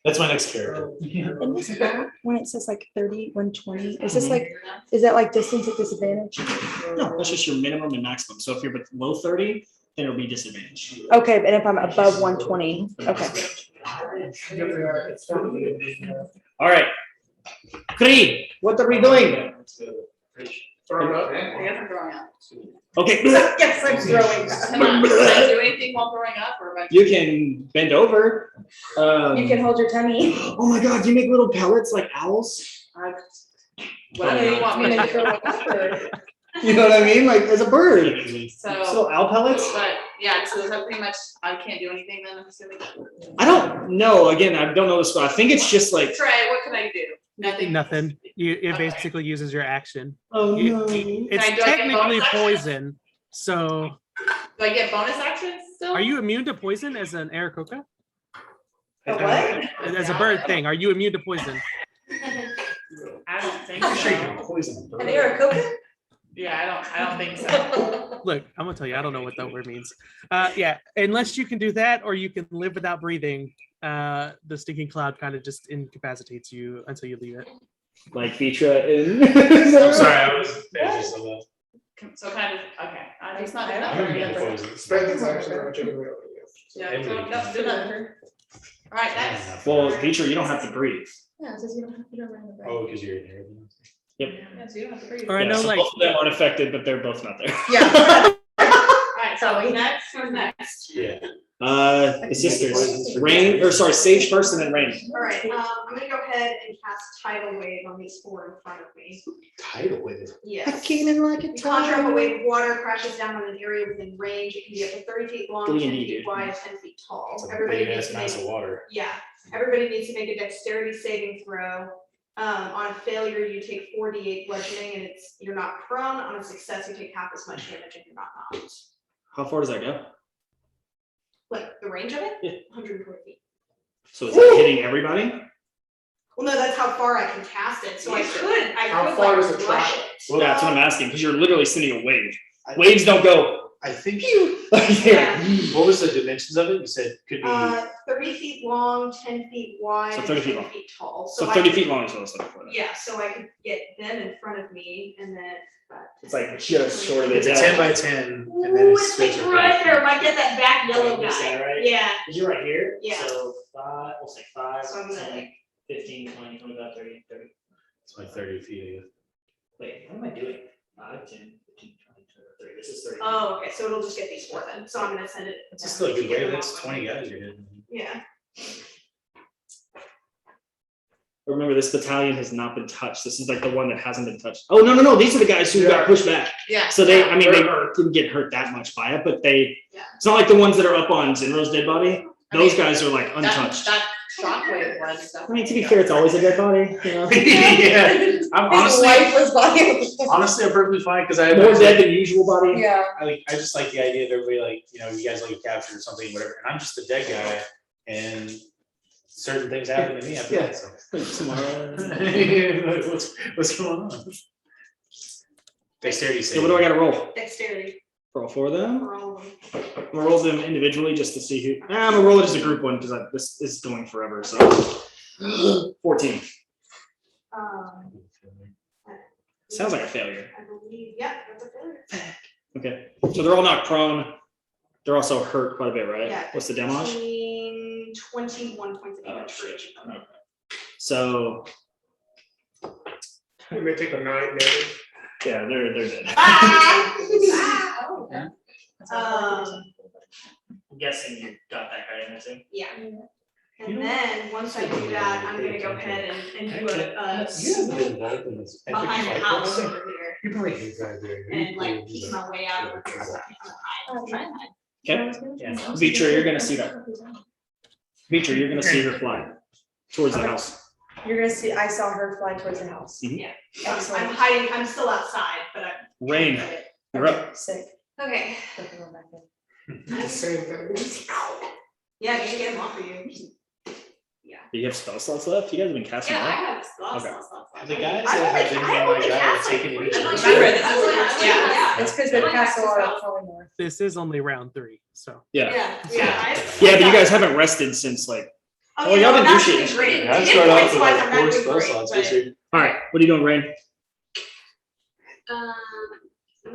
Speaker 8: That's my next character.
Speaker 12: In this app, when it says like 30, 120, is this like, is that like distance at disadvantage?
Speaker 1: No, that's just your minimum and maximum. So if you're below 30, then it'll be disadvantage.
Speaker 12: Okay, but if I'm above 120, okay.
Speaker 1: All right. Cree, what are we doing?
Speaker 4: Throw it up.
Speaker 9: I guess I'm throwing up.
Speaker 1: Okay.
Speaker 2: Yes, I'm throwing
Speaker 9: Come on, can I do anything while throwing up or am I?
Speaker 1: You can bend over.
Speaker 12: You can hold your tummy.
Speaker 1: Oh my God, do you make little pellets like owls?
Speaker 9: Whatever you want me to do.
Speaker 1: You know what I mean? Like as a bird.
Speaker 9: So,
Speaker 1: So owl pellets?
Speaker 9: but yeah, so is that pretty much, I can't do anything then, I'm assuming?
Speaker 1: I don't know. Again, I don't know the score. I think it's just like.
Speaker 9: Trey, what can I do? Nothing.
Speaker 6: Nothing. It
Speaker 9: Okay.
Speaker 6: basically uses your action.
Speaker 1: Oh
Speaker 6: You-
Speaker 1: no.
Speaker 6: It's
Speaker 9: Do I get
Speaker 6: technically
Speaker 9: bonus action?
Speaker 6: poison. So
Speaker 9: Do I get bonus actions still?
Speaker 6: are you immune to poison as an Aarakocra?
Speaker 2: A what?
Speaker 6: As a bird thing, are you immune to poison?
Speaker 9: I don't think
Speaker 8: I'm sure you can
Speaker 9: so.
Speaker 8: poison.
Speaker 2: And Aarakocra?
Speaker 9: Yeah, I don't think so.
Speaker 6: Look, I'm gonna tell you, I don't know what that word means. Yeah, unless you can do that or you can live without breathing, the stinking cloud kind of just incapacitates you until you leave it.
Speaker 1: Like Vitra in.
Speaker 8: I'm sorry, I was.
Speaker 9: So kind of, okay, I just not.
Speaker 2: I
Speaker 8: I'm
Speaker 2: don't
Speaker 8: immune to
Speaker 2: remember.
Speaker 8: poison.
Speaker 4: Spread these actions around, check it out.
Speaker 9: Yeah,
Speaker 8: Everybody
Speaker 9: no,
Speaker 8: can.
Speaker 9: do nothing. All right, next.
Speaker 1: Well, Vitra, you don't have to breathe.
Speaker 2: Yeah, it says you don't have to go around the break.
Speaker 8: Oh, because you're in here.
Speaker 9: Yeah, so you don't have to breathe.
Speaker 6: Or I
Speaker 1: Yeah,
Speaker 6: know
Speaker 1: so
Speaker 6: like
Speaker 1: both of them aren't affected, but they're both not there.
Speaker 2: Yeah.
Speaker 9: All right, so
Speaker 2: Sorry.
Speaker 9: next, who's next?
Speaker 8: Yeah.
Speaker 1: The sisters. Rain, or sorry, Sage first and then Rain.
Speaker 3: All right, I'm gonna go ahead and cast Tidal Wave on these 4 in front of me.
Speaker 8: Tidal wave.
Speaker 3: Yes.
Speaker 12: Came in like a
Speaker 3: You conjure up a
Speaker 12: time.
Speaker 3: wave of water, crashes down on an area within range. It can be up to 30 feet long, 10
Speaker 1: D&D,
Speaker 3: feet
Speaker 1: dude.
Speaker 3: wide, 10 feet tall.
Speaker 8: It's a
Speaker 3: Everybody
Speaker 8: big
Speaker 3: needs
Speaker 8: ass
Speaker 3: to
Speaker 8: mass
Speaker 3: make,
Speaker 8: of water.
Speaker 3: yeah, everybody needs to make a dexterity saving throw. On a failure, you take 4d8 bludgeoning, and you're not prone. On a success, you take half as much damage if you're not knocked.
Speaker 1: How far does that go?
Speaker 3: Like the range of it?
Speaker 1: Yeah.
Speaker 3: 120 feet.
Speaker 1: So is that hitting everybody?
Speaker 3: Well, no, that's how far I can cast it, so I
Speaker 4: How
Speaker 3: could
Speaker 4: far
Speaker 3: like
Speaker 4: does it
Speaker 3: rush
Speaker 4: travel?
Speaker 3: it.
Speaker 1: Well, that's what I'm asking, because you're literally sending a wave. Waves don't go
Speaker 5: I think,
Speaker 1: Yeah.
Speaker 5: what was the dimensions of it? You said could be,
Speaker 3: 30 feet long, 10 feet wide,
Speaker 1: So
Speaker 3: and
Speaker 1: 30 feet
Speaker 3: 10
Speaker 1: long.
Speaker 3: feet tall.
Speaker 1: So
Speaker 3: I
Speaker 1: 30
Speaker 3: could-
Speaker 1: feet long is what I was looking for.
Speaker 3: Yeah, so I could get them in front of me and then.
Speaker 1: It's like just short of
Speaker 5: it's a
Speaker 1: it.
Speaker 5: 10 by 10, and then
Speaker 3: Ooh,
Speaker 5: it's.
Speaker 3: it's like right there, might get that back yellow
Speaker 1: This guy,
Speaker 3: guy.
Speaker 1: right?
Speaker 3: Yeah,
Speaker 1: You're right here.
Speaker 3: Yeah.
Speaker 1: So 5, we'll say 5,
Speaker 3: So I'm gonna
Speaker 1: 10,
Speaker 3: like-
Speaker 1: 15, 20, 25, 30, 30.
Speaker 5: It's like 30 feet, I guess.
Speaker 1: Wait, what am I doing? 5, 10, 15, 20, 30. This is 30.
Speaker 3: oh, okay, so it'll just get these four then, so I'm gonna send it.
Speaker 5: It's still a good
Speaker 3: to get
Speaker 5: way,
Speaker 3: them
Speaker 5: that's
Speaker 3: off.
Speaker 5: 20 guys you're hitting.
Speaker 3: Yeah.
Speaker 1: Remember, this battalion has not been touched. This is like the one that hasn't been touched. Oh, no. These are the guys who got pushed back.
Speaker 9: Yeah.
Speaker 1: So they, I mean, they
Speaker 4: They're hurt.
Speaker 1: didn't get hurt that much by it, but they,
Speaker 3: Yeah.
Speaker 1: it's not like the ones that are up on Zinro's dead body.
Speaker 9: I
Speaker 1: Those
Speaker 9: mean,
Speaker 1: guys are like untouched.
Speaker 9: That shockwave one stuff.
Speaker 1: I mean, to be fair, it's always a dead body, you know?
Speaker 5: Yeah, I'm
Speaker 2: His
Speaker 5: honestly,
Speaker 2: lifeless body.
Speaker 5: honestly, I'm perfectly fine, because I.
Speaker 1: More dead than usual body.
Speaker 2: Yeah.
Speaker 5: I just like the idea of everybody like, you guys like captured or something, whatever, and I'm just a dead guy, and certain things happen to me after that, so.
Speaker 1: Tomorrow.
Speaker 5: What's going on? Dexterity
Speaker 1: So
Speaker 5: save.
Speaker 1: what do I gotta roll?
Speaker 3: Dexterity
Speaker 1: For all 4 of them?
Speaker 3: for all of them.
Speaker 1: I'm gonna roll them individually just to see who, I'm gonna roll it as a group one, because this is going forever, so. 14. Sounds like a failure.
Speaker 3: I believe, yeah, that's a failure.
Speaker 1: Okay, so they're all knocked prone. They're also hurt quite a bit, right?
Speaker 3: Yeah.
Speaker 1: What's the damage?
Speaker 3: 21 points of
Speaker 1: Oh,
Speaker 3: damage for
Speaker 1: shit.
Speaker 3: each of them.
Speaker 1: Okay. So,
Speaker 4: We may take a 9 damage.
Speaker 1: yeah, they're dead.
Speaker 3: Ah!
Speaker 1: I'm guessing you got that guy in there too.
Speaker 3: Yeah. And then, once I do that, I'm gonna go ahead and do a
Speaker 5: You haven't been involved in this. epic
Speaker 3: behind the
Speaker 5: fight
Speaker 3: house
Speaker 5: process.
Speaker 3: over here
Speaker 5: You're probably a good guy there.
Speaker 3: and like peek my way out over here.
Speaker 1: Okay,
Speaker 5: Yeah.
Speaker 1: Vitra, you're gonna see that. Vitra, you're gonna see her fly towards the house.
Speaker 2: You're gonna see, I saw her fly towards the house.
Speaker 3: I'm
Speaker 2: Excellent.
Speaker 3: hiding, I'm still outside, but I'm.
Speaker 1: Rain, you're up.
Speaker 2: Sick.
Speaker 3: Okay,
Speaker 4: Same thing.
Speaker 3: yeah, you can get them off of you.
Speaker 1: Do you have spell slots left? You guys have been casting
Speaker 3: Yeah, I
Speaker 1: out.
Speaker 3: have lots,
Speaker 1: Okay.
Speaker 3: lots, lots.
Speaker 5: The guys
Speaker 3: I
Speaker 5: that have
Speaker 3: only-
Speaker 5: been
Speaker 3: I
Speaker 5: in my
Speaker 3: only
Speaker 5: guy
Speaker 3: cast
Speaker 5: are taking
Speaker 3: like
Speaker 5: each
Speaker 3: three.
Speaker 5: other.
Speaker 3: Yeah.
Speaker 2: It's because
Speaker 3: I
Speaker 2: the
Speaker 3: only cast
Speaker 2: castle
Speaker 3: the
Speaker 2: are
Speaker 3: spell.
Speaker 2: falling north.
Speaker 6: This is only round 3, so.
Speaker 1: Yeah,
Speaker 3: Yeah.
Speaker 1: but you guys haven't rested since like,
Speaker 3: Oh,
Speaker 1: Well,
Speaker 3: yeah,
Speaker 1: y'all
Speaker 3: no,
Speaker 1: didn't
Speaker 3: I'm
Speaker 1: do
Speaker 3: not
Speaker 1: shit.
Speaker 3: doing great.
Speaker 5: I
Speaker 3: Hit
Speaker 5: started off
Speaker 3: points
Speaker 5: with
Speaker 3: wise,
Speaker 5: like
Speaker 3: I'm not
Speaker 5: 4
Speaker 3: doing
Speaker 5: spell
Speaker 3: great,
Speaker 5: slots
Speaker 3: but-
Speaker 5: this year.
Speaker 1: all right, what are you doing, Rain?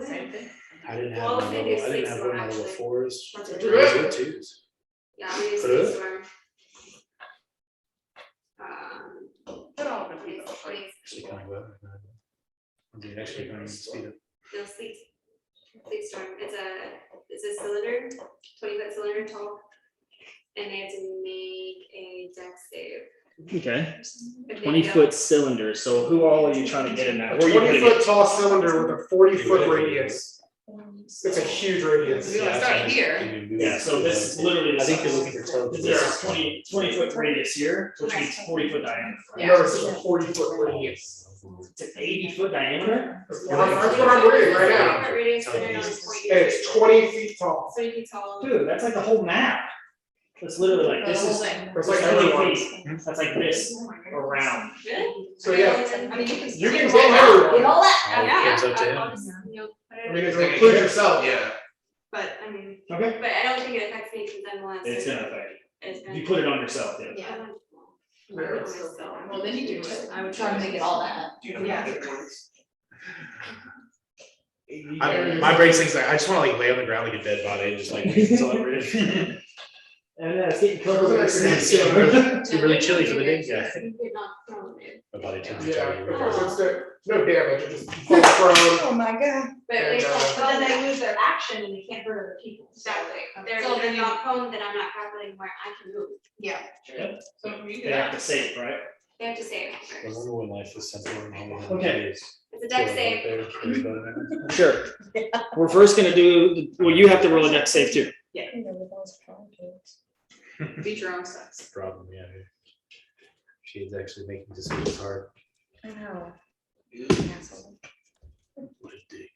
Speaker 9: Same thing.
Speaker 5: I didn't have
Speaker 7: Well,
Speaker 5: my
Speaker 7: they do
Speaker 5: level, I didn't
Speaker 7: six
Speaker 5: have
Speaker 7: more,
Speaker 5: one level
Speaker 7: actually.
Speaker 5: 4s.
Speaker 3: That's
Speaker 5: I
Speaker 3: it.
Speaker 4: Do it.
Speaker 5: was 2s.
Speaker 7: Yeah, we use
Speaker 5: Put it
Speaker 7: space
Speaker 5: up.
Speaker 7: storm.
Speaker 9: Put all of them.
Speaker 5: Actually kind of glad. I'm doing actually going to speed up.
Speaker 7: No, sleep storm. It's a cylinder, 20-foot cylinder tall. And they have to make a dex save.
Speaker 1: Okay,
Speaker 7: If they
Speaker 1: 20
Speaker 7: don't-
Speaker 1: foot cylinder. So who all are you trying to get in
Speaker 4: A
Speaker 1: that? Where are you putting
Speaker 4: 20-foot
Speaker 1: it?
Speaker 4: tall cylinder with a 40-foot radius. It's a huge radius.
Speaker 9: We want to start here.
Speaker 1: Yeah, so this is literally.
Speaker 5: I think you're looking for total.
Speaker 1: This is 20 foot radius here, which means 40 foot diameter.
Speaker 9: Yeah.
Speaker 4: Notice it's a 40-foot radius.
Speaker 1: It's an 80 foot diameter?
Speaker 4: That's what I'm reading right now.
Speaker 7: Radius,
Speaker 5: Tell me
Speaker 7: they're not
Speaker 5: this.
Speaker 7: point
Speaker 4: And it's 20 feet tall.
Speaker 7: 20 feet tall.
Speaker 1: Dude, that's like the whole map. That's literally like, this is,
Speaker 4: It's like
Speaker 1: 20
Speaker 4: everyone.
Speaker 1: feet. That's like this around.
Speaker 7: Really?
Speaker 4: So yeah,
Speaker 7: I mean, you can.
Speaker 4: you can get everyone.
Speaker 7: All that.
Speaker 5: All
Speaker 7: Yeah.
Speaker 5: comes up to
Speaker 7: I'll
Speaker 5: him.
Speaker 7: just, you know, put it
Speaker 4: I mean,
Speaker 7: in.
Speaker 4: if you include yourself.
Speaker 10: Yeah.
Speaker 3: But, I mean,
Speaker 1: Okay.
Speaker 7: But I don't think it affects me because I'm the last.
Speaker 1: It's gonna affect
Speaker 7: It's
Speaker 1: you.
Speaker 7: gonna.
Speaker 1: You put it on yourself, yeah.
Speaker 7: Yeah.
Speaker 9: Well, then you do it.
Speaker 3: I would
Speaker 9: Try to make it all that.
Speaker 3: Yeah.
Speaker 5: My brain thinks like, I just want to like lay on the ground like a dead body and just like wait until I'm ready.
Speaker 1: And it's getting
Speaker 5: It's really chilly for the day guy.
Speaker 7: You get knocked prone, dude.
Speaker 5: My body turns
Speaker 4: Yeah,
Speaker 5: into
Speaker 4: because it's no damage, it just falls prone.
Speaker 2: Oh my god.
Speaker 7: But they
Speaker 4: And,
Speaker 7: fall
Speaker 3: but then
Speaker 7: prone.
Speaker 3: they lose their action and they can't hurt other people.
Speaker 7: Exactly. They're,
Speaker 3: So
Speaker 7: they're
Speaker 3: then you-
Speaker 7: not prone, then I'm not grappling where I can move.
Speaker 9: Yeah.
Speaker 1: Yep.
Speaker 9: So you do
Speaker 1: They have
Speaker 9: that.
Speaker 1: to save, right?
Speaker 7: They have to save
Speaker 5: I
Speaker 7: first.
Speaker 5: wonder when life was simple and all of
Speaker 1: Okay.
Speaker 7: It's a dex save.
Speaker 1: Sure. We're first gonna do, well, you have to roll a dex save too.
Speaker 9: Beat your own sex.
Speaker 5: Problem, yeah. She is actually making decisions hard.
Speaker 2: I know.
Speaker 5: What a dick.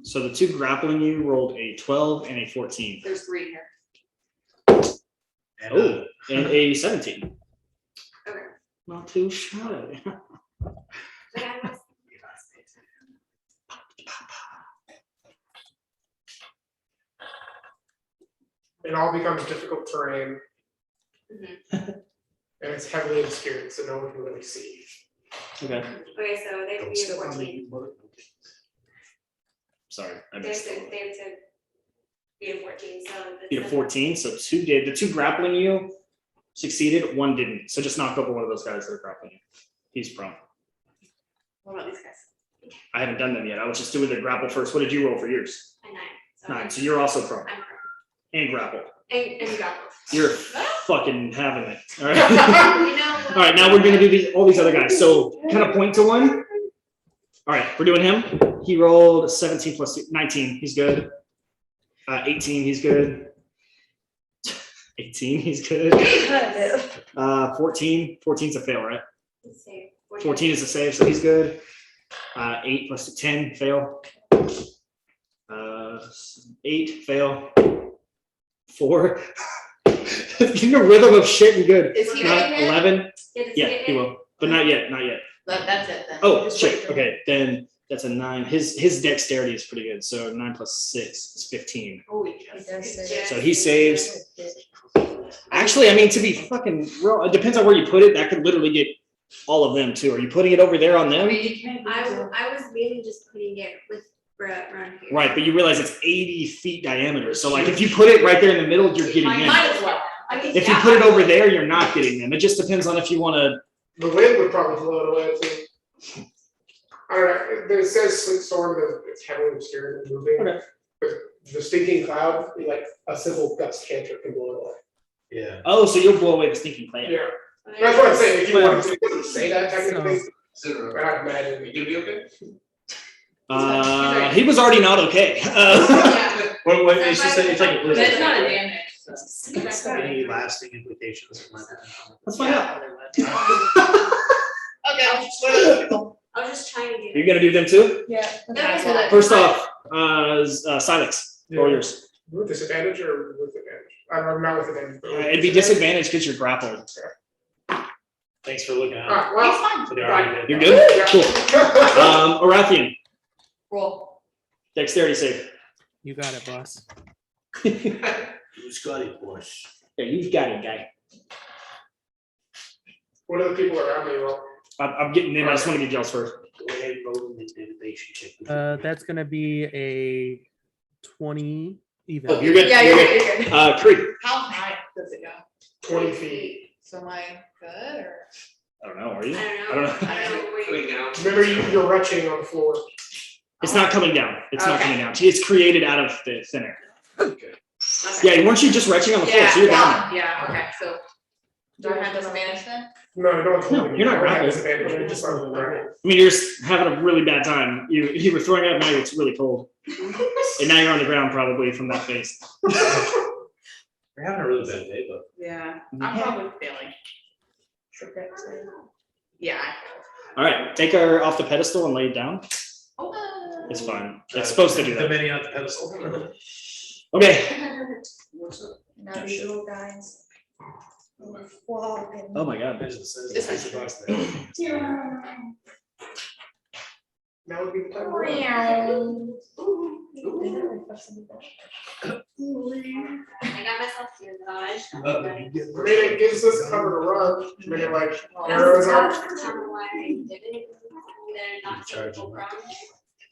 Speaker 1: So the two grappling you rolled a 12 and a 14.
Speaker 9: There's 3 here.
Speaker 5: And,
Speaker 1: Oh, and a 17.
Speaker 7: Okay.
Speaker 1: Not too shabby.
Speaker 7: But I was-
Speaker 4: it all becomes difficult terrain.
Speaker 7: Mhm.
Speaker 4: And it's heavily obscured, so no one can really see.
Speaker 1: Okay,
Speaker 7: Okay, so they have to be at 14.
Speaker 1: sorry, I
Speaker 7: They have
Speaker 1: missed
Speaker 7: to,
Speaker 1: it.
Speaker 7: they have to be at 14, so. the
Speaker 1: Be at
Speaker 7: seven-
Speaker 1: 14, so 2 did. The 2 grappling you succeeded, 1 didn't. So just knock over one of those guys that are grappling you. He's prone.
Speaker 7: What about these guys?
Speaker 1: I haven't done them yet. I was just doing the grapple first. What did you roll for yours?
Speaker 7: A 9. So
Speaker 1: 9. So you're also prone
Speaker 7: I'm prone.
Speaker 1: and grapple.
Speaker 7: And grapple.
Speaker 1: You're fucking having it. All right.
Speaker 7: You know.
Speaker 1: All right, now we're gonna do all these other guys. So kind of point to one. All right, we're doing him. He rolled 17 plus 2, 19. He's good. 18. He's good. 18. He's good. 14. 14's a fail, right?
Speaker 7: Let's see.
Speaker 1: 14 is a save, so he's good. 8 plus 10, fail. 8, fail. 4. Give him a rhythm of shit and good.
Speaker 9: Is he
Speaker 1: Not
Speaker 9: getting hit?
Speaker 1: 11.
Speaker 7: Yeah,
Speaker 1: Yeah, he will, but not yet, not yet.
Speaker 9: That's it then.
Speaker 1: Oh,
Speaker 9: Just wait
Speaker 1: shit,
Speaker 9: for him.
Speaker 1: okay, then that's a 9. His dexterity is pretty good, so 9 plus 6 is 15.
Speaker 9: Holy
Speaker 2: He
Speaker 9: shit.
Speaker 2: does say-
Speaker 1: So he saves. Actually, I mean, to be fucking real, it depends on where you put it. That could literally get all of them too. Are you putting it over there on
Speaker 9: I
Speaker 1: them?
Speaker 9: mean, you can't.
Speaker 7: I was mainly just putting it with around here.
Speaker 1: Right, but you realize it's 80 feet diameter. So like if you put it right there in the middle, you're getting in.
Speaker 9: Might as well. I mean,
Speaker 1: If you
Speaker 9: yeah.
Speaker 1: put it over there, you're not getting them. It just depends on if you want to.
Speaker 4: The wind would probably blow it away too. I don't know, it says sleet storm, but it's heavily obscured and moving.
Speaker 1: Okay.
Speaker 4: But the stinking cloud, like a simple gust cantrip can blow it away.
Speaker 8: Yeah.
Speaker 1: Oh, so you'll blow away the stinking plant.
Speaker 4: Yeah, that's what I'm saying, if you
Speaker 1: Well,
Speaker 4: wanted to say that technically,
Speaker 10: So,
Speaker 4: but I'd imagine.
Speaker 10: you gonna be okay?
Speaker 1: He was already not okay.
Speaker 9: Yeah.
Speaker 8: What, it's just, it's like a
Speaker 9: But it's not a
Speaker 8: blizzard.
Speaker 9: damage. so.
Speaker 8: Any lasting implications from that?
Speaker 1: Let's find out.
Speaker 9: Okay, what other people?
Speaker 7: I was just trying to get.
Speaker 1: You're gonna do them too?
Speaker 2: Yeah.
Speaker 9: That's what I-
Speaker 1: First off, Silex, roll yours.
Speaker 4: With disadvantage or with advantage? I'm not with advantage. but with
Speaker 1: It'd be disadvantage because you're grappled.
Speaker 8: Thanks for looking out.
Speaker 4: Ah, well,
Speaker 9: He's fine.
Speaker 8: So they already did
Speaker 1: You're
Speaker 8: that.
Speaker 1: good? Cool. Orathian,
Speaker 9: Roll.
Speaker 1: dexterity save.
Speaker 6: You got it, boss.
Speaker 8: Who's got it, boss?
Speaker 1: Yeah, you've got it, guy.
Speaker 4: What are the people around me? Well,
Speaker 1: I'm getting in. I just want to get y'all's first.
Speaker 8: Go ahead, roll the intimidation check.
Speaker 6: That's gonna be a 20 even.
Speaker 1: Oh, you're good.
Speaker 2: Yeah,
Speaker 1: You're
Speaker 2: you're
Speaker 1: good.
Speaker 2: good.
Speaker 1: Creep.
Speaker 9: How high does it go?
Speaker 4: 20 feet.
Speaker 9: So am I good or?
Speaker 1: I don't know. Are you?
Speaker 7: I
Speaker 1: I
Speaker 7: don't
Speaker 1: don't
Speaker 7: know.
Speaker 1: know.
Speaker 7: I don't know where
Speaker 10: Coming
Speaker 7: you.
Speaker 10: down.
Speaker 4: Remember, you're retching on the floor.
Speaker 1: It's not coming down. It's not
Speaker 9: Okay.
Speaker 1: coming down. It's created out of the thin air.
Speaker 7: Okay.
Speaker 1: Yeah, weren't you just retching on the floor? So you're down
Speaker 9: Yeah, okay, so. Do I have disadvantage then?
Speaker 4: No, no one's
Speaker 1: No,
Speaker 4: holding
Speaker 1: you're not
Speaker 4: you. I don't have
Speaker 1: grappled.
Speaker 4: disadvantage, you're just on the ground.
Speaker 1: there. I mean, you're just having a really bad time. You were throwing up. Now it's really cold, and now you're on the ground probably from that face.
Speaker 8: We're having a really bad day, but.
Speaker 9: Yeah, I'm probably failing. Yeah.
Speaker 1: All right, take her off the pedestal and lay it down.
Speaker 9: Oh.
Speaker 1: It's fine. It's supposed to do
Speaker 8: The
Speaker 1: that.
Speaker 8: many on the pedestal.
Speaker 1: Okay.
Speaker 2: Now these little guys. Walking.
Speaker 1: Oh my God.
Speaker 8: There's the-
Speaker 9: This
Speaker 8: there's the box there.
Speaker 4: Now would be the time.
Speaker 7: I got myself here, dodge.
Speaker 4: I mean, it gives us cover to run, I mean, like, arrows are.
Speaker 7: That's kind of why I did it. They're not
Speaker 8: Charge
Speaker 7: typical
Speaker 8: them.
Speaker 7: prone.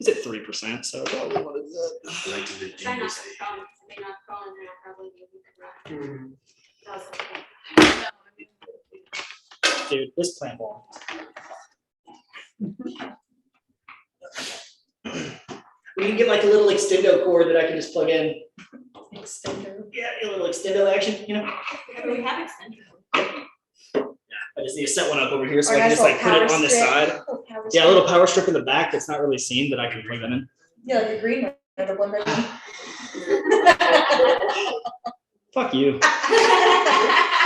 Speaker 1: Is it 3%? So probably what is that?
Speaker 8: I like to do
Speaker 7: Try not
Speaker 8: things.
Speaker 7: to prone, because if they're not prone, they're not probably able to run.
Speaker 4: Hmm.
Speaker 7: That was okay.
Speaker 1: Dude, this plant ball. We can get like a little extendo cord that I can just plug in.
Speaker 2: Extender.
Speaker 1: Yeah, a little extendo action, you know?
Speaker 7: Yeah, but we have extension.
Speaker 1: I just need to set one up over here so
Speaker 2: Or
Speaker 1: I can
Speaker 2: nice
Speaker 1: just like
Speaker 2: little
Speaker 1: put it
Speaker 2: power
Speaker 1: on the
Speaker 2: strip.
Speaker 1: side.
Speaker 2: Little power
Speaker 1: Yeah, a
Speaker 2: strip.
Speaker 1: little power strip in the back that's not really seen that I can plug that in.
Speaker 2: Yeah, like a green one, the one that.
Speaker 1: Fuck you. All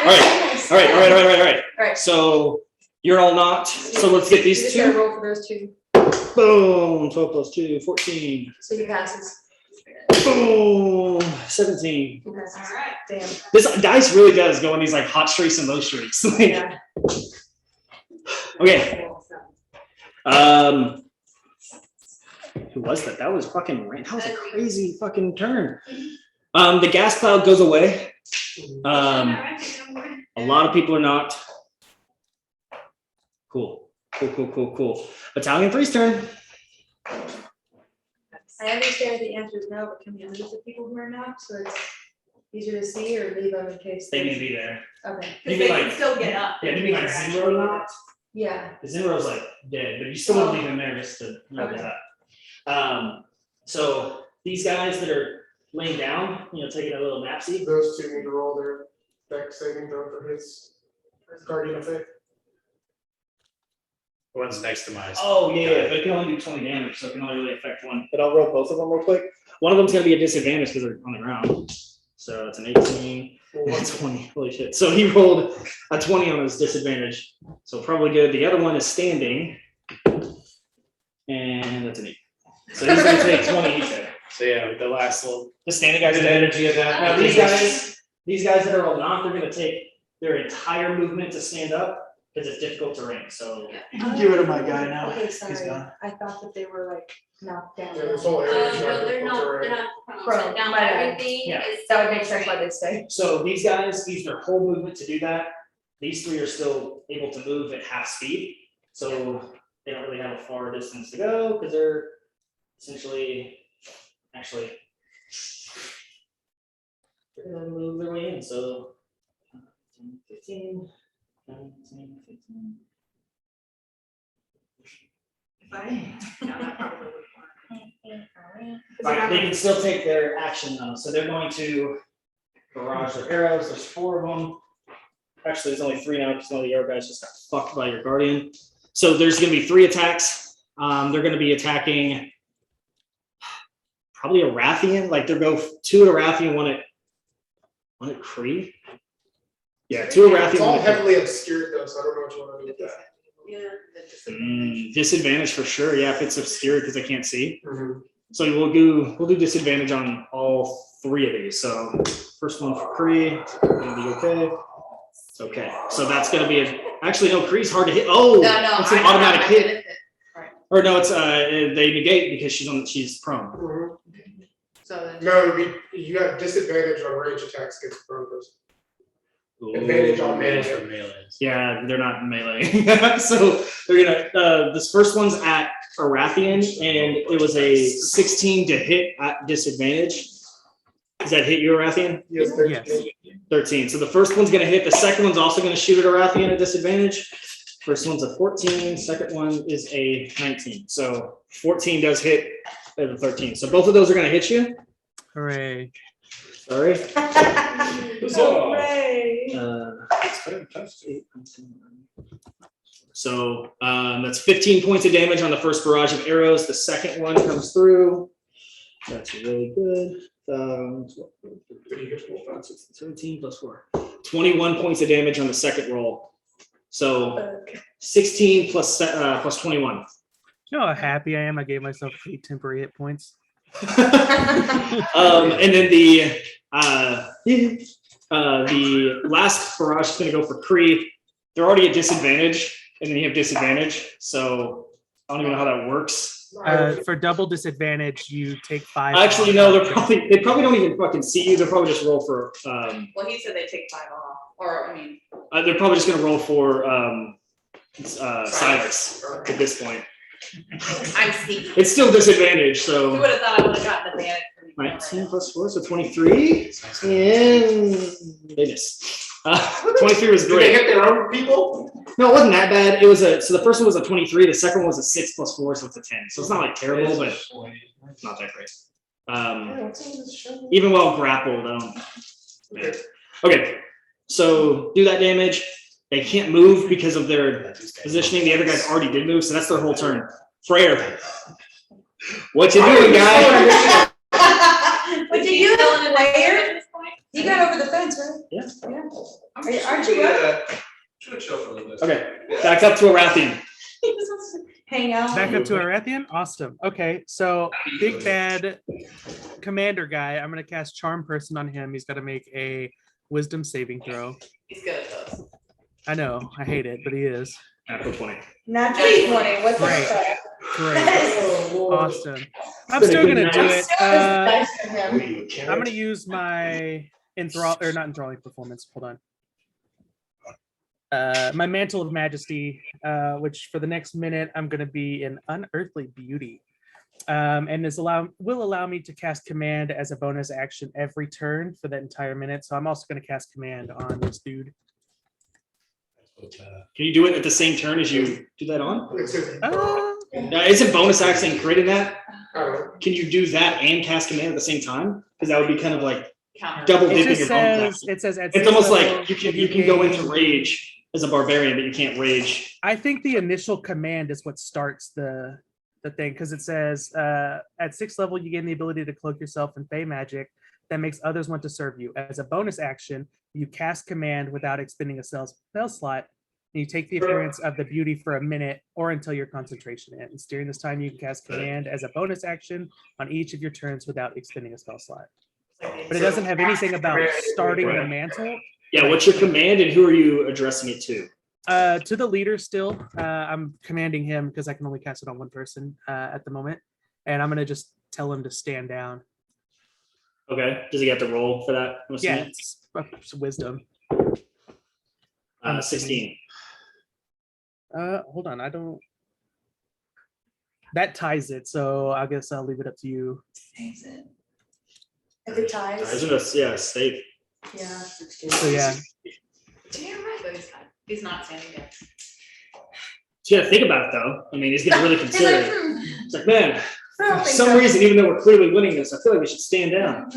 Speaker 1: right.
Speaker 2: Alright.
Speaker 1: So you're all knocked. So let's get
Speaker 2: You
Speaker 1: these
Speaker 2: just gotta
Speaker 1: two.
Speaker 2: roll for those two,
Speaker 1: Boom. 12 plus 2, 14.
Speaker 2: so he passes.
Speaker 1: Boom. 17.
Speaker 2: He passes.
Speaker 7: All right.
Speaker 2: Damn,
Speaker 1: This dice really does go on these like hot streaks and low streaks. Like,
Speaker 2: yeah.
Speaker 1: okay. Who was that? That was fucking that was a crazy fucking turn. The gas cloud goes away. A lot of people are not. Cool. Battalion 3's turn.
Speaker 12: I understand the answer is no, but can we lose the people who are not, so it's easier to see or leave them in case?
Speaker 1: They need to be there.
Speaker 12: Okay,
Speaker 1: You
Speaker 3: Because
Speaker 1: mean
Speaker 3: they
Speaker 1: like,
Speaker 3: can still get up.
Speaker 1: yeah, you mean like Zinro not?
Speaker 12: yeah,
Speaker 1: Zinro's like dead, but you still want to leave him there just to know
Speaker 12: Okay.
Speaker 1: that. So these guys that are laying down, taking a little napsy.
Speaker 4: Those two need to roll their deck saving throw for his guardian of faith.
Speaker 5: The one's next to mine.
Speaker 1: Oh, yeah, but it can only do 20 damage, so it can only really affect one. But I'll roll both of them real quick. One of them's gonna be a disadvantage because they're on the ground. So it's an 18, and 20, holy shit. So he rolled a 20 on his disadvantage. So probably good. The other one is standing. And that's an 8. So he's gonna take 20 each there.
Speaker 5: So yeah, the last little.
Speaker 1: The standing guy's
Speaker 5: Good
Speaker 1: dead.
Speaker 5: energy of that.
Speaker 1: Now these guys that are all knocked, they're gonna take their entire movement to stand up because it's difficult terrain. So
Speaker 11: Get rid of my guy now.
Speaker 12: okay,
Speaker 11: He's
Speaker 12: sorry,
Speaker 11: gone.
Speaker 12: I thought that they were like knocked down.
Speaker 4: Yeah, this whole area is
Speaker 7: No, they're not,
Speaker 4: difficult
Speaker 7: they're
Speaker 4: terrain.
Speaker 7: not
Speaker 12: Prone,
Speaker 7: down,
Speaker 12: my bad.
Speaker 7: everything
Speaker 1: Yeah.
Speaker 7: is.
Speaker 12: That would make sense why they stay.
Speaker 1: So these guys use their whole movement to do that. These 3 are still able to move at half speed. So they don't really have a far distance to go because they're essentially, actually, they're gonna move their way in. So 15, 19, 15. Right, they can still take their action though. So they're going to barrage their arrows. There's 4 of them. Actually, there's only 3 now because one of the arrow guys just got fucked by your guardian. So there's going to be 3 attacks. They're going to be attacking probably a Rathian. Like they'll go 2 at a Rathian, 1 at Kree. Yeah, 2 at Rathian.
Speaker 4: It's all
Speaker 1: 1 at Kree.
Speaker 4: heavily obscured though, so I don't know what you want to do with that.
Speaker 1: Disadvantage for sure. Yeah, if it's obscure because I can't see.
Speaker 4: Mhm.
Speaker 1: So we'll do disadvantage on all 3 of these. So first one for Kree, gonna be okay. Okay, so that's gonna be actually no, Kree's hard to hit. Oh, it's an automatic hit. Or no, it's they negate because she's prone.
Speaker 4: Mhm.
Speaker 9: So then.
Speaker 4: No, you got disadvantage on range attacks against prone person. Advantage on
Speaker 5: Advantage
Speaker 4: melee.
Speaker 5: for melees.
Speaker 1: Yeah, they're not melee. So they're gonna this first one's at Arathian and it was a 16 to hit at disadvantage. Does that hit you, Arathian?
Speaker 4: Yes.
Speaker 6: Yes.
Speaker 1: 13. So the first one's gonna hit, the second one's also gonna shoot at Arathian at disadvantage. First one's a 14, second one is a 19. So 14 does hit at a 13. So both of those are gonna hit you.
Speaker 6: Hooray.
Speaker 1: Sorry.
Speaker 12: Hooray.
Speaker 1: So that's 15 points of damage on the first barrage of arrows. The second one comes through. That's really good. 17 plus 4. 21 points of damage on the second roll. So 16 plus 21.
Speaker 6: You know how happy I am? I gave myself 8 temporary hit points.
Speaker 1: And then the last barrage is going to go for Kree. They're already at disadvantage, and then you have disadvantage. So I don't even know how that works.
Speaker 6: For double disadvantage, you take 5.
Speaker 1: Actually, no, they probably don't even fucking see you. They'll probably just roll for.
Speaker 9: Well, he said they take 5 off, or I mean.
Speaker 1: They're probably just going to roll for Silex at this point.
Speaker 9: I'm sneaky.
Speaker 1: It's still disadvantage,
Speaker 9: Who
Speaker 1: so
Speaker 9: would have thought I would have gotten advantage?
Speaker 1: 19 plus 4, so 23. And they missed. 23 was
Speaker 4: Did they
Speaker 1: great.
Speaker 4: hit their own people?
Speaker 1: No, it wasn't that bad. It was so the first one was a 23, the second one was a 6 plus 4, so it's a 10. So it's not like terrible, but it's not that great. Even while grappled, yeah. Okay, so do that damage. They can't move because of their positioning. The other guys already did move, so that's their whole turn. Freyr, what you doing, guy?
Speaker 2: What you doing, player? You got over the fence, right?
Speaker 1: Yeah.
Speaker 2: Aren't you right?
Speaker 10: Should chill for a little bit.
Speaker 1: Okay, back up to Arathian.
Speaker 2: Hang out.
Speaker 6: Back up to Arathian? Awesome. Okay, so big bad commander guy. I'm going to cast Charm Person on him. He's got to make a wisdom saving throw.
Speaker 9: He's good at those.
Speaker 6: I know, I hate it, but he is.
Speaker 1: Natural 20.
Speaker 2: Natural 20, what the
Speaker 6: Great.
Speaker 2: fuck?
Speaker 6: Great. Awesome. I'm
Speaker 1: It's been a
Speaker 6: still
Speaker 1: good
Speaker 6: gonna
Speaker 1: night.
Speaker 6: do it.
Speaker 2: Nice to him.
Speaker 6: I'm gonna use my not enthralling performance. Hold on. My mantle of majesty, which for the next minute I'm gonna be an unearthly beauty, and will allow me to cast command as a bonus action every turn for that entire minute. So I'm also gonna cast command on this dude.
Speaker 1: Can you do it at the same turn as you do that on?
Speaker 6: Uh,
Speaker 1: Isn't bonus action creating that?
Speaker 4: I don't know.
Speaker 1: Can you do that and cast command at the same time? Because that would be kind of like
Speaker 9: Counter.
Speaker 1: double
Speaker 6: it
Speaker 1: dipping
Speaker 6: just
Speaker 1: your bonus
Speaker 6: says
Speaker 1: action.
Speaker 6: it says at
Speaker 1: It's
Speaker 6: sixth
Speaker 1: almost
Speaker 6: level,
Speaker 1: like you can go into rage as a barbarian, but you can't rage.
Speaker 6: I think the initial command is what starts the thing, because it says at 6th level you gain the ability to cloak yourself in Fey magic that makes others want to serve you. As a bonus action, you cast command without expending a spell slot, and you take the appearance of the beauty for a minute or until your concentration ends. During this time, you can cast command as a bonus action on each of your turns without expending a spell slot. But it doesn't have anything about starting the mantle.
Speaker 1: Yeah, what's your command and who are you addressing it to?
Speaker 6: To the leader still. I'm commanding him because I can only cast it on one person at the moment. And I'm gonna just tell him to stand down.
Speaker 1: Okay, does he have to roll for that? I'm
Speaker 6: Yeah,
Speaker 1: assuming?
Speaker 6: it's wisdom.
Speaker 1: 16.
Speaker 6: Hold on, I don't. That ties it, so I guess I'll leave it up to you.
Speaker 2: If it ties,
Speaker 1: Yeah, safe.
Speaker 2: yeah.
Speaker 6: So yeah,
Speaker 9: Damn right. He's not standing there.
Speaker 1: You gotta think about it though. I mean, he's getting really
Speaker 2: He's like,
Speaker 1: considerate. It's like, man, for some reason, even though we're clearly winning this, I feel like we should stand down.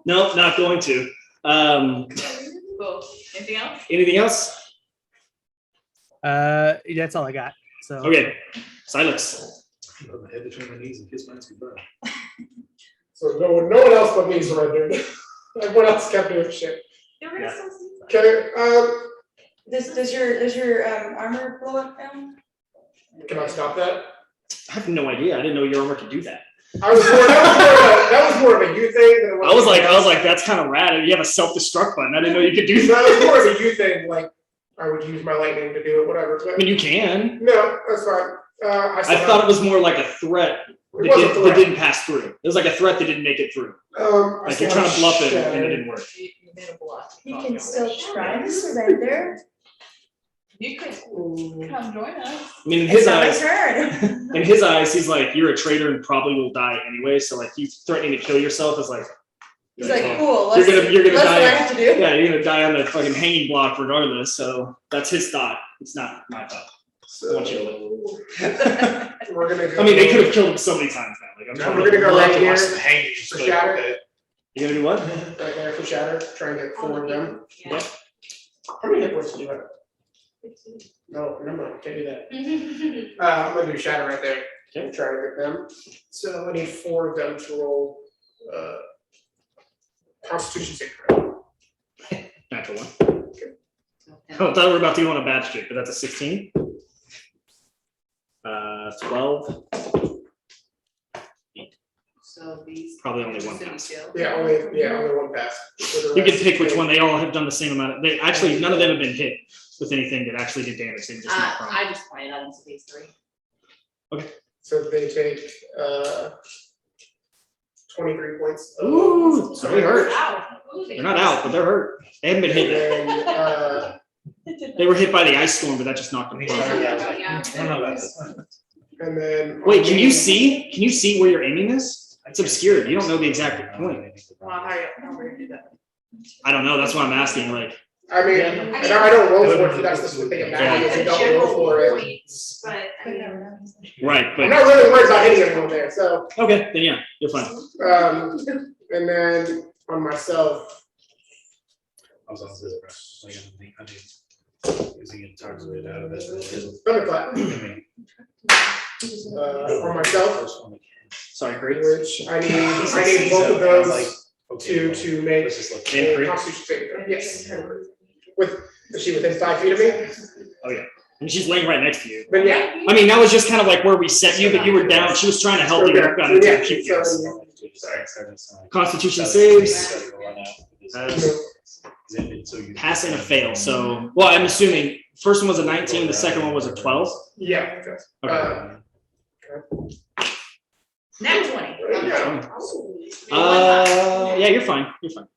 Speaker 1: Nope, not going to.
Speaker 9: Cool. Anything else?
Speaker 1: Anything else?
Speaker 6: that's all I got. So
Speaker 1: Okay, Silex.
Speaker 8: Put my head between my knees and kiss my ass goodbye.
Speaker 4: So no one else but me surrendered. Everyone else kept doing shit.
Speaker 1: Yeah.
Speaker 4: Okay,
Speaker 2: Does your armor blow up now?
Speaker 4: can I stop that?
Speaker 1: I have no idea. I didn't know your armor could do that.
Speaker 4: That was more of a you thing than it was.
Speaker 1: I was like, that's kind of rad. You have a self-destruct button. I didn't know you could do
Speaker 4: That was
Speaker 1: that.
Speaker 4: more of a you thing, like, I would use my lightning to do it, whatever.
Speaker 1: I mean, you can.
Speaker 4: No, that's fine.
Speaker 1: I thought it was more like a threat
Speaker 4: It was a
Speaker 1: that
Speaker 4: threat.
Speaker 1: didn't pass through. It was like a threat that didn't make it through. Like you're trying to bluff it and it didn't work.
Speaker 9: You made a bluff.
Speaker 2: You can still try to surrender.
Speaker 9: You could come join us.
Speaker 1: I mean, in
Speaker 2: It's
Speaker 1: his
Speaker 2: not my
Speaker 1: eyes,
Speaker 2: turn.
Speaker 1: in his eyes, he's like, you're a traitor and probably will die anyway. So like, you threatening to kill yourself is like,
Speaker 2: He's like,
Speaker 1: well,
Speaker 2: cool,
Speaker 1: you're
Speaker 2: let's,
Speaker 1: gonna
Speaker 2: let's
Speaker 1: die.
Speaker 2: what I have to do.
Speaker 1: Yeah, you're gonna die on the fucking hanging block regardless. So that's his thought. It's not my thought. I want you to live.
Speaker 4: We're gonna go.
Speaker 1: I mean, they could have killed him so many times now. Like, I'm
Speaker 4: No,
Speaker 1: trying
Speaker 4: we're gonna go
Speaker 8: We'll have
Speaker 4: right
Speaker 8: to
Speaker 4: here
Speaker 8: watch the hanging.
Speaker 4: for shatter.
Speaker 1: You gonna do what?
Speaker 4: Right there for shatter, try and get four of them.
Speaker 3: Yeah.
Speaker 4: How many hit points do you have? No, remember, can't do that. I'm gonna do shatter right there.
Speaker 1: Okay.
Speaker 4: Try to get them. So I need four of them to roll, Constitution save.
Speaker 1: Natural one. I thought we were about to go on a bad streak, but that's a 16. 12.
Speaker 9: So these.
Speaker 1: Probably only one
Speaker 9: City
Speaker 1: pass.
Speaker 9: Shield.
Speaker 4: Only one pass. For the
Speaker 1: You can
Speaker 4: rest,
Speaker 1: pick which one. They all have done the same amount of. They actually none of them have been hit with anything that actually did damage. They just went prone.
Speaker 9: I just pointed out into these three.
Speaker 4: So they take, 23 points. of-
Speaker 1: Ooh, so they hurt.
Speaker 9: Ow.
Speaker 1: They're not out, but they're hurt. They haven't been
Speaker 4: And
Speaker 1: hit yet.
Speaker 4: then,
Speaker 1: They were hit by the ice storm, but that just knocked them
Speaker 8: I
Speaker 1: prone.
Speaker 8: don't know about this.
Speaker 4: and then.
Speaker 1: Wait, can you see? Can you see where you're aiming this? It's obscured. You don't know the exact point.
Speaker 9: Well, how are you gonna do that?
Speaker 1: I don't know. That's why I'm asking. Like,
Speaker 4: I mean, and I don't roll for it, that's the thing about it, is you don't roll for it.
Speaker 3: But I mean,
Speaker 1: right,
Speaker 4: I'm
Speaker 1: but
Speaker 4: not really worried about hitting anyone there, so,
Speaker 1: okay, then yeah, you're fine.
Speaker 4: and then on myself,
Speaker 8: I was on this, bro. Like, I think using it talks it out of it.
Speaker 4: thunderclap, on myself,
Speaker 1: Sorry, great.
Speaker 4: which I need both of those to make
Speaker 8: Let's just look.
Speaker 1: And
Speaker 4: a
Speaker 1: free?
Speaker 4: constitution saving throw. Yes. With, is she within 5 feet of me?
Speaker 1: Oh yeah, and she's laying right next to you.
Speaker 4: Then yeah.
Speaker 1: I mean, that was just kind of like where we set you, but you were down. She was trying to help you.
Speaker 4: Okay,
Speaker 1: Got
Speaker 4: so
Speaker 1: it
Speaker 4: yeah,
Speaker 1: to keep
Speaker 4: so-
Speaker 1: you.
Speaker 8: Sorry, started to
Speaker 1: Constitution saves.
Speaker 8: So
Speaker 1: Pass and a fail. So, well, I'm assuming first one was a 19, the second one was a 12.
Speaker 4: Yeah.
Speaker 1: Okay.
Speaker 9: Nat 20.
Speaker 4: There you go.
Speaker 1: Yeah, you're fine. You're fine.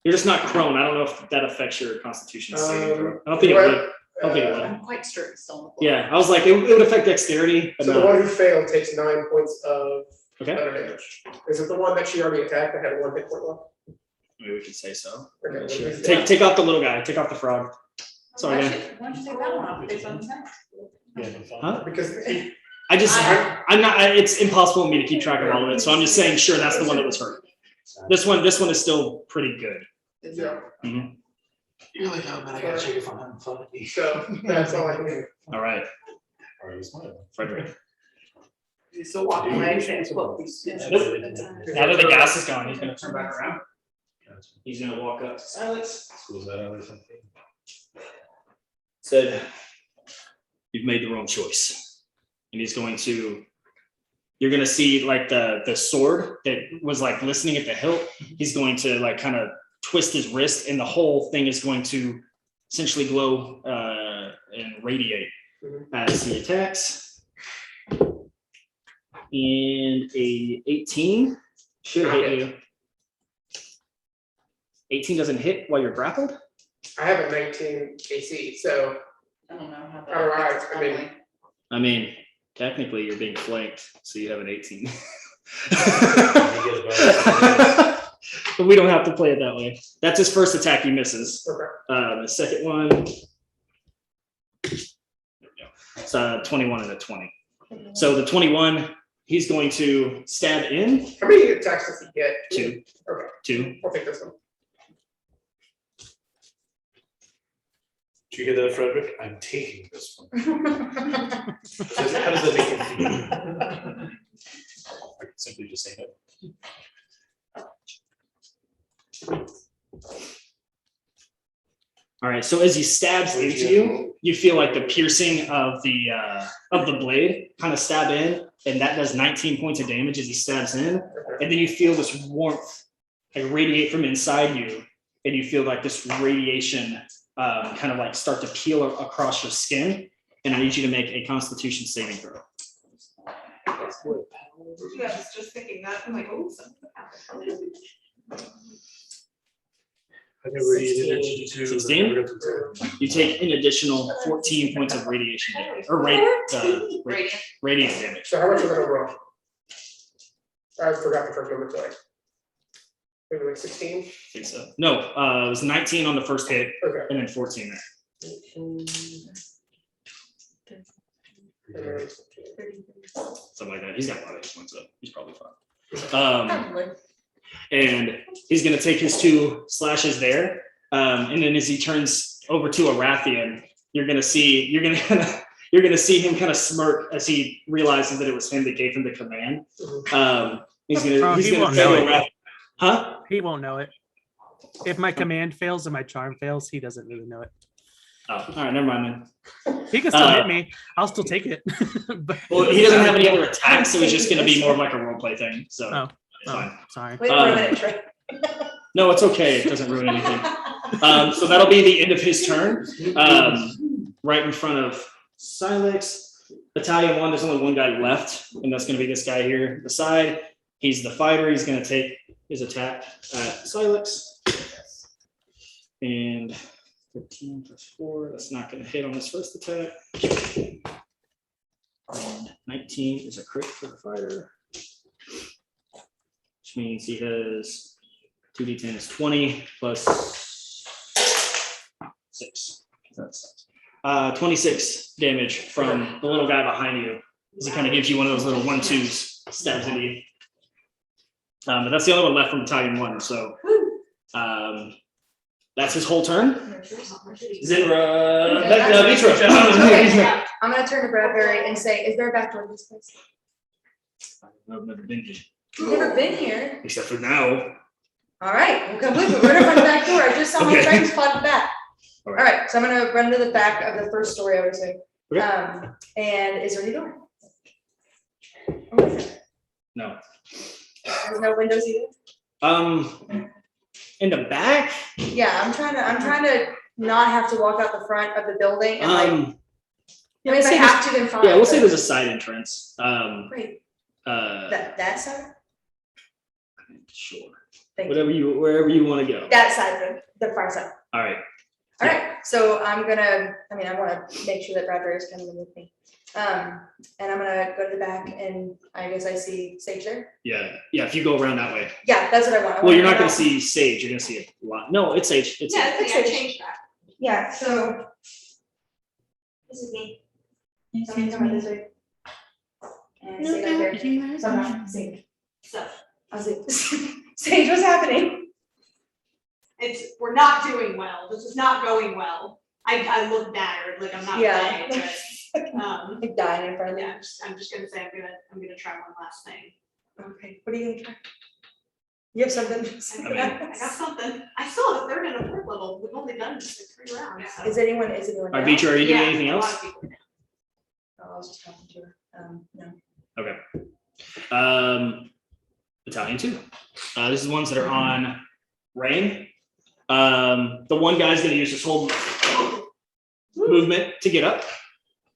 Speaker 1: You're just not prone. I don't know if that affects your constitution saving throw. I don't think it would. I don't think it would.
Speaker 9: I'm quite strict still on the floor.
Speaker 1: Yeah, I was like, it would affect dexterity, but
Speaker 4: So the
Speaker 1: not.
Speaker 4: one who failed takes 9 points of
Speaker 1: Okay,
Speaker 4: thunder damage. Is it the one that she already attacked that had 1 hit point left?
Speaker 1: maybe we could say so.
Speaker 4: Okay, well,
Speaker 1: Sure.
Speaker 4: he's
Speaker 1: Take off the little guy. Take off the frog. Sorry,
Speaker 9: Why
Speaker 1: man.
Speaker 9: don't you take that one off? It's on the side.
Speaker 1: Huh?
Speaker 4: Because he,
Speaker 1: I'm not. It's impossible for me to keep track of all of it, so I'm just saying. Sure, that's the one that was hurt. This one is still pretty good.
Speaker 4: yeah,
Speaker 11: You're like, oh man, I gotta check if I'm having fun.
Speaker 4: so that's all I can do.
Speaker 1: All right, Frederick.
Speaker 9: He's still walking away, saying, "Well,
Speaker 1: Now that the gas is gone, he's gonna turn back around. He's gonna walk up to Silas.
Speaker 8: Schools that out or something.
Speaker 1: Said, "You've made the wrong choice," and he's going to. You're gonna see like the sword that was like glistening at the hilt. He's going to like kind of twist his wrist, and the whole thing is going to essentially glow and radiate as he attacks. And a 18 should hit you. 18 doesn't hit while you're grappled.
Speaker 4: I have a 19 AC, so
Speaker 9: I don't know how
Speaker 4: All right,
Speaker 9: that's
Speaker 4: I mean-
Speaker 9: probably-
Speaker 1: I mean, technically you're being flanked, so you have an 18. But we don't have to play it that way. That's his first attack, he misses.
Speaker 4: okay.
Speaker 1: The second one. There we go. It's 21 and a 20. So the 21, he's going to stab in.
Speaker 4: How many attacks does he get?
Speaker 1: 2.
Speaker 4: Okay,
Speaker 1: 2.
Speaker 4: I'll take this one.
Speaker 8: Did you hear that, Frederick? I'm taking this one. How does that make you feel? I can simply just say no.
Speaker 1: All right, so as he stabs into you, you feel like the piercing of the blade kind of stab in, and that does 19 points of damage as he stabs in. And then you feel this warmth like radiate from inside you, and you feel like this radiation kind of like start to peel across your skin. And I need you to make a Constitution saving throw.
Speaker 9: Yeah, I was just thinking that, I'm like, oh, something happened.
Speaker 8: I never needed it to.
Speaker 1: 16? You take an additional 14 points of radiation damage, or
Speaker 9: Radiant.
Speaker 1: radiant damage.
Speaker 4: So how much was it overall? I forgot the first number, sorry. Maybe like 16?
Speaker 1: I think so. No, it was 19 on the first hit,
Speaker 4: Okay.
Speaker 1: and then 14 there. Something like that. He's got a lot of hit points up. He's probably fine. And he's going to take his 2 slashes there, and then as he turns over to Arathian, you're going to see him kind of smirk as he realizes that it was him that gave him the command. He's going to
Speaker 6: He won't know it.
Speaker 1: Huh?
Speaker 6: He won't know it. If my command fails and my charm fails, he doesn't really know it.
Speaker 1: Oh, all right, never mind then.
Speaker 6: He can still hit me. I'll still take it. But
Speaker 1: Well, he doesn't have any other attacks, so he's just going to be more of like a roleplay thing. So
Speaker 6: Oh.
Speaker 1: it's fine.
Speaker 6: sorry.
Speaker 2: Wait a minute, Trey.
Speaker 1: No, it's okay. It doesn't ruin anything. So that'll be the end of his turn. Right in front of Silex. Battalion 1, there's only one guy left, and that's going to be this guy here. The side, he's the fighter. He's going to take his attack at Silex. And 15 plus 4, that's not going to hit on his first attack. And 19 is a crit for the fighter, which means he has 2d10 is 20 plus 6. That's 26 damage from the little guy behind you as he kind of gives you one of those little 1-2s, stabs into you. But that's the only one left from Battalion 1. So that's his whole turn. Zinra, Vitra.
Speaker 2: I'm gonna turn to Bradbury and say, is there a back door to this place?
Speaker 1: I've never been here,
Speaker 2: You've never been here.
Speaker 1: except for now.
Speaker 2: All right, we'll come with me. We're gonna find the back door. I just saw my
Speaker 1: Okay.
Speaker 2: friends spotted that.
Speaker 1: All
Speaker 2: All
Speaker 1: right.
Speaker 2: right, so I'm gonna run to the back of the first story I was saying.
Speaker 1: Okay.
Speaker 2: And is there any door? Or is there?
Speaker 1: No.
Speaker 2: There's no windows either?
Speaker 1: In the back,
Speaker 2: Yeah, I'm trying to not have to walk out the front of the building and like,
Speaker 1: yeah,
Speaker 2: if I
Speaker 1: say
Speaker 2: have to, then fine.
Speaker 1: yeah, we'll say
Speaker 2: but-
Speaker 1: there's a side entrance.
Speaker 2: Great. That side?
Speaker 1: Sure.
Speaker 2: Thank you.
Speaker 1: Wherever you want to go.
Speaker 2: That side, the far side.
Speaker 1: All right.
Speaker 2: All right, so I wanna make sure that Bradbury is coming with me. And I'm gonna go to the back and I guess I see Sage there.
Speaker 1: Yeah. If you go around that way.
Speaker 2: Yeah, that's what I want. I
Speaker 1: Well, you're
Speaker 2: wanna
Speaker 1: not going
Speaker 2: go-
Speaker 1: to see Sage. You're going to see a lot. No, it's Sage. It's
Speaker 3: Yeah,
Speaker 1: Sage.
Speaker 3: I changed that.
Speaker 2: Yeah, so. This is me. So I'm gonna come this way. And stay right there. So I'm not Sage.
Speaker 3: So
Speaker 2: I was like, Sage, what's happening?
Speaker 3: we're not doing well. This is not going well. I look battered, like I'm not
Speaker 2: Yeah.
Speaker 3: playing, but,
Speaker 2: Like dying in front of me.
Speaker 3: yeah, I'm just gonna say I'm gonna try one last thing.
Speaker 2: Okay, what are you gonna try? You have something?
Speaker 3: I got something. I still have a third and a fourth level. We've only done 3 rounds. So.
Speaker 2: Is anyone
Speaker 1: All right,
Speaker 2: down?
Speaker 1: Beecher, are you doing
Speaker 3: Yeah,
Speaker 1: anything
Speaker 3: a lot
Speaker 1: else?
Speaker 3: of people.
Speaker 2: Oh, I was just talking to her. No.
Speaker 1: Okay. Battalion 2. This is the ones that are on Rain. The one guy's going to use his whole movement to get up.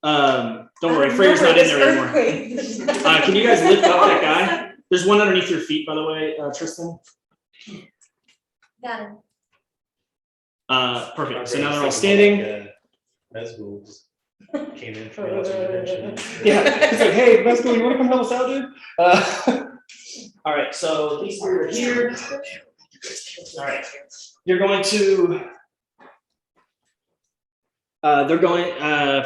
Speaker 1: Don't worry, Freyr's not in there anymore. Can you guys lift up that guy? There's one underneath your feet, by the way, Tristan.
Speaker 2: Got it.
Speaker 1: Perfect. So now they're all standing.
Speaker 8: Mesgul just came in for us intervention.
Speaker 1: Yeah, he's like, hey, Mesco, you want to come help us out, dude? All right, so these three are here. All right, you're going to. They're going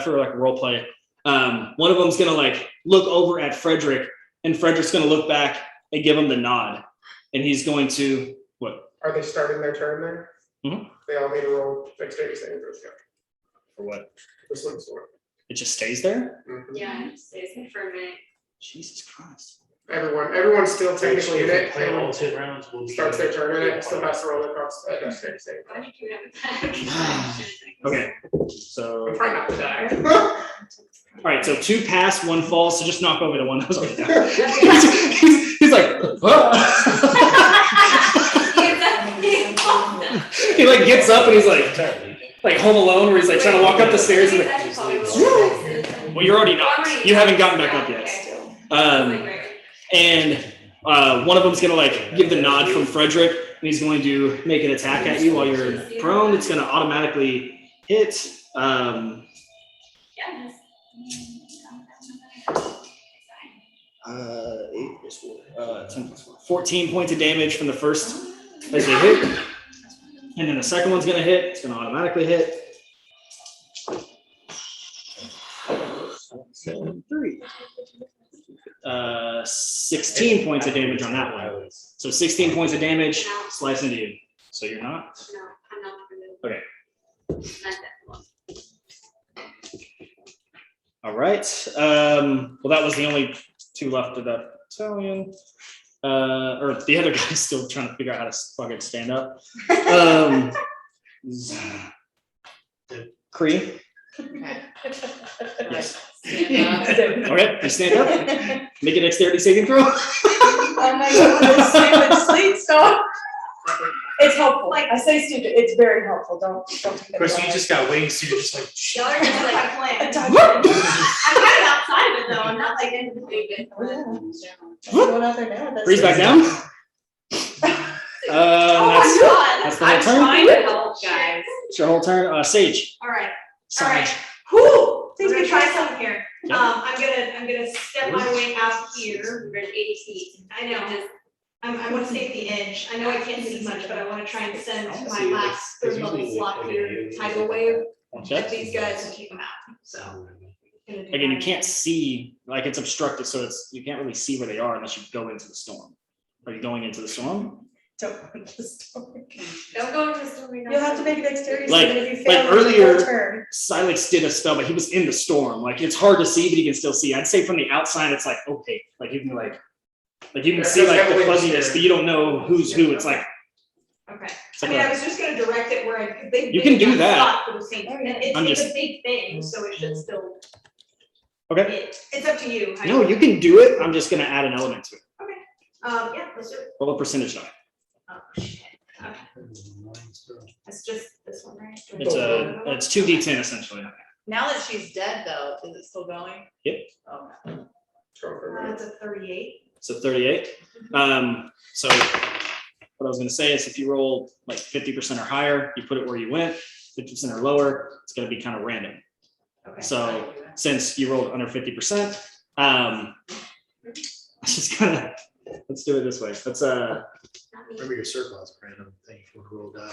Speaker 1: for like a role play. One of them's gonna like look over at Frederick, and Frederick's gonna look back and give him the nod, and he's going to what?
Speaker 4: Are they starting their turn there?
Speaker 1: Mhm.
Speaker 4: They all need to roll dexterity saving throws.
Speaker 1: For what?
Speaker 4: The slim sword.
Speaker 1: It just stays there?
Speaker 7: Yeah, it stays for a minute.
Speaker 1: Jesus Christ.
Speaker 4: Everyone's still technically in it.
Speaker 8: Play all
Speaker 4: Everyone
Speaker 8: 2 rounds. We'll be-
Speaker 4: starts their turn in it, still has to roll across dexterity saving
Speaker 7: Why
Speaker 4: throw.
Speaker 7: don't you keep it back?
Speaker 1: Okay, so
Speaker 4: I'm trying not to die.
Speaker 1: all right, so 2 pass, 1 falls, so just knock over the one that was already down. He's like, he like gets up and he's like Home Alone, where he's like trying to walk up the stairs. And like, well, you're already knocked. You haven't gotten back up yet. And one of them's gonna like give the nod from Frederick, and he's going to make an attack at you while you're prone. It's gonna automatically hit. 8 plus 4, 10 plus 4. 14 points of damage from the first as they hit. And then the second one's gonna hit. It's gonna automatically hit. 7, 3. 16 points of damage on that one. So 16 points of damage slice into you. So you're not?
Speaker 7: No, I'm not.
Speaker 1: Okay.
Speaker 7: Not that one.
Speaker 1: All right. Well, that was the only 2 left of that battalion. Or the other guy's still trying to figure out how to fucking stand up. Kree. Yes. Okay, you stand up. Make a dexterity saving throw.
Speaker 2: Oh my god, this stupid sleep stuff. It's helpful. Like I say stupid, it's very helpful. Don't take it.
Speaker 5: Chris, you just got wings, so you're just like.
Speaker 3: Y'all are just like playing.
Speaker 2: Woo!
Speaker 3: I'm kind of outside of it though. I'm not like in the big.
Speaker 2: Going out there now.
Speaker 1: Freeze back down.
Speaker 3: Oh my god.
Speaker 1: That's the whole
Speaker 3: I'm
Speaker 1: turn.
Speaker 3: trying to help, guys.
Speaker 1: It's your whole turn. Sage.
Speaker 3: All right.
Speaker 1: Sage.
Speaker 3: Whew. We're gonna try something here.
Speaker 1: Yeah.
Speaker 3: I'm gonna step my way out here.
Speaker 7: We're at 80 feet.
Speaker 3: I know. I want to stay at the edge. I know I can't see much, but I want to try and send my last third level slot here, tidal wave, at these guys and keep them out. So.
Speaker 1: Again, you can't see, like it's obstructed, so you can't really see where they are unless you go into the storm. Are you going into the storm?
Speaker 2: Don't go into the storm.
Speaker 7: Don't go into the storm.
Speaker 2: You'll have to make a dexterity
Speaker 1: Like-
Speaker 2: saving if you
Speaker 1: like
Speaker 2: fail on
Speaker 1: earlier-
Speaker 2: your turn.
Speaker 1: Silex did a spell, but he was in the storm. Like it's hard to see, but you can still see. I'd say from the outside, it's like opaque. Like you can you can see like the fuzziness, but you don't know who's who. It's like
Speaker 3: Okay.
Speaker 1: it's
Speaker 3: I
Speaker 1: like
Speaker 3: mean, I
Speaker 1: a-
Speaker 3: was just gonna direct it where they.
Speaker 1: You can do that.
Speaker 3: For the same, and
Speaker 1: I'm
Speaker 3: it's
Speaker 1: just-
Speaker 3: a big thing, so it should still.
Speaker 1: okay.
Speaker 3: It's up to you. how
Speaker 1: No, you can do it. I'm just gonna add an element to it.
Speaker 3: Yeah, let's do it.
Speaker 1: Roll a percentage die.
Speaker 3: Oh, shit. Okay. It's just this one, right?
Speaker 1: It's 2d10 essentially.
Speaker 9: Now that she's dead though, is it still going?
Speaker 1: Yep.
Speaker 9: Okay.
Speaker 3: It's a 38.
Speaker 1: So 38. So what I was gonna say is if you roll like 50% or higher, you put it where you went, 50% or lower, it's gonna be kind of random.
Speaker 3: Okay.
Speaker 1: So since you rolled under 50%, just gonna, let's do it this way. Let's
Speaker 5: Remember your circle has a random thing if you want to roll die.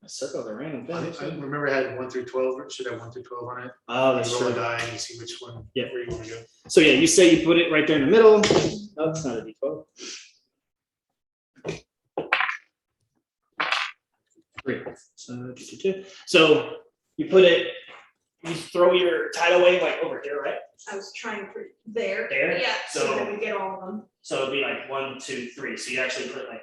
Speaker 1: circle the random
Speaker 5: I
Speaker 1: thing.
Speaker 5: remember I had 1 through 12, or should have 1 through 12 on it.
Speaker 1: Oh, that's
Speaker 5: You roll a
Speaker 1: true.
Speaker 5: die and you see which one,
Speaker 1: Yeah.
Speaker 5: where you want to go.
Speaker 1: So yeah, you say you put it right there in the middle. Oh, it's not a D12. 3. So you put it, you throw your tidal wave like over here, right?
Speaker 3: I was trying for there.
Speaker 1: There?
Speaker 3: Yeah, so
Speaker 1: So-
Speaker 3: that we get all of them.
Speaker 1: So it'd be like 1, 2, 3. So you actually put like,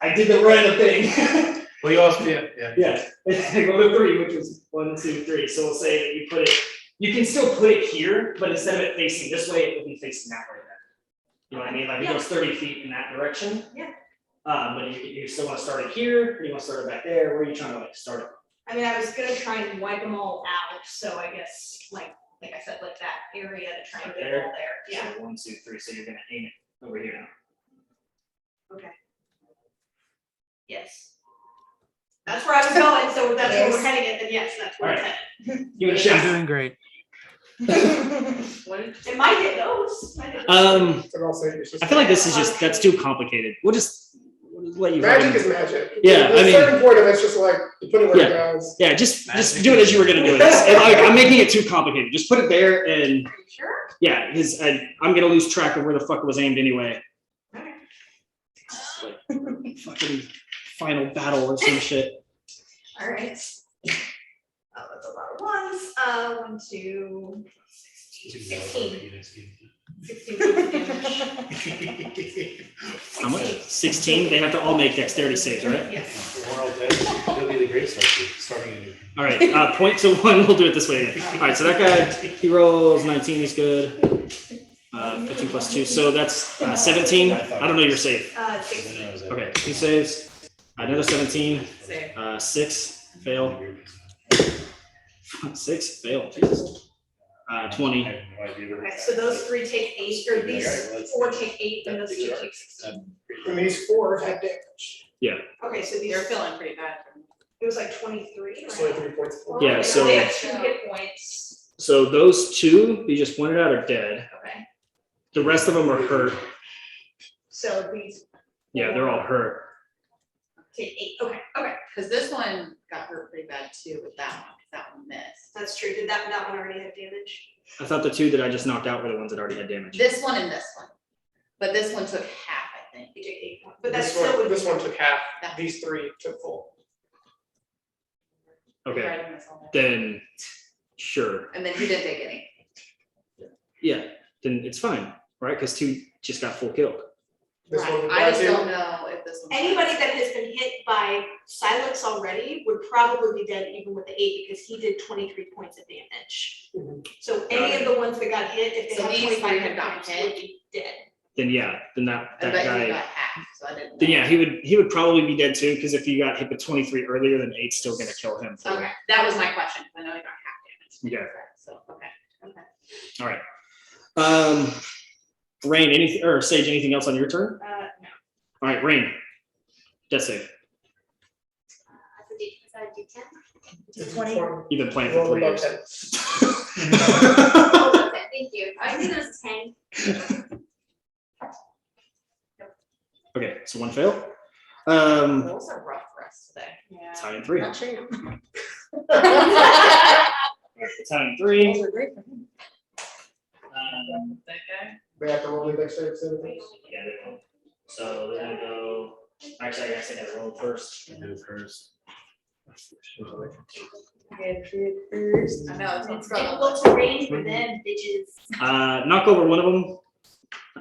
Speaker 1: I did the random thing.
Speaker 5: Well, you also, yeah.
Speaker 1: Yeah, go to 3, which is 1, 2, 3. So we'll say that you put it, you can still put it here, but instead of it facing this way, it would be facing that way then. You know what I mean? Like it goes 30 feet in that direction.
Speaker 3: Yeah.
Speaker 1: But you still want to start it here, or you want to start it back there? Where are you trying to like start it?
Speaker 3: I mean, I was gonna try and wipe them all out, so I guess like I said, like that area to try and get it all there. Yeah.
Speaker 1: So 1, 2, 3. So you're gonna aim it over here now.
Speaker 3: Okay. Yes. That's where I was going, so that's where we're heading it, then yes, that's where it's headed.
Speaker 1: Give it a
Speaker 6: You're
Speaker 1: shot.
Speaker 6: doing great.
Speaker 3: It might hit those. might hit those.
Speaker 4: But also, it's just.
Speaker 1: I feel like this is just that's too complicated. We'll just let you.
Speaker 4: Magic is magic.
Speaker 1: Yeah,
Speaker 4: There's
Speaker 1: I
Speaker 4: a
Speaker 1: mean-
Speaker 4: certain point of it's just like, you put it where it goes.
Speaker 1: Yeah, just do it as you were gonna do it. I'm making it too complicated. Just put it there and
Speaker 3: Are you sure?
Speaker 1: yeah, because I'm gonna lose track of where the fuck it was aimed anyway.
Speaker 3: Okay.
Speaker 1: Like, fucking final battle or some shit.
Speaker 3: All right. Oh, that's a lot of ones. 1, 2, 16. 16 damage.
Speaker 1: How much? 16. They have to all make dexterity saves, right?
Speaker 3: Yes.
Speaker 5: We're all dead. It'll be the great start to starting a new.
Speaker 1: All right. Point to 1. We'll do it this way again. All right. So that guy, he rolls 19. He's good. 15 plus 2. So that's 17. I don't know your save.
Speaker 3: 16.
Speaker 1: Okay. He saves. Another 17.
Speaker 9: Save.
Speaker 1: 6. Fail. 6. Fail. Jesus. 20.
Speaker 3: Okay, so those 3 take 8, or these 4 take 8, and those 2 take 16.
Speaker 4: And these 4 had damage.
Speaker 3: Okay, so these
Speaker 9: They're
Speaker 3: are
Speaker 9: feeling pretty bad.
Speaker 3: it was like 23,
Speaker 4: So
Speaker 3: right?
Speaker 4: 3 points.
Speaker 1: Yeah,
Speaker 3: They
Speaker 1: so-
Speaker 3: only have 2 hit points.
Speaker 1: So those 2 you just pointed out are dead.
Speaker 3: Okay,
Speaker 1: The rest of them are hurt.
Speaker 3: so these
Speaker 1: Yeah, they're all hurt.
Speaker 3: take 8. Okay,
Speaker 9: Cause this one got hurt pretty bad too with that one, cause that one missed.
Speaker 3: that's true. Did that one already have damage?
Speaker 1: I thought the 2 that I just knocked out were the ones that already had damage.
Speaker 9: This one and this one. But this one took half, I think.
Speaker 3: You take 8 points, but that's
Speaker 4: This
Speaker 3: still
Speaker 4: one,
Speaker 3: would
Speaker 4: this
Speaker 3: be.
Speaker 4: one took half, these 3 took full.
Speaker 1: Okay,
Speaker 9: Right in this one.
Speaker 1: then sure.
Speaker 9: And then he didn't take any.
Speaker 1: Yeah, then it's fine, right? Because 2 just got full killed.
Speaker 4: This
Speaker 9: Right,
Speaker 4: one.
Speaker 9: I just
Speaker 4: got
Speaker 9: don't
Speaker 4: two.
Speaker 9: know if this one.
Speaker 3: Anybody that has been hit by Silex already would probably be dead even with the 8 because he did 23 points of damage.
Speaker 4: Mhm.
Speaker 3: So any of the ones that got hit, if they
Speaker 9: So
Speaker 3: have
Speaker 9: these
Speaker 3: 25
Speaker 9: three
Speaker 3: hit
Speaker 9: had gotten
Speaker 3: points,
Speaker 9: hit?
Speaker 3: would be dead.
Speaker 1: Then yeah, then that
Speaker 9: I bet he
Speaker 1: guy.
Speaker 9: got half, so I didn't.
Speaker 1: Then
Speaker 9: know.
Speaker 1: yeah, he would probably be dead too. Because if you got hit with 23 earlier, then 8's still gonna kill him.
Speaker 9: Okay, that was my question, 'cause I know he got half damage.
Speaker 1: Yeah.
Speaker 9: So, okay.
Speaker 1: All right. Rain, anything or Sage, anything else on your turn?
Speaker 3: No.
Speaker 1: All right, Rain. Death save.
Speaker 4: It's
Speaker 12: 20.
Speaker 1: You've been playing for
Speaker 4: Roll
Speaker 1: 3
Speaker 4: above
Speaker 1: years.
Speaker 4: 10.
Speaker 7: Thank you. I think it was 10.
Speaker 1: Okay, so 1 fail.
Speaker 9: Those are rough for us today.
Speaker 3: Yeah.
Speaker 1: Italian 3.
Speaker 12: Not sure.
Speaker 1: Italian 3.
Speaker 12: Those are great for him.
Speaker 9: That guy?
Speaker 4: They have to roll the dexterity saving.
Speaker 1: Yeah, they will. So they're gonna go. Actually, I guess I gotta roll first.
Speaker 5: Do it first.
Speaker 9: I know, it's
Speaker 3: It's
Speaker 9: struggle.
Speaker 3: difficult to rain for them, bitches.
Speaker 1: Knock over one of them.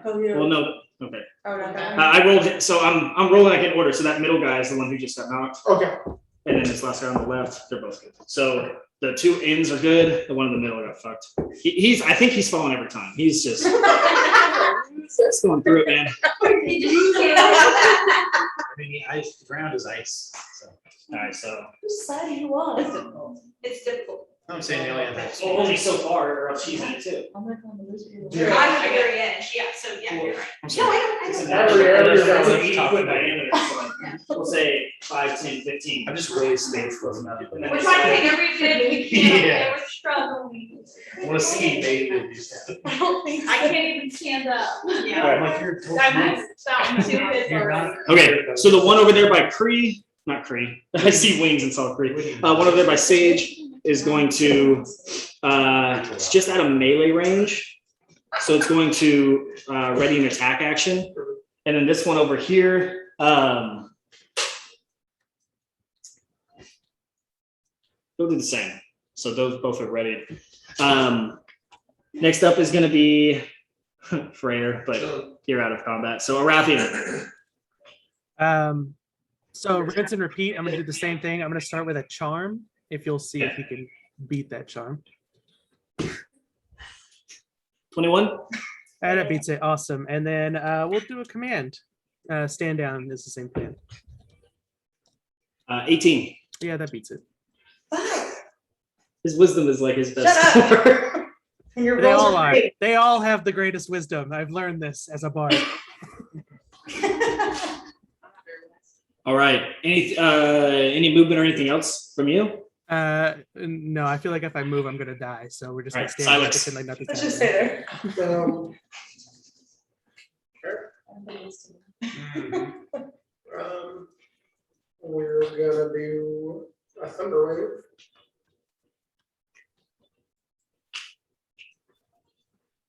Speaker 12: Oh, yeah.
Speaker 1: Well, no. Okay.
Speaker 12: Oh, no, that one.
Speaker 1: I rolled it. So I'm rolling like in order. So that middle guy is the one who just got knocked,
Speaker 4: Okay,
Speaker 1: and then this last guy on the left. They're both good. So the 2 ends are good. The one in the middle got fucked. He's. I think he's falling every time. He's just. He's going through it, man.
Speaker 5: I mean, the ground is ice, so.
Speaker 1: All right. So
Speaker 12: Whose side are you on?
Speaker 3: It's difficult.
Speaker 8: I'm saying the only other.
Speaker 1: Well, only so far, or else she's in it too.
Speaker 2: I'm not gonna lose you.
Speaker 3: You're on the very edge, yeah, so yeah, you're right.
Speaker 8: I'm
Speaker 3: No,
Speaker 8: sorry.
Speaker 3: I
Speaker 8: It's
Speaker 3: don't.
Speaker 8: an
Speaker 4: Every- every-
Speaker 1: That's an
Speaker 4: every-
Speaker 1: 80-foot diameter, so we'll say 5, 10, 15.
Speaker 8: I'm just really staying frozen up.
Speaker 1: And then
Speaker 3: We're
Speaker 1: it's
Speaker 3: trying to
Speaker 1: like-
Speaker 3: take every bit we can,
Speaker 8: Yeah.
Speaker 3: okay, we're struggling.
Speaker 8: I wanna see David do that.
Speaker 3: I don't think, I can't even stand up, yeah.
Speaker 8: I'm like, you're.
Speaker 3: I'm about 2 bits
Speaker 8: You're
Speaker 3: already.
Speaker 8: not-
Speaker 1: Okay, so the one over there by Cree, not Cree, I see wings and saw Cree. One over there by Sage is going to, it's just out of melee range. So it's going to ready an attack action. And then this one over here, they'll do the same. So those both are ready. Next up is gonna be Freyr, but you're out of combat. So Arathian.
Speaker 6: So rinse and repeat. I'm gonna do the same thing. I'm gonna start with a charm. If you'll see if you can beat that charm.
Speaker 1: 21.
Speaker 6: And that beats it. Awesome. And then we'll do a command. Stand down is the same command.
Speaker 1: 18.
Speaker 6: Yeah, that beats it.
Speaker 1: His wisdom is like his best.
Speaker 2: Shut up.
Speaker 1: score.
Speaker 2: And your
Speaker 6: They
Speaker 2: rolls
Speaker 6: all
Speaker 2: are
Speaker 6: are.
Speaker 2: great.
Speaker 6: They all have the greatest wisdom. I've learned this as a bard.
Speaker 1: All right. Any movement or anything else from you?
Speaker 6: No, I feel like if I move, I'm gonna die. So we're just gonna
Speaker 1: Right,
Speaker 6: stand here,
Speaker 1: silence.
Speaker 6: pretend like nothing's
Speaker 2: Let's just stay
Speaker 6: happening.
Speaker 2: there.
Speaker 4: We're gonna do a thunder wave.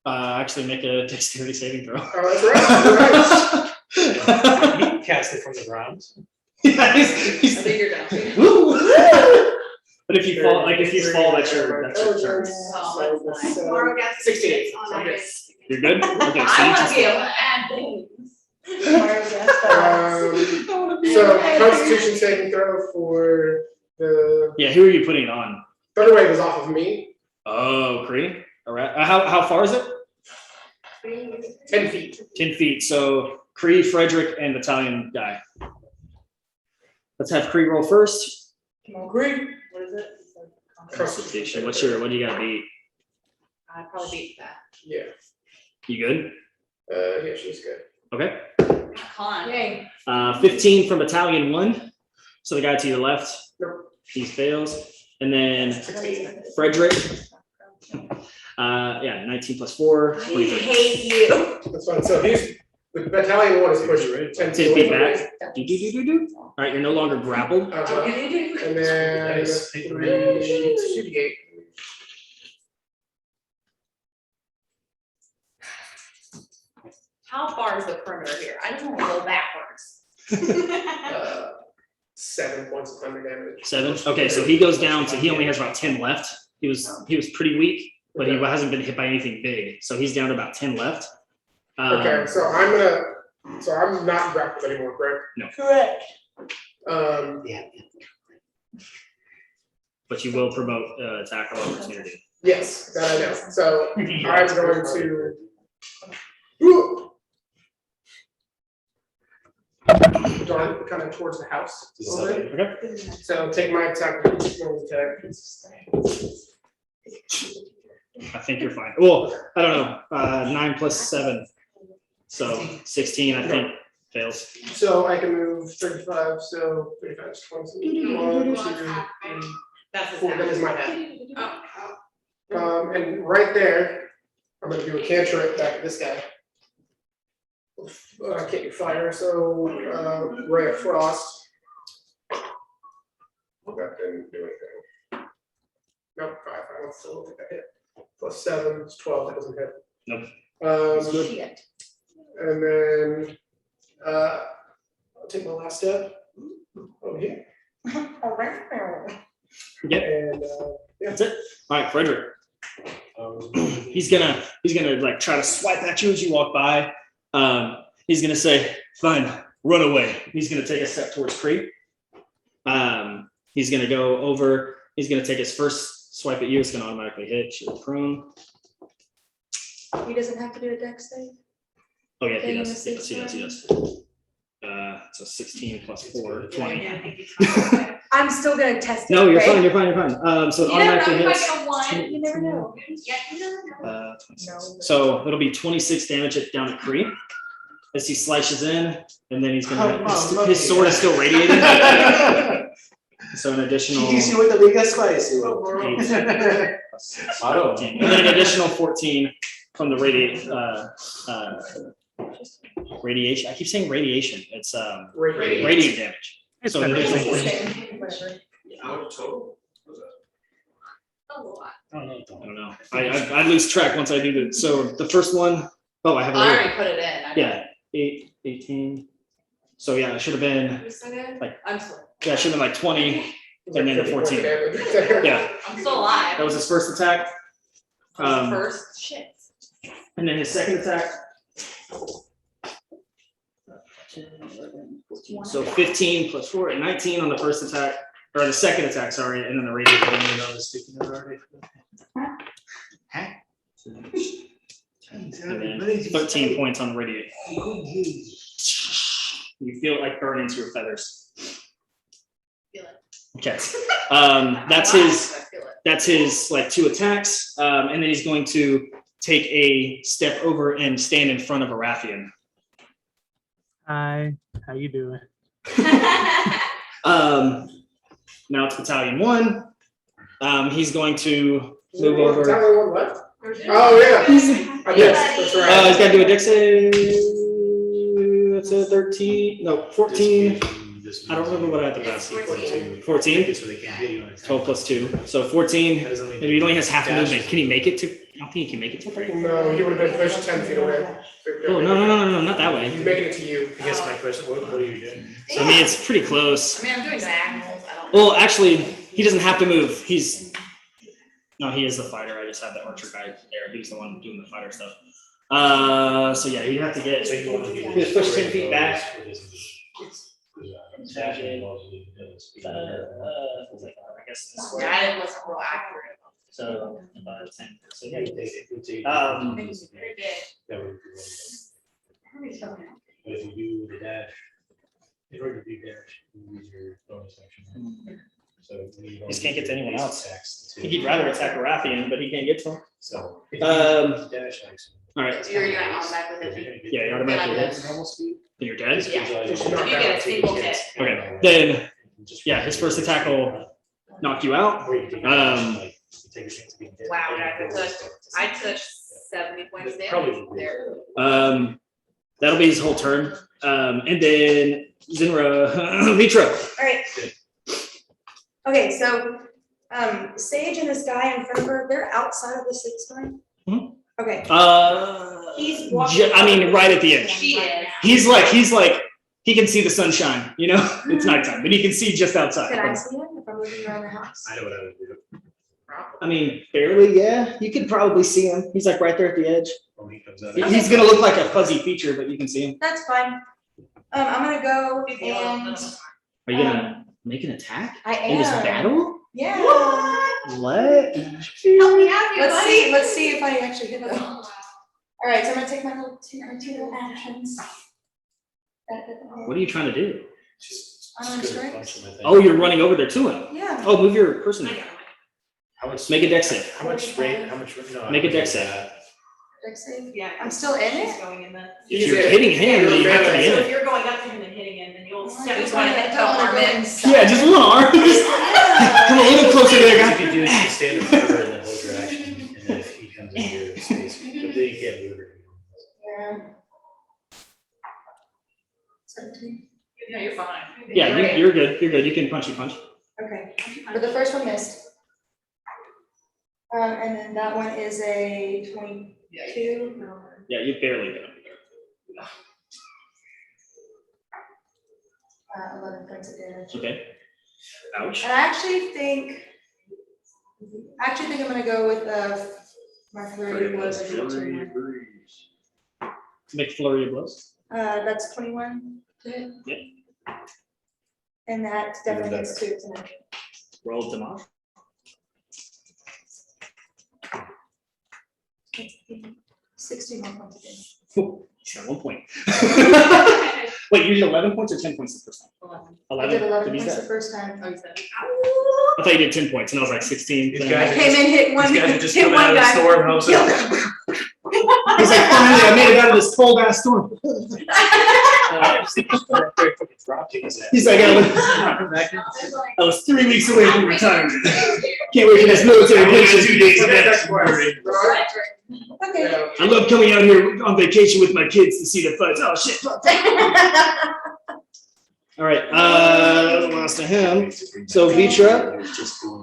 Speaker 1: Actually, make a dexterity saving throw.
Speaker 4: Oh, that's right,
Speaker 5: You can cast it from the ground.
Speaker 1: Yeah,
Speaker 9: I think you're done.
Speaker 1: But if you fall, like if you fall, that's your turn.
Speaker 3: Oh, that's nice.
Speaker 4: So,
Speaker 3: Morrowgast
Speaker 4: 16.
Speaker 3: on
Speaker 4: Okay.
Speaker 3: ice.
Speaker 1: You're good. Okay. So
Speaker 3: I
Speaker 1: you
Speaker 3: want to
Speaker 1: just
Speaker 3: be able to add things.
Speaker 4: So Constitution saving throw for the
Speaker 1: yeah. Who are you putting it on?
Speaker 4: thunder wave is off of me,
Speaker 1: Oh, Cree. All right. How far is it?
Speaker 4: 10 feet.
Speaker 1: 10 feet. So Cree, Frederick, and Italian guy. Let's have Cree roll first.
Speaker 2: Come on, Greg. What is it?
Speaker 1: Constitution. What do you got to beat?
Speaker 9: I probably beat that.
Speaker 4: Yeah,
Speaker 1: You good?
Speaker 4: yeah, she's good.
Speaker 1: Okay.
Speaker 3: Come on.
Speaker 2: Yay.
Speaker 1: 15 from Battalion 1. So the guy to your left,
Speaker 4: Nope.
Speaker 1: he fails. And then
Speaker 4: 16.
Speaker 1: Frederick, 19 plus 4,
Speaker 2: I
Speaker 1: 23.
Speaker 2: hate you.
Speaker 4: That's fine. So he's, the battalion one is pushed 10
Speaker 1: 10
Speaker 4: feet
Speaker 1: feet
Speaker 4: away
Speaker 1: back. Do. All right, you're no longer grappled.
Speaker 4: from me. And then
Speaker 5: Nice.
Speaker 4: 2d8.
Speaker 9: How far is the perimeter here? I just want to go backwards.
Speaker 4: 7 points of thunder damage.
Speaker 1: 7. Okay, so he goes down to, he only has about 10 left. He was pretty weak, but he hasn't been hit by anything big. So he's down to about 10 left.
Speaker 4: Okay, so I'm not grappled anymore, correct?
Speaker 2: Correct.
Speaker 1: But you will promote tackle opportunity.
Speaker 4: Yes, that I know. So I'm going to. Woo! Darn, kind of towards the house. a little bit.
Speaker 1: Okay.
Speaker 4: So take my attack. Attack.
Speaker 1: I think you're fine. Well, I don't know. 9 plus 7. So 16, I think, fails.
Speaker 4: So I can move 35. So 35 is 20. 1, 2, 3,
Speaker 9: That's his
Speaker 4: 4. That is my
Speaker 9: half.
Speaker 4: half.
Speaker 9: Oh,
Speaker 4: And right there, I'm going to do a cantrip back at this guy. I can't do fire, so ray of frost. That didn't do anything. Nope, 5. I don't still think that hit. Plus 7 is 12. That doesn't hit.
Speaker 1: Nope.
Speaker 2: Shit.
Speaker 4: And then I'll take my last step over here.
Speaker 1: Yep.
Speaker 4: And
Speaker 1: That's it. All right, Frederick. He's gonna like try to swipe at you as you walk by. He's gonna say, "Fine, run away." He's gonna take a step towards Cree. He's gonna go over. He's gonna take his first swipe at you. It's gonna automatically hit. You're prone.
Speaker 2: He doesn't have to do a dex save.
Speaker 1: Oh yeah, he
Speaker 2: Staying in
Speaker 1: does.
Speaker 2: the
Speaker 1: He does.
Speaker 2: safe
Speaker 1: He does. So 16 plus 4, 20.
Speaker 3: Yeah, I think he's fine.
Speaker 2: I'm still gonna test it.
Speaker 1: No, you're
Speaker 2: okay?
Speaker 1: fine, you're fine, you're fine. So it
Speaker 3: You never know,
Speaker 1: automatically
Speaker 3: you might
Speaker 1: hits.
Speaker 3: get a one.
Speaker 2: You never know.
Speaker 3: Yeah, you never know.
Speaker 1: 26. So it'll be 26 damage down at Kree as he slices in, and then he's gonna, his sword is still radiating. So an additional.
Speaker 8: with the Liga Spicy.
Speaker 1: And then an additional 14 from the radiation. I keep saying radiation. It's radiant damage.
Speaker 6: It's
Speaker 1: So
Speaker 6: better.
Speaker 1: an additional
Speaker 2: It's the
Speaker 1: 14.
Speaker 2: same, whatever.
Speaker 10: How much total?
Speaker 3: A lot.
Speaker 1: I don't know. I lose track once I do the. So the first one, oh, I have it
Speaker 9: I
Speaker 1: here.
Speaker 9: already put it in. I know.
Speaker 1: Yeah, 18. So yeah, it should have been.
Speaker 7: You still good?
Speaker 9: I'm still,
Speaker 1: Yeah, it should have been like 20, and then the 14. Yeah,
Speaker 9: I'm still alive.
Speaker 1: that was his first attack.
Speaker 9: First, shit.
Speaker 1: And then his second attack. So 15 plus 4, and 19 on the first attack, or the second attack, sorry, and then the radiant damage. And then 13 points on the radiant. You feel it like burn into your feathers.
Speaker 9: Feel it.
Speaker 1: Okay.
Speaker 9: I feel it.
Speaker 1: That's his like 2 attacks, and then he's going to take a step over and stand in front of Arathian.
Speaker 6: Hi, how you doing?
Speaker 1: Now it's Battalion 1. He's going to move over.
Speaker 4: Tell me what? Oh, yeah. Yes, that's right.
Speaker 1: He's got to do a dex save. That's a 13. No, 14. I don't remember what I had to pass. 14. 12 plus 2. So 14. He only has half a movement. Can he make it to? I don't think he can make it to 3.
Speaker 4: No, he would have been pushed 10 feet away.
Speaker 1: Oh, no, not that way.
Speaker 4: He's making it to you.
Speaker 8: I guess my question, what are you doing?
Speaker 1: So, I mean, it's pretty close.
Speaker 9: I mean, I'm doing diagonals. I don't.
Speaker 1: Well, actually, he doesn't have to move. No, he is the fighter. I just have the archer guy there. He's the one doing the fighter stuff. So yeah, you have to get.
Speaker 8: So you want to do.
Speaker 1: You just push 10 feet back.
Speaker 8: I
Speaker 1: I guess this way.
Speaker 9: That wasn't real accurate.
Speaker 1: So 10. So yeah.
Speaker 8: But if you do the dash, in order to do dash, you use your bonus action. So you
Speaker 1: Just can't get to anyone else.
Speaker 8: attacks
Speaker 1: I think he'd rather attack Arathian, but he can't get to him.
Speaker 8: So.
Speaker 1: Dash all right.
Speaker 9: So you're gonna automatically hit me.
Speaker 1: Yeah, you automatically
Speaker 9: Then I'm
Speaker 1: hit.
Speaker 8: Normal speed.
Speaker 1: Then you're dead.
Speaker 9: Yeah. If you get a single hit.
Speaker 1: Okay. Then yeah, his first attack will knock you out.
Speaker 9: Wow, I took 70 points damage
Speaker 8: Probably.
Speaker 9: there.
Speaker 1: That'll be his whole turn. And then Zinra, Mitra.
Speaker 2: All right. Okay, so, Sage and this guy in front of her, they're outside of the 6 line?
Speaker 1: Mhm.
Speaker 2: Okay. He's walking.
Speaker 1: I mean, right at the edge.
Speaker 9: She is.
Speaker 1: He's like, he can see the sunshine, you know? It's nighttime, but he can see just outside.
Speaker 2: Can I see him if I'm moving around the house?
Speaker 8: I know what I would do.
Speaker 1: I mean, barely, yeah. You could probably see him. He's like right there at the edge.
Speaker 8: When he comes out.
Speaker 1: He's gonna look like a fuzzy feature, but you can see him.
Speaker 2: That's fine. I'm gonna go and,
Speaker 1: Are you gonna make an attack
Speaker 2: I
Speaker 1: in this
Speaker 2: am.
Speaker 1: battle?
Speaker 2: Yeah.
Speaker 1: What?
Speaker 3: Help me out here, buddy.
Speaker 2: Let's see if I actually hit them. All right, so I'm gonna take my two little actions.
Speaker 1: What are you trying to do?
Speaker 2: I'm on strength.
Speaker 1: Oh, you're running over there to him.
Speaker 2: Yeah.
Speaker 1: Oh, move your person again.
Speaker 8: How much?
Speaker 1: Make a dex save.
Speaker 8: How much rate, how much? No,
Speaker 1: Make a
Speaker 8: I
Speaker 1: dex
Speaker 8: don't
Speaker 1: save.
Speaker 8: do that.
Speaker 2: Dex save?
Speaker 3: Yeah.
Speaker 2: I'm still in
Speaker 3: She's
Speaker 2: it?
Speaker 3: going in the.
Speaker 1: If
Speaker 4: He's
Speaker 1: you're
Speaker 4: in.
Speaker 1: hitting him, then you have to
Speaker 3: So
Speaker 1: be
Speaker 3: if
Speaker 1: in.
Speaker 3: you're going up to him and hitting him, then you'll
Speaker 2: I
Speaker 3: step
Speaker 2: just
Speaker 3: one
Speaker 2: wanna
Speaker 3: hit
Speaker 2: go
Speaker 3: the arm in.
Speaker 2: inside.
Speaker 1: Yeah, just one arm. Come a little closer there,
Speaker 8: If
Speaker 1: guy.
Speaker 8: you do is you stand in front of her and then hold your action, and then if he comes in your space, but then you can't move her.
Speaker 2: Yeah. 17.
Speaker 9: No, you're fine.
Speaker 1: Yeah, you're good. You're good. You can punchy punch.
Speaker 2: Okay, but the first one missed. And then that one is a 22. No.
Speaker 1: Yeah, you barely hit him.
Speaker 2: 11 points of damage.
Speaker 1: Okay. Ouch.
Speaker 2: And I actually think I'm gonna go with my flurry of blows. I did 21.
Speaker 1: Make flurry of blows.
Speaker 2: That's 21 to hit.
Speaker 1: Yep.
Speaker 2: And that definitely hits 2 tonight.
Speaker 1: Roll damage.
Speaker 2: 61 points of damage.
Speaker 1: He's got 1 point. Wait, you did 11 points or 10 points the first time?
Speaker 2: I did 11
Speaker 1: Did he
Speaker 2: points
Speaker 1: say?
Speaker 2: the first time.
Speaker 3: Oh, you said.
Speaker 1: I thought you did 10 points, and I was like 16.
Speaker 8: These
Speaker 1: then-
Speaker 8: guys are
Speaker 2: Came in, hit one,
Speaker 8: These guys are just
Speaker 2: hit
Speaker 8: coming out
Speaker 2: one
Speaker 8: of the
Speaker 2: guy.
Speaker 8: storm and all of a
Speaker 2: killed
Speaker 8: sudden.
Speaker 2: him.
Speaker 1: He's like, finally, I made it out of this cold ass storm. He's like, I was 3 weeks away from retirement. Can't wait for this military pension.
Speaker 8: 2 days
Speaker 4: That's
Speaker 8: next.
Speaker 2: Okay.
Speaker 1: I love coming out here on vacation with my kids to see the fights. Oh shit. All right, lost to him. So Vitra.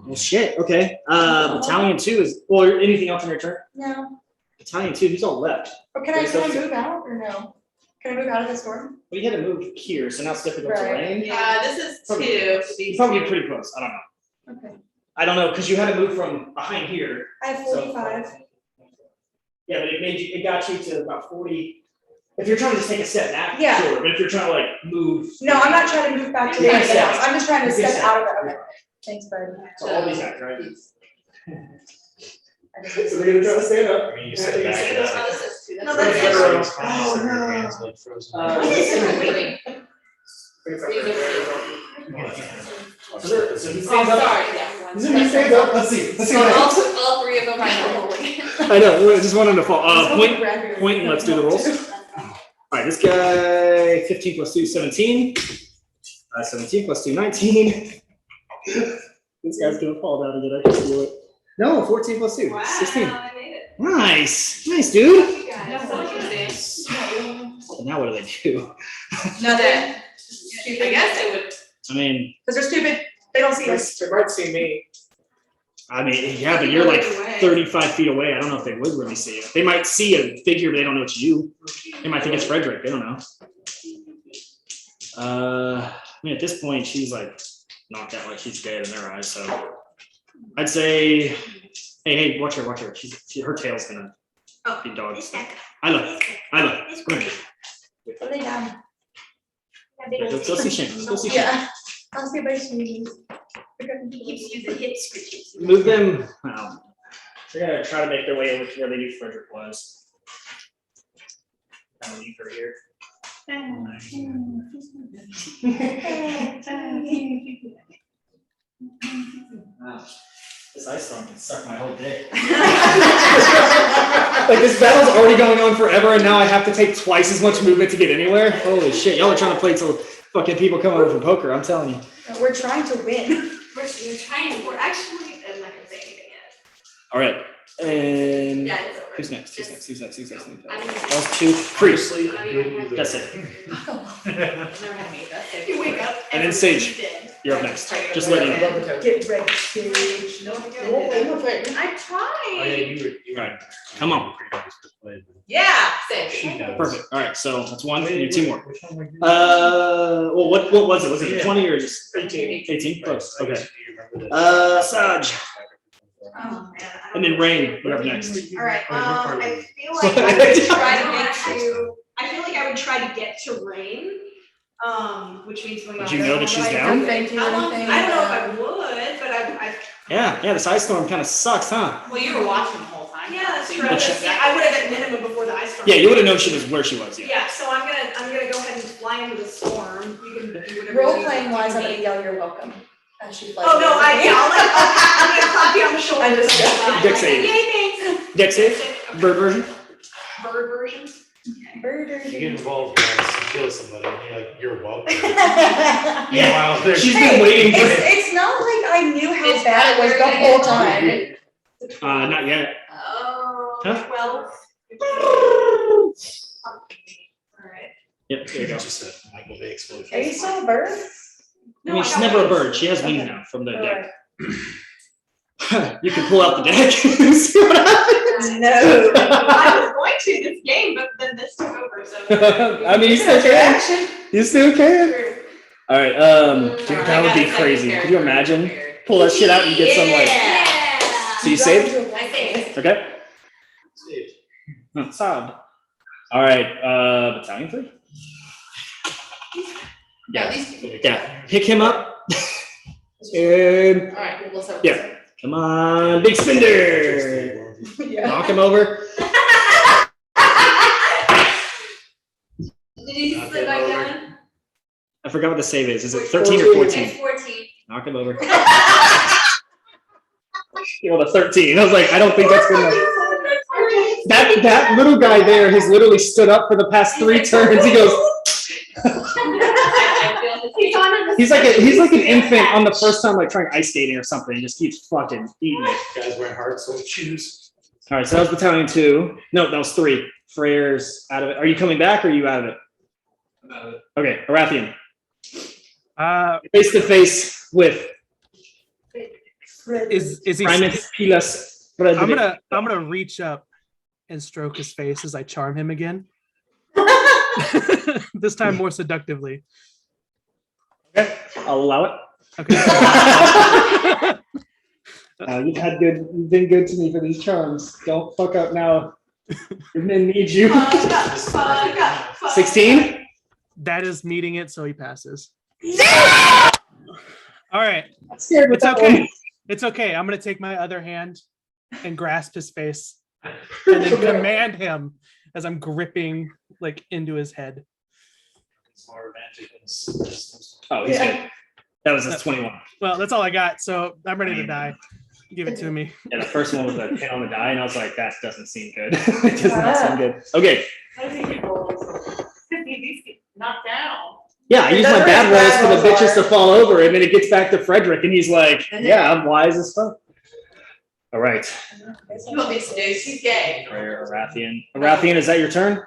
Speaker 1: Well, shit. Okay. Battalion 2 is. Or anything else on your turn?
Speaker 2: No.
Speaker 1: Battalion 2. Who's all left?
Speaker 2: Or can I move out or no? Can I move out of the storm?
Speaker 1: Well, you had to move here, so now it's difficult
Speaker 2: Right.
Speaker 1: terrain.
Speaker 9: This is
Speaker 1: Probably-
Speaker 9: two.
Speaker 1: You're probably pretty close. I don't know.
Speaker 2: Okay.
Speaker 1: I don't know because you had to move from behind here.
Speaker 2: I have 45.
Speaker 1: Yeah, but it got you to about 40. If you're trying to just take a step back,
Speaker 2: Yeah.
Speaker 1: sure. But if you're trying to like move.
Speaker 2: No, I'm not trying to move back to the
Speaker 1: Yeah,
Speaker 2: end of the
Speaker 1: yeah.
Speaker 2: house. I'm just trying to
Speaker 1: You can
Speaker 2: step out of it. Okay. Thanks, bud.
Speaker 1: So all these guys, right?
Speaker 2: I just-
Speaker 1: So they're gonna try to stand up.
Speaker 8: I mean, you said back.
Speaker 9: Oh, this is two.
Speaker 2: No,
Speaker 9: That's
Speaker 2: that's
Speaker 9: it.
Speaker 1: Oh, no. So he
Speaker 9: Oh,
Speaker 1: stands up.
Speaker 9: sorry, yeah.
Speaker 1: He stands up. Let's see. Let's see.
Speaker 9: So
Speaker 1: what happens.
Speaker 9: all three of them I know.
Speaker 1: I know. I just want him to fall. Point.
Speaker 2: Grab your-
Speaker 1: Point. And let's do the rolls. All right. This guy. 15 plus 2, 17. 17 plus 2, 19. This guy's gonna fall down again. I can feel it. No, 14 plus 2, 16.
Speaker 3: Wow, I made it.
Speaker 1: Nice. Nice, dude.
Speaker 3: You guys.
Speaker 9: So interesting.
Speaker 1: Now what do they do?
Speaker 9: No, that, I guess they would.
Speaker 1: I mean,
Speaker 2: Because they're stupid. They don't see us.
Speaker 4: They might see me.
Speaker 1: yeah, but you're like 35 feet away. I don't know if they would really see it. They might see a figure, but they don't know it's you. They might think it's Frederick. They don't know. I mean, at this point, she's like knocked out, like she's dead in their eyes. So I'd say, hey, watch her. Her tail's gonna be dog. I look. Come here.
Speaker 2: Lay down.
Speaker 1: Go see Shane. Go see Shane.
Speaker 2: Yeah. I'll see by shoes.
Speaker 3: Keeps you the hip scratches.
Speaker 1: Move them. They're gonna try to make their way over to where they knew Frederick was. Kind of leave her here. Wow. This ice storm can suck my whole day. Like this battle's already going on forever, and now I have to take twice as much movement to get anywhere. Holy shit! Y'all are trying to play till fucking people come over from poker. I'm telling you.
Speaker 2: We're trying to win.
Speaker 3: We're trying, we're actually, I'm not gonna say anything yet.
Speaker 1: All right, and
Speaker 3: Yeah, it's over.
Speaker 1: who's next? Who's next?
Speaker 3: I'm-
Speaker 1: That was 2, 3.
Speaker 3: I'm-
Speaker 1: That's it.
Speaker 9: Never had me, that's it.
Speaker 3: You wake up.
Speaker 1: And then Sage, you're up next. Just let you know.
Speaker 2: Get ready, stage.
Speaker 9: No,
Speaker 3: I
Speaker 8: Oh, yeah,
Speaker 3: tried.
Speaker 8: you were.
Speaker 1: Come on.
Speaker 9: Yeah,
Speaker 8: She
Speaker 9: same.
Speaker 8: knows.
Speaker 1: Perfect. All right, so that's one. You need 2 more.
Speaker 8: Which one were you?
Speaker 1: Well, what was it? Was it
Speaker 8: Yeah.
Speaker 1: 20 or just
Speaker 4: 18?
Speaker 1: 18? Close.
Speaker 8: Right,
Speaker 1: Okay.
Speaker 8: so do you remember that?
Speaker 1: Saj,
Speaker 3: Oh, man. I
Speaker 1: and
Speaker 3: don't
Speaker 1: then Rain. You're up next.
Speaker 3: All right,
Speaker 8: Oh, you're part of
Speaker 3: I
Speaker 8: it.
Speaker 3: feel like I would try to get to, I feel like I would try to get to Rain, which means going.
Speaker 1: Would you know that she's
Speaker 2: I'm
Speaker 1: down?
Speaker 2: fainting or anything.
Speaker 3: I don't know if I would, but I,
Speaker 1: Yeah, this ice storm kind of sucks, huh?
Speaker 9: Well, you were watching the whole time.
Speaker 3: yeah, that's
Speaker 9: so
Speaker 3: true.
Speaker 9: you know
Speaker 1: But she-
Speaker 9: exactly-
Speaker 3: I would have at minimum before the ice storm.
Speaker 1: Yeah, you would have known she was where she was. Yeah.
Speaker 3: Yeah, so I'm gonna go ahead and fly into the storm. You can do whatever.
Speaker 2: Role
Speaker 3: you
Speaker 2: playing wise, I'm
Speaker 3: need.
Speaker 2: gonna yell, "You're welcome." As she flies
Speaker 3: Oh, no,
Speaker 2: over.
Speaker 3: I'm gonna clap you on the shoulder.
Speaker 2: I'm just-
Speaker 1: Dex save.
Speaker 3: Yay, thanks.
Speaker 1: Dex save. Bird version.
Speaker 3: Bird versions.
Speaker 2: Birder.
Speaker 8: You get involved once, you kill somebody, and you're like, you're welcome.
Speaker 1: Yeah.
Speaker 8: Meanwhile, they're-
Speaker 1: She's been waiting for it.
Speaker 2: It's not like I knew how
Speaker 9: It's
Speaker 2: bad it was
Speaker 9: not
Speaker 2: the
Speaker 9: very
Speaker 2: whole
Speaker 9: good.
Speaker 2: time.
Speaker 1: Not yet.
Speaker 3: Oh,
Speaker 1: Huh?
Speaker 3: 12. Alright.
Speaker 1: Yep. There you go.
Speaker 8: Just a Michael Bay explosion.
Speaker 2: Are you still a bird?
Speaker 1: I mean, she's never a bird. She has wings now from the
Speaker 2: Alright.
Speaker 1: deck. You can pull out the deck. See what happens.
Speaker 2: No.
Speaker 3: I was going to this game, but then this took over, so.
Speaker 1: I mean, you still can. You still can. All right. Dude, that would be crazy. Could you imagine? Pull that shit out and get some like.
Speaker 3: Yeah.
Speaker 1: So you saved?
Speaker 3: I think.
Speaker 1: Okay. Sobbed. All right. Battalion 3.
Speaker 9: Yeah, these two.
Speaker 1: Yeah. Pick him up. And
Speaker 9: All right, we'll start.
Speaker 1: Yeah. come on, big spender.
Speaker 2: Yeah.
Speaker 1: Knock him over.
Speaker 3: Did he slip back down?
Speaker 1: forgot what the save is. Is it 13 or 14?
Speaker 7: It's 14.
Speaker 1: Knock him over. You know, the 13. I was like, I don't think that's good enough. That little guy there has literally stood up for the past 3 turns. He goes. He's like an infant on the first time like trying ice skating or something. He just keeps fucking eating it.
Speaker 8: Guys wearing hard soul shoes.
Speaker 1: All right, so that was battalion 2. No, that was 3. Freyr's out of it. Are you coming back or are you out of it?
Speaker 10: I'm out of it.
Speaker 1: Okay, Arathian. Face to face with
Speaker 6: Is he?
Speaker 1: Primus Pilas.
Speaker 6: I'm gonna reach up and stroke his face as I charm him again. This time more seductively.
Speaker 1: Okay, I'll allow it.
Speaker 6: Okay.
Speaker 1: You've been good to me for these charms. Don't fuck up now. Your men need you. 16?
Speaker 6: That is meeting it, so he passes. All right. It's okay. It's okay. I'm gonna take my other hand and grasp his face and then command him as I'm gripping like into his head.
Speaker 8: It's more romantic than
Speaker 1: Oh, he's good. That was a 21.
Speaker 6: Well, that's all I got, so I'm ready to die. Give it to me.
Speaker 1: Yeah, the first one was a 10 on the die, and I was like, that doesn't seem good. It does not seem good. Okay.
Speaker 9: Knocked down.
Speaker 1: Yeah, I use my bad rolls for the bitches to fall over, and then it gets back to Frederick, and he's like, yeah, I'm wise as fuck. All right.
Speaker 9: You want me to do? She's gay.
Speaker 1: Prayer, Arathian. Arathian, is that your turn?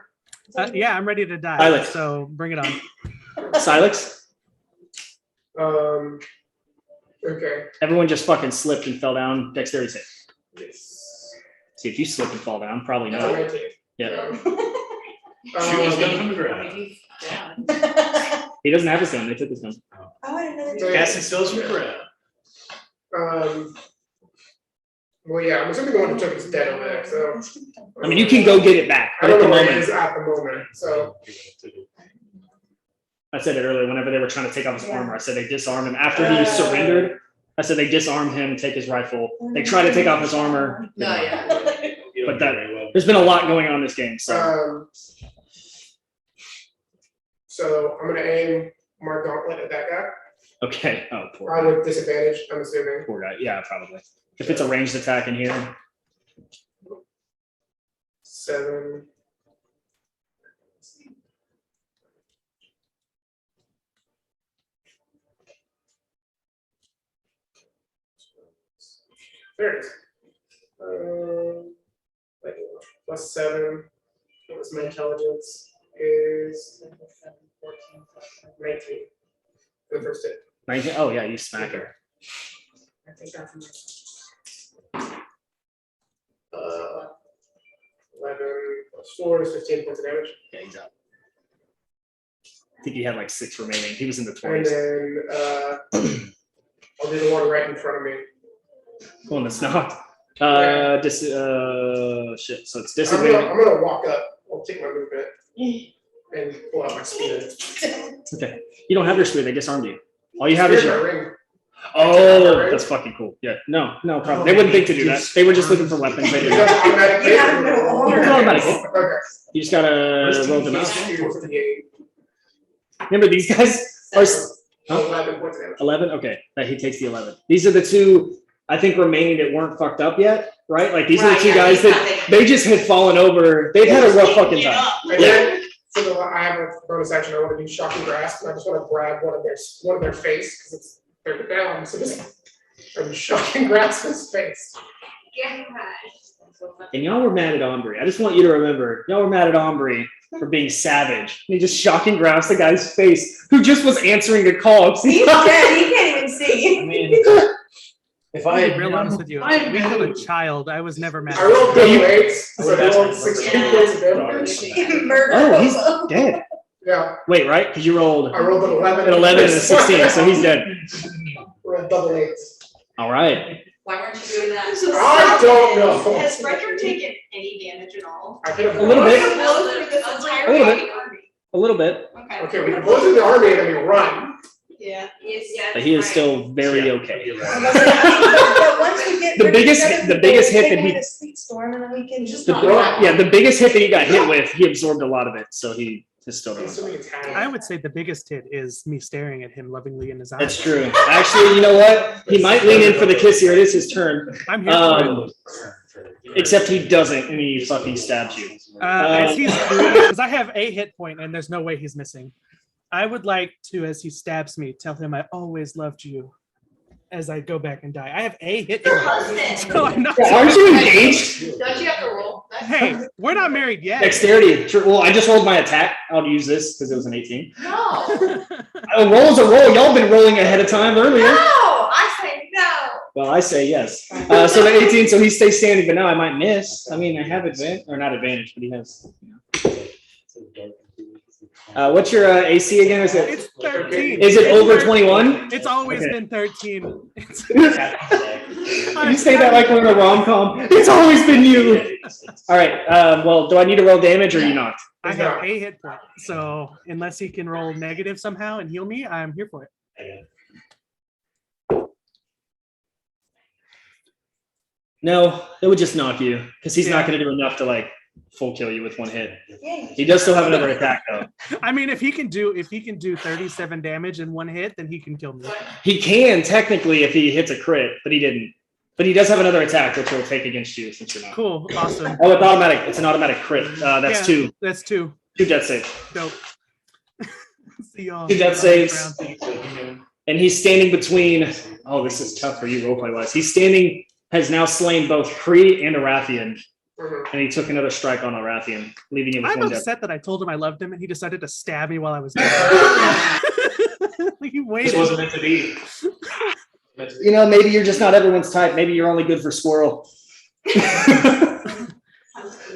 Speaker 6: Yeah, I'm ready to die.
Speaker 1: Silex.
Speaker 6: So bring it on.
Speaker 1: Silex?
Speaker 4: Okay.
Speaker 1: Everyone just fucking slipped and fell down. Dexterity save.
Speaker 4: Yes.
Speaker 1: See, if you slip and fall down, probably
Speaker 4: That's a
Speaker 1: not.
Speaker 4: 19.
Speaker 1: Yeah.
Speaker 8: Shoot his gun from the ground.
Speaker 1: He doesn't have his gun. They took his gun.
Speaker 2: Oh, I didn't know
Speaker 4: So,
Speaker 2: that.
Speaker 8: Casting spells from the ground.
Speaker 4: Well, yeah, I'm assuming the one who took is dead over there, so.
Speaker 1: I mean, you can go get it back,
Speaker 4: I
Speaker 1: but at
Speaker 4: don't
Speaker 1: the
Speaker 4: know where it
Speaker 1: moment,
Speaker 4: is at the moment, so.
Speaker 1: I said it earlier, whenever they were trying to take off his armor, I said they disarm him. After he surrendered, I said they disarm him, take his rifle. They try to take off his armor.
Speaker 9: No, yeah.
Speaker 1: But there's been a lot going on in this game, so.
Speaker 4: So I'm gonna aim my gauntlet at that guy.
Speaker 1: Okay. Oh, poor
Speaker 4: I
Speaker 1: guy.
Speaker 4: would disadvantage, I'm assuming.
Speaker 1: Poor guy. Yeah, probably. If it's a ranged attack in here.
Speaker 4: 7. There it is. Plus 7. What was my intelligence? Is 19. For the first hit.
Speaker 1: 19. Oh, yeah, you smack her.
Speaker 4: I think that's 11 plus 4 is 15 points of damage.
Speaker 1: Yeah, he's up. I think he had like 6 remaining. He was in the
Speaker 4: And
Speaker 1: 20s.
Speaker 4: then I'll do the one right in front of me.
Speaker 1: Oh, and it's not. Shit. So it's
Speaker 4: I'm
Speaker 1: disadvantage.
Speaker 4: gonna walk up. I'll take my movement and pull out my spear.
Speaker 1: Okay. You don't have your spear. They disarmed you. All you have is
Speaker 4: Spear's
Speaker 1: your.
Speaker 4: my ring.
Speaker 1: Oh, that's fucking cool. Yeah. No problem. They wouldn't think to do that. They were just looking for weapons. They
Speaker 4: You
Speaker 1: didn't.
Speaker 4: have automatic
Speaker 2: You
Speaker 4: hit.
Speaker 2: have no order.
Speaker 1: It's automatic.
Speaker 4: Okay.
Speaker 1: You just gotta roll them out.
Speaker 4: Spear 58.
Speaker 1: Remember, these guys are
Speaker 4: 11 points of damage.
Speaker 1: 11. Okay, that he takes the 11. These are the 2 I think remaining that weren't fucked up yet, right? Like these are the 2 guys that they just had fallen over. They've had a rough fucking time.
Speaker 4: And then, so I have a bonus action. I want to do shocking grasp, and I just want to grab one of their face because they're down. So just and shocking grasp his face.
Speaker 7: Yeah.
Speaker 1: And y'all were mad at Ombre. I just want you to remember, y'all were mad at Ombre for being savage. He just shocking grabs the guy's face who just was answering the call.
Speaker 2: He's dead, he can't even see.
Speaker 8: I mean, if I
Speaker 6: I'll be
Speaker 8: had
Speaker 6: real honest with you.
Speaker 8: I
Speaker 6: We killed a child. I was never mad.
Speaker 4: I rolled
Speaker 1: Yeah, you-
Speaker 4: double 8s, so I rolled 16 points of damage.
Speaker 2: Murder.
Speaker 1: Oh, he's dead.
Speaker 4: Yeah,
Speaker 1: Wait, right? Because you rolled
Speaker 4: I rolled an 11.
Speaker 1: an 11 and a 16, so he's dead.
Speaker 4: Rolled double 8s.
Speaker 1: All right.
Speaker 9: Why weren't you doing that?
Speaker 4: I don't know.
Speaker 3: Has Frederick taken any damage at all?
Speaker 4: I could have
Speaker 1: A little bit.
Speaker 3: A
Speaker 1: little bit. A little bit.
Speaker 3: Okay.
Speaker 4: Okay, we can blow through the army and then we run.
Speaker 3: Yeah.
Speaker 7: Yes, yeah.
Speaker 1: But he is still very okay.
Speaker 2: But once we get
Speaker 1: The
Speaker 2: rid of
Speaker 1: biggest-
Speaker 2: other
Speaker 1: the
Speaker 2: people,
Speaker 1: biggest
Speaker 2: we
Speaker 1: hit
Speaker 2: take
Speaker 1: that he-
Speaker 2: away the sleep storm and then we can just.
Speaker 1: The biggest hit that he got hit with, he absorbed a lot of it, so he It's still don't.
Speaker 4: Assuming it's half.
Speaker 6: I would say the biggest hit is me staring at him lovingly in his eyes.
Speaker 1: That's true. Actually, you know what? He might lean in for the kiss here. It is his turn.
Speaker 6: I'm here for it.
Speaker 1: Except he doesn't, and he fucking stabs you.
Speaker 6: As he's because I have a hit point and there's no way he's missing. I would like to, as he stabs me, tell him I always loved you. As I go back and die, I have a hit
Speaker 9: Your
Speaker 6: point.
Speaker 9: husband.
Speaker 6: So I'm not.
Speaker 1: Yeah, aren't you engaged?
Speaker 9: Don't you have to roll?
Speaker 6: Hey, we're not married yet.
Speaker 1: Dexterity. True. Well, I just rolled my attack. I'll use this because it was an 18.
Speaker 9: No.
Speaker 1: A roll's a roll. Y'all been rolling ahead of time earlier.
Speaker 9: No, I say no.
Speaker 1: Well, I say yes. So the 18, so he stays standing, but now I might miss. I mean, I have advantage, or not advantage, but he has. What's your AC again? Is it?
Speaker 6: It's 13.
Speaker 1: Is it
Speaker 6: It's
Speaker 1: over
Speaker 6: 13.
Speaker 1: 21?
Speaker 6: It's always
Speaker 1: Okay.
Speaker 6: been 13.
Speaker 1: You say that like we're in a rom-com. It's always been you. All right. Well, do I need to roll damage or you not?
Speaker 6: I have a hit point. So unless he can roll negative somehow and heal me, I'm here for it.
Speaker 1: No, it would just knock you because he's not
Speaker 6: Yeah.
Speaker 1: going to do enough to like full kill you with one hit.
Speaker 2: Yay.
Speaker 1: He does still have another attack though.
Speaker 6: I mean, if he can do 37 damage in one hit, then he can kill me.
Speaker 1: He can technically if he hits a crit, but he didn't. But he does have another attack which will take against you since you're not.
Speaker 6: Cool, awesome.
Speaker 1: Oh, it's automatic. It's an automatic crit. That's
Speaker 6: Yeah,
Speaker 1: two.
Speaker 6: That's 2.
Speaker 1: Two death saves.
Speaker 6: Dope. See y'all.
Speaker 1: Two death
Speaker 6: on the
Speaker 1: saves.
Speaker 6: ground.
Speaker 1: And he's standing between. Oh, this is tough for you roleplay wise. He's standing. Has now slain both Kree and Arathian, and he took another strike on Arathian, leaving you with
Speaker 6: I'm
Speaker 1: one death.
Speaker 6: upset that I told him I loved him and he decided to stab me while I was there. Like, he
Speaker 8: This
Speaker 6: waited.
Speaker 8: wasn't meant to be.
Speaker 1: You know, maybe you're just not everyone's type. Maybe you're only good for squirrel.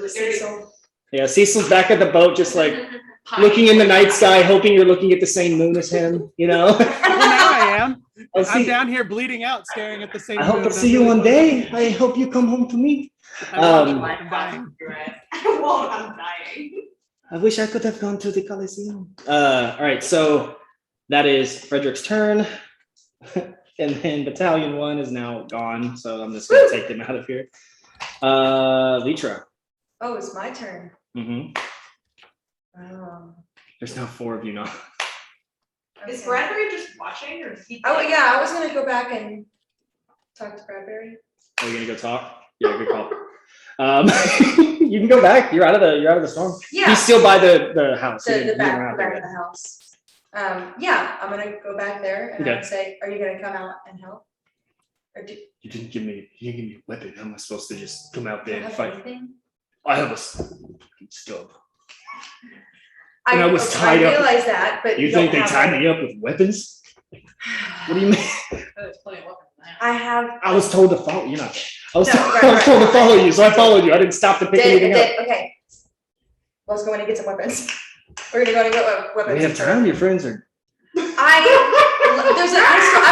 Speaker 2: Cecil.
Speaker 1: Yeah, Cecil's back at the boat, just like looking in the night sky, hoping you're looking at the same moon as him. You know.
Speaker 6: Well, now I am.
Speaker 1: I'll
Speaker 6: I'm
Speaker 1: see-
Speaker 6: down here bleeding out, staring at the same.
Speaker 1: I hope
Speaker 6: moon.
Speaker 1: to see you one day. I hope you come home to me.
Speaker 6: I won't.
Speaker 1: Um,
Speaker 6: I'm dying.
Speaker 9: I won't, I'm dying.
Speaker 1: I wish I could have gone to the Coliseum. All right, so that is Frederick's turn. And then Battalion 1 is now gone, so I'm just gonna take them out of here. Litra.
Speaker 2: Oh, it's my turn.
Speaker 1: Mhm.
Speaker 2: Oh.
Speaker 1: There's now 4 of you now.
Speaker 9: Is
Speaker 2: Okay.
Speaker 9: Bradbury just watching or is he?
Speaker 2: Oh, yeah, I was gonna go back and talk to Bradbury.
Speaker 1: Are you gonna go talk? Yeah, good call. You can go back. You're out of the storm.
Speaker 2: Yeah.
Speaker 1: He's still by the house. He
Speaker 2: The
Speaker 1: didn't- he didn't run
Speaker 2: back
Speaker 1: out there
Speaker 2: of
Speaker 1: yet.
Speaker 2: the house. Yeah, I'm gonna go back there and
Speaker 1: Okay.
Speaker 2: I'd say, are you gonna come out and help? Or do
Speaker 1: You didn't give me a weapon. How am I supposed to just come out
Speaker 2: you
Speaker 1: there and
Speaker 2: have
Speaker 1: fight?
Speaker 2: anything?
Speaker 1: I have a stub. And I was
Speaker 2: okay,
Speaker 1: tied up.
Speaker 2: I realize that, but.
Speaker 1: You think
Speaker 2: don't
Speaker 1: they
Speaker 2: have
Speaker 1: tied
Speaker 2: a-
Speaker 1: me up with weapons? What do you mean?
Speaker 9: There's plenty of weapons now.
Speaker 2: I have.
Speaker 1: I was told to follow you. Not. I was,
Speaker 2: No, right,
Speaker 1: I was told to
Speaker 2: right.
Speaker 1: follow you, so I followed you. I didn't stop to pick anything up.
Speaker 2: Okay. Let's go in and get some weapons. We're gonna go and get weapons.
Speaker 1: We have time. Your friends are.
Speaker 2: I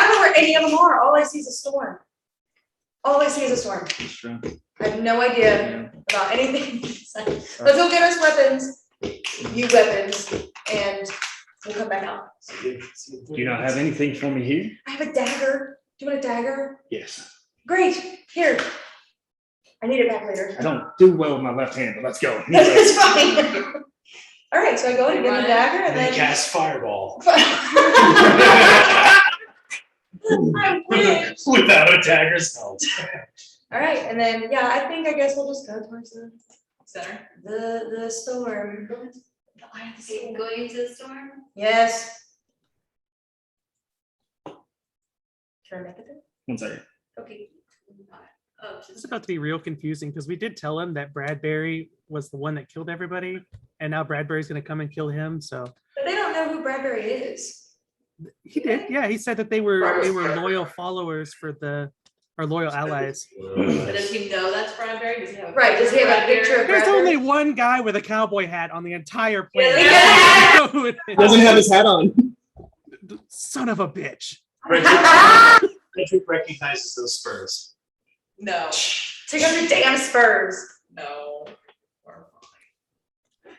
Speaker 2: don't know where any of them are. All I see is a storm. All I see is a storm.
Speaker 1: It's true.
Speaker 2: I have no idea about anything. Let's go get us weapons, you weapons, and we'll come back out.
Speaker 1: Do you not have anything for me here?
Speaker 2: I have a dagger. Do you want a dagger?
Speaker 1: Yes.
Speaker 2: Great. Here. I need it back later.
Speaker 1: I don't do well with my left hand, but let's go.
Speaker 2: It's fine. All right, so I go and get the dagger and
Speaker 8: And then
Speaker 2: then.
Speaker 8: cast fireball
Speaker 2: I wish.
Speaker 8: without a dagger's help.
Speaker 2: All right, and then, yeah, I guess we'll just go towards
Speaker 9: Center.
Speaker 2: the storm.
Speaker 7: Going into the storm?
Speaker 2: Yes. Can I make it there?
Speaker 1: 1 second.
Speaker 7: Okay. Oh,
Speaker 6: It's about to be real confusing because we did tell him that Bradbury was the one that killed everybody, and now Bradbury's going to come and kill him. So
Speaker 2: But they don't know who Bradbury is.
Speaker 6: he did. Yeah, he said that they were loyal followers or loyal allies.
Speaker 9: But does he know that's Bradbury? Does he have?
Speaker 2: Right, does he have a picture of
Speaker 6: There's
Speaker 2: Bradbury?
Speaker 6: only one guy with a cowboy hat on the entire planet.
Speaker 2: Yeah.
Speaker 6: I don't know who it is.
Speaker 1: Doesn't have his hat on.
Speaker 6: Son of a bitch.
Speaker 8: Frederick recognizes those spurs.
Speaker 9: No,
Speaker 2: Take out your damn spurs.
Speaker 9: no.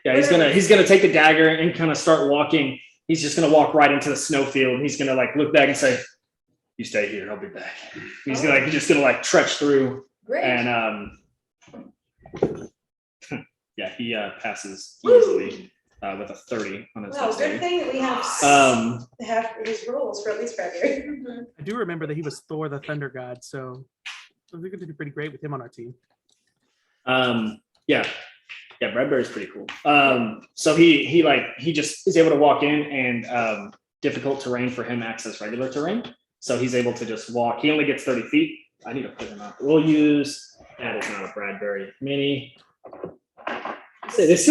Speaker 1: Yeah, he's gonna take the dagger and kind of start walking. He's just gonna walk right into the snowfield. And he's gonna like look back and say, "You stay here. I'll be back." He's just gonna like trudge through
Speaker 2: Great.
Speaker 1: and yeah, he passes easily. with a 30 on his
Speaker 2: Well, good
Speaker 1: dexterity.
Speaker 2: thing that we have his rules for at least February.
Speaker 6: I do remember that he was Thor, the Thunder God, so I think it'd be pretty great with him on our team.
Speaker 1: Yeah, Bradbury's pretty cool. So he just is able to walk in, and difficult terrain for him acts as regular terrain. So he's able to just walk. He only gets 30 feet. I need to put him up. We'll use that is not a Bradbury mini. This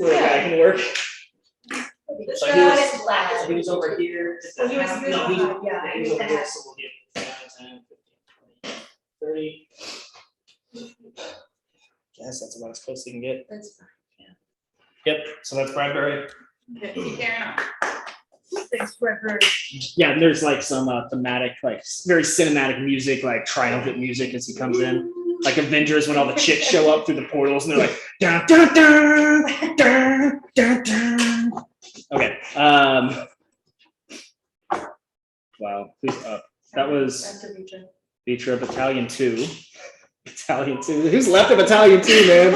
Speaker 1: little guy can work.
Speaker 3: This
Speaker 1: So
Speaker 3: guy
Speaker 1: he
Speaker 3: is black.
Speaker 1: He was over here.
Speaker 2: So he was
Speaker 1: No,
Speaker 2: really
Speaker 1: he's-
Speaker 2: high, yeah.
Speaker 1: He was over here, so we'll get 10, 15, 20, 30. Guess that's about as close as you can get.
Speaker 2: That's fine.
Speaker 1: Yep, so that's Bradbury.
Speaker 9: Keep carrying on.
Speaker 2: Thanks, February.
Speaker 1: Yeah, and there's like some thematic, like very cinematic music, like triumphant music as he comes in. Like Avengers when all the chicks show up through the portals and they're like, dun, dun, dun, dun, dun, dun. Okay. Wow, who's up? That was
Speaker 2: After Vitra.
Speaker 1: Vitra Battalion 2. Battalion 2. Who's left of Battalion 2, man?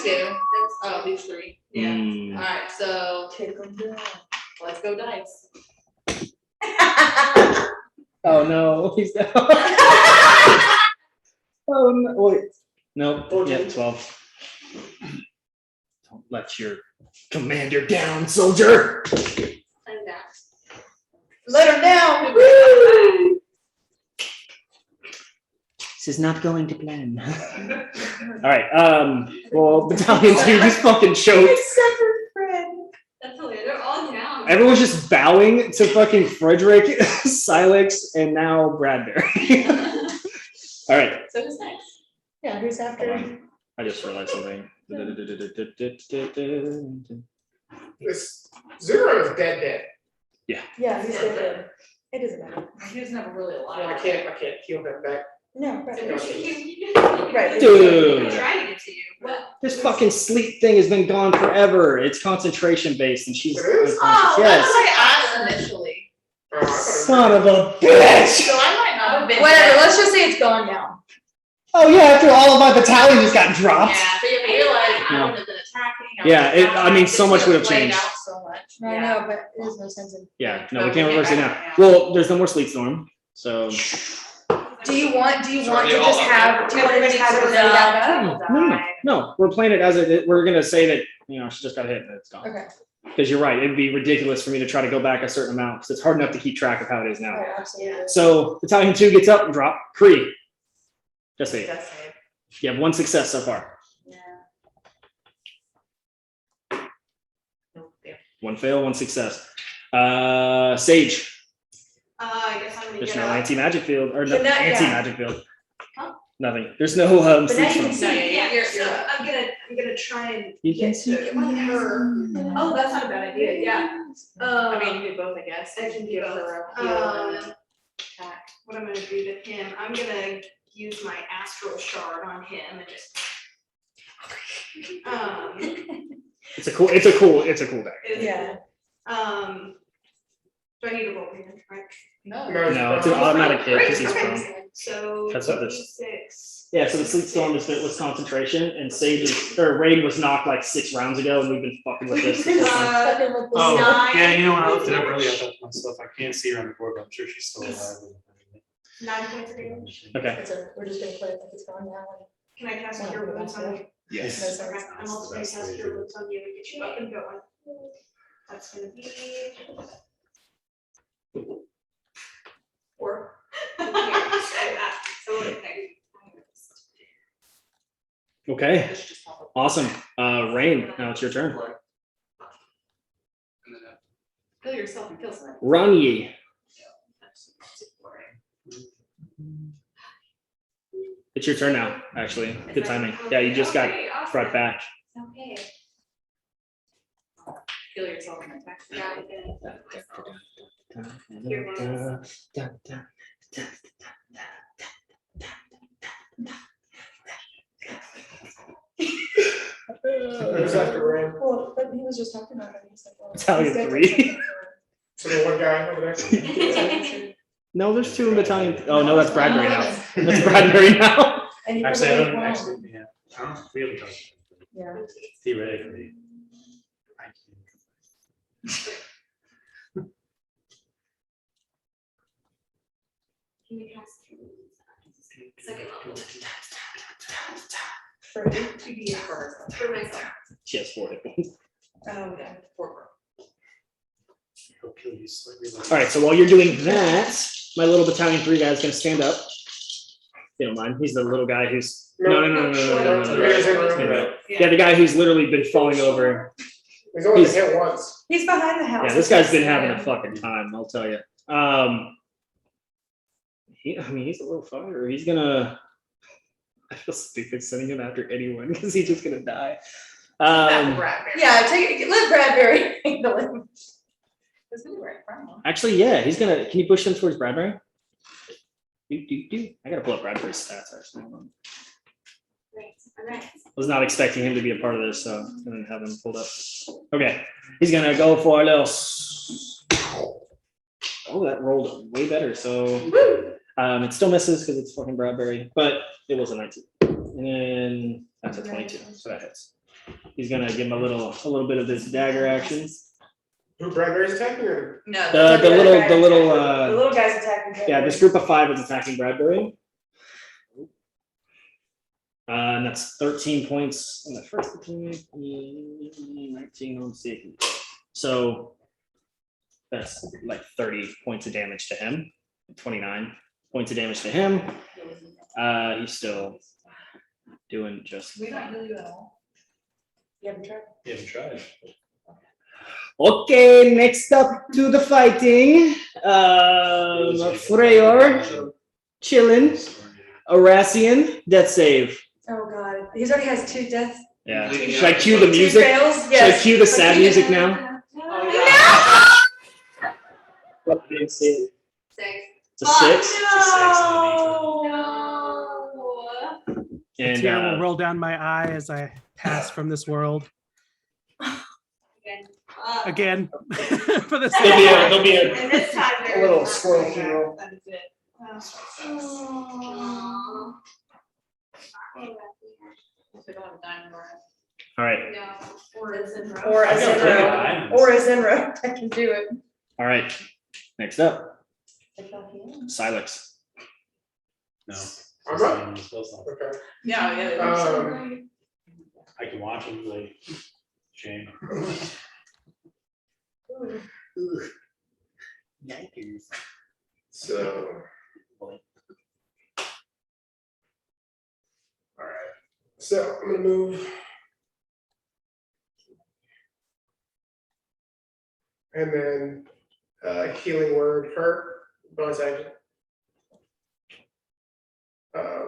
Speaker 9: Two. Oh, these three. Yeah.
Speaker 1: Mm.
Speaker 9: Alright, so
Speaker 2: Kick 'em down.
Speaker 9: let's go dice.
Speaker 1: Oh no, he's down. Oh no, wait. Nope, yeah, 12. Don't let your commander down, soldier.
Speaker 7: I'm back.
Speaker 2: Let her down.
Speaker 1: This is not going to plan. All right, well, Battalion 2 just fucking choked.
Speaker 2: Except for Fred.
Speaker 7: That's hilarious. They're all down.
Speaker 1: Everyone's just bowing to fucking Frederick, Silex, and now Bradbury. All right.
Speaker 9: So who's next?
Speaker 2: Yeah, who's
Speaker 1: Hold
Speaker 2: after?
Speaker 1: on. I just realized something.
Speaker 4: This Zero is dead.
Speaker 2: Yeah, who's there? It doesn't matter.
Speaker 9: He was never really alive.
Speaker 4: Yeah, I can't heal him back.
Speaker 2: No,
Speaker 7: So
Speaker 2: Fred.
Speaker 7: Right.
Speaker 1: Dude.
Speaker 7: Trying to get to you. What?
Speaker 1: This fucking sleep thing has been gone forever. It's concentration based, and she's
Speaker 4: It is?
Speaker 1: unconscious.
Speaker 9: Oh,
Speaker 1: Yes.
Speaker 9: that's what I asked initially.
Speaker 4: Oh, I thought it was-
Speaker 1: Son of a bitch.
Speaker 9: So I might not have been.
Speaker 2: Whatever, let's just say it's gone now.
Speaker 1: Oh yeah, after all of my battalion just got dropped.
Speaker 9: Yeah, but you realize I
Speaker 1: No.
Speaker 9: wouldn't have been attacking.
Speaker 1: Yeah, I mean, so much would have
Speaker 9: Played
Speaker 1: changed.
Speaker 9: out so much.
Speaker 2: I
Speaker 9: Yeah.
Speaker 2: know, but there's no sense in.
Speaker 1: Yeah, no,
Speaker 9: No,
Speaker 1: we can't
Speaker 9: we
Speaker 1: reverse it
Speaker 9: can't
Speaker 1: now.
Speaker 9: back it now.
Speaker 1: Well, there's no more sleep storm, so
Speaker 2: Do you want to
Speaker 10: So are they all
Speaker 2: just
Speaker 10: up
Speaker 2: have, do you want to just have it lay back up?
Speaker 1: no, we're playing it as it. We're gonna say that she just got hit and it's gone.
Speaker 2: Okay,
Speaker 1: Because you're right, it'd be ridiculous for me to try to go back a certain amount because it's hard enough to keep track of how it is now.
Speaker 2: oh, absolutely.
Speaker 1: So Battalion 2 gets up and drop. Cree. Just say it.
Speaker 9: That's it.
Speaker 1: You have one success so far.
Speaker 9: Yeah. Nope, yeah.
Speaker 1: One fail, one success. Sage.
Speaker 3: I guess I'm gonna
Speaker 1: There's
Speaker 3: get
Speaker 1: no
Speaker 3: up.
Speaker 1: anti-magic field or no
Speaker 2: But not- yeah.
Speaker 1: anti-magic field.
Speaker 3: Huh?
Speaker 1: Nothing. There's no
Speaker 2: But
Speaker 1: sleep
Speaker 2: now you
Speaker 1: storm.
Speaker 2: can see.
Speaker 9: No, yeah, you're
Speaker 3: So
Speaker 9: up.
Speaker 3: I'm gonna try and
Speaker 1: You can
Speaker 3: get
Speaker 1: see.
Speaker 3: to her. Oh, that's not a bad idea, yeah.
Speaker 9: I mean, you do both, I guess.
Speaker 3: I can do
Speaker 9: Give
Speaker 3: both.
Speaker 9: her a heal and then attack.
Speaker 3: What I'm gonna do to him, I'm gonna use my astral shard on him and just.
Speaker 1: It's a cool deck.
Speaker 2: Yeah.
Speaker 3: Do I need to roll here, right?
Speaker 9: No.
Speaker 1: No, it's an automatic hit because he's prone.
Speaker 3: So
Speaker 1: That's what this-
Speaker 3: 26.
Speaker 1: Yeah, so the sleep storm is fit with concentration, and Raid was knocked like 6 rounds ago, and we've been fucking with this.
Speaker 2: Fucking with the
Speaker 5: Oh,
Speaker 2: sky.
Speaker 5: yeah, you know, when I looked it up earlier, I thought to myself, I can't see her on the board, but I'm sure she's still alive.
Speaker 3: 9 points of damage.
Speaker 1: Okay.
Speaker 2: We're just gonna play it like it's gone now.
Speaker 3: Can I cast Cure Wounds on you?
Speaker 1: Yes.
Speaker 3: Okay, I'm also gonna cast Cure Wounds on you and get you up and going. That's gonna be 4. So, okay.
Speaker 1: Okay. Awesome. Rain. Now it's your turn.
Speaker 9: Kill yourself and kill someone.
Speaker 1: Ranye. It's your turn now. Actually, good timing. Yeah, you just got brought back.
Speaker 7: Okay.
Speaker 9: Kill yourself and attack.
Speaker 7: Yeah, I'm gonna. Cure Wounds.
Speaker 4: Who's after Ram?
Speaker 2: Well, but he was just talking about it. He's like, well,
Speaker 1: Battalion
Speaker 2: he's got
Speaker 1: 3.
Speaker 4: So the one guy over there.
Speaker 1: No, there's 2 in Battalion. Oh no, that's Bradbury now. That's Bradbury now.
Speaker 2: And he
Speaker 5: Actually, I
Speaker 2: really
Speaker 5: don't
Speaker 2: won.
Speaker 5: actually, yeah. I don't really know.
Speaker 2: Yeah.
Speaker 5: Theoretically.
Speaker 7: Can we cast second level
Speaker 2: For who?
Speaker 9: To be a first.
Speaker 7: for myself?
Speaker 1: She has 4 hit points.
Speaker 9: Oh, yeah, for.
Speaker 5: He'll kill you slightly.
Speaker 1: All right, so while you're doing that, my little battalion 3 guy is going to stand up. If you don't mind, he's the little guy who's no. Yeah, the guy who's literally been falling over.
Speaker 4: He's only been hit once.
Speaker 2: He's behind the house.
Speaker 1: Yeah, this guy's been having a fucking time, I'll tell you. He's a little fighter. He's gonna. I feel stupid sending him after anyone because he's just gonna die.
Speaker 2: Yeah, let Bradbury handle him.
Speaker 1: Actually, yeah, he's gonna. Can you push him towards Bradbury? I gotta pull up Bradbury's stats actually. Hold on.
Speaker 7: Alright.
Speaker 1: Was not expecting him to be a part of this, so I'm gonna have him pulled up. Okay, he's gonna go for a little. Oh, that rolled way better. So it still misses because it's fucking Bradbury, but it was a 19. And then that's a 22, so that hits. He's gonna give him a little bit of this dagger action.
Speaker 4: Who Bradbury's attacking or?
Speaker 9: No.
Speaker 1: The little
Speaker 2: The little guy's attacking.
Speaker 1: yeah, this group of 5 is attacking Bradbury. And that's 13 points on the first attack, 19 on the second. So that's like 30 points of damage to him, 29 points of damage to him. He's still doing just.
Speaker 9: We don't heal you at all.
Speaker 2: You haven't tried?
Speaker 8: You haven't tried.
Speaker 1: Okay, next up to the fighting. Freyr, chillin, Arassian, death save.
Speaker 2: Oh god, he's already has 2 deaths.
Speaker 1: Yeah.
Speaker 10: Bleeding
Speaker 1: Should I
Speaker 10: out.
Speaker 1: cue the
Speaker 2: 2
Speaker 1: music?
Speaker 2: fails?
Speaker 1: Should I
Speaker 2: Yes.
Speaker 1: cue the sad music now? It's
Speaker 7: Six.
Speaker 1: a 6.
Speaker 7: No.
Speaker 6: A
Speaker 1: And
Speaker 6: tear will roll down my eye as I pass from this world
Speaker 7: Again.
Speaker 6: again. For the
Speaker 1: there'll be a
Speaker 7: And this time
Speaker 1: a
Speaker 7: there
Speaker 1: little
Speaker 7: was
Speaker 1: squirrel
Speaker 7: nothing.
Speaker 1: funeral.
Speaker 9: That is it.
Speaker 7: Aw.
Speaker 9: We don't have a diamond or
Speaker 1: All right.
Speaker 7: No, or is it rough?
Speaker 2: Or a
Speaker 8: I've got plenty of
Speaker 2: Zenro.
Speaker 8: diamonds.
Speaker 2: Or a Zenro. I can do it.
Speaker 1: All right. Next up, Silex.
Speaker 8: No.
Speaker 4: I'm up?
Speaker 8: Still
Speaker 4: Okay.
Speaker 9: Yeah.
Speaker 8: I can watch him like shame.
Speaker 4: So. Alright, so I'm gonna move. And then healing word hurt, bonus action.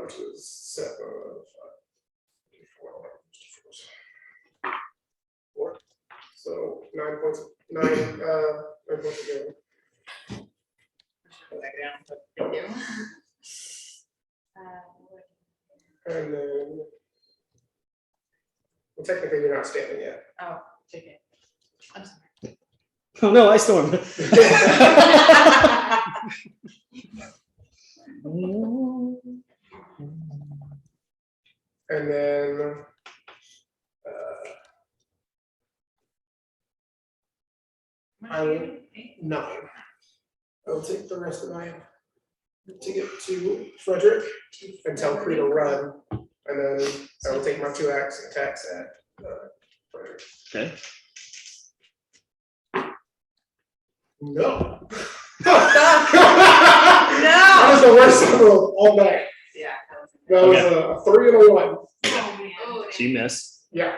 Speaker 4: Which was 7, 5, 4. So 9 points, 9 points of damage.
Speaker 9: Thank you.
Speaker 4: And then. Well, technically, you're not standing yet.
Speaker 9: Oh, take it. I'm sorry.
Speaker 1: Oh no, I stormed.
Speaker 4: And then. I will 9. I'll take the rest of my to get to Frederick and tell Cree to run, and then I will take my 2 attacks at Frederick.
Speaker 1: Okay.
Speaker 4: No.
Speaker 2: Stop.
Speaker 4: That was the worst number of all day.
Speaker 9: Yeah.
Speaker 4: That was a 3 and a 1.
Speaker 7: Oh, man. Oh,
Speaker 1: She missed,
Speaker 4: Yeah.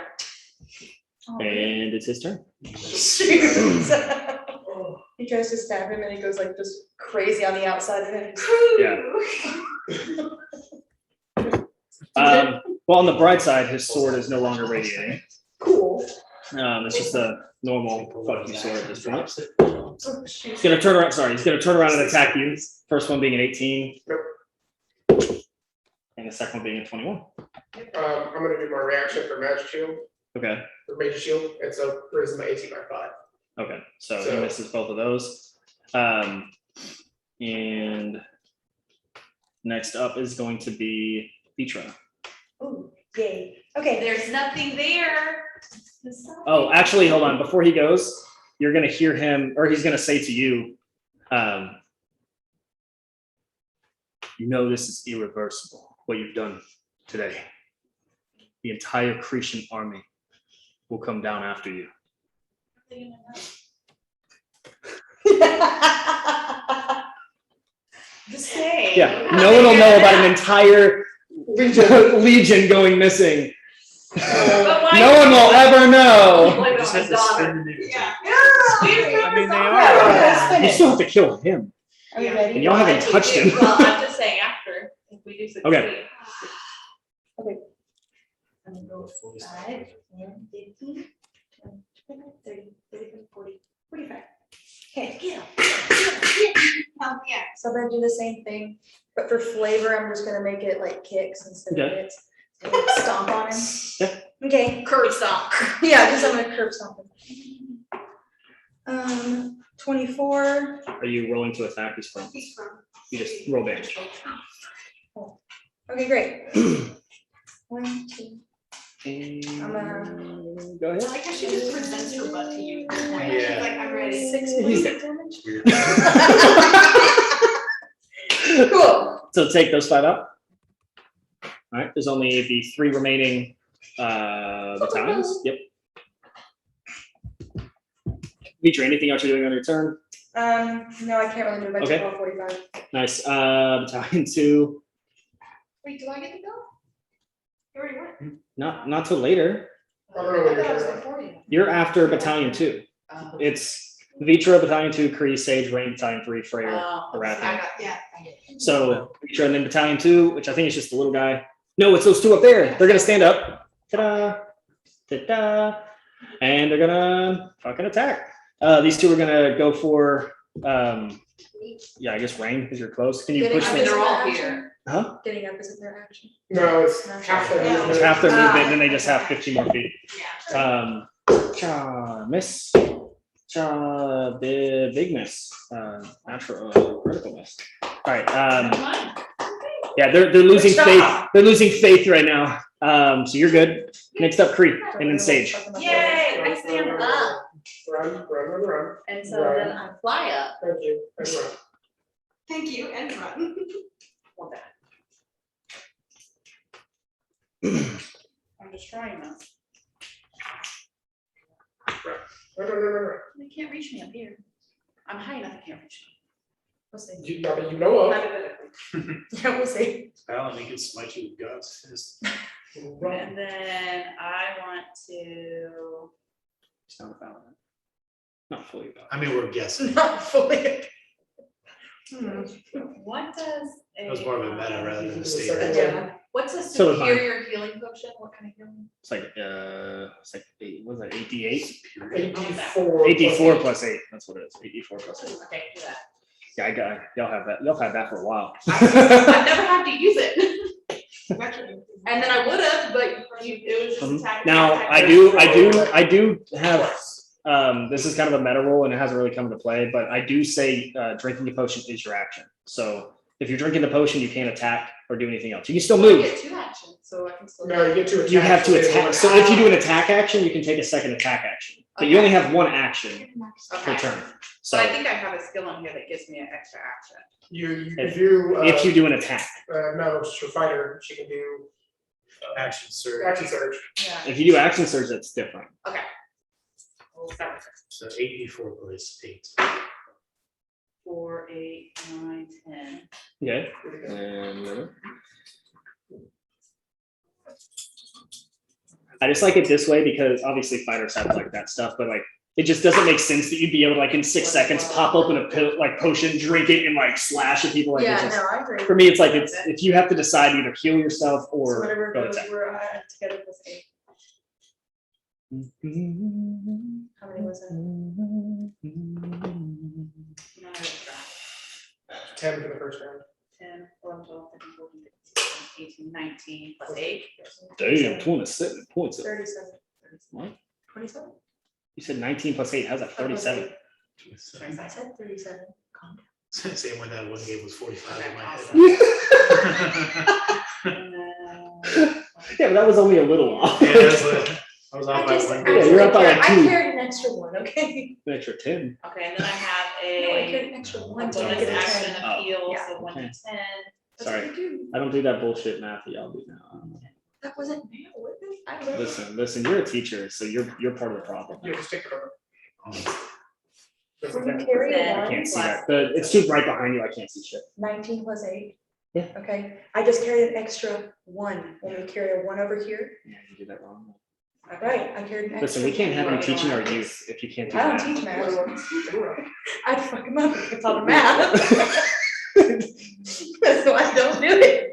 Speaker 1: and it's his turn.
Speaker 2: Jesus. He tries to stab him and he goes like just crazy on the outside of him.
Speaker 1: Yeah. Well, on the bright side, his sword is no longer radiating.
Speaker 2: Cool.
Speaker 1: It's just a normal fucking sword at this point.
Speaker 2: Oh, shoot.
Speaker 1: He's gonna turn around. Sorry, he's gonna turn around and attack you. First one being an 18, and the second one being a 21.
Speaker 4: I'm gonna do my reaction for magic shield,
Speaker 1: Okay.
Speaker 4: or major shield, and so raises my AC by 5.
Speaker 1: Okay. So he
Speaker 4: So-
Speaker 1: misses both of those. And next up is going to be Petra.
Speaker 2: Ooh, yay. Okay.
Speaker 7: There's nothing there.
Speaker 1: Oh, actually, hold on. Before he goes, you're gonna hear him, or he's gonna say to you, you know this is irreversible, what you've done today. The entire Cretan army will come down after you.
Speaker 9: Just say.
Speaker 1: Yeah, no one will know about an entire legion going missing. No one will ever know.
Speaker 5: You just have to spin the news.
Speaker 3: Yeah.
Speaker 6: I mean, they
Speaker 12: Yeah.
Speaker 6: are.
Speaker 1: You still have to kill him,
Speaker 12: Are you
Speaker 3: Yeah.
Speaker 12: ready?
Speaker 1: and y'all haven't touched him.
Speaker 9: Well, I'm just saying after, if we do succeed.
Speaker 1: Okay.
Speaker 2: I'm gonna go 5, 10, 15, 20, 25, 30, 35, 40, 45. Okay, get up.
Speaker 3: Yeah.
Speaker 2: So I'm gonna do the same thing, but for flavor, I'm just gonna make it like kicks instead of
Speaker 1: Okay.
Speaker 2: hits. And like stomp on him.
Speaker 1: Yeah.
Speaker 2: Okay,
Speaker 9: Curb stomp.
Speaker 2: yeah, because I'm gonna curb stomp him. 24.
Speaker 1: Are you rolling to attack? He's from.
Speaker 3: He's from.
Speaker 1: You just roll damage.
Speaker 2: Okay, great. 1, 2.
Speaker 1: And
Speaker 2: I'm
Speaker 1: go
Speaker 3: I
Speaker 1: ahead.
Speaker 3: like how she just presents her butt to you. She's
Speaker 5: Yeah.
Speaker 3: like, I'm ready.
Speaker 2: 6
Speaker 1: He's
Speaker 2: points
Speaker 1: dead.
Speaker 2: of damage.
Speaker 5: Weird.
Speaker 2: Cool.
Speaker 1: So take those 5 out. All right, there's only the 3 remaining battalions. Yep. Feature, anything else you're doing on your turn?
Speaker 2: No, I can't really move. I
Speaker 1: Okay.
Speaker 2: took all 45.
Speaker 1: Nice. Battalion 2,
Speaker 9: Wait, do I get to go?
Speaker 3: You already went.
Speaker 1: not till later.
Speaker 4: I'm
Speaker 9: I
Speaker 4: early.
Speaker 9: thought I was before you.
Speaker 1: You're after Battalion 2. It's Vitra, Battalion 2, Kree, Sage, Rain, Battalion 3, Freyr,
Speaker 9: I
Speaker 1: Arathi.
Speaker 9: got,
Speaker 3: Yeah.
Speaker 1: So Vitra and then Battalion 2, which I think is just the little guy. No, it's those 2 up there. They're gonna stand up. Ta-da, ta-da, and they're gonna fucking attack. These 2 are gonna go for, yeah, I guess Rain, because you're close. Can you
Speaker 2: Getting
Speaker 1: push
Speaker 2: up
Speaker 1: me?
Speaker 2: is
Speaker 9: they're all
Speaker 2: action?
Speaker 9: here.
Speaker 1: Huh?
Speaker 2: Getting up isn't their action.
Speaker 4: No, it's half their
Speaker 3: Yeah.
Speaker 1: It's
Speaker 4: movement.
Speaker 1: half their
Speaker 2: Ah.
Speaker 1: movement, then they just have 15 more feet.
Speaker 3: Yeah.
Speaker 1: Cha miss. Cha big miss. Natural critical miss. All right. Yeah, they're losing
Speaker 2: Good
Speaker 1: faith.
Speaker 2: job.
Speaker 1: They're losing faith right now. So you're good. Next up, Kree, and then Sage.
Speaker 9: Yay, I stand up,
Speaker 4: Run.
Speaker 9: and so then I fly up.
Speaker 4: Thank you. And run.
Speaker 3: Thank you, and run.
Speaker 9: Want that. I'm just trying now.
Speaker 4: Run.
Speaker 9: They can't reach me up here. I'm high enough, they can't reach me.
Speaker 2: We'll see.
Speaker 4: Now that you know of.
Speaker 2: Yeah, we'll see.
Speaker 5: Alan, he can smite you with God's fist.
Speaker 4: Run.
Speaker 9: And then I want to,
Speaker 1: It's not about it. Not fully about
Speaker 5: I mean, we're guessing.
Speaker 2: Not fully.
Speaker 9: what does a?
Speaker 5: That was more of a meta rather than a
Speaker 4: It's a
Speaker 5: statement.
Speaker 4: second
Speaker 2: Yeah.
Speaker 9: What's a
Speaker 1: So is mine.
Speaker 9: superior healing potion? What kind of healing?
Speaker 1: It's like what was that? 88?
Speaker 4: 84.
Speaker 1: 84 plus 8. That's what it is. 84 plus 8.
Speaker 9: Okay, do that.
Speaker 1: Yeah, I got. Y'all have that. Y'all had that for a while.
Speaker 9: I've never had to use it. And then I would have, but it was just attack.
Speaker 1: Now,
Speaker 9: attack,
Speaker 1: I do have, this is kind of a meta rule and it hasn't really come into play, but I do say, drinking the potion is your action. So if you're drinking the potion, you can't attack or do anything else. You can still
Speaker 9: So I
Speaker 1: move.
Speaker 9: get 2 actions, so I can still.
Speaker 4: No, you get to attack.
Speaker 1: You have to
Speaker 4: so they
Speaker 1: attack.
Speaker 4: will
Speaker 1: So if you do an attack action, you can take a second attack action, but you
Speaker 9: Okay.
Speaker 1: only have 1 action per
Speaker 9: Okay.
Speaker 1: turn.
Speaker 9: So I
Speaker 1: So
Speaker 9: think I have a skill on here that gives me an extra action.
Speaker 4: If you.
Speaker 1: if you do an attack,
Speaker 4: No, just your fighter, she can do
Speaker 5: Action surge.
Speaker 4: action surge.
Speaker 9: Yeah.
Speaker 1: if you do action surge, that's different.
Speaker 9: Okay. We'll start with it.
Speaker 5: So 84 plus 8.
Speaker 9: 4, 8, 9, 10.
Speaker 1: Okay. And I just like it this way because obviously fighters have like that stuff, but like it just doesn't make sense that you'd be able to like in 6 seconds pop open a pill, like potion, drink it, and like slash at people. Like
Speaker 2: Yeah,
Speaker 1: it's just,
Speaker 2: no, I agree.
Speaker 1: for me, it's like it's if you have to decide either heal yourself
Speaker 2: So
Speaker 1: or
Speaker 2: whatever
Speaker 1: go
Speaker 2: goes,
Speaker 1: attack.
Speaker 2: we're together with 8. How many was it?
Speaker 9: No, I don't try.
Speaker 4: 10 for the first round.
Speaker 9: 10, 11, 12, 13, 14, 15, 16, 17, 18 plus 8.
Speaker 1: Damn, 27 points. Of,
Speaker 2: 37.
Speaker 1: what?
Speaker 2: 27?
Speaker 1: You said 19 plus 8. How's that 37?
Speaker 2: I said 37. Calm down.
Speaker 5: Same when that one game was 45 in my head.
Speaker 9: And then,
Speaker 1: Yeah, but that was only a little off.
Speaker 5: Yeah, that's what.
Speaker 8: I was
Speaker 2: I
Speaker 8: off by
Speaker 2: just,
Speaker 8: one.
Speaker 1: Yeah, you're up by like
Speaker 2: I
Speaker 1: two.
Speaker 2: carried an extra one, okay?
Speaker 1: An extra 10.
Speaker 9: Okay, and then I have
Speaker 2: No, I carried
Speaker 9: a
Speaker 2: an extra
Speaker 9: a
Speaker 2: one. to
Speaker 9: bonus
Speaker 2: make it a
Speaker 9: action
Speaker 2: 10.
Speaker 9: appeal,
Speaker 2: Yeah.
Speaker 9: so 1d10.
Speaker 2: That's what
Speaker 1: Sorry.
Speaker 2: I do.
Speaker 1: I don't do that bullshit math that y'all do now.
Speaker 2: That wasn't me, was it? I don't know.
Speaker 1: Listen, you're a teacher, so you're part of the problem.
Speaker 4: You just take it over.
Speaker 2: When you carry
Speaker 9: Then
Speaker 2: a
Speaker 1: I
Speaker 2: one,
Speaker 1: can't see
Speaker 9: plus
Speaker 1: that. It's too right behind you. I can't see shit.
Speaker 2: 19 plus 8.
Speaker 1: Yeah.
Speaker 2: Okay, I just carried an extra 1. When we carry a 1 over here,
Speaker 1: Yeah, you did that wrong.
Speaker 2: right, I carried an extra.
Speaker 1: Listen, we can't have you
Speaker 2: one.
Speaker 1: teaching our youth if you can't do
Speaker 2: I don't
Speaker 1: that.
Speaker 2: teach math. I'd fuck them up if it's all the math. That's why I don't do it.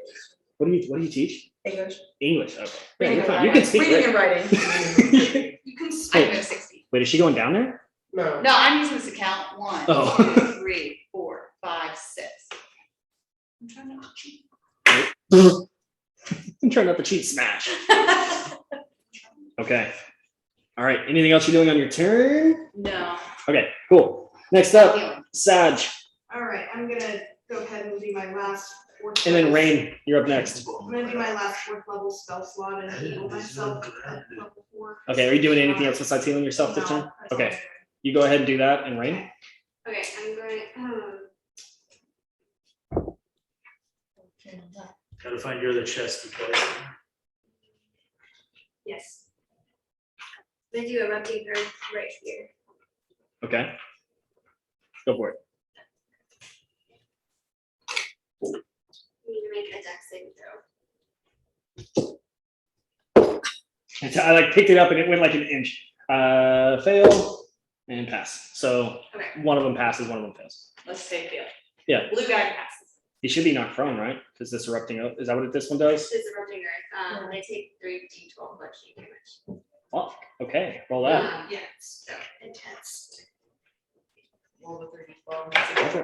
Speaker 1: What do you teach?
Speaker 2: English.
Speaker 1: English. Okay. Yeah,
Speaker 2: Reading
Speaker 1: you're
Speaker 2: and
Speaker 1: fine. You can
Speaker 2: writing.
Speaker 1: speak.
Speaker 2: Reading and
Speaker 1: right?
Speaker 2: writing.
Speaker 9: You can, I know 60.
Speaker 1: Wait, is she going down there?
Speaker 4: No.
Speaker 9: No, I'm using this account. 1,
Speaker 1: Oh.
Speaker 9: 2, 3, 4, 5, 6. I'm trying not to cheat.
Speaker 1: I'm trying not to cheat smash. Okay. All right. Anything else you're doing on your turn?
Speaker 3: No.
Speaker 1: Okay, cool. Next up,
Speaker 9: Healing.
Speaker 1: Sag.
Speaker 3: All right, I'm gonna go ahead and do my last fourth.
Speaker 1: And then
Speaker 3: level-
Speaker 1: Rain, you're up next.
Speaker 3: I'm gonna do my last fourth level spell slot and heal myself at level 4.
Speaker 1: Okay, are you doing anything else besides healing yourself this
Speaker 3: No,
Speaker 1: turn?
Speaker 3: that's all I'm
Speaker 1: Okay, you go ahead and do that, and Rain.
Speaker 7: Okay, I'm going,
Speaker 8: Gotta find your other chest to play.
Speaker 7: yes. I'm gonna do erupting earth right here.
Speaker 1: Okay. Go for it.
Speaker 7: You need to make a dex saving throw.
Speaker 1: I like picked it up and it went like an inch. Fail and pass. So
Speaker 7: Okay.
Speaker 1: one of them passes, one of them fails.
Speaker 9: Let's say fail.
Speaker 1: Yeah.
Speaker 9: Blue guy passes.
Speaker 1: He should be knocked prone, right? Because this erupting oak. Is that what this one does?
Speaker 7: This is erupting earth. They take 3d12 bludgeoning damage.
Speaker 1: Fuck. Okay, roll that.
Speaker 7: Yeah, it's so intense.
Speaker 9: Roll the 30, 12.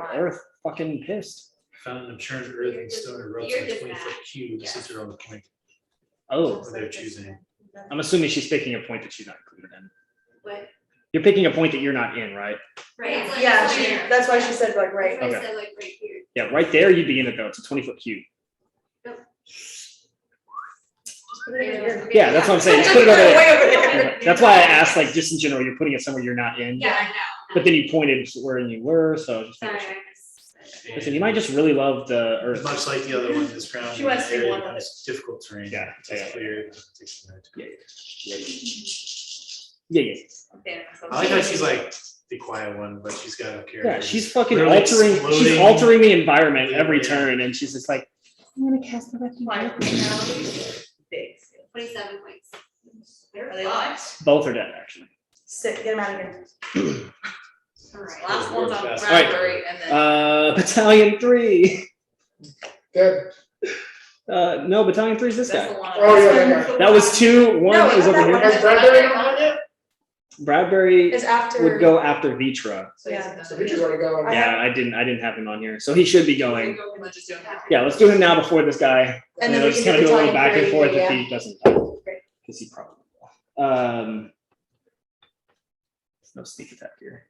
Speaker 1: Mother Earth fucking pissed.
Speaker 8: Found an obscure earth and stone erupts
Speaker 7: you're
Speaker 8: in a
Speaker 7: just
Speaker 8: 20-foot
Speaker 7: mad.
Speaker 8: cube
Speaker 7: Yes.
Speaker 8: centered on the point
Speaker 1: Oh,
Speaker 8: they're choosing.
Speaker 1: I'm assuming she's picking a point that she's not included in.
Speaker 7: What?
Speaker 1: You're picking a point that you're not in, right?
Speaker 7: Right, it's like
Speaker 2: Yeah,
Speaker 7: right here.
Speaker 2: that's why she said like right.
Speaker 7: That's why I
Speaker 1: Okay.
Speaker 7: said like right here.
Speaker 1: Yeah, right there you'd be in it though. It's a 20-foot cube. Yeah, that's what I'm saying. Just put it over there.
Speaker 2: Way over there.
Speaker 1: That's why I asked, like, just in general, you're putting it somewhere you're not in.
Speaker 7: Yeah, I know.
Speaker 1: But then you pointed where you were, so just
Speaker 7: Sorry,
Speaker 1: making
Speaker 7: I
Speaker 1: sure.
Speaker 7: missed.
Speaker 1: Listen, you might just really love the earth.
Speaker 8: Much like the other one, this ground
Speaker 9: She wants to
Speaker 8: area
Speaker 9: one of
Speaker 8: becomes difficult terrain.
Speaker 1: Yeah,
Speaker 8: It's
Speaker 1: yeah.
Speaker 8: clear. It takes some time.
Speaker 1: Yeah.
Speaker 8: I like how she's like the quiet one, but she's got a character.
Speaker 1: Yeah, she's fucking
Speaker 8: Really
Speaker 1: altering, she's
Speaker 8: exploding.
Speaker 1: altering the environment every
Speaker 8: Yeah.
Speaker 1: turn, and she's just like,
Speaker 12: I'm gonna cast the refuge.
Speaker 9: Big.
Speaker 7: 27 points.
Speaker 9: Are they live?
Speaker 1: both are dead, actually.
Speaker 2: Sit, get him out of here.
Speaker 7: Alright.
Speaker 9: Last one's on
Speaker 8: Morrowgast.
Speaker 9: Bradbury and then.
Speaker 1: Battalion 3.
Speaker 4: Dead.
Speaker 1: No, Battalion 3 is this
Speaker 9: That's
Speaker 1: guy.
Speaker 9: the one.
Speaker 4: Oh, yeah, that guy.
Speaker 1: That was 2, 1
Speaker 2: No,
Speaker 1: is over
Speaker 2: that
Speaker 1: here.
Speaker 2: one.
Speaker 4: Has Bradbury not gone yet?
Speaker 1: Bradbury
Speaker 2: Is after.
Speaker 1: would go after Vitra.
Speaker 9: So he's
Speaker 2: Yeah.
Speaker 4: So Richard's already going.
Speaker 1: Yeah, I didn't have him on here, so he should be going.
Speaker 9: We'll just do it.
Speaker 1: Yeah, let's do him now before this guy.
Speaker 2: And then
Speaker 1: we'll
Speaker 2: we
Speaker 1: just
Speaker 2: can
Speaker 1: kind
Speaker 2: do
Speaker 1: of do a little
Speaker 2: Battalion
Speaker 1: back and
Speaker 2: 3,
Speaker 1: forth if
Speaker 2: yeah.
Speaker 1: he doesn't,
Speaker 2: Great.
Speaker 1: because he probably will. No sneak attack here.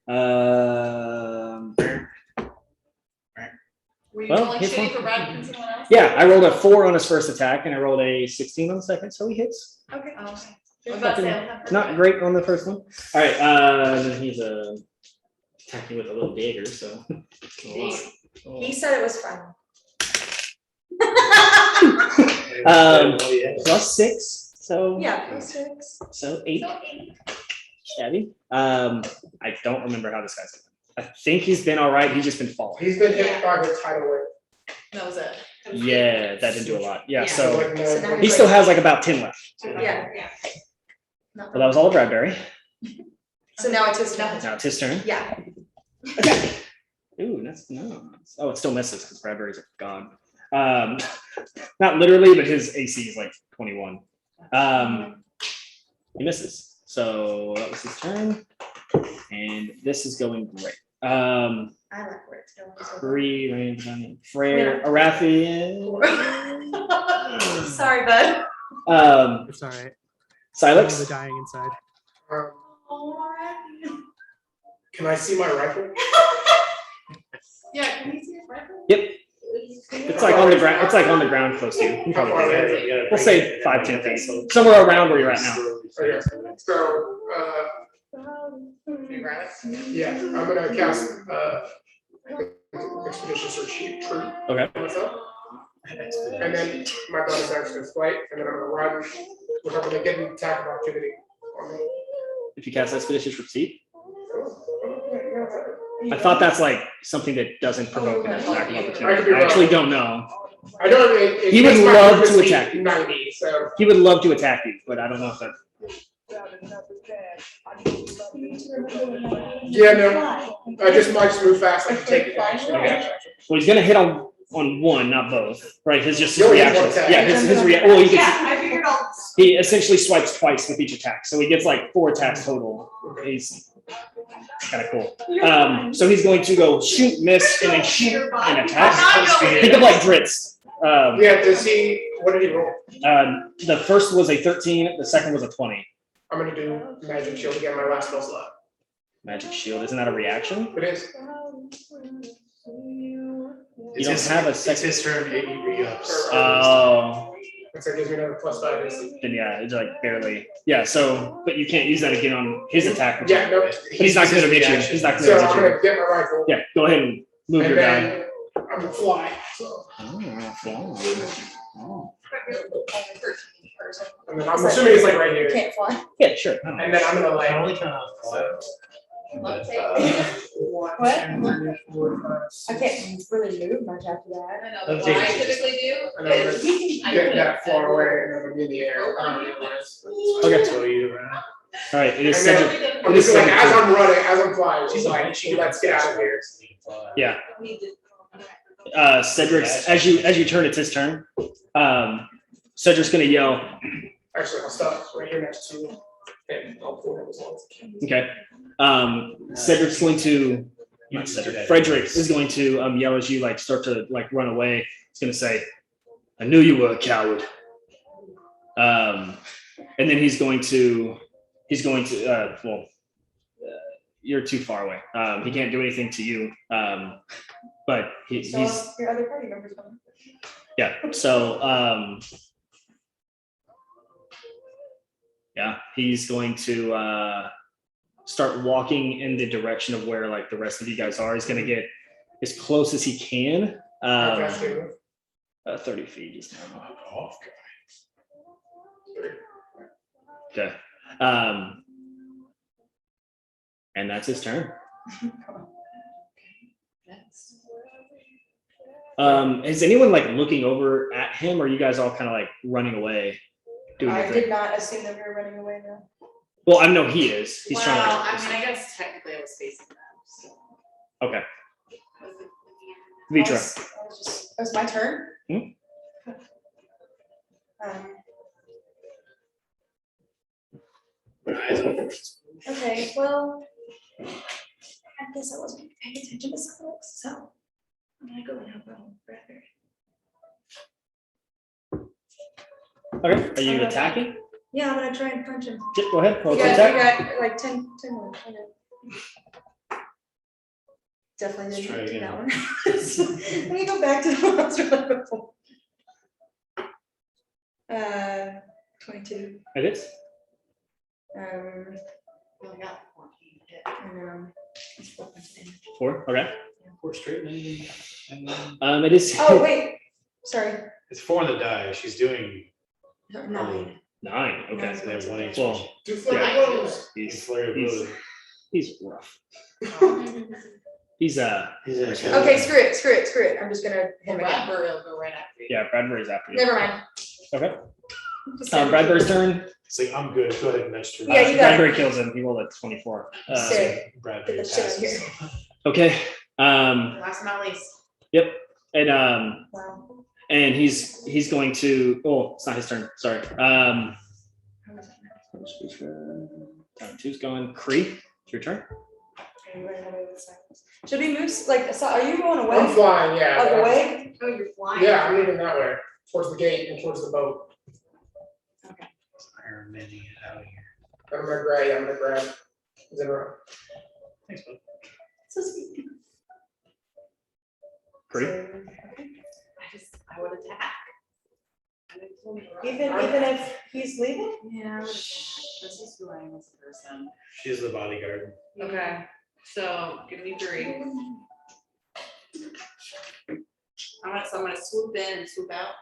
Speaker 9: Were you
Speaker 1: Well,
Speaker 9: rolling
Speaker 1: hits
Speaker 9: shitty
Speaker 1: one.
Speaker 9: for Bradbury and someone else?
Speaker 1: Yeah, I rolled a 4 on his first attack, and I rolled a 16 on the second, so he hits.
Speaker 2: Okay.
Speaker 9: Oh, okay. I was about to say, I don't have
Speaker 1: Not great on the first one. All right, then he's attacking with a little dagger, so.
Speaker 2: He said it was fun.
Speaker 8: Oh, yeah.
Speaker 1: Plus 6, so.
Speaker 2: Yeah, plus 6.
Speaker 1: So 8. Shabby. I don't remember how this guy's doing. I think he's been all right. He's just been falling.
Speaker 4: He's been hit by the tidal wave.
Speaker 9: That was it.
Speaker 1: Yeah, that didn't do a lot. Yeah,
Speaker 9: Yeah.
Speaker 1: so
Speaker 4: Like, no-
Speaker 2: So now
Speaker 1: he still has like about 10 left.
Speaker 2: Yeah.
Speaker 1: Well, that was all of Bradbury.
Speaker 2: So now it's his turn.
Speaker 1: Now it's his turn.
Speaker 2: Yeah.
Speaker 1: Ooh, that's no. Oh, it still misses because Bradbury's a god. Not literally, but his AC is like 21. He misses. So that was his turn. And this is going great.
Speaker 2: I like where it's going. so-
Speaker 1: Free range on Freyr, Arathian.
Speaker 2: Sorry, bud.
Speaker 6: It's all right. All
Speaker 1: Silex.
Speaker 6: the dying inside.
Speaker 4: Can I see my rifle?
Speaker 9: Yeah, can you see his rifle?
Speaker 1: Yep. It's like on the ground. It's like on the ground close to you. You can
Speaker 4: How
Speaker 1: probably
Speaker 4: far
Speaker 1: get
Speaker 4: away
Speaker 1: it.
Speaker 4: is it?
Speaker 1: We'll say 5-10 feet. Somewhere around where you're at now.
Speaker 4: Okay. So,
Speaker 9: Can you grab it?
Speaker 4: yeah, I'm gonna cast, expeditious retreat troop.
Speaker 1: Okay.
Speaker 4: Myself. And then my bonus action is flight, and then I'm gonna run, with hoping to get an attack of opportunity on me.
Speaker 1: If you cast Expeditious Retreat, I thought that's like something that doesn't provoke an attack of opportunity. I actually don't know.
Speaker 4: I don't, it
Speaker 1: He would
Speaker 4: makes my
Speaker 1: love
Speaker 4: movement
Speaker 1: to
Speaker 4: speed
Speaker 1: attack you.
Speaker 4: 90, so.
Speaker 1: He would love to attack you, but I don't know if that.
Speaker 4: Yeah, no, I just might just move fast, I can take the action.
Speaker 1: Okay. Well, he's gonna hit on one, not both, right? His just his
Speaker 4: You only have one
Speaker 1: reaction.
Speaker 4: attack.
Speaker 1: Yeah, his reaction. Well, he
Speaker 3: Yeah,
Speaker 1: gets,
Speaker 3: I figured I'll.
Speaker 1: he essentially swipes twice with each attack, so he gets like 4 attacks total. He's kind of cool. So he's going to go shoot, miss, and then shoot and attack. Think of like Dritz.
Speaker 4: Yeah, does he, what did he roll?
Speaker 1: The first was a 13, the second was a 20.
Speaker 4: I'm gonna do magic shield again, my last spell slot.
Speaker 1: Magic shield, isn't that a reaction?
Speaker 4: It is.
Speaker 1: You don't have a
Speaker 5: It's
Speaker 1: second.
Speaker 5: his turn, he re-ups.
Speaker 1: Oh,
Speaker 4: So it gives me another +5 AC.
Speaker 1: then yeah, it's like barely. Yeah, so, but you can't use that again on his attack. which-
Speaker 4: Yeah, no,
Speaker 1: He's not gonna beat you. He's not
Speaker 4: so
Speaker 1: gonna
Speaker 4: I'm
Speaker 1: beat you.
Speaker 4: gonna get my rifle,
Speaker 1: Yeah, go ahead and move
Speaker 4: and
Speaker 1: your guy.
Speaker 4: then I'm gonna fly, so. And then I'm assuming it's like right here,
Speaker 2: Can't fly.
Speaker 1: Yeah, sure.
Speaker 4: and then I'm gonna like.
Speaker 5: Only kind of.
Speaker 2: What?
Speaker 4: I
Speaker 2: I can't really move much after that.
Speaker 9: I know, that's what I typically do.
Speaker 4: And I'm gonna get that far away, and then I'm gonna be in the air. I don't know what it is.
Speaker 1: Okay.
Speaker 5: So you around.
Speaker 1: All right, it is
Speaker 4: And then-
Speaker 1: Cedric.
Speaker 4: I'm
Speaker 1: It is
Speaker 4: just like, as
Speaker 1: Cedric.
Speaker 4: I'm running, as I'm flying, she's
Speaker 5: She's
Speaker 4: like,
Speaker 5: like,
Speaker 4: let's get out of here.
Speaker 1: Yeah,
Speaker 7: Need to-
Speaker 1: Cedric's, as you turn, it's his turn. Cedric's gonna yell,
Speaker 4: Actually, I'll stop right here next to you. And I'll pull him as long as I can.
Speaker 1: okay. Cedric's going to, not Cedric, Frederick is going to yell as you like start to like run away. He's gonna say, I knew you were a coward. And then he's going to, you're too far away. He can't do anything to you. But he's,
Speaker 2: Your other party members coming.
Speaker 1: yeah, so, yeah, he's going to start walking in the direction of where like the rest of you guys are. He's gonna get as close as he can.
Speaker 4: That's good.
Speaker 1: 30 feet. Just
Speaker 5: Off.
Speaker 1: okay. And that's his turn. Is anyone like looking over at him, or are you guys all kind of like running away? Doing your
Speaker 2: I
Speaker 1: thing?
Speaker 2: did not assume that we were running away though.
Speaker 1: Well, I know he is. He's
Speaker 9: Well,
Speaker 1: trying to.
Speaker 9: I mean, I guess technically I was facing them, so.
Speaker 1: Okay.
Speaker 7: was it-
Speaker 1: Vitra.
Speaker 2: It was my turn.
Speaker 1: Hmm?
Speaker 2: Okay, well, I guess I wasn't paying attention to Alex, so I'm gonna go and help out Bradbury.
Speaker 1: Okay. Are you attacking?
Speaker 2: Yeah, I'm gonna try and punch him.
Speaker 1: Yeah, go ahead. Roll
Speaker 2: You
Speaker 1: to
Speaker 2: got
Speaker 1: attack.
Speaker 2: like 10 more. Okay. Definitely
Speaker 5: Let's try
Speaker 2: didn't do
Speaker 5: again.
Speaker 2: that one. Let me go back to the ones really before. 22.
Speaker 1: It is.
Speaker 9: We only got 14 hit.
Speaker 2: It's 4 points of damage.
Speaker 1: 4. Okay.
Speaker 5: 4 straight lane. And then
Speaker 1: It is.
Speaker 2: Oh, wait, sorry.
Speaker 5: it's 4 on the die. She's doing
Speaker 2: 9.
Speaker 1: 9. Okay.
Speaker 2: Nine.
Speaker 5: so they have 1 HP.
Speaker 1: Well,
Speaker 4: Do flare
Speaker 1: Yeah.
Speaker 4: blows.
Speaker 5: He's flurry of
Speaker 1: he's-
Speaker 5: blows.
Speaker 1: he's rough. He's
Speaker 2: Okay, screw it. I'm just gonna hit him again.
Speaker 9: Bradbury will go right after you.
Speaker 1: yeah. Bradbury's after you.
Speaker 2: Never mind.
Speaker 1: Okay.
Speaker 2: Just save it.
Speaker 1: Bradbury's turn.
Speaker 5: It's like, I'm good. Go ahead, next turn.
Speaker 2: Yeah, you got it.
Speaker 1: Bradbury kills him. He rolled a 24.
Speaker 2: Sick.
Speaker 5: Bradbury
Speaker 2: Get the shit out of
Speaker 5: passes.
Speaker 2: here.
Speaker 1: Okay.
Speaker 9: Last but not least.
Speaker 1: And
Speaker 2: Wow.
Speaker 1: and he's going to. Oh, it's not his turn. Sorry.
Speaker 2: How was that?
Speaker 1: Two's going. Cree, it's your turn.
Speaker 2: Okay, you ran away with silence. Should we move, are you going
Speaker 4: I'm
Speaker 2: away?
Speaker 4: flying, yeah.
Speaker 2: Like away?
Speaker 7: Oh, you're flying.
Speaker 4: Yeah, I'm moving that way, towards the gate and towards the boat.
Speaker 5: Iron Manning it out of here.
Speaker 4: I'm gonna grab. Is it around?
Speaker 5: Thanks, bud.
Speaker 2: So sweet.
Speaker 1: Cree.
Speaker 9: I would attack.
Speaker 2: Even if he's leaving?
Speaker 9: Yeah, I would attack. This is who I am.
Speaker 5: She's the bodyguard.
Speaker 9: Okay, so give me 3. So I'm gonna swoop in and swoop out.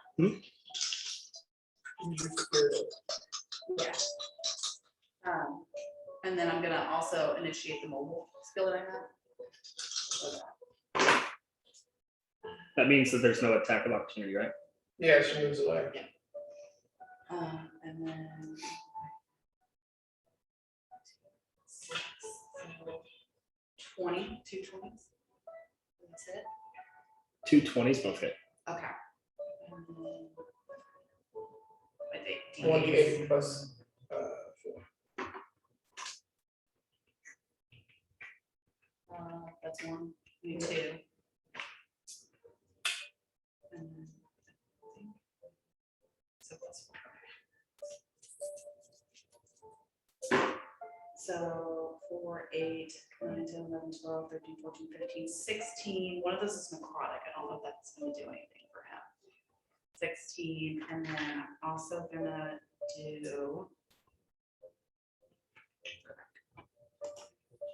Speaker 9: Yeah. And then I'm gonna also initiate the mobile skill that I have.
Speaker 1: That means that there's no attack of opportunity, right?
Speaker 4: Yeah, she moves away.
Speaker 9: And then. 20, 2 20s. That's it.
Speaker 1: 2 20s both hit.
Speaker 9: Okay. And then- wait,
Speaker 4: 1d8 plus 4.
Speaker 9: That's 1, need 2. And then- so plus 4. So 4, 8, 9, 10, 11, 12, 13, 14, 15, 16. One of those is necrotic. I don't know if that's gonna do anything for him. 16, and then I'm also gonna do.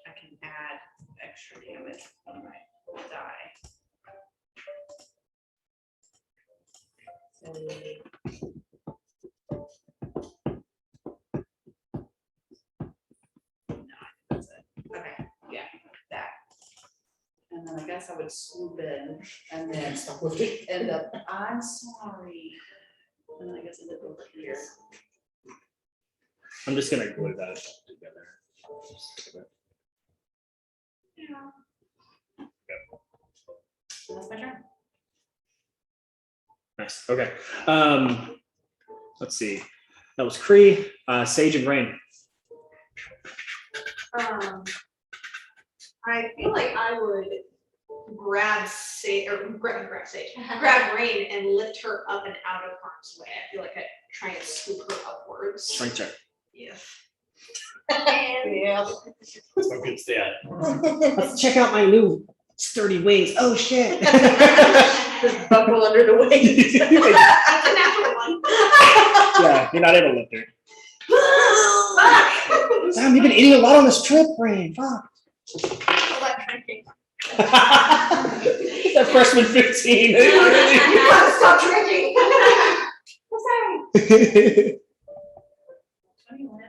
Speaker 9: I can add extra damage on my die. So. That's it. Okay, yeah, that. And then I guess I would swoop in and then end up, I'm sorry. And then I guess end up over here.
Speaker 1: I'm just gonna glue that together.
Speaker 9: Yeah. That's my turn.
Speaker 1: Nice. Okay. Let's see. That was Kree, Sage, and Rain.
Speaker 3: I feel like I would grab Sage, or grab Sage, grab Rain and lift her up and out of harm's way. I feel like I'd try and scoop her upwards.
Speaker 1: Strength check.
Speaker 3: Yeah. And
Speaker 2: Yeah.
Speaker 5: That's my good stat.
Speaker 1: Let's check out my new sturdy wings. Oh shit.
Speaker 2: Just buckle under the weight.
Speaker 3: that's a natural one.
Speaker 1: Yeah, you're not able to lift her.
Speaker 3: Fuck.
Speaker 1: Sam, you've been eating a lot on this trip, Rain. Fuck.
Speaker 3: I like drinking.
Speaker 1: That freshman 15.
Speaker 3: You gotta stop drinking. I'm sorry.
Speaker 9: 21.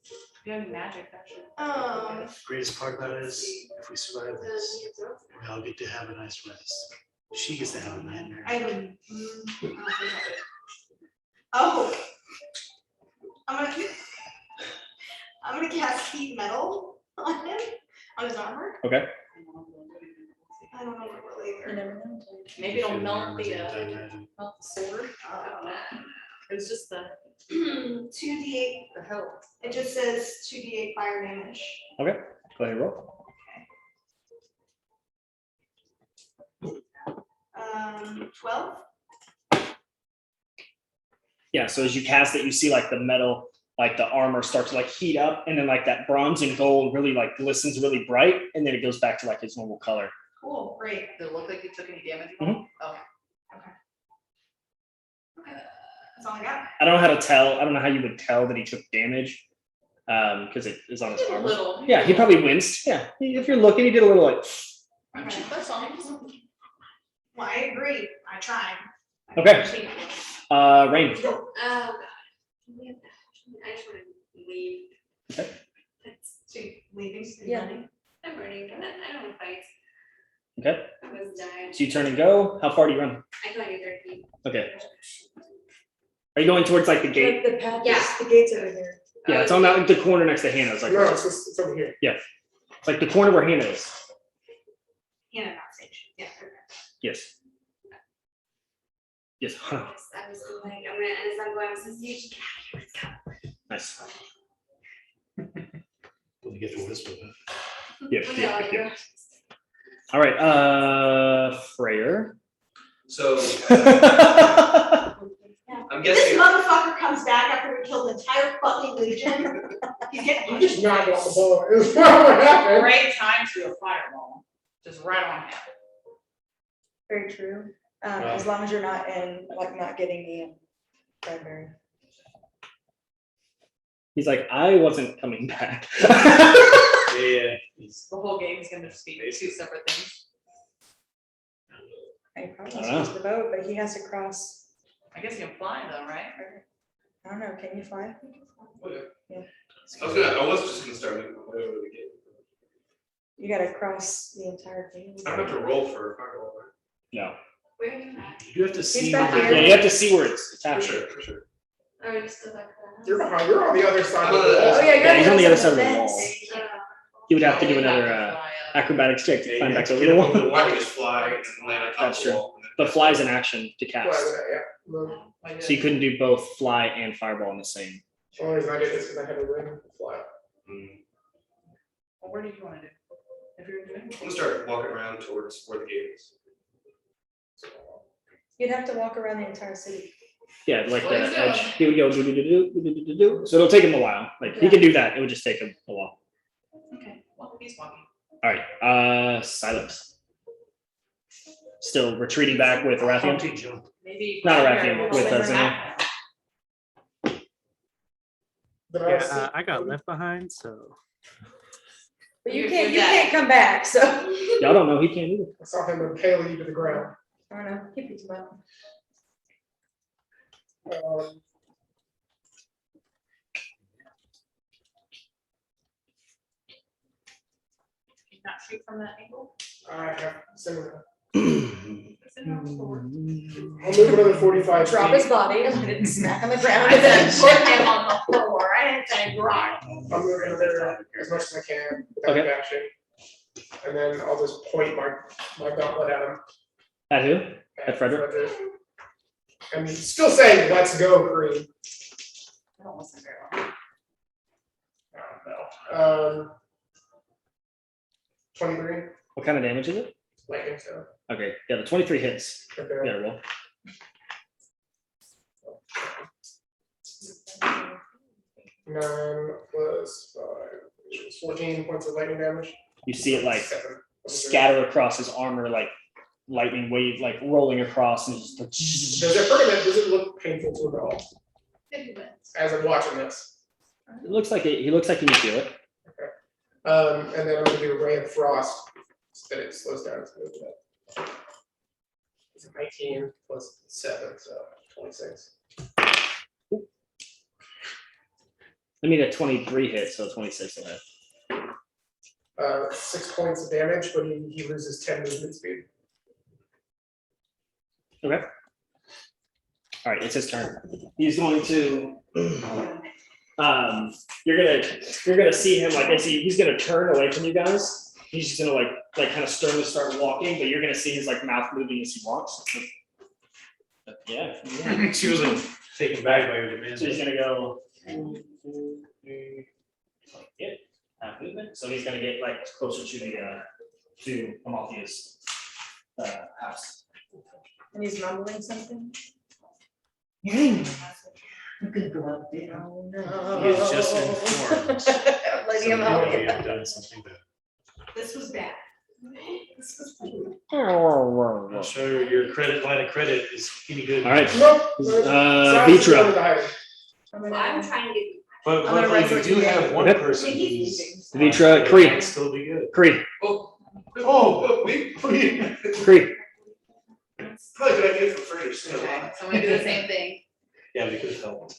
Speaker 9: If you have any magic, actually.
Speaker 5: The greatest part about it is if we survive this, we all get to have a nice rest. She gets to have a nightmare.
Speaker 3: I would. Oh. I'm gonna cast heat metal on him, on his armor.
Speaker 1: Okay.
Speaker 3: I don't know if it will
Speaker 2: You
Speaker 3: either.
Speaker 2: never know.
Speaker 9: Maybe it'll melt the
Speaker 5: Anti-magic.
Speaker 9: sword. I don't know. It was just the.
Speaker 3: 2d8,
Speaker 2: The hell?
Speaker 3: it just says 2d8 fire damage.
Speaker 1: Okay. Go ahead and roll.
Speaker 3: 12.
Speaker 1: Yeah, so as you cast it, you see like the metal, like the armor starts to like heat up, and then like that bronze and gold really like glistens really bright, and then it goes back to like its normal color.
Speaker 3: Cool, great.
Speaker 9: Did it look like you took any damage?
Speaker 1: Mhm.
Speaker 9: Okay.
Speaker 3: Okay, that's all I got.
Speaker 1: I don't know how to tell. I don't know how you would tell that he took damage, because it is on his
Speaker 9: Did a
Speaker 1: armor.
Speaker 9: little.
Speaker 1: Yeah, he probably winced. Yeah, if you're looking, he did a little like.
Speaker 3: Okay.
Speaker 9: That's all.
Speaker 3: Well, I agree. I tried.
Speaker 1: Okay. Rain.
Speaker 7: Oh, God. I just wanna leave.
Speaker 1: Okay.
Speaker 3: So you leaving?
Speaker 2: Yeah.
Speaker 7: I'm running, I don't wanna fight.
Speaker 1: Okay.
Speaker 7: I was dying.
Speaker 1: So you turn and go. How far do you run?
Speaker 7: I can only do 30 feet.
Speaker 1: Okay. Are you going towards like the gate?
Speaker 2: The path,
Speaker 7: Yeah.
Speaker 2: the gate's over here.
Speaker 1: Yeah, it's on that the corner next to Hannah. It's like
Speaker 4: No, it's over here.
Speaker 1: it's like the corner where Hannah is.
Speaker 3: Hannah, not Sage. Yeah. Okay.
Speaker 1: Yes. Yes.
Speaker 7: Yes, I was like, I'm gonna, and as I'm going, I was like, you should get out of here, let's go.
Speaker 1: Nice.
Speaker 5: When you get to whisper that.
Speaker 1: Yeah.
Speaker 7: Okay,
Speaker 1: Yeah.
Speaker 7: I'll
Speaker 1: Yeah.
Speaker 7: go.
Speaker 1: All right. Freyr.
Speaker 10: So I'm
Speaker 3: This
Speaker 10: guessing,
Speaker 3: motherfucker comes back after we killed the entire fucking legion. He's getting.
Speaker 4: You just knocked off the ball. It was not what happened.
Speaker 9: Great time to do a fireball. Just right on him.
Speaker 2: Very true. As long as you're not in, like, not getting the cranberry.
Speaker 1: He's like, I wasn't coming back.
Speaker 8: Yeah. He's-
Speaker 9: The whole game's gonna just be two separate things.
Speaker 12: I probably
Speaker 1: I
Speaker 12: just
Speaker 1: don't
Speaker 12: use the boat, but he has to cross,
Speaker 9: I guess you can fly though, right?
Speaker 12: I don't know, can you fly?
Speaker 10: I was just gonna start with whatever we get.
Speaker 12: You gotta cross the entire thing.
Speaker 10: I don't have to roll for a fireball, right?
Speaker 1: No.
Speaker 7: Where are you at?
Speaker 8: You have to see.
Speaker 12: back
Speaker 8: the-
Speaker 12: here.
Speaker 1: Yeah, you have to see where it's
Speaker 10: For
Speaker 1: attached.
Speaker 10: sure, for sure.
Speaker 7: Or you still back there?
Speaker 4: You're behind, you're on the other side of the
Speaker 7: Oh,
Speaker 4: wall.
Speaker 12: Oh, yeah,
Speaker 1: Yeah, he's on the other side of the
Speaker 12: fence.
Speaker 1: wall.
Speaker 7: Uh,
Speaker 1: He would have to do
Speaker 9: You
Speaker 1: another
Speaker 9: have to fly up.
Speaker 1: acrobatics check to climb back over
Speaker 10: Get
Speaker 1: the
Speaker 10: up over
Speaker 1: wall.
Speaker 10: the wall, you just fly and land on top
Speaker 1: That's
Speaker 10: of the
Speaker 1: true.
Speaker 10: wall.
Speaker 1: But fly's an action to
Speaker 4: Well,
Speaker 1: cast.
Speaker 4: yeah, move.
Speaker 1: So you couldn't do both fly and fireball in the same.
Speaker 4: The only reason I did this is I had a ring to fly.
Speaker 10: Mm.
Speaker 9: Well, where did you wanna do? If you're doing.
Speaker 10: I'm gonna start walking around towards where the gate is.
Speaker 2: You'd have to walk around the entire city.
Speaker 1: Yeah, like
Speaker 9: What
Speaker 1: the
Speaker 9: is
Speaker 1: edge. He would go do. So it'll take him a while. Like he can do that. It would just take him a while.
Speaker 9: Okay, well, he's walking.
Speaker 1: All right. Silence. Still retreating back with Arathian.
Speaker 8: Humpty jump.
Speaker 9: Maybe.
Speaker 1: Not a
Speaker 9: fly
Speaker 1: raccoon,
Speaker 9: there,
Speaker 1: with
Speaker 9: we'll
Speaker 1: a
Speaker 9: swing back.
Speaker 4: But
Speaker 6: Yeah, I got left behind, so.
Speaker 2: But you
Speaker 9: You're
Speaker 2: can't
Speaker 9: dead.
Speaker 2: come back, so.
Speaker 1: Y'all don't know he can't either.
Speaker 4: I saw him impale you to the ground.
Speaker 2: I don't know, he beats him up.
Speaker 9: Can you not shoot from that angle?
Speaker 4: I have similar.
Speaker 9: Sit on the floor.
Speaker 4: I'll move another 45
Speaker 2: Drop
Speaker 4: feet.
Speaker 2: his body and let it smack on the ground.
Speaker 9: I said put him on the floor, I didn't say rock.
Speaker 4: I'll move another as much as I can without
Speaker 1: Okay.
Speaker 4: action. And then I'll just point my gauntlet at him.
Speaker 1: At who? At Frederick?
Speaker 4: And he's still saying, let's go, Creed.
Speaker 9: I don't listen very well.
Speaker 4: No. 23,
Speaker 1: What kind of damage is it?
Speaker 4: lightning, so.
Speaker 1: Okay, yeah, the 23 hits.
Speaker 4: Okay.
Speaker 1: Yeah, roll.
Speaker 4: 9 plus 5, which is 14 points of lightning damage.
Speaker 1: You see it like
Speaker 4: 7.
Speaker 1: scatter across his armor, like lightning wave, like rolling across, and it's just
Speaker 4: Does it hurt him? Does it look painful to him at all
Speaker 9: It wins.
Speaker 4: as I'm watching this?
Speaker 1: it looks like it. He looks like he can feel it.
Speaker 4: And then I'm gonna do a ray of frost, so that it slows down its movement. It's a 19 plus 7, so 26.
Speaker 1: I mean, a 23 hit, so 26 will hit.
Speaker 4: 6 points of damage, but he loses 10 movement speed.
Speaker 1: Okay. All right, it's his turn. He's going to. You're gonna see him like as he's gonna turn away from you guys. He's just gonna like kind of sternly start walking, but you're gonna see his like mouth moving as he walks. Yeah.
Speaker 8: She was like taken back by your
Speaker 1: So he's
Speaker 8: demand.
Speaker 1: gonna go. Like it, half movement. So he's gonna get like closer to the to Amalthea's house.
Speaker 2: And he's mumbling something.
Speaker 12: You could go up there.
Speaker 2: Oh,
Speaker 8: He is just informed.
Speaker 2: Letting him
Speaker 8: Somebody
Speaker 2: out.
Speaker 8: may have done something bad.
Speaker 9: This was bad.
Speaker 8: I'll show you your credit, line of credit is any good.
Speaker 1: All right.
Speaker 4: Nope.
Speaker 1: Vitra.
Speaker 7: I'm trying to get.
Speaker 8: But
Speaker 2: I'm gonna
Speaker 8: luckily
Speaker 2: write
Speaker 8: you do
Speaker 2: what you
Speaker 8: have one
Speaker 1: Okay.
Speaker 8: person who's.
Speaker 1: Vitra, Kree.
Speaker 8: Might still be good.
Speaker 1: Kree.
Speaker 10: Oh, we
Speaker 1: Kree.
Speaker 10: probably a good idea for Freddy. Stay
Speaker 9: Okay,
Speaker 10: alive.
Speaker 9: so I'm gonna do the same thing.
Speaker 8: Yeah, we could have helped.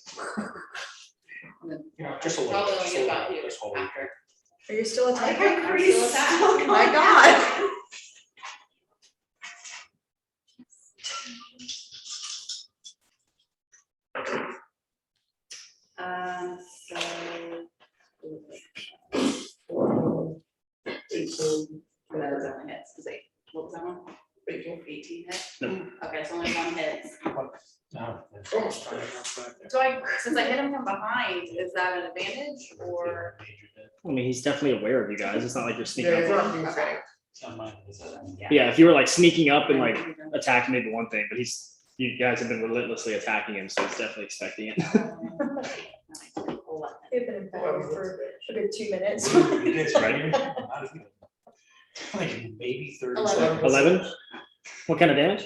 Speaker 8: Just a little.
Speaker 9: Probably
Speaker 8: just
Speaker 9: only
Speaker 8: a
Speaker 9: get
Speaker 8: little,
Speaker 9: back to you
Speaker 8: just hold it.
Speaker 9: after.
Speaker 2: Are you still
Speaker 9: I think
Speaker 2: attacking?
Speaker 9: I'm
Speaker 2: I'm
Speaker 9: pretty
Speaker 2: still
Speaker 9: sad.
Speaker 2: attacking. Oh my God.
Speaker 9: So.
Speaker 4: 18.
Speaker 9: That was only hits, cause what was that one? 18 hits? Okay, so only one hit.
Speaker 8: No.
Speaker 4: Almost fine.
Speaker 9: So since I hit him from behind, is that an advantage or?
Speaker 1: I mean, he's definitely aware of you guys. It's not like you're sneaking
Speaker 4: Yeah, it's
Speaker 1: up.
Speaker 4: not being fake.
Speaker 8: It's not mine, is it?
Speaker 1: Yeah, if you were like sneaking up and like attacking, maybe one thing, but you guys have been relentlessly attacking him, so he's definitely expecting it.
Speaker 2: They've been in battle for a good 2 minutes.
Speaker 8: You guys ready? Like maybe 30
Speaker 9: 11.
Speaker 8: seconds.
Speaker 1: 11? What kind of damage?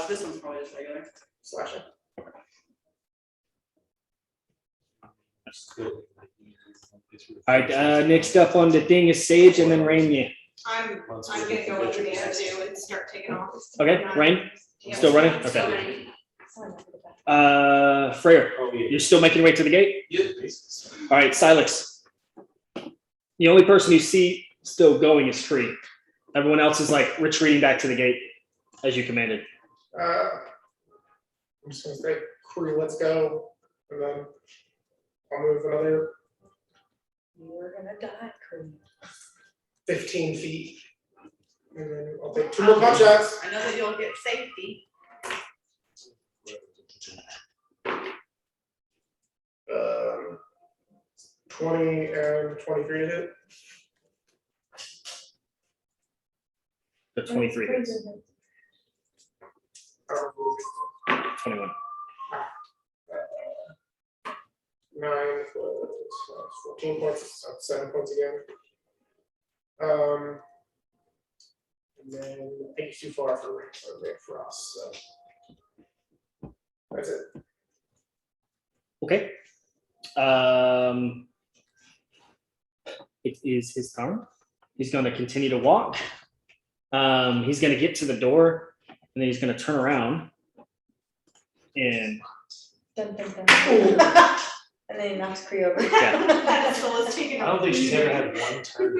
Speaker 9: This one's probably just regular.
Speaker 4: Slashing.
Speaker 1: All right, next up on the thing is Sage and then Rain.
Speaker 3: I'm gonna go over there too and start taking off.
Speaker 1: Okay, Rain,
Speaker 3: Yeah.
Speaker 1: still running?
Speaker 3: Still
Speaker 1: Okay.
Speaker 3: running.
Speaker 1: Freyr, you're still making your way to the gate? All right, Silex. The only person you see still going is Tree. Everyone else is like retreating back to the gate as you commanded.
Speaker 4: I'm just gonna say, crew, let's go, and then I'll move another
Speaker 2: You were gonna die, crew.
Speaker 4: 15 feet. And then I'll take 2 more pot shots.
Speaker 9: I know that you'll get safety.
Speaker 4: 20 and 23 to hit.
Speaker 1: The 23 hits,
Speaker 4: Um,
Speaker 1: 21.
Speaker 4: 9 plus 14 points, that's 7 points again. And then I think it's too far for us, so. That's it.
Speaker 1: Okay. It is his turn. He's going to continue to walk. He's going to get to the door, and then he's going to turn around and
Speaker 2: Dun, dun, dun. And then he knocks Cree over.
Speaker 1: yeah.
Speaker 3: So let's take it
Speaker 8: I don't
Speaker 3: off.
Speaker 8: think she's ever had one turn.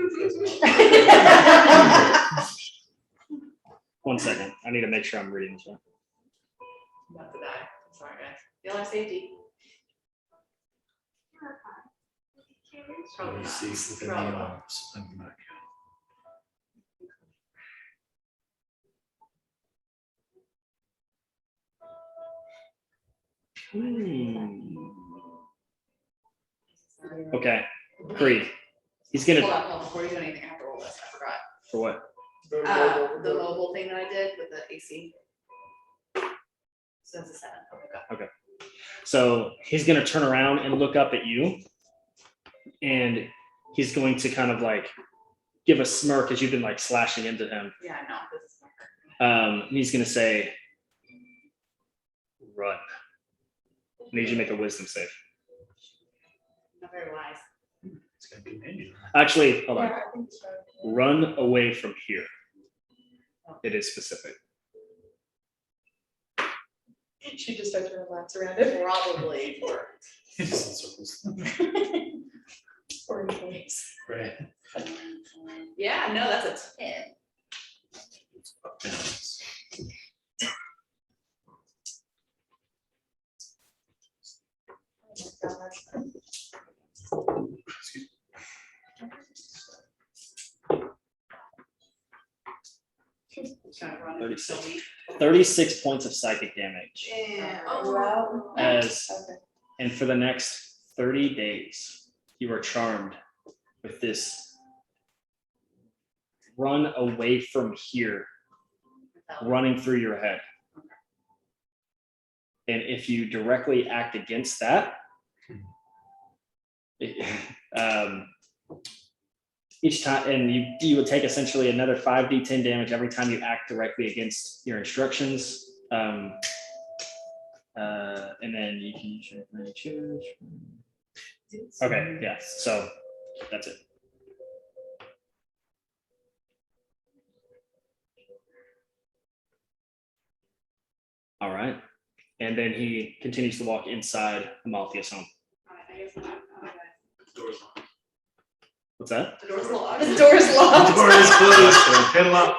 Speaker 1: 1 second. I need to make sure I'm reading this one.
Speaker 9: About to die. Sorry, guys. You'll have safety. Probably
Speaker 8: Let me
Speaker 9: not.
Speaker 8: see if the
Speaker 9: Probably
Speaker 8: name
Speaker 9: not.
Speaker 8: of- I'm not-
Speaker 1: Okay. Cree. He's going
Speaker 9: Hold
Speaker 1: to,
Speaker 9: on, hold on, before you do anything, I have to roll this, I forgot.
Speaker 1: for what?
Speaker 9: The mobile thing that I did with the AC. So it's a 7, okay, go.
Speaker 1: So he's going to turn around and look up at you. And he's going to kind of like give a smirk as you've been like slashing into him.
Speaker 9: Yeah, I know, this is my turn.
Speaker 1: And he's going to say, run. I need you to make a wisdom save.
Speaker 9: Not very wise.
Speaker 8: It's gonna continue.
Speaker 1: Actually, hold on.
Speaker 2: Yeah, I think so.
Speaker 1: Run away from here. It is specific.
Speaker 2: She just starts running laps around it.
Speaker 9: Probably worked.
Speaker 8: Just in circles.
Speaker 2: Or in place.
Speaker 8: Right.
Speaker 9: Yeah, no, that's a 10.
Speaker 2: Oh my God.
Speaker 9: Trying to run it
Speaker 1: 36.
Speaker 9: so weak.
Speaker 1: 36 points of psychic damage.
Speaker 3: Yeah.
Speaker 2: Oh, wow.
Speaker 1: As
Speaker 2: Okay.
Speaker 1: and for the next 30 days, you are charmed with this run away from here, running through your head. And if you directly act against that, each time, and you would take essentially another 5d10 damage every time you act directly against your instructions. And then you can choose. Okay, yeah, so that's it. All right, and then he continues to walk inside Amalthea's home.
Speaker 9: I guess not. Oh, okay.
Speaker 1: What's that?
Speaker 9: The door's locked.
Speaker 2: The door's locked.
Speaker 8: Door is closed. Padlock.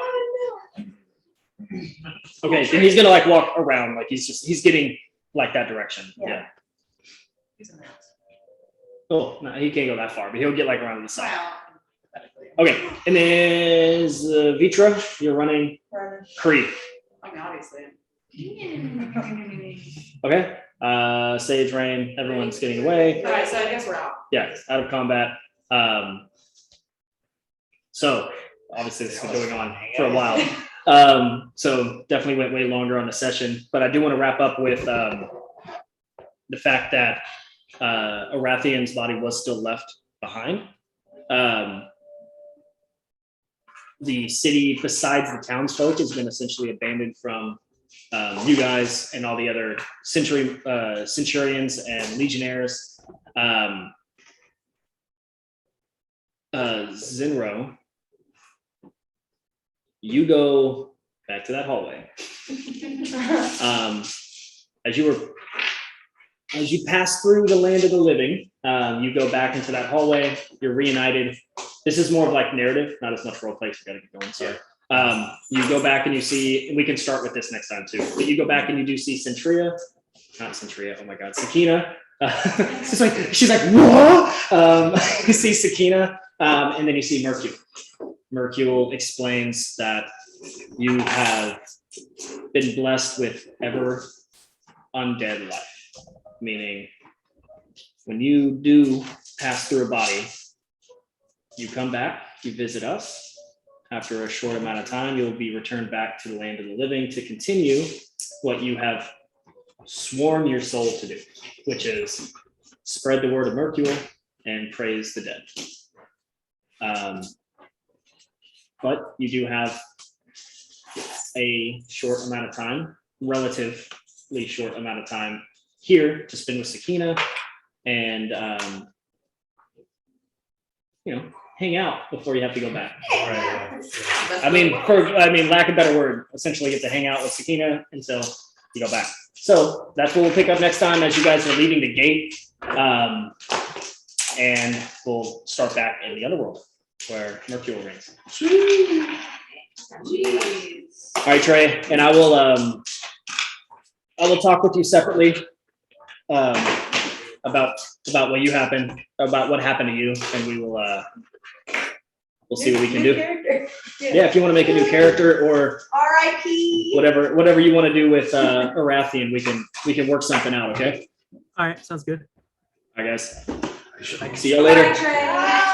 Speaker 1: Okay, then he's gonna like walk around, like he's getting like that direction.
Speaker 2: Yeah.
Speaker 1: Yeah.
Speaker 9: He's in the house.
Speaker 1: Oh, no, he can't go that far, but he'll get like around to the side.
Speaker 9: Well, hypothetically.
Speaker 1: Okay, and then Vitra, you're running
Speaker 2: Running.
Speaker 1: Cree.
Speaker 9: I mean, obviously.
Speaker 1: Okay, Sage, Rain, everyone's getting away.
Speaker 9: Alright, so I guess we're out.
Speaker 1: Yeah, out of combat. So obviously this has been going on for a while. So definitely went way longer on the session, but I do want to wrap up with the fact that Arathian's body was still left behind. The city, besides the townsfolk, has been essentially abandoned from you guys and all the other centurions and legionnaires. Zinro, you go back to that hallway. As you pass through the land of the living, you go back into that hallway. You're reunited. This is more of like narrative, not as much role play. So we gotta get going. So you go back and you see, and we can start with this next time too. But you go back and you do see not Centria. Oh my God, Sakina. She's like, what? You see Sakina, and then you see Mercule. Mercule explains that you have been blessed with ever undead life, meaning when you do pass through a body, you come back, you visit us. After a short amount of time, you'll be returned back to the land of the living to continue what you have sworn your soul to do, which is spread the word of Mercule and praise the dead. But you do have a short amount of time, relatively short amount of time here to spend with Sakina and, hang out before you have to go back. I mean, lack of a better word, essentially get to hang out with Sakina until you go back. So that's what we'll pick up next time as you guys are leaving the gate. And we'll start back in the underworld where Mercule reigns. All right, Trey, and I will talk with you separately about what happened to you, and we will we'll see what we can do. Yeah, if you want to make a new character or
Speaker 2: R.I.P.
Speaker 1: whatever you want to do with Arathian, we can work something out. Okay.
Speaker 6: All right, sounds good.
Speaker 1: All right, guys. See you later.
Speaker 2: Bye, Trey.